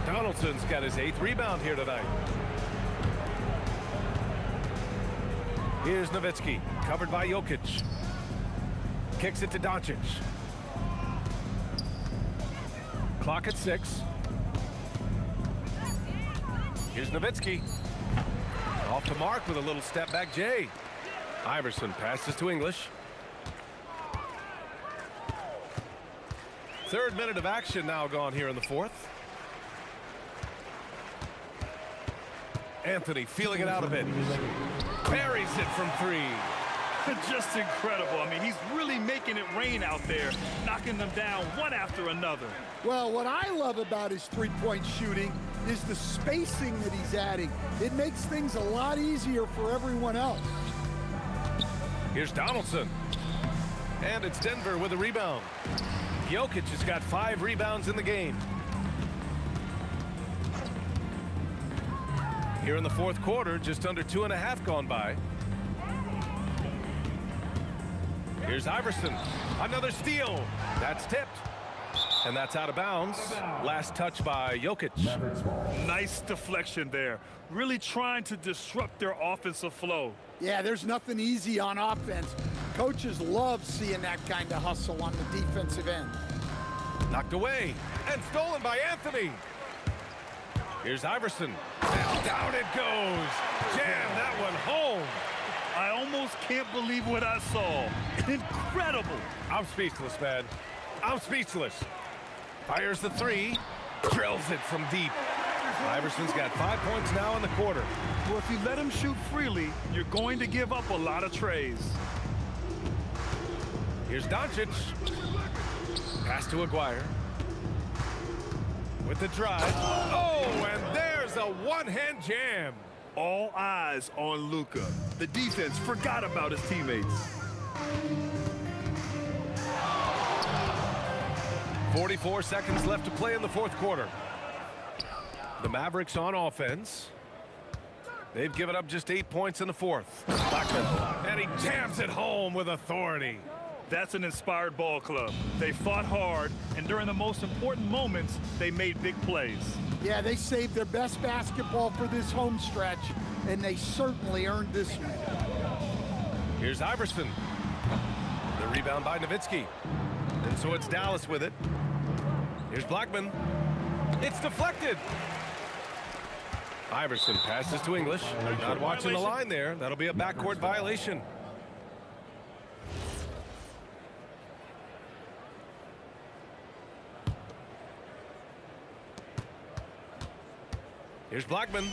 Donaldson's got his 8th rebound here tonight. Here's Nowitzki, covered by Jokic. Kicks it to Doncic. Clock at 6. Here's Nowitzki. Off to Mark with a little step back J. Iverson passes to English. 3rd minute of action now gone here in the fourth. Anthony feeling it out a bit. Parries it from 3. Just incredible. I mean, he's really making it rain out there, knocking them down one after another. Well, what I love about his three-point shooting is the spacing that he's adding. It makes things a lot easier for everyone else. Here's Donaldson. And it's Denver with a rebound. Jokic has got 5 rebounds in the game. Here in the fourth quarter, just under 2.5 gone by. Here's Iverson. Another steal. That's tipped. And that's out of bounds. Last touch by Jokic. Nice deflection there. Really trying to disrupt their offensive flow. Yeah, there's nothing easy on offense. Coaches love seeing that kind of hustle on the defensive end. Knocked away and stolen by Anthony. Here's Iverson. And down it goes. Jam that one home. I almost can't believe what I saw. Incredible. I'm speechless, man. I'm speechless. Fires the 3. Drills it from deep. Iverson's got 5 points now in the quarter. Well, if you let him shoot freely, you're going to give up a lot of trays. Here's Doncic. Pass to Aguirre. With the drive. Oh, and there's a one-hand jam. All eyes on Luka. The defense forgot about his teammates. 44 seconds left to play in the fourth quarter. The Mavericks on offense. They've given up just 8 points in the fourth. Blackman, and he jams it home with authority. That's an inspired ball club. They fought hard, and during the most important moments, they made big plays. Yeah, they saved their best basketball for this home stretch, and they certainly earned this one. Here's Iverson. The rebound by Nowitzki. And so it's Dallas with it. Here's Blackman. It's deflected. Iverson passes to English. Not watching the line there. That'll be a backcourt violation. Here's Blackman.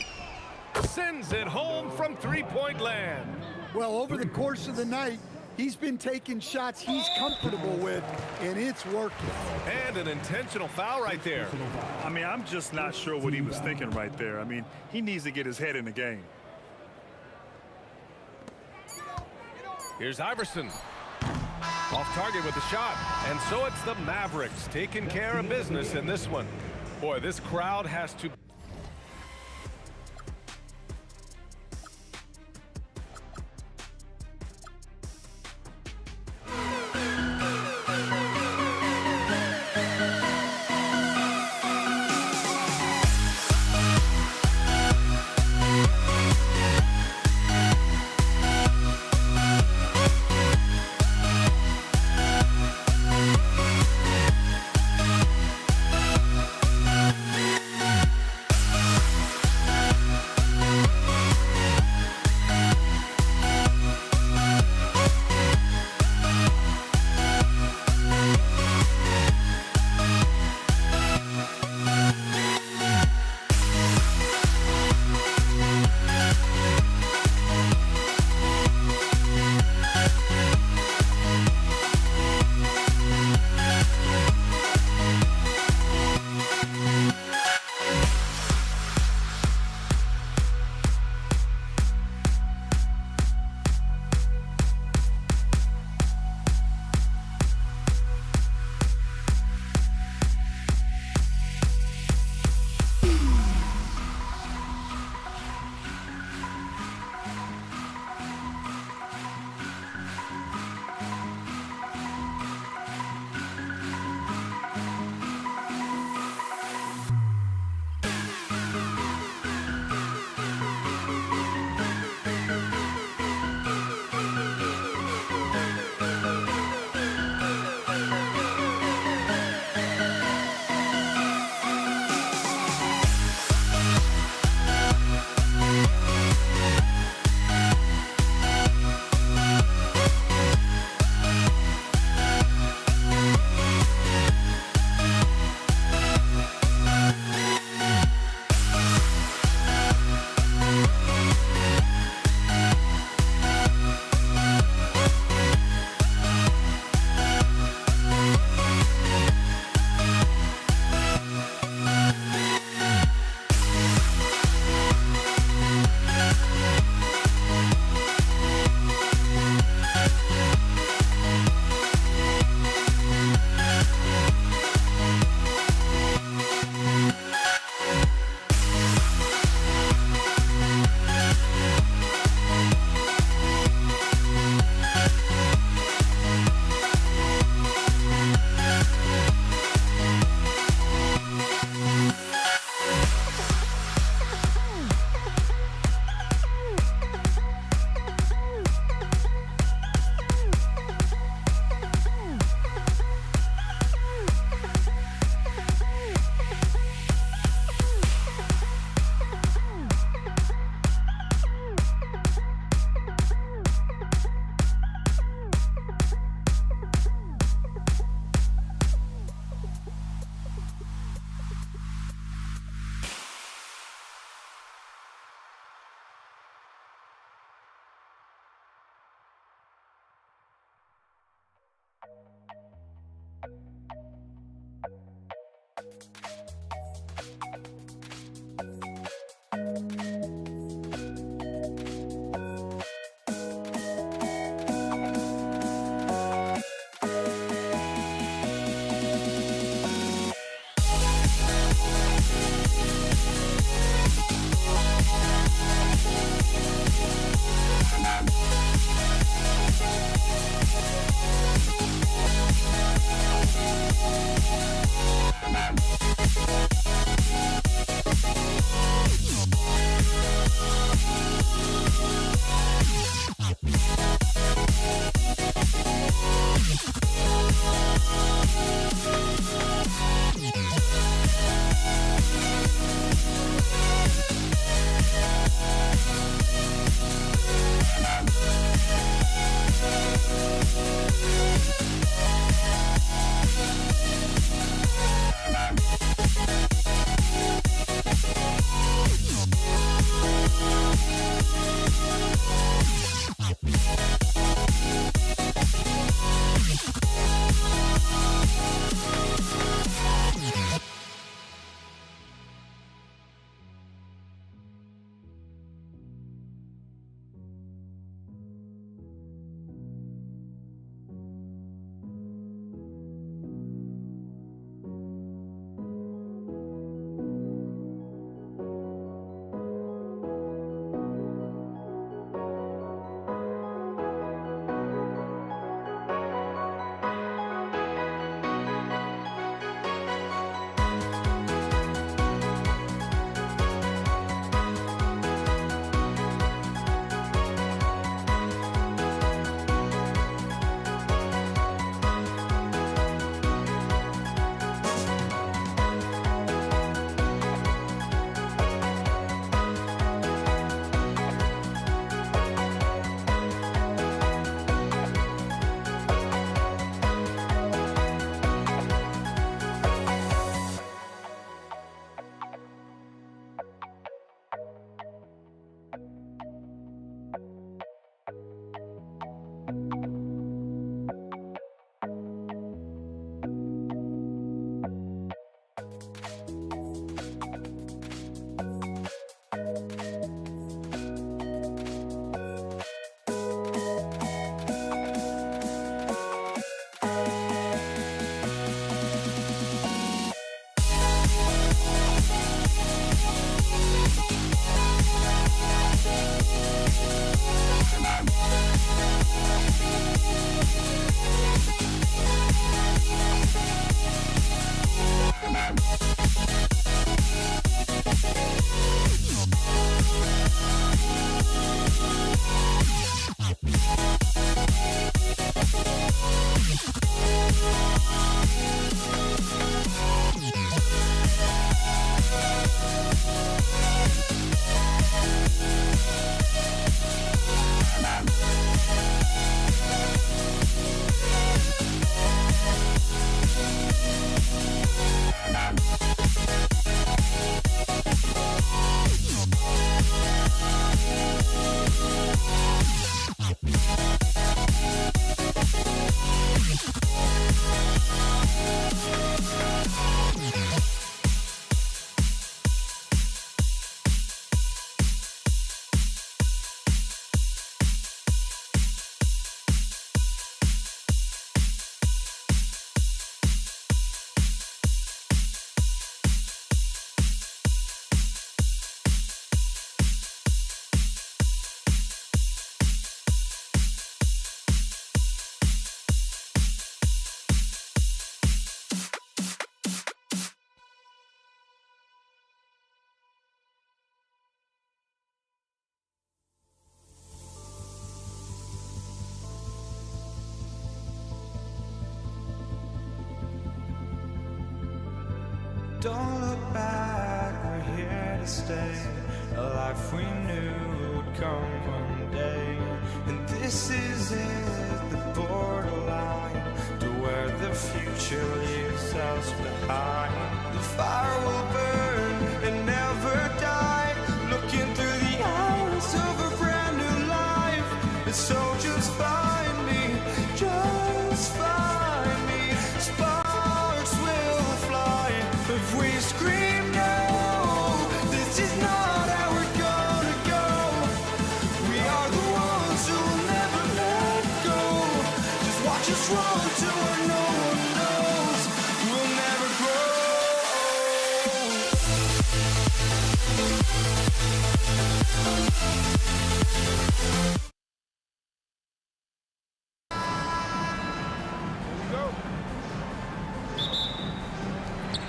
Sends it home from three-point land. Well, over the course of the night, he's been taking shots he's comfortable with, and it's working. And an intentional foul right there. I mean, I'm just not sure what he was thinking right there. I mean, he needs to get his head in the game. Here's Iverson. Off target with the shot. And so it's the Mavericks taking care of business in this one. Boy, this crowd has to... Don't look back, we're here to stay. A life we knew would come one day. And this is it, the borderline to where the future leaves us behind. The fire will burn and never die, looking through the eyes of a brand new life. And so just find me, just find me. Sparks will fly if we scream no. This is not how we're gonna go. We are the ones who will never let go. Just watch us run to where no one knows. We'll never grow.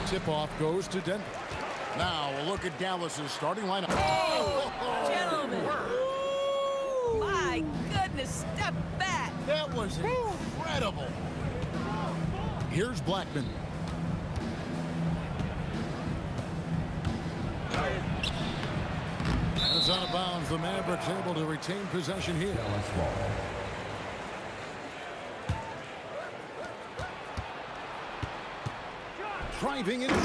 Tip-off goes to Denver. Now a look at Dallas's starting lineup. Gentlemen. My goodness, step back. That was incredible. Here's Blackman. It's out of bounds. The Mavericks able to retain possession here. Driving it. Oh,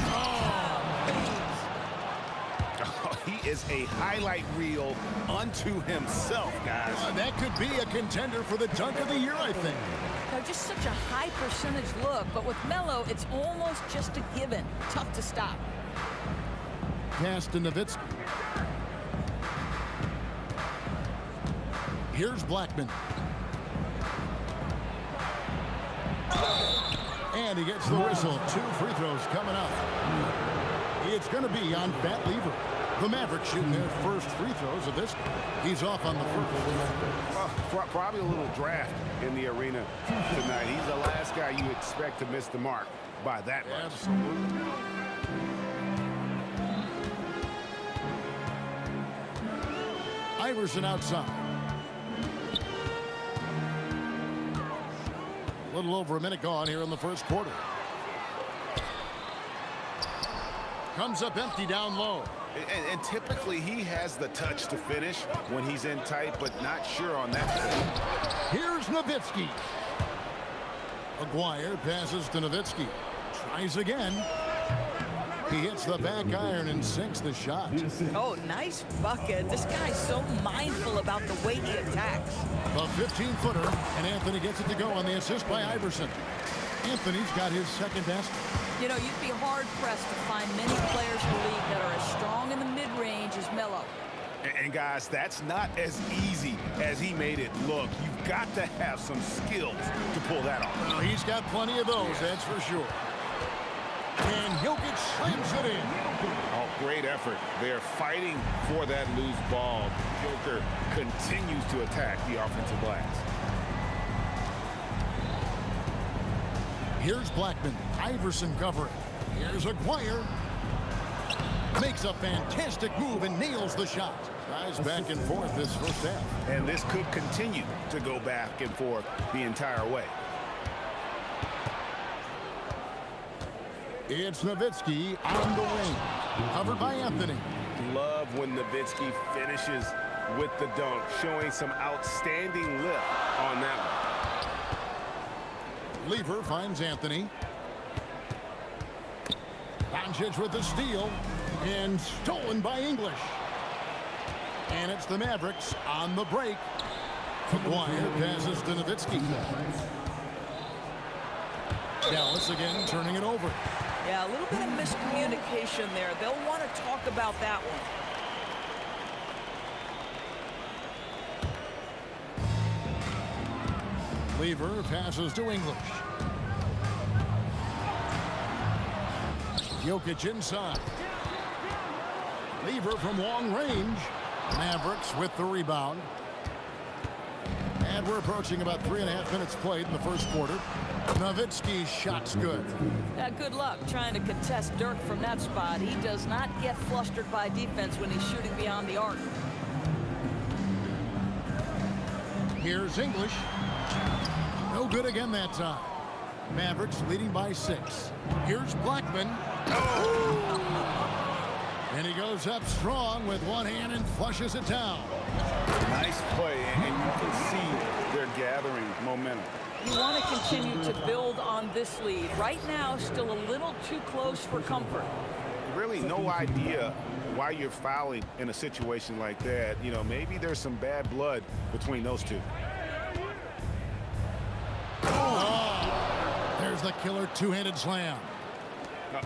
he is a highlight reel unto himself, guys. That could be a contender for the dunk of the year, I think. Just such a high percentage look, but with Melo, it's almost just a given. Tough to stop. Pass to Nowitzki. Here's Blackman. And he gets the whistle. 2 free throws coming up. It's going to be on Pat Lever. The Mavericks shooting their first free throws of this. He's off on the first. Probably a little draft in the arena tonight. He's the last guy you expect to miss the mark by that much. Absolutely. Iverson outside. A little over a minute gone here in the first quarter. Comes up empty down low. And typically he has the touch to finish when he's in tight, but not sure on that. Here's Nowitzki. Aguirre passes to Nowitzki. Tries again. He hits the back iron and sinks the shot. Oh, nice bucket. This guy's so mindful about the way he attacks. A 15-footer, and Anthony gets it to go on the assist by Iverson. Anthony's got his second basket. You know, you'd be hard-pressed to find many players in the league that are as strong in the mid-range as Melo. And guys, that's not as easy as he made it look. You've got to have some skills to pull that off. Well, he's got plenty of those, that's for sure. And Jokic slams it in. Oh, great effort. They're fighting for that loose ball. Joker continues to attack the offensive glass. Here's Blackman. Iverson covering. Here's Aguirre. Makes a fantastic move and nails the shot. Guys back and forth this first half. And this could continue to go back and forth the entire way. It's Nowitzki on the wing. Covered by Anthony. Love when Nowitzki finishes with the dunk, showing some outstanding lift on that one. Lever finds Anthony. Doncic with the steal. And stolen by English. And it's the Mavericks on the break. Aguirre passes to Nowitzki. Dallas again turning it over. Yeah, a little bit of miscommunication there. They'll want to talk about that one. Lever passes to English. Jokic inside. Lever from long range. Mavericks with the rebound. And we're approaching about 3.5 minutes played in the first quarter. Nowitzki's shot's good. Good luck trying to contest Dirk from that spot. He does not get flustered by defense when he's shooting beyond the arc. Here's English. No good again that time. Mavericks leading by 6. Here's Blackman. And he goes up strong with one hand and flushes it down. Nice play, and you can see they're gathering momentum. You want to continue to build on this lead. Right now, still a little too close for comfort. Really no idea why you're fouling in a situation like that. You know, maybe there's some bad blood between those two. There's the killer two-handed slam.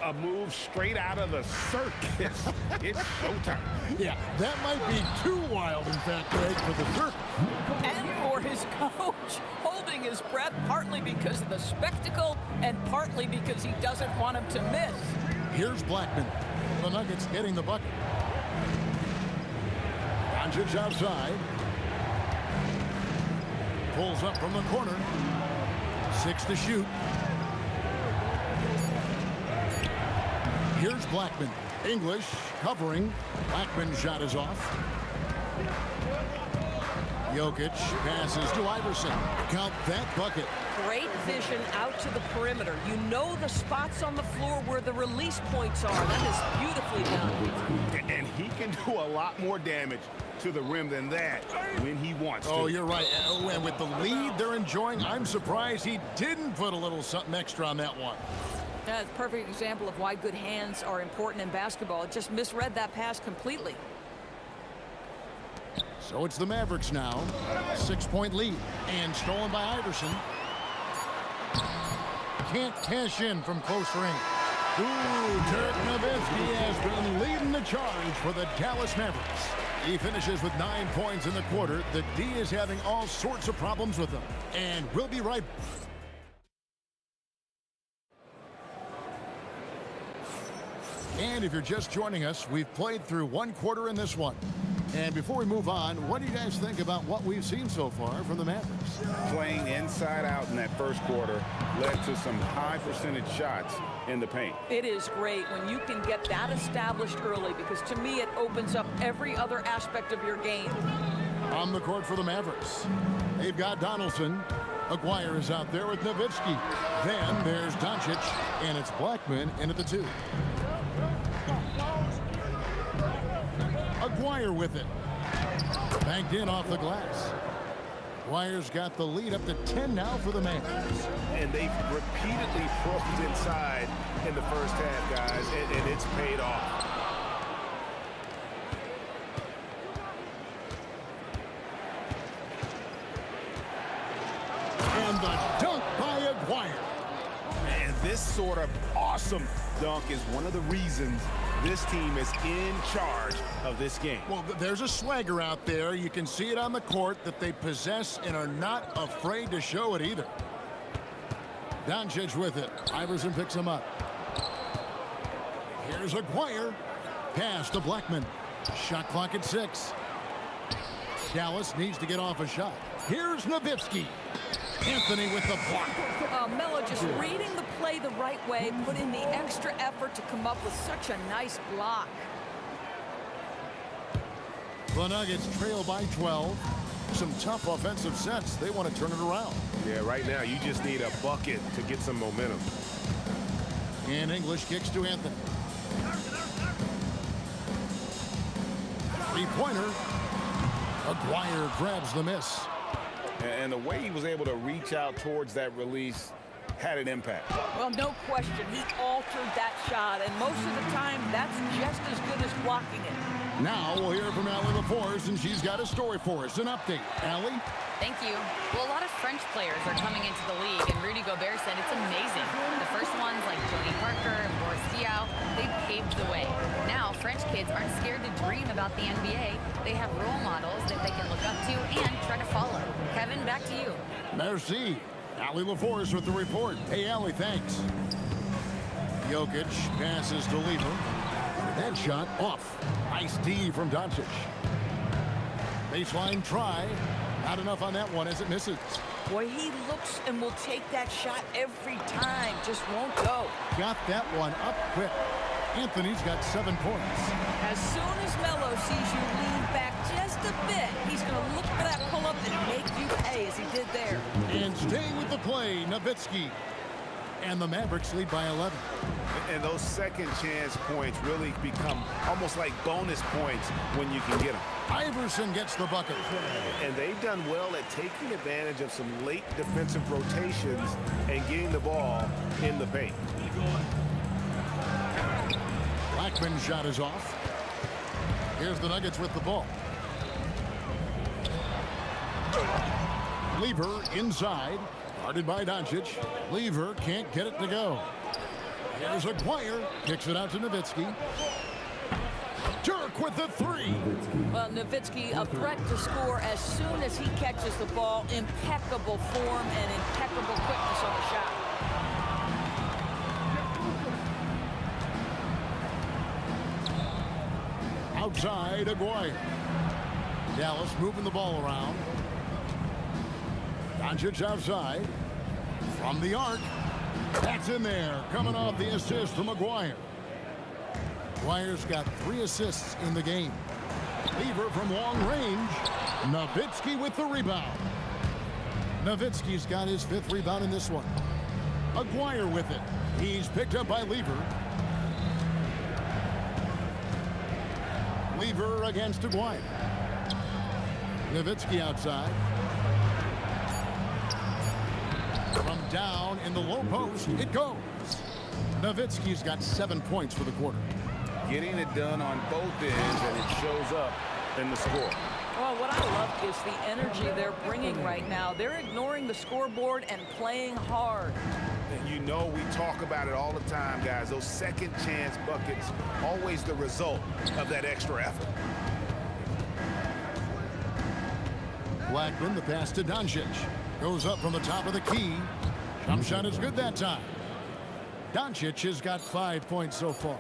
A move straight out of the circus. It's showtime. Yeah, that might be too wild, in fact, Greg, for the circus. And for his coach, holding his breath, partly because of the spectacle and partly because he doesn't want him to miss. Here's Blackman. The Nuggets getting the bucket. Doncic outside. Pulls up from the corner. 6 to shoot. Here's Blackman. English covering. Blackman's shot is off. Jokic passes to Iverson. Count that bucket. Great vision out to the perimeter. You know the spots on the floor where the release points are. That is beautifully done. And he can do a lot more damage to the rim than that when he wants to. Oh, you're right. And with the lead they're enjoying, I'm surprised he didn't put a little something extra on that one. That's a perfect example of why good hands are important in basketball. It just misread that pass completely. So it's the Mavericks now. 6-point lead. And stolen by Iverson. Can't cash in from close range. Dirk Nowitzki has been leading the charge for the Dallas Mavericks. He finishes with 9 points in the quarter. The D is having all sorts of problems with him. And we'll be right back. And if you're just joining us, we've played through 1 quarter in this one. And before we move on, what do you guys think about what we've seen so far from the Mavericks? Playing inside out in that first quarter led to some high percentage shots in the paint. It is great when you can get that established early because to me it opens up every other aspect of your game. On the court for the Mavericks, they've got Donaldson. Aguirre is out there with Nowitzki. Then there's Doncic, and it's Blackman in at the 2. Aguirre with it. Banked in off the glass. Aguirre's got the lead up to 10 now for the Mavericks. And they've repeatedly probed inside in the first half, guys, and it's paid off. And the dunk by Aguirre. And this sort of awesome dunk is one of the reasons this team is in charge of this game. Well, there's a swagger out there. You can see it on the court that they possess and are not afraid to show it either. Doncic with it. Iverson picks him up. Here's Aguirre. Pass to Blackman. Shot clock at 6. Dallas needs to get off a shot. Here's Nowitzki. Anthony with the block. Melo just reading the play the right way, put in the extra effort to come up with such a nice block. The Nuggets trail by 12. Some tough offensive sets. They want to turn it around. Yeah, right now you just need a bucket to get some momentum. And English kicks to Anthony. 3-pointer. Aguirre grabs the miss. And the way he was able to reach out towards that release had an impact. Well, no question. He altered that shot, and most of the time, that's just as good as blocking it. Now we'll hear from Allie LaForce, and she's got a story for us. An update. Allie? Thank you. Well, a lot of French players are coming into the league, and Rudy Gobert said it's amazing. The first ones, like Tony Parker and Boris Diaw, they paved the way. Now, French kids aren't scared to dream about the NBA. They have role models that they can look up to and try to follow. Kevin, back to you. Merci. Allie LaForce with the report. Hey, Allie, thanks. Jokic passes to Lever. That shot off. Nice D from Doncic. Baseline try. Not enough on that one as it misses. Boy, he looks and will take that shot every time. Just won't go. Got that one up quick. Anthony's got 7 points. As soon as Melo sees you lean back just a bit, he's going to look for that pull-up and make you pay as he did there. And staying with the play, Nowitzki. And the Mavericks lead by 11. And those second chance points really become almost like bonus points when you can get them. Iverson gets the bucket. And they've done well at taking advantage of some late defensive rotations and getting the ball in the paint. Blackman's shot is off. Here's the Nuggets with the ball. Lever inside. Guarded by Doncic. Lever can't get it to go. Here's Aguirre. Kicks it out to Nowitzki. Dirk with the three. Well, Nowitzki, a threat to score as soon as he catches the ball. Impeccable form and impeccable quickness on the shot. Outside, Aguirre. Dallas moving the ball around. Doncic outside. From the arc. That's in there. Coming off the assist from Aguirre. Aguirre's got 3 assists in the game. Lever from long range. Nowitzki with the rebound. Nowitzki's got his 5th rebound in this one. Aguirre with it. He's picked up by Lever. Lever against Aguirre. Nowitzki outside. From down in the low post, it goes. Nowitzki's got 7 points for the quarter. Getting it done on both ends, and it shows up in the score. Well, what I love is the energy they're bringing right now. They're ignoring the scoreboard and playing hard. And you know we talk about it all the time, guys. Those second chance buckets, always the result of that extra effort. Blackman, the pass to Doncic. Goes up from the top of the key. Jump shot is good that time. Doncic has got 5 points so far.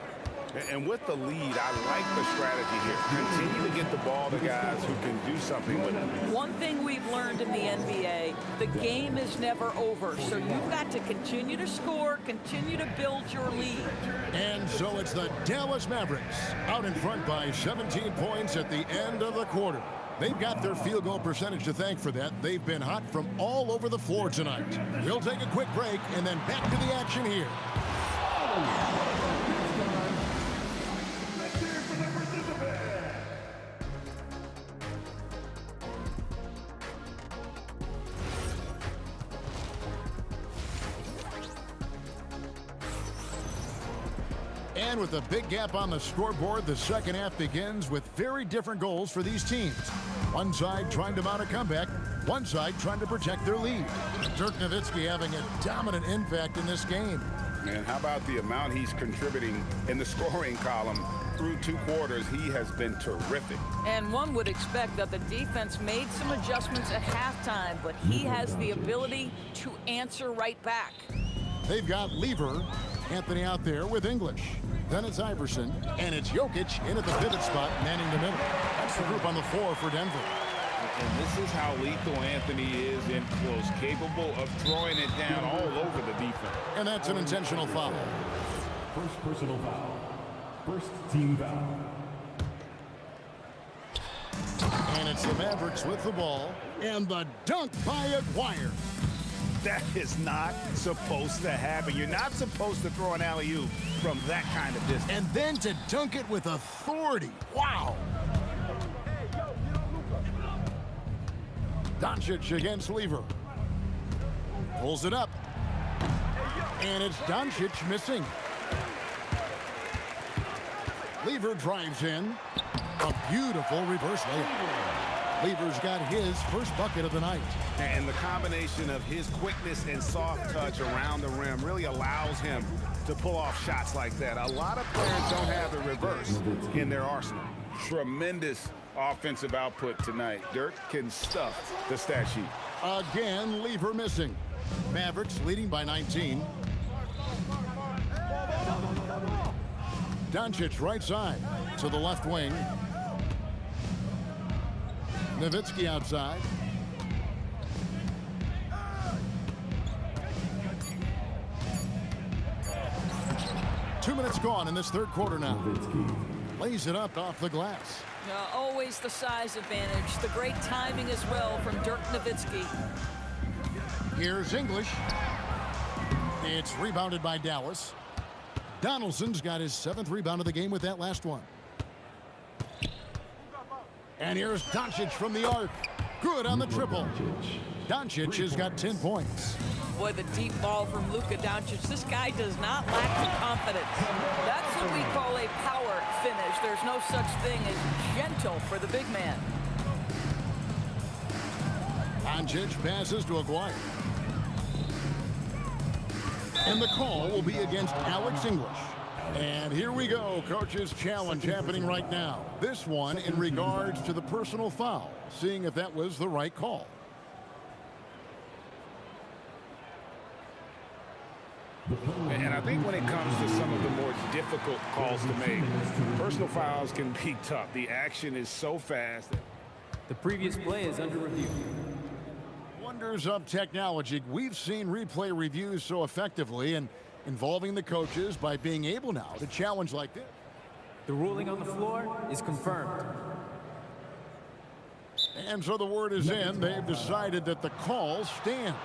And with the lead, I like the strategy here. Continue to get the ball to guys who can do something with it. One thing we've learned in the NBA, the game is never over. So you've got to continue to score, continue to build your lead. And so it's the Dallas Mavericks out in front by 17 points at the end of the quarter. They've got their field goal percentage to thank for that. They've been hot from all over the floor tonight. We'll take a quick break and then back to the action here. And with a big gap on the scoreboard, the second half begins with very different goals for these teams. One side trying to mount a comeback, one side trying to protect their lead. Dirk Nowitzki having a dominant impact in this game. Man, how about the amount he's contributing in the scoring column? Through 2 quarters, he has been terrific. And one would expect that the defense made some adjustments at halftime, but he has the ability to answer right back. They've got Lever, Anthony out there with English. Then it's Iverson, and it's Jokic in at the pivot spot, manning the middle. That's the group on the floor for Denver. And this is how lethal Anthony is in close, capable of throwing it down all over the defense. And that's an intentional foul. First personal foul. First team foul. And it's the Mavericks with the ball, and the dunk by Aguirre. That is not supposed to happen. You're not supposed to throw an alley-oop from that kind of distance. And then to dunk it with authority. Wow. Doncic against Lever. Pulls it up. And it's Doncic missing. Lever drives in. A beautiful reverse layup. Lever's got his first bucket of the night. And the combination of his quickness and soft touch around the rim really allows him to pull off shots like that. A lot of players don't have the reverse in their arsenal. Tremendous offensive output tonight. Dirk can stuff the stat sheet. Again, Lever missing. Mavericks leading by 19. Doncic right side to the left wing. Nowitzki outside. Two minutes gone in this third quarter now. Lays it up off the glass. Always the size advantage. The great timing as well from Dirk Nowitzki. Here's English. It's rebounded by Dallas. Donaldson's got his 7th rebound of the game with that last one. And here's Doncic from the arc. Good on the triple. Doncic has got 10 points. Boy, the deep ball from Luka Doncic. This guy does not lack the confidence. That's what we call a power finish. There's no such thing as gentle for the big man. Doncic passes to Aguirre. And the call will be against Alex English. And here we go, coach's challenge happening right now. This one in regards to the personal foul, seeing if that was the right call. And I think when it comes to some of the more difficult calls to make, personal fouls can be tough. The action is so fast. The previous play is under review. Wonders of technology. We've seen replay reviews so effectively and involving the coaches by being able now to challenge like this. The ruling on the floor is confirmed. And so the word is in. They've decided that the call stands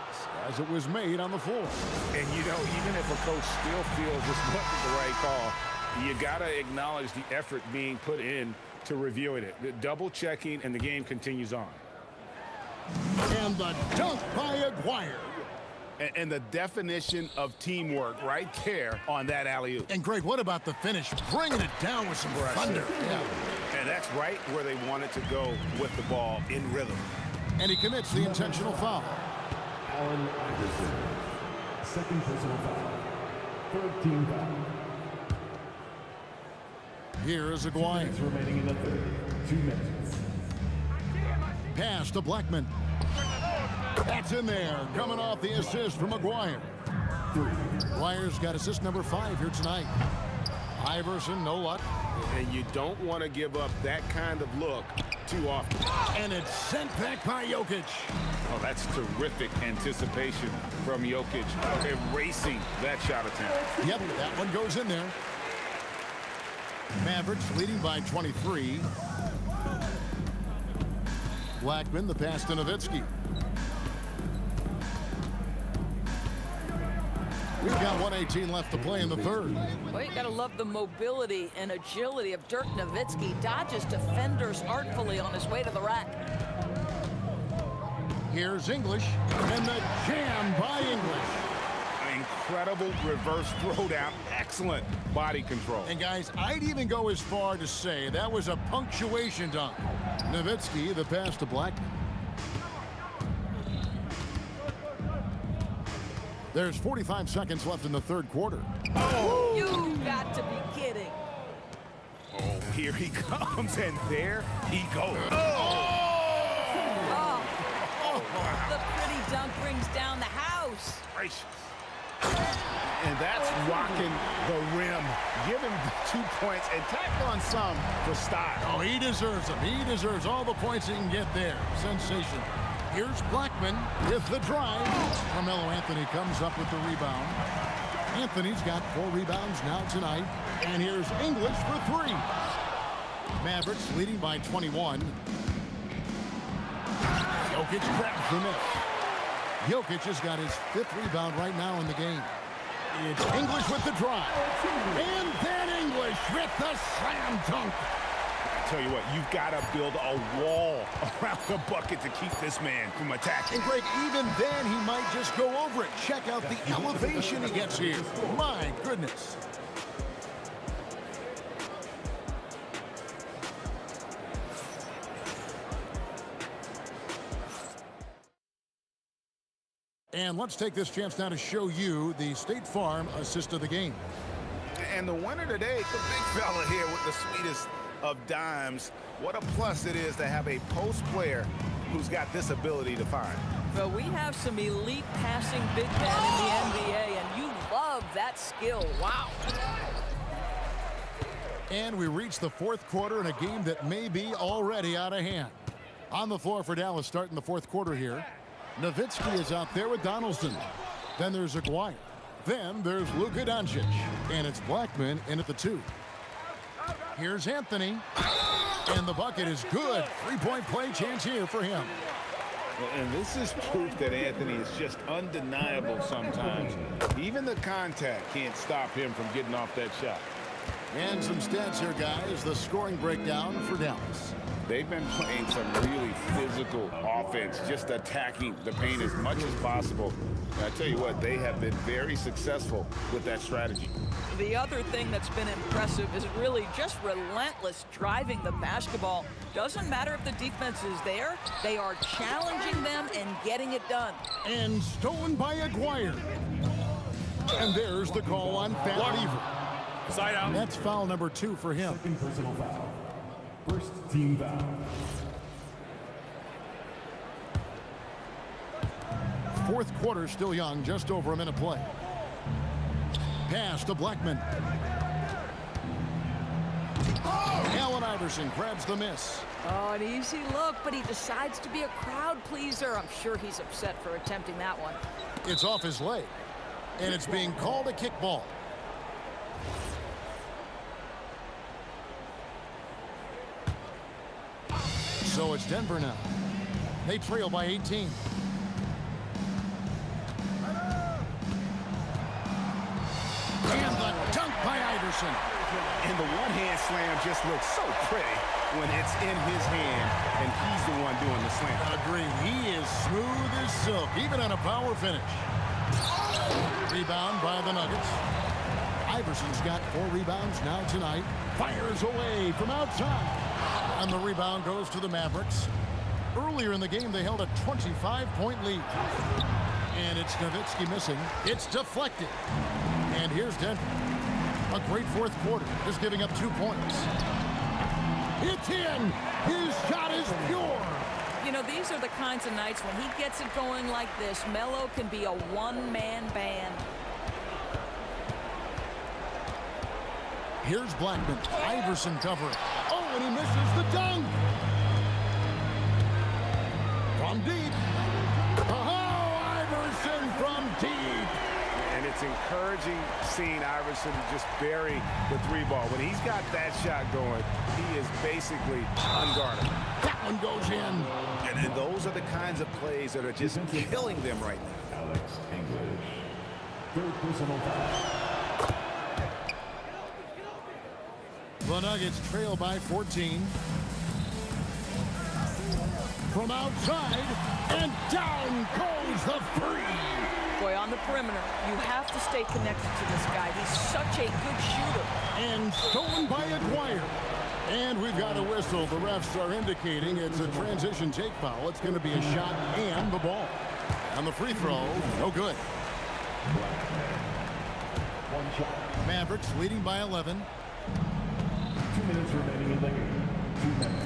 as it was made on the floor. And, you know, even if a coach still feels this wasn't the right call, you got to acknowledge the effort being put in to reviewing it. The double checking, and the game continues on. And the dunk by Aguirre. And the definition of teamwork right there on that alley-oop. And, Greg, what about the finish? Bringing it down with some thunder. Yeah. And that's right where they wanted to go with the ball, in rhythm. And he commits the intentional foul. Allen Iverson. Second personal foul. Third team foul. Here is Aguirre. Remaining in the third. 2 minutes. Pass to Blackman. That's in there, coming off the assist from Aguirre. Aguirre's got assist number 5 here tonight. Iverson, no luck. And you don't want to give up that kind of look too often. And it's sent back by Jokic. Oh, that's terrific anticipation from Jokic, erasing that shot attempt. Yep, that one goes in there. Mavericks leading by 23. Blackman, the pass to Nowitzki. We've got 1:18 left to play in the third. Well, you gotta love the mobility and agility of Dirk Nowitzki. Dodges defenders artfully on his way to the rack. Here's English, and the jam by English. An incredible reverse throwdown. Excellent body control. And guys, I'd even go as far to say that was a punctuation dunk. Nowitzki, the pass to Blackman. There's 45 seconds left in the third quarter. Oh, you got to be kidding. Oh, here he comes, and there he goes. The pretty dunk brings down the house. Gracious. And that's rocking the rim. Give him 2 points and tack on some for style. Oh, he deserves them. He deserves all the points he can get there. Sensation. Here's Blackman with the drive. Carmelo Anthony comes up with the rebound. Anthony's got 4 rebounds now tonight. And here's English for 3. Mavericks leading by 21. Jokic grabs the miss. Jokic has got his 5th rebound right now in the game. It's English with the drive. And then English with the slam dunk. I tell you what, you've got to build a wall around the bucket to keep this man from attacking. And Greg, even then he might just go over it. Check out the elevation he gets here. My goodness. And let's take this chance now to show you the State Farm assist of the game. And the winner today, the big fella here with the sweetest of dimes. What a plus it is to have a post player who's got this ability to find. Well, we have some elite passing big men in the NBA, and you love that skill. Wow. And we reach the fourth quarter in a game that may be already out of hand. On the floor for Dallas starting the fourth quarter here. Nowitzki is out there with Donaldson. Then there's Aguirre. Then there's Luka Doncic. And it's Blackman in at the 2. Here's Anthony. And the bucket is good. 3-point play chance here for him. And this is proof that Anthony is just undeniable sometimes. Even the contact can't stop him from getting off that shot. And some stats here, guys. The scoring breakdown for Dallas. They've been playing some really physical offense, just attacking the paint as much as possible. And I tell you what, they have been very successful with that strategy. The other thing that's been impressive is really just relentless driving the basketball. Doesn't matter if the defense is there, they are challenging them and getting it done. And stolen by Aguirre. And there's the call on Van Lever. Side out. That's foul number 2 for him. Second personal foul. First team foul. Fourth quarter still young, just over a minute play. Pass to Blackman. Allen Iverson grabs the miss. Oh, an easy look, but he decides to be a crowd pleaser. I'm sure he's upset for attempting that one. It's off his leg, and it's being called a kickball. So it's Denver now. They trail by 18. And the dunk by Iverson. And the one-hand slam just looks so pretty when it's in his hand and he's the one doing the slam. Agreed. He is smooth as silk, even on a power finish. Rebound by the Nuggets. Iverson's got 4 rebounds now tonight. Fires away from outside. And the rebound goes to the Mavericks. Earlier in the game, they held a 25-point lead. And it's Nowitzki missing. It's deflected. And here's Denver. A great fourth quarter, just giving up 2 points. It's in. His shot is pure. You know, these are the kinds of nights when he gets it going like this, Melo can be a one-man band. Here's Blackman. Iverson covering. Oh, and he misses the dunk. From deep. Oh, Iverson from deep. And it's encouraging seeing Iverson just bury the 3-ball. When he's got that shot going, he is basically unguardable. That one goes in. And those are the kinds of plays that are just killing them right now. Alex English. Third personal foul. The Nuggets trail by 14. From outside, and down goes the three. Boy, on the perimeter, you have to stay connected to this guy. He's such a good shooter. And stolen by Aguirre. And we've got a whistle. The refs are indicating it's a transition take foul. It's going to be a shot and the ball. And the free throw, no good. One shot. Mavericks leading by 11. 2 minutes remaining in the game. 2 minutes.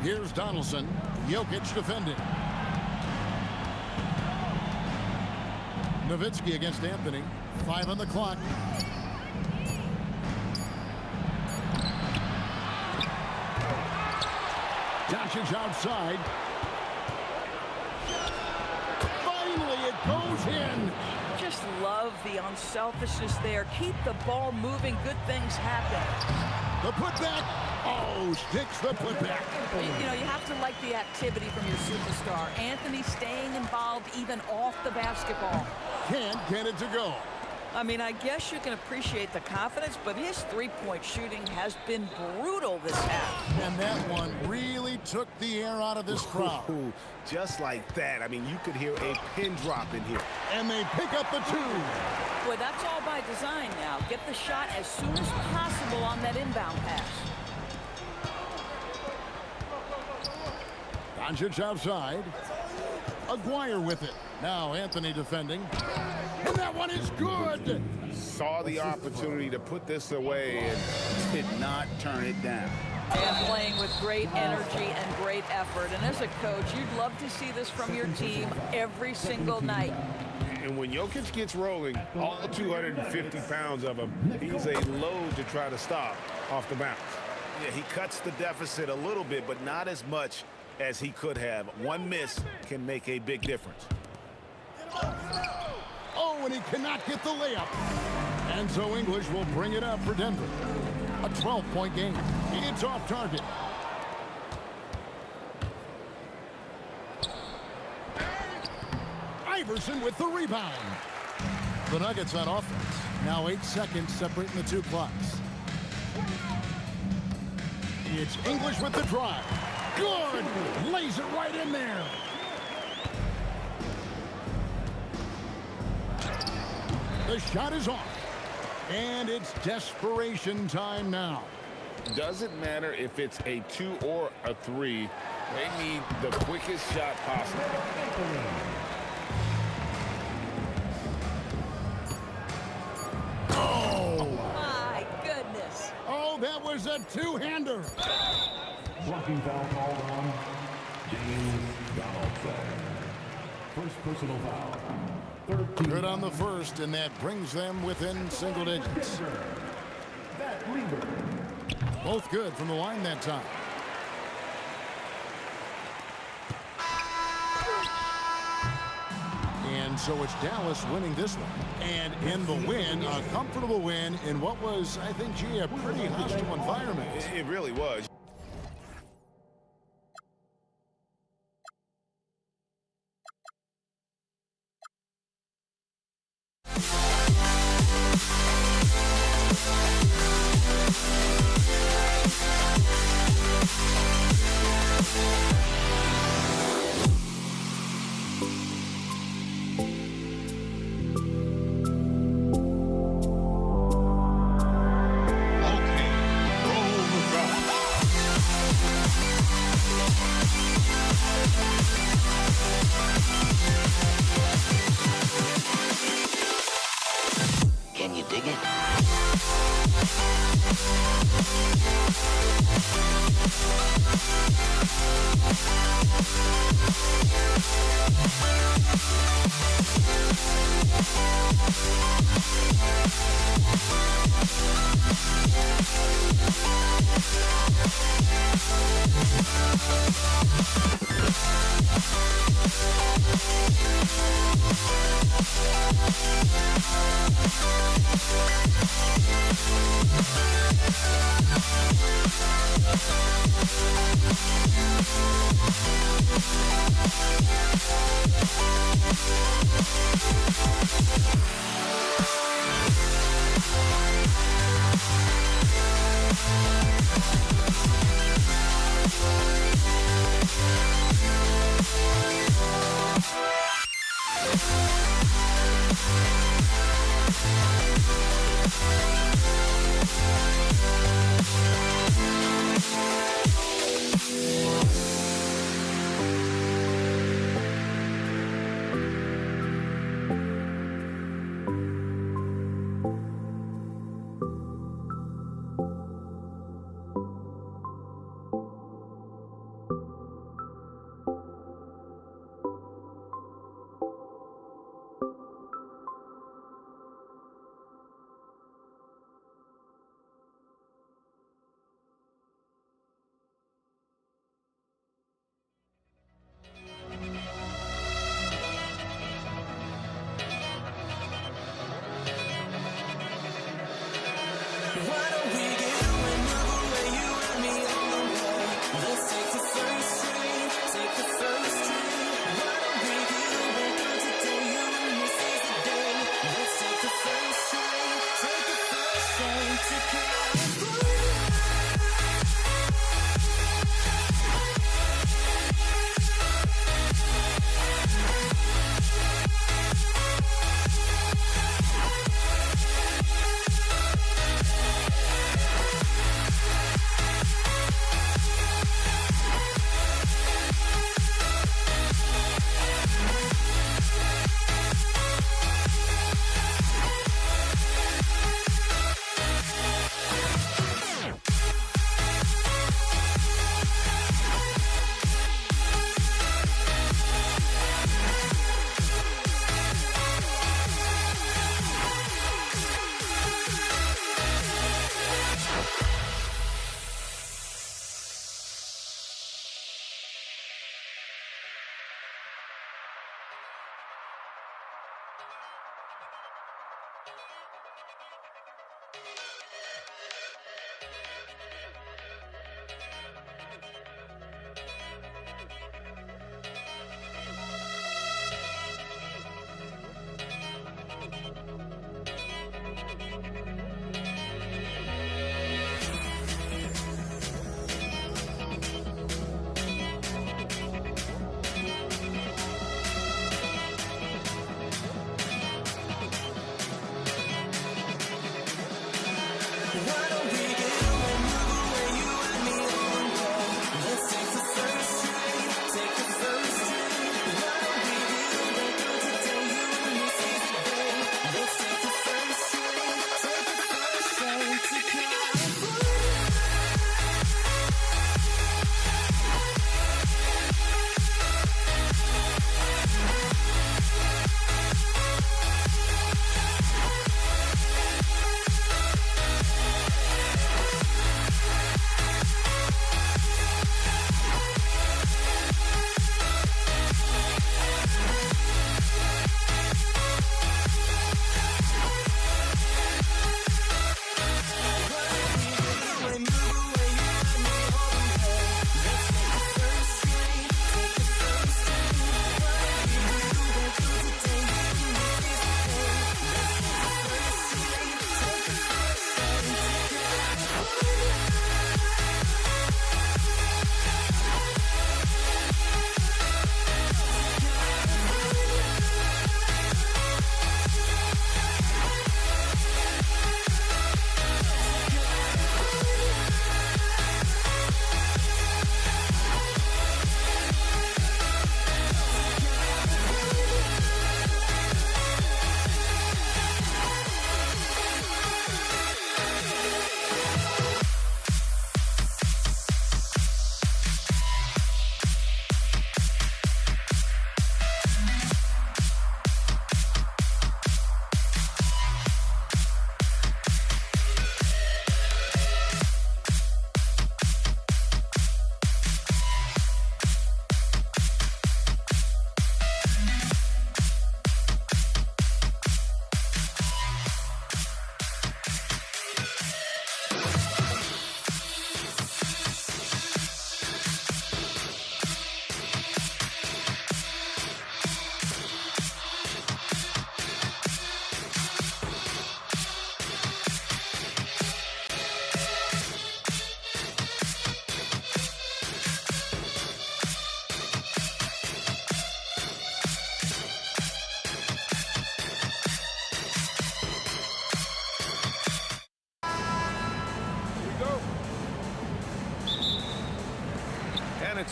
Here's Donaldson. Jokic defending. Nowitzki against Anthony. 5 on the clock. Doncic outside. Finally, it goes in. Just love the unselfishness there. Keep the ball moving. Good things happen. The putback. Oh, sticks the putback. You know, you have to like the activity from your superstar. Anthony staying involved even off the basketball. Can't get it to go. I mean, I guess you can appreciate the confidence, but his three-point shooting has been brutal this half. And that one really took the air out of this crowd. Ooh, just like that. I mean, you could hear a pin drop in here. And they pick up the 2. Boy, that's all by design now. Get the shot as soon as possible on that inbound pass. Doncic outside. Aguirre with it. Now Anthony defending. And that one is good. Saw the opportunity to put this away and did not turn it down. And playing with great energy and great effort. And as a coach, you'd love to see this from your team every single night. And when Jokic gets rolling, all 250 pounds of him, he's a load to try to stop off the bounce. Yeah, he cuts the deficit a little bit, but not as much as he could have. One miss can make a big difference. Oh, and he cannot get the layup. And so English will bring it up for Denver. A 12-point game. It's off target. Iverson with the rebound. The Nuggets on offense. Now 8 seconds separating the two clocks. It's English with the drive. Good! Lays it right in there. The shot is off. And it's desperation time now. Doesn't matter if it's a 2 or a 3. They need the quickest shot possible. Oh! My goodness. Oh, that was a two-hander. Blocking foul called on James Donaldson. First personal foul. Good on the first, and that brings them within single digits. Both good from the line that time. And so it's Dallas winning this one. And in the win, a comfortable win in what was, I think, gee, a pretty hostile environment. It really was. Can you dig it?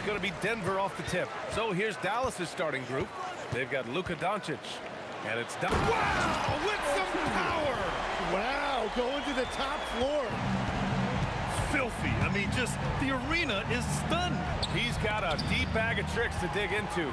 going to be Denver off the tip. So here's Dallas's starting group. They've got Luka Doncic. And it's done. Wow, with some power. Wow, going to the top floor. Filthy. I mean, just the arena is stunned. He's got a deep bag of tricks to dig into.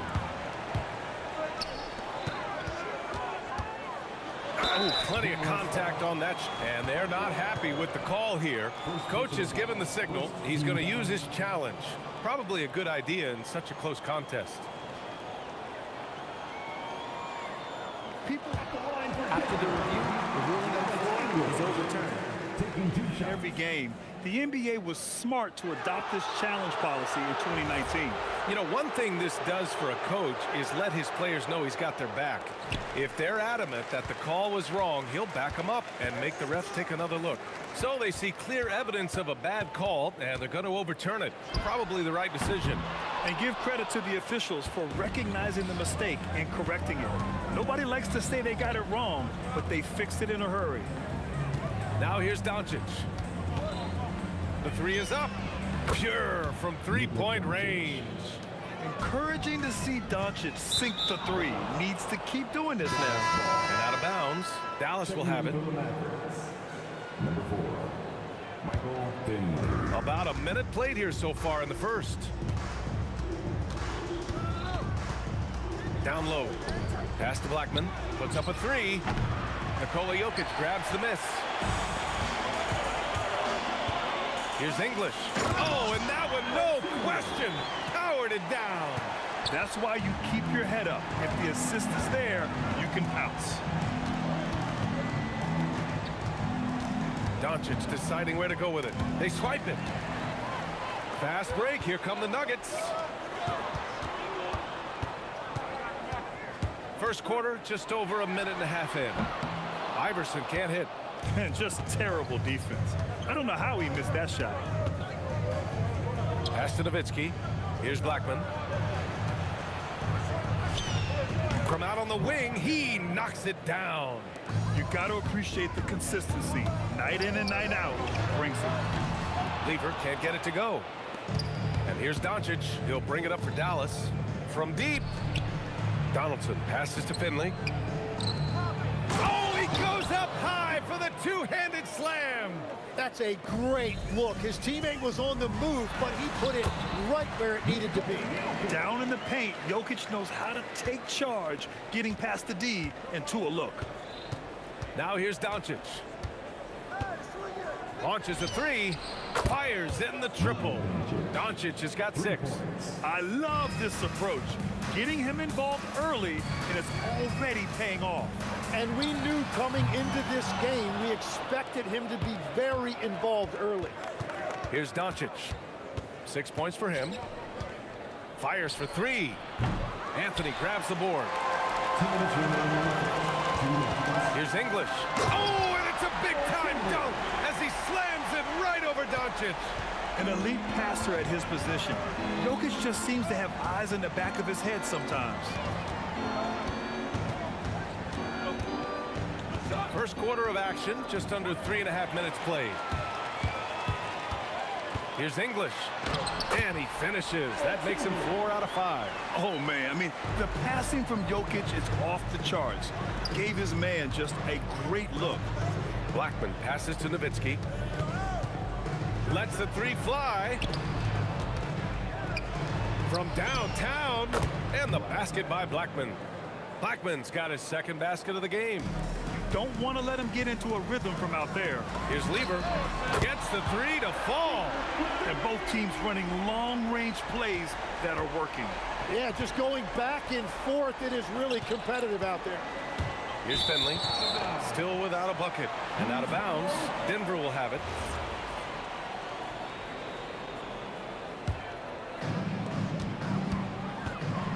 Oh, plenty of contact on that. And they're not happy with the call here. Coach has given the signal. He's going to use his challenge. Probably a good idea in such a close contest. After the review, the ruling on the floor is overturned. Every game, the NBA was smart to adopt this challenge policy in 2019. You know, one thing this does for a coach is let his players know he's got their back. If they're adamant that the call was wrong, he'll back them up and make the refs take another look. So they see clear evidence of a bad call, and they're going to overturn it. Probably the right decision. And give credit to the officials for recognizing the mistake and correcting it. Nobody likes to say they got it wrong, but they fixed it in a hurry. Now here's Doncic. The three is up. Pure from three-point range. Encouraging to see Doncic sink the three. Needs to keep doing this now. And out of bounds. Dallas will have it. Number 4, Michael Finley. About a minute played here so far in the first. Down low. Pass to Blackman. Puts up a three. Nikola Jokic grabs the miss. Here's English. Oh, and that one, no question, powered it down. That's why you keep your head up. If the assist is there, you can pounce. Doncic deciding where to go with it. They swipe it. Fast break. Here come the Nuggets. First quarter, just over a minute and a half in. Iverson can't hit. And just terrible defense. I don't know how he missed that shot. Pass to Nowitzki. Here's Blackman. From out on the wing, he knocks it down. You got to appreciate the consistency. Night in and night out brings it. Lever can't get it to go. And here's Doncic. He'll bring it up for Dallas. From deep. Donaldson passes to Finley. Oh, he goes up high for the two-handed slam. That's a great look. His teammate was on the move, but he put it right where it needed to be. Down in the paint, Jokic knows how to take charge, getting past the D and to a look. Now here's Doncic. Launches a three, fires in the triple. Doncic has got 6. I love this approach. Getting him involved early, and it's already paying off. And we knew coming into this game, we expected him to be very involved early. Here's Doncic. 6 points for him. Fires for 3. Anthony grabs the board. Here's English. Oh, and it's a big-time dunk as he slams it right over Doncic. An elite passer at his position. Jokic just seems to have eyes in the back of his head sometimes. First quarter of action, just under 3.5 minutes played. Here's English. And he finishes. That makes him 4 out of 5. Oh, man. I mean, the passing from Jokic is off the charts. Gave his man just a great look. Blackman passes to Nowitzki. Lets the 3 fly. From downtown. And the basket by Blackman. Blackman's got his second basket of the game. Don't want to let him get into a rhythm from out there. Here's Lever. Gets the 3 to fall. And both teams running long-range plays that are working. Yeah, just going back and forth. It is really competitive out there. Here's Finley. Still without a bucket. And out of bounds. Denver will have it.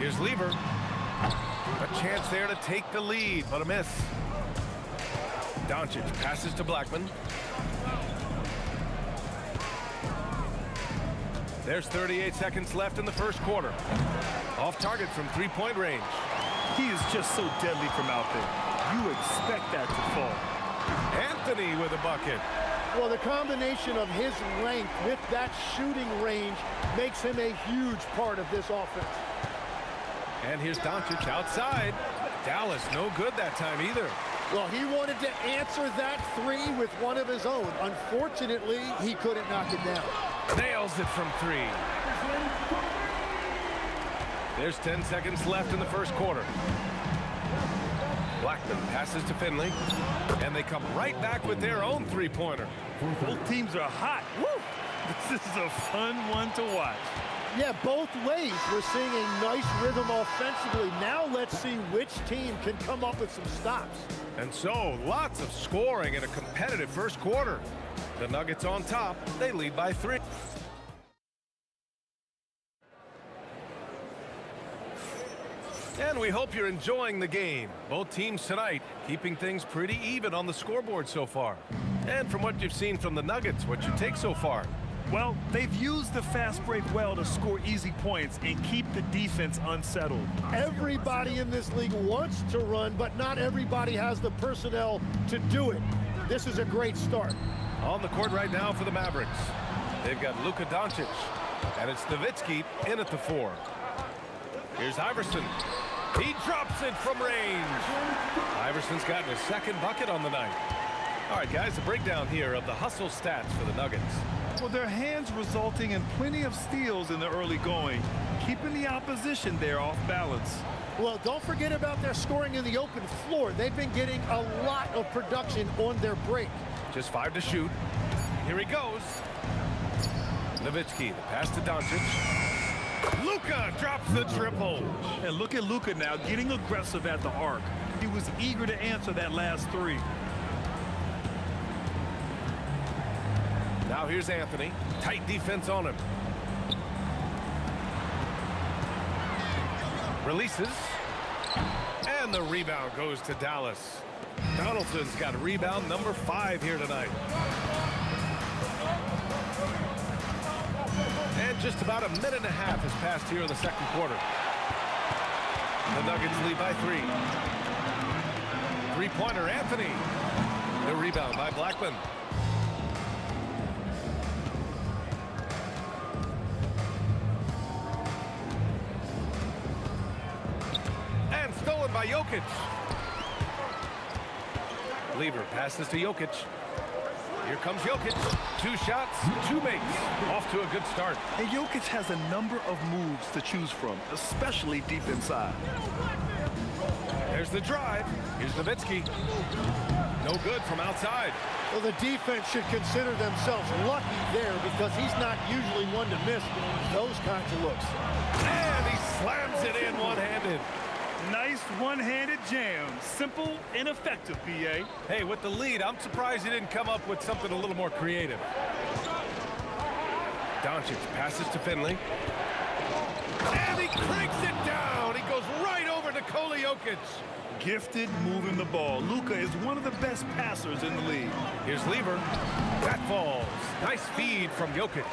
Here's Lever. A chance there to take the lead, but a miss. Doncic passes to Blackman. There's 38 seconds left in the first quarter. Off target from three-point range. He is just so deadly from out there. You expect that to fall. Anthony with a bucket. Well, the combination of his length with that shooting range makes him a huge part of this offense. And here's Doncic outside. Dallas no good that time either. Well, he wanted to answer that three with one of his own. Unfortunately, he couldn't knock it down. Nails it from three. There's 10 seconds left in the first quarter. Blackman passes to Finley, and they come right back with their own three-pointer. Both teams are hot. Woo! This is a fun one to watch. Yeah, both ways. We're seeing a nice rhythm offensively. Now let's see which team can come up with some stops. And so, lots of scoring in a competitive first quarter. The Nuggets on top. They lead by 3. And we hope you're enjoying the game. Both teams tonight keeping things pretty even on the scoreboard so far. And from what you've seen from the Nuggets, what's your take so far? Well, they've used the fast break well to score easy points and keep the defense unsettled. Everybody in this league wants to run, but not everybody has the personnel to do it. This is a great start. On the court right now for the Mavericks. They've got Luka Doncic, and it's Nowitzki in at the 4. Here's Iverson. He drops it from range. Iverson's gotten his second bucket on the night. All right, guys, a breakdown here of the hustle stats for the Nuggets. Well, their hands resulting in plenty of steals in the early going, keeping the opposition there off balance. Well, don't forget about their scoring in the open floor. They've been getting a lot of production on their break. Just 5 to shoot. Here he goes. Nowitzki, the pass to Doncic. Luka drops the triple. And look at Luka now getting aggressive at the arc. He was eager to answer that last three. Now here's Anthony. Tight defense on him. Releases. And the rebound goes to Dallas. Donaldson's got rebound number 5 here tonight. And just about a minute and a half has passed here in the second quarter. The Nuggets lead by 3. Three-pointer, Anthony. The rebound by Blackman. And stolen by Jokic. Lever passes to Jokic. Here comes Jokic. 2 shots, 2 makes. Off to a good start. And Jokic has a number of moves to choose from, especially deep inside. There's the drive. Here's Nowitzki. No good from outside. Well, the defense should consider themselves lucky there because he's not usually one to miss those kinds of looks. And he slams it in one-handed. Nice one-handed jam. Simple and effective, B.A. Hey, with the lead, I'm surprised he didn't come up with something a little more creative. Doncic passes to Finley. And he cranks it down. He goes right over to Nikola Jokic. Gifted moving the ball. Luka is one of the best passers in the league. Here's Lever. That falls. Nice feed from Jokic.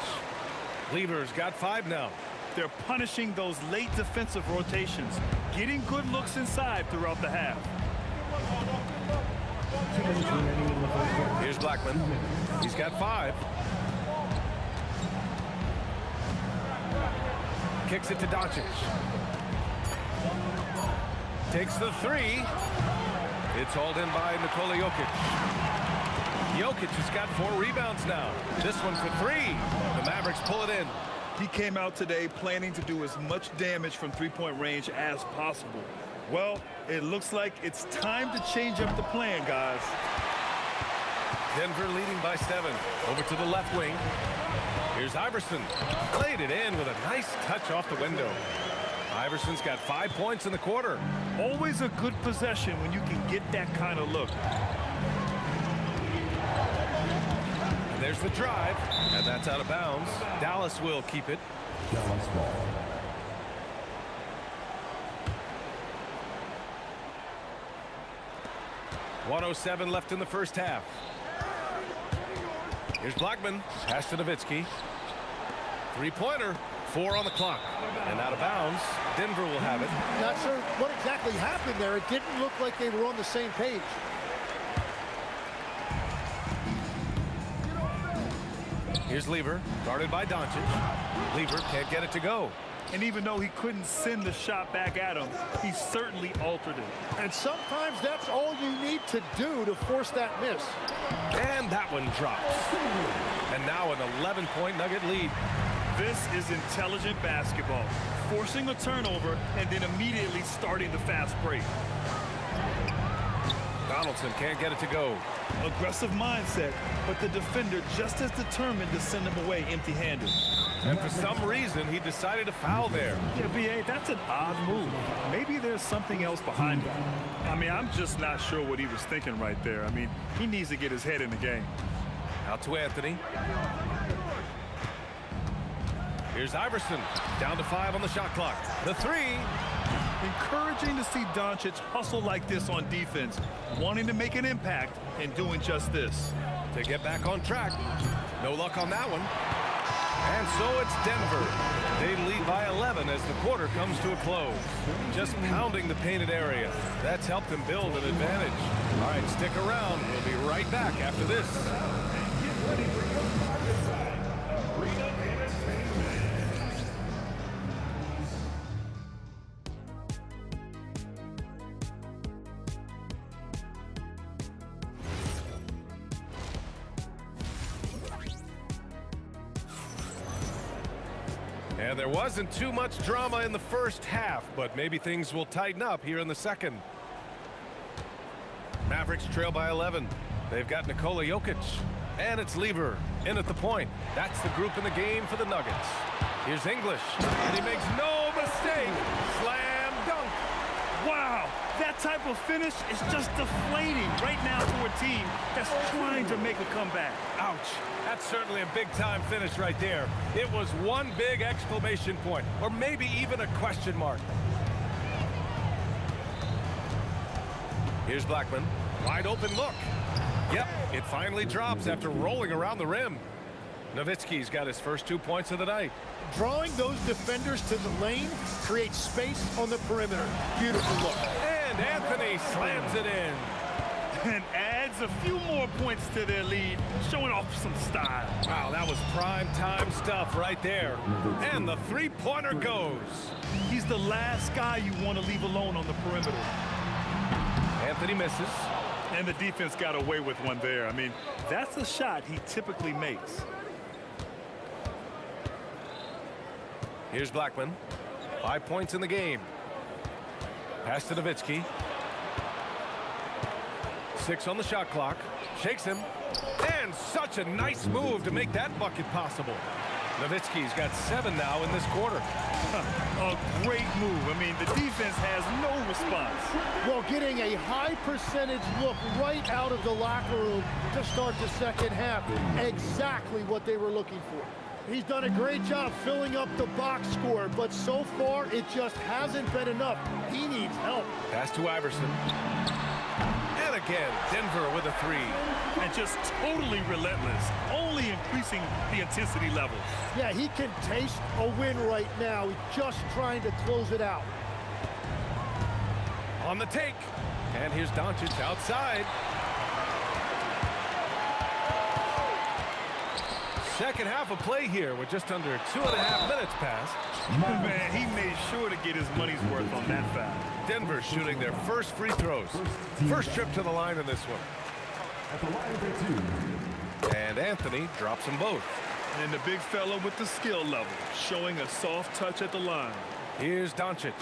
Lever's got 5 now. They're punishing those late defensive rotations, getting good looks inside throughout the half. Here's Blackman. He's got 5. Kicks it to Doncic. Takes the 3. It's hauled in by Nikola Jokic. Jokic has got 4 rebounds now. This one for 3. The Mavericks pull it in. He came out today planning to do as much damage from three-point range as possible. Well, it looks like it's time to change up the plan, guys. Denver leading by 7. Over to the left wing. Here's Iverson. Played it in with a nice touch off the window. Iverson's got 5 points in the quarter. Always a good possession when you can get that kind of look. And there's the drive, and that's out of bounds. Dallas will keep it. Dallas ball. .107 left in the first half. Here's Blackman. Pass to Nowitzki. Three-pointer. 4 on the clock. And out of bounds. Denver will have it. Not sure what exactly happened there. It didn't look like they were on the same page. Here's Lever, guarded by Doncic. Lever can't get it to go. And even though he couldn't send the shot back at him, he certainly altered it. And sometimes that's all you need to do to force that miss. And that one drops. And now an 11-point Nugget lead. This is intelligent basketball. Forcing a turnover and then immediately starting the fast break. Donaldson can't get it to go. Aggressive mindset, but the defender just as determined to send him away empty-handed. And for some reason, he decided to foul there. Yeah, B.A., that's an odd move. Maybe there's something else behind it. I mean, I'm just not sure what he was thinking right there. I mean, he needs to get his head in the game. Out to Anthony. Here's Iverson, down to 5 on the shot clock. The three. Encouraging to see Doncic hustle like this on defense, wanting to make an impact and doing just this. To get back on track. No luck on that one. And so it's Denver. They lead by 11 as the quarter comes to a close. Just pounding the painted area. That's helped them build an advantage. All right, stick around. We'll be right back after this. And there wasn't too much drama in the first half, but maybe things will tighten up here in the second. Mavericks trail by 11. They've got Nikola Jokic. And it's Lever in at the point. That's the group in the game for the Nuggets. Here's English. And he makes no mistake. Slam dunk. Wow, that type of finish is just deflating right now to a team that's trying to make a comeback. Ouch. That's certainly a big-time finish right there. It was one big exclamation point, or maybe even a question mark. Here's Blackman. Wide open look. Yep, it finally drops after rolling around the rim. Nowitzki's got his first 2 points of the night. Drawing those defenders to the lane creates space on the perimeter. Beautiful look. And Anthony slams it in. And adds a few more points to their lead, showing off some style. Wow, that was prime time stuff right there. And the three-pointer goes. He's the last guy you want to leave alone on the perimeter. Anthony misses. And the defense got away with one there. I mean, that's a shot he typically makes. Here's Blackman. 5 points in the game. Pass to Nowitzki. 6 on the shot clock. Shakes him. And such a nice move to make that bucket possible. Nowitzki's got 7 now in this quarter. A great move. I mean, the defense has no response. Well, getting a high percentage look right out of the locker room to start the second half. Exactly what they were looking for. He's done a great job filling up the box score, but so far it just hasn't been enough. He needs help. Pass to Iverson. And again, Denver with a three. And just totally relentless, only increasing the intensity levels. Yeah, he can taste a win right now. He's just trying to close it out. On the take. And here's Doncic outside. Second half of play here with just under 2.5 minutes passed. Man, he made sure to get his money's worth on that foul. Denver shooting their first free throws. First trip to the line in this one. And Anthony drops them both. And the big fella with the skill level, showing a soft touch at the line. Here's Doncic.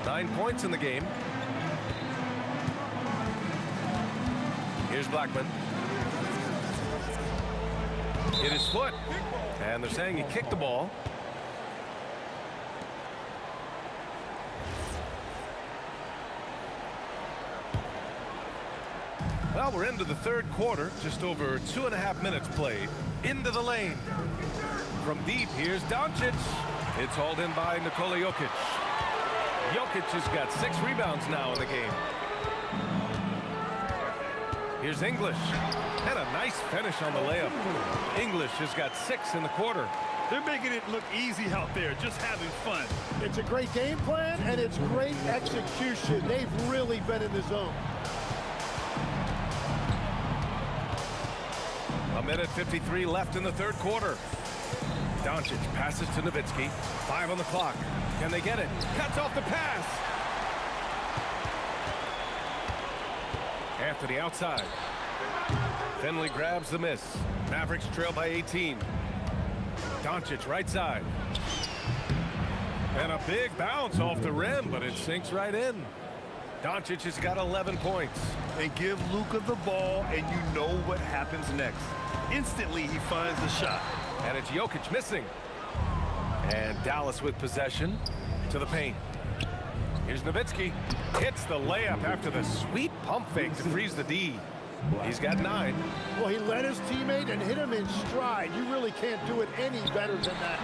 9 points in the game. Here's Blackman. Hit his foot. And they're saying he kicked the ball. Well, we're into the third quarter. Just over 2.5 minutes played. Into the lane. From deep, here's Doncic. It's hauled in by Nikola Jokic. Jokic has got 6 rebounds now in the game. Here's English. And a nice finish on the layup. English has got 6 in the quarter. They're making it look easy out there, just having fun. It's a great game plan, and it's great execution. They've really been in the zone. minute 53 left in the third quarter. Doncic passes to Nowitzki. 5 on the clock. Can they get it? Cuts off the pass. Anthony outside. Finley grabs the miss. Mavericks trail by 18. Doncic right side. And a big bounce off the rim, but it sinks right in. Doncic has got 11 points. And give Luka the ball, and you know what happens next. Instantly, he finds the shot. And it's Jokic missing. And Dallas with possession to the paint. Here's Nowitzki. Hits the layup after the sweet pump fake to freeze the D. He's got 9. Well, he led his teammate and hit him in stride. You really can't do it any better than that.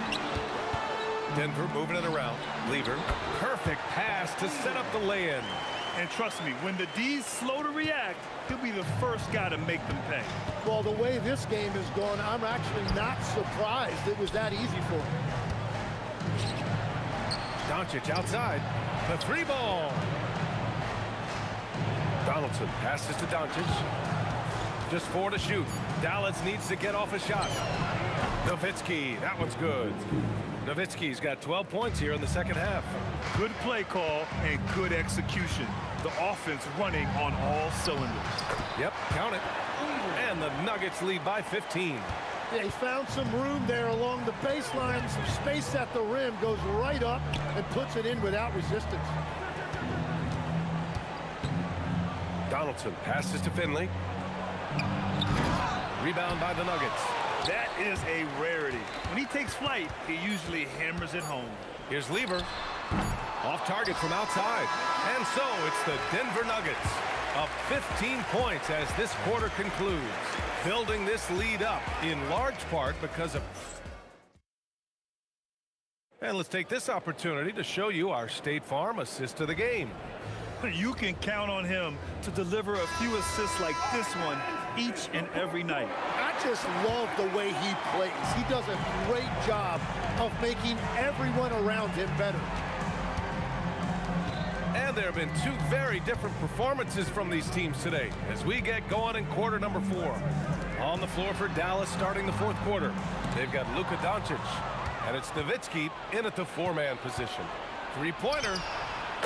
Denver moving it around. Lever. Perfect pass to set up the lay-in. And trust me, when the D's slow to react, he'll be the first guy to make them pay. Well, the way this game is going, I'm actually not surprised it was that easy for him. Doncic outside. The 3 ball. Donaldson passes to Doncic. Just 4 to shoot. Dallas needs to get off a shot. Nowitzki, that one's good. Nowitzki's got 12 points here in the second half. Good play call and good execution. The offense running on all cylinders. Yep, count it. And the Nuggets lead by 15. Yeah, he found some room there along the baseline. Some space at the rim, goes right up and puts it in without resistance. Donaldson passes to Finley. Rebound by the Nuggets. That is a rarity. When he takes flight, he usually hammers it home. Here's Lever. Off target from outside. And so it's the Denver Nuggets up 15 points as this quarter concludes. Building this lead up in large part because of... And let's take this opportunity to show you our State Farm assist of the game. You can count on him to deliver a few assists like this one each and every night. I just love the way he plays. He does a great job of making everyone around him better. And there have been 2 very different performances from these teams today as we get going in quarter number 4. On the floor for Dallas starting the fourth quarter. They've got Luka Doncic, and it's Nowitzki in at the 4-man position. 3-pointer.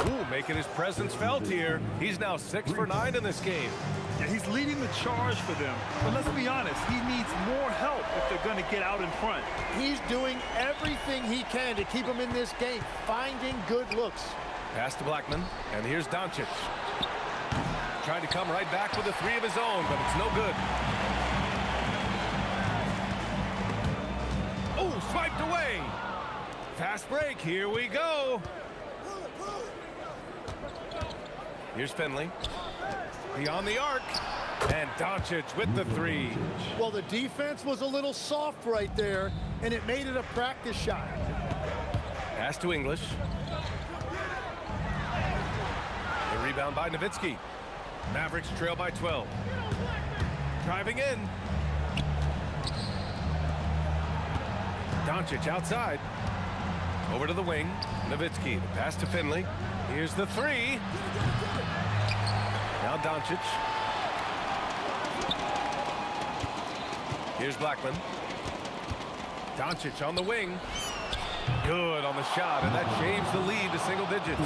Ooh, making his presence felt here. He's now 6 for 9 in this game. Yeah, he's leading the charge for them. But let's be honest, he needs more help if they're going to get out in front. He's doing everything he can to keep them in this game, finding good looks. Pass to Blackman, and here's Doncic. Trying to come right back with a 3 of his own, but it's no good. Oh, swiped away. Fast break, here we go. Here's Finley. Beyond the arc. And Doncic with the 3. Well, the defense was a little soft right there, and it made it a practice shot. Pass to English. The rebound by Nowitzki. Mavericks trail by 12. Driving in. Doncic outside. Over to the wing. Nowitzki. The pass to Finley. Here's the 3. Now Doncic. Here's Blackman. Doncic on the wing. Good on the shot, and that shaves the lead to single digits.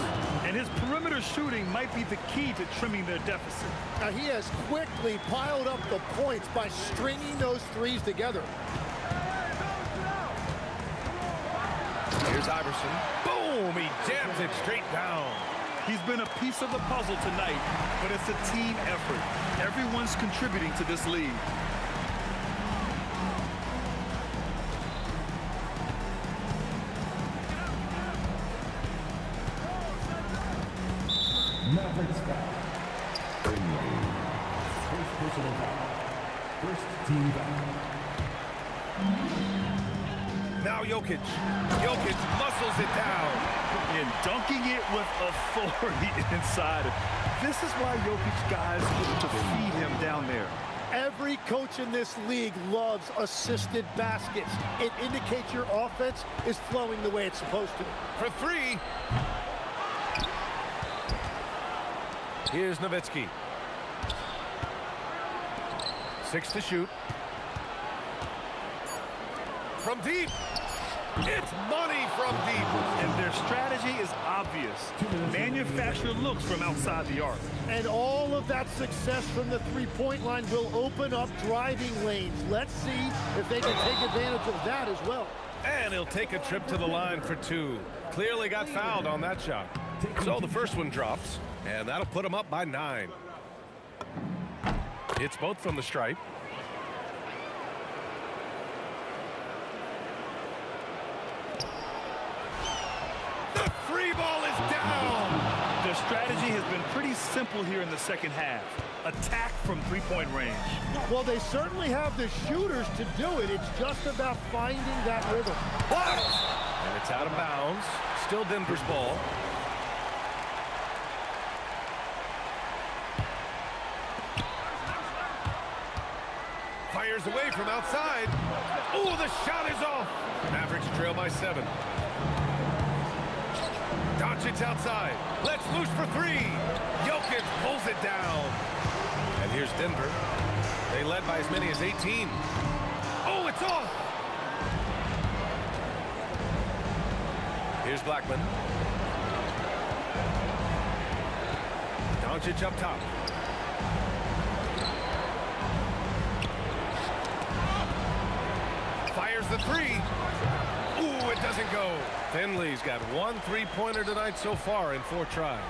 And his perimeter shooting might be the key to trimming their deficit. Now he has quickly piled up the points by stringing those 3s together. Here's Iverson. Boom! He jams it straight down. He's been a piece of the puzzle tonight, but it's a team effort. Everyone's contributing to this lead. Mavericks foul. First personal foul. First team foul. Now Jokic. Jokic muscles it down. And dunking it with authority inside. This is why Jokic guys get to feed him down there. Every coach in this league loves assisted baskets. It indicates your offense is flowing the way it's supposed to. For 3. Here's Nowitzki. 6 to shoot. from deep. It's money from deep. And their strategy is obvious. Manufacture looks from outside the arc. And all of that success from the three-point line will open up driving lanes. Let's see if they can take advantage of that as well. And he'll take a trip to the line for two. Clearly got fouled on that shot. So the first one drops, and that'll put him up by 9. It's both from the stripe. The free ball is down. Their strategy has been pretty simple here in the second half. Attack from three-point range. Well, they certainly have the shooters to do it. It's just about finding that rhythm. And it's out of bounds. Still Denver's ball. Fires away from outside. Oh, the shot is off. Mavericks trail by 7. Doncic outside. Let's loose for 3. Jokic pulls it down. And here's Denver. They led by as many as 18. Oh, it's off. Here's Blackman. Doncic up top. Fires the 3. Ooh, it doesn't go. Finley's got 1 3-pointer tonight so far in 4 tries.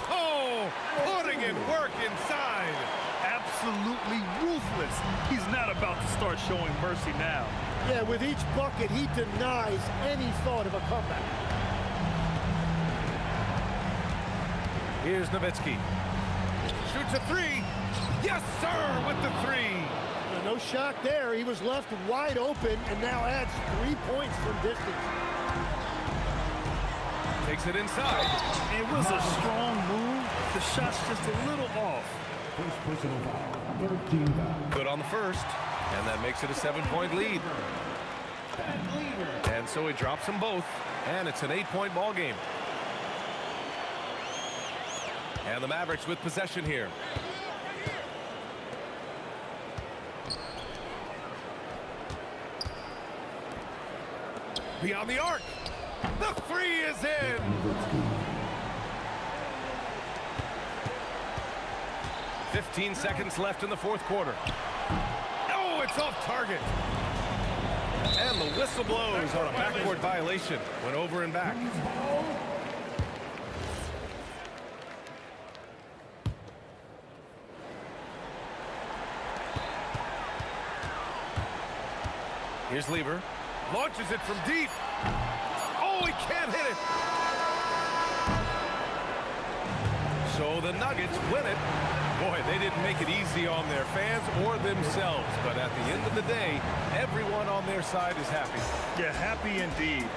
Oh, putting in work inside. Absolutely ruthless. He's not about to start showing mercy now. Yeah, with each bucket, he denies any thought of a comeback. Here's Nowitzki. Shoots a 3. Yes, sir, with the 3. No shot there. He was left wide open and now adds 3 points from distance. Takes it inside. It was a strong move. The shot's just a little off. First personal foul. 13 foul. Good on the first. And that makes it a 7-point lead. And so he drops them both. And it's an 8-point ball game. And the Mavericks with possession here. Beyond the arc. The 3 is in. "15 seconds left in the fourth quarter. Oh, it's off target. And the whistle blows on a backcourt violation. Went over and back. Here's Lever. Launches it from deep. Oh, he can't hit it. So the Nuggets win it. Boy, they didn't make it easy on their fans or themselves. But at the end of the day, everyone on their side is happy. Yeah, happy indeed.